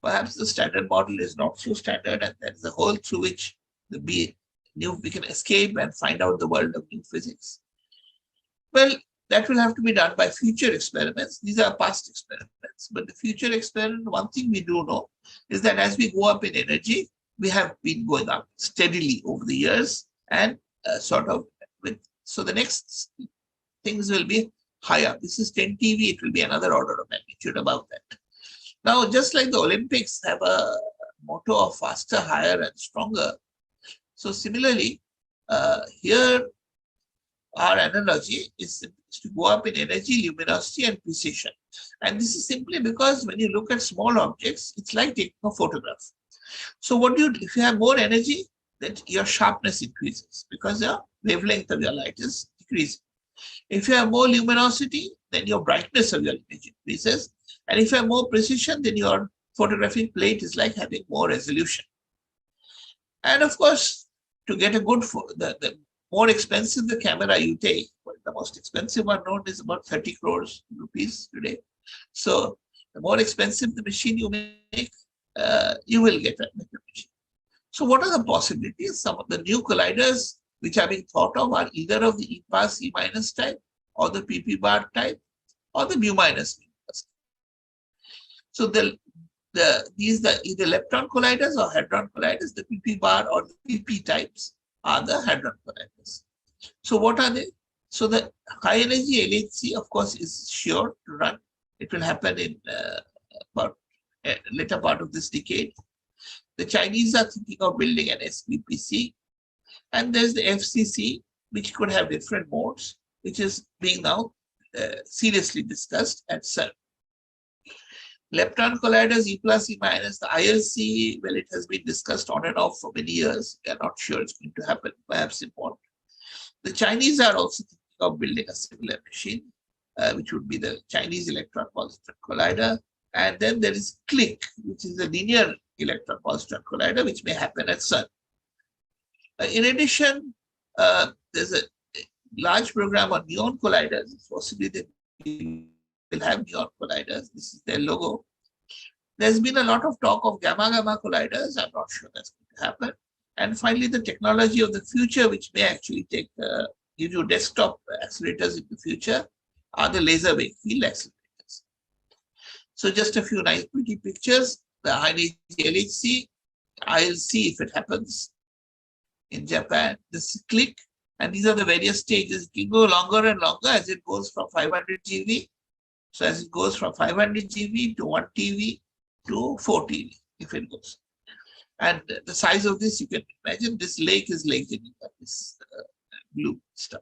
Perhaps the standard model is not so standard, and there is a hole through which we can escape and find out the world of new physics. Well, that will have to be done by future experiments. These are past experiments, but the future experiment, one thing we do know is that as we go up in energy, we have been going up steadily over the years, and so the next things will be higher. This is 10 TeV, it will be another order of magnitude above that. Now, just like the Olympics have a motto of faster, higher, and stronger, so similarly, here our analogy is to go up in energy, luminosity, and precision. And this is simply because when you look at small objects, it's like taking a photograph. So if you have more energy, then your sharpness increases because the wavelength of your light is decreasing. If you have more luminosity, then your brightness of your image increases. And if you have more precision, then your photographic plate is like having more resolution. And of course, to get a good, the more expensive the camera you take, the most expensive one known is about 30 crores rupees today. So the more expensive the machine you make, you will get a better machine. So what are the possibilities? Some of the new colliders which are being thought of are either of the E plus E minus type, or the PP bar type, or the mu minus mu plus. So these are either lepton colliders or hadron colliders. The PP bar or the PP types are the hadron colliders. So what are they? So the high energy LHC, of course, is sure to run. It will happen in about later part of this decade. The Chinese are thinking of building an SPPC. And there's the FCC, which could have different modes, which is being now seriously discussed at CERN. Lepton colliders, E plus E minus, the ILC, well, it has been discussed on and off for many years. We are not sure it's going to happen, perhaps it won't. The Chinese are also thinking of building a similar machine, which would be the Chinese electron positron collider. And then there is CLIC, which is a linear electron positron collider, which may happen at CERN. In addition, there's a large program on muon colliders. Possibly they will have muon colliders. This is their logo. There's been a lot of talk of gamma-gamma colliders. I'm not sure that's going to happen. And finally, the technology of the future, which may actually give you desktop accelerators in the future, are the laser wave field accelerators. So just a few nice pretty pictures. The high energy LHC, ILC if it happens in Japan, this CLIC, and these are the various stages. It can go longer and longer as it goes from 500 GeV. So as it goes from 500 GeV to 1 TeV, to 4 TeV if it goes. And the size of this, you can imagine this lake is Lake Geneva, this blue stuff.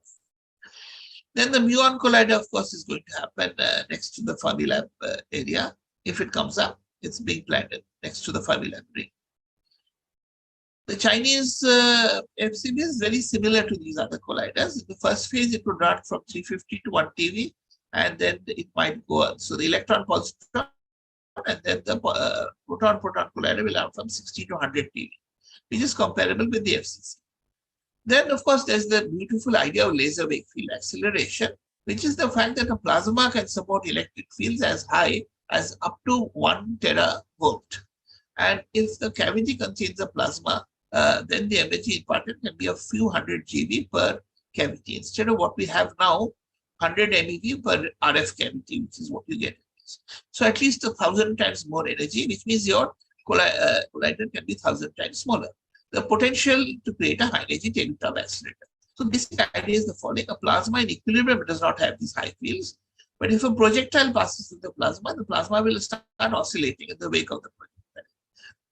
Then the muon collider, of course, is going to happen next to the Fermilab area. If it comes up, it's being planned next to the Fermilab ring. The Chinese FCB is very similar to these other colliders. In the first phase, it would run from 350 to 1 TeV, and then it might go on. So the electron positron, and then the proton-proton collider will run from 60 to 100 TeV, which is comparable with the FCC. Then, of course, there's the beautiful idea of laser wake field acceleration, which is the fact that a plasma can support electric fields as high as up to 1 teravolt. And if the cavity contains a plasma, then the energy imparted can be a few hundred GeV per cavity instead of what we have now, 100 MeV per RF cavity, which is what you get. So at least 1,000 times more energy, which means your collider can be 1,000 times smaller. The potential to create a high energy tabletop accelerator. So this idea is the following: a plasma in equilibrium does not have these high fields, but if a projectile passes through the plasma will start oscillating in the wake of the projectile.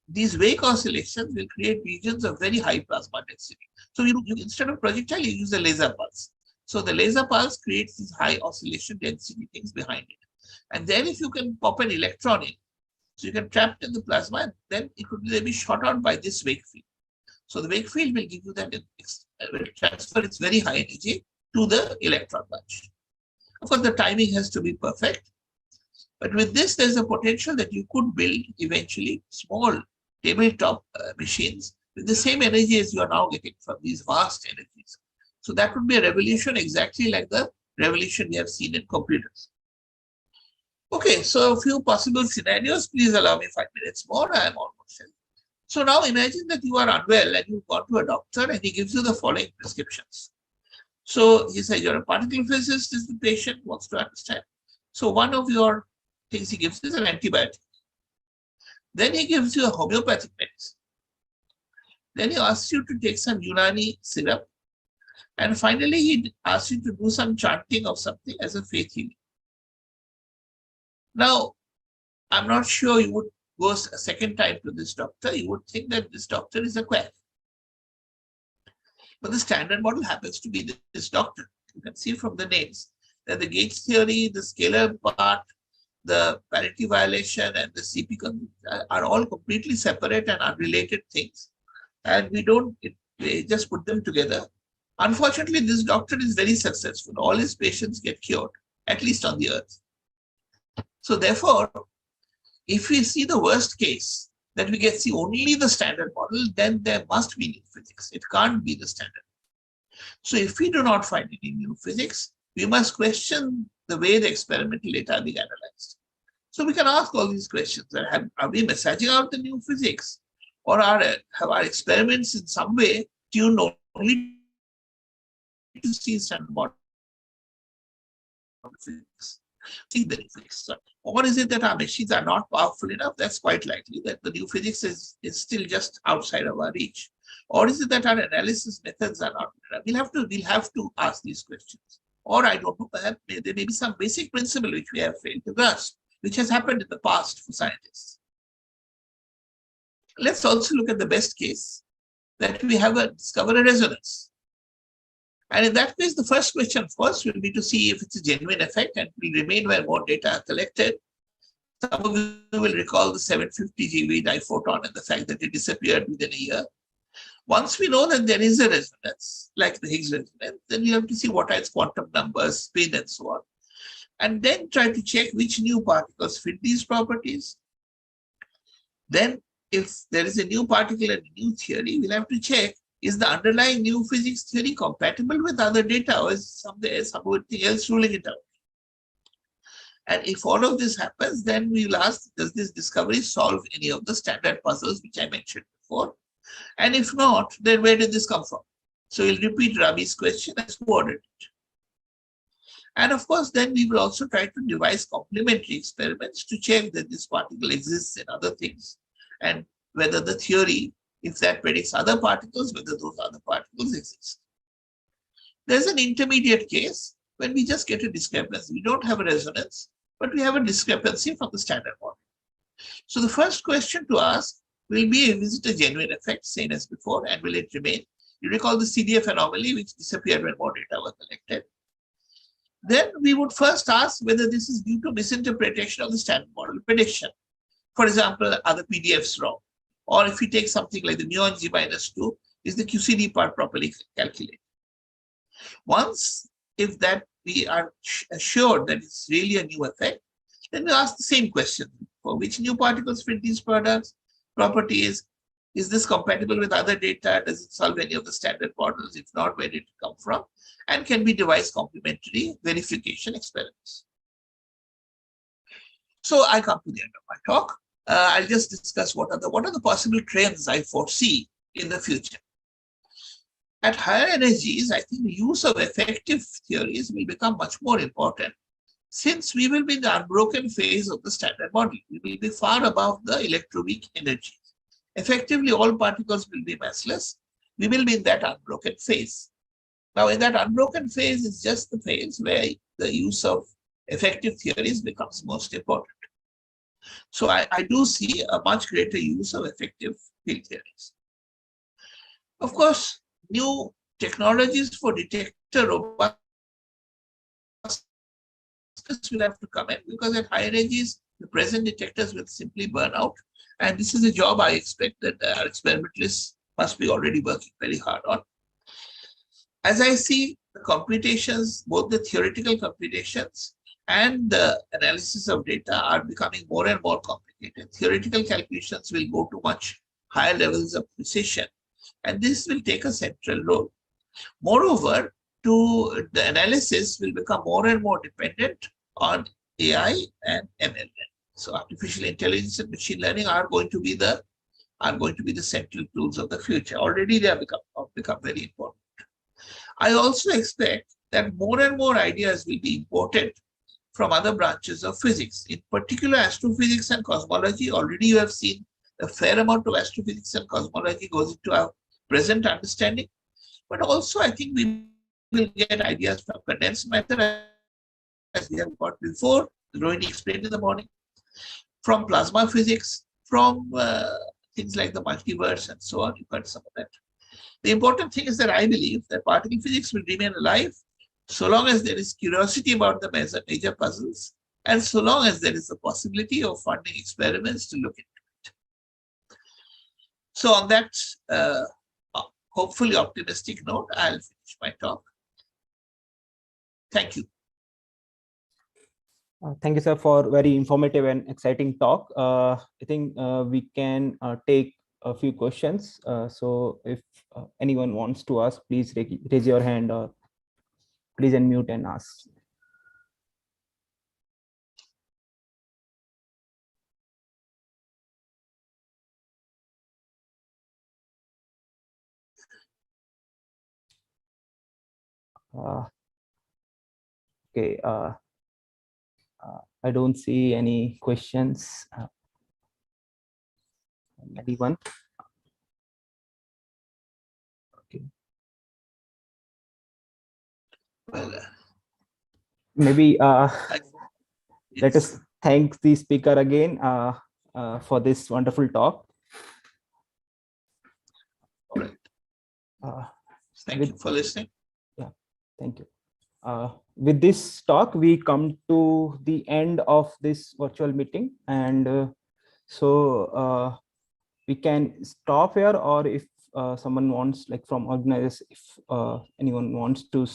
These wake oscillations will create regions of very high plasma density. So you instead of projectile, you use a laser pulse. So the laser pulse creates these high oscillation density things behind it. And then if you can pop an electron in, so you can trap it in the plasma, and then it could be shot out by this wake field. So the wake field will give you that, will transfer its very high energy to the electron bunch. Of course, the timing has to be perfect. But with this, there's a potential that you could build eventually small tabletop machines with the same energy as you are now getting from these vast energies. So that would be a revolution exactly like the revolution we have seen in computers. Okay, so a few possible scenarios. Please allow me 5 minutes more. I am almost done. So now imagine that you are unwell and you've gone to a doctor and he gives you the following prescriptions. So he says you're a particle physicist, is the patient, wants to understand. So one of your things he gives is an antibiotic. Then he gives you a homeopathic medicine. Then he asks you to take some Unani syrup. And finally, he asks you to do some chanting of something as a faith healing. Now, I'm not sure you would go a second time to this doctor. You would think that this doctor is a quack. But the standard model happens to be this doctor. You can see from the names that the gauge theory, the scalar part, the parity violation, and the CP are all completely separate and unrelated things. And we just put them together. Unfortunately, this doctor is very successful. All his patients get cured, at least on the earth. So therefore, if we see the worst case, that we see only the standard model, then there must be new physics. It can't be the standard. So if we do not find any new physics, we must question the way the experimental data are being analyzed. So we can ask all these questions. Are we messaging out the new physics? Or have our experiments in some way tuned only to see standard model physics? See the new physics. Or is it that our machines are not powerful enough? That's quite likely that the new physics is still just outside of our reach. Or is it that our analysis methods are not enough? We'll have to ask these questions. Or I don't know, perhaps there may be some basic principle which we have failed to grasp, which has happened in the past for scientists. Let's also look at the best case, that we have discovered a resonance. And in that case, the first question, of course, will be to see if it's a genuine effect and will remain where more data are collected. Some of you will recall the 750 GeV diphoton and the fact that it disappeared within a year. Once we know that there is a resonance, like the Higgs resonance, then we have to see what are its quantum numbers, spin, and so on. And then try to check which new particles fit these properties. Then, if there is a new particle and a new theory, we'll have to check, is the underlying new physics theory compatible with other data, or is something else ruling it out? And if all of this happens, then we will ask, does this discovery solve any of the standard puzzles which I mentioned before? And if not, then where did this come from? So we'll repeat Ravi's question as who ordered it. And of course, then we will also try to devise complementary experiments to check that this particle exists in other things and whether the theory, if that predicts other particles, whether those other particles exist. There's an intermediate case when we just get a discrepancy. We don't have a resonance, but we have a discrepancy from the standard model. So the first question to ask will be, is it a genuine effect, same as before, and will it remain? You recall the CDF anomaly, which disappeared when more data was collected. Then we would first ask whether this is due to misinterpretation of the standard model prediction. For example, are the PDFs wrong? Or if we take something like the muon G-2, is the QCD part properly calculated? Once, if that we are assured that it's really a new effect, then we ask the same question: for which new particles fit these products, properties? Is this compatible with other data? Does it solve any of the standard models? If not, where did it come from? And can we devise complementary verification experiments? So I come to the end of my talk. I'll just discuss what are the possible trends I foresee in the future. At higher energies, I think the use of effective theories will become much more important, since we will be in the unbroken phase of the standard model. We will be far above the electroweak energy. Effectively, all particles will be massless. We will be in that unbroken phase. Now, in that unbroken phase is just the phase where the use of effective theories becomes most important. So I do see a much greater use of effective field theories. Of course, new technologies for detector robustness will have to come in, because at high energies, the present detectors will simply burn out. And this is a job I expect that our experimentalists must be already working very hard on. As I see the computations, both the theoretical computations and the analysis of data are becoming more and more complicated. Theoretical calculations will go to much higher levels of precision, and this will take a central role. Moreover, the analysis will become more and more dependent on AI and ML. So artificial intelligence and machine learning are going to be the central tools of the future. Already they have become very important. I also expect that more and more ideas will be imported from other branches of physics, in particular astrophysics and cosmology. Already you have seen a fair amount of astrophysics and cosmology goes into our present understanding. But also I think we will get ideas from condensed matter, as we have got before, Rohini explained in the morning, from plasma physics, from things like the multiverse and so on. You've got some of that. The important thing is that I believe that particle physics will remain alive so long as there is curiosity about the major puzzles, and so long as there is a possibility of funding experiments to look into it. So on that hopefully optimistic note, I'll finish my talk. Thank you. Thank you, sir, for very informative and exciting talk. I think we can take a few questions. So if anyone wants to ask, please raise your hand or please unmute and ask. Okay. I don't see any questions. Anyone? Okay. Well, maybe let us thank the speaker again for this wonderful talk. All right. Thank you for listening. Yeah, thank you. With this talk, we come to the end of this virtual meeting, and so we can stop here, or if someone wants, like from organizers, if anyone wants to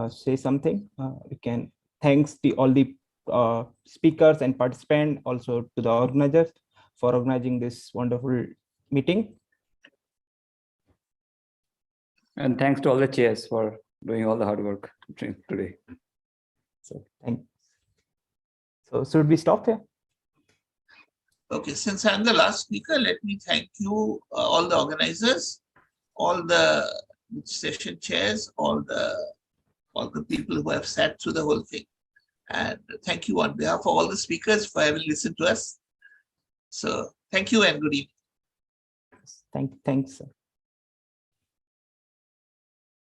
say something, we can. Thanks to all the speakers and participants, also to the organizers for organizing this wonderful meeting. And thanks to all the chairs for doing all the hard work today. So thanks. So should we stop here? Okay, since I'm the last speaker, let me thank you, all the organizers, all the session chairs, all the people who have sat through the whole thing. And thank you on behalf of all the speakers for having listened to us. So thank you and good evening. Thanks.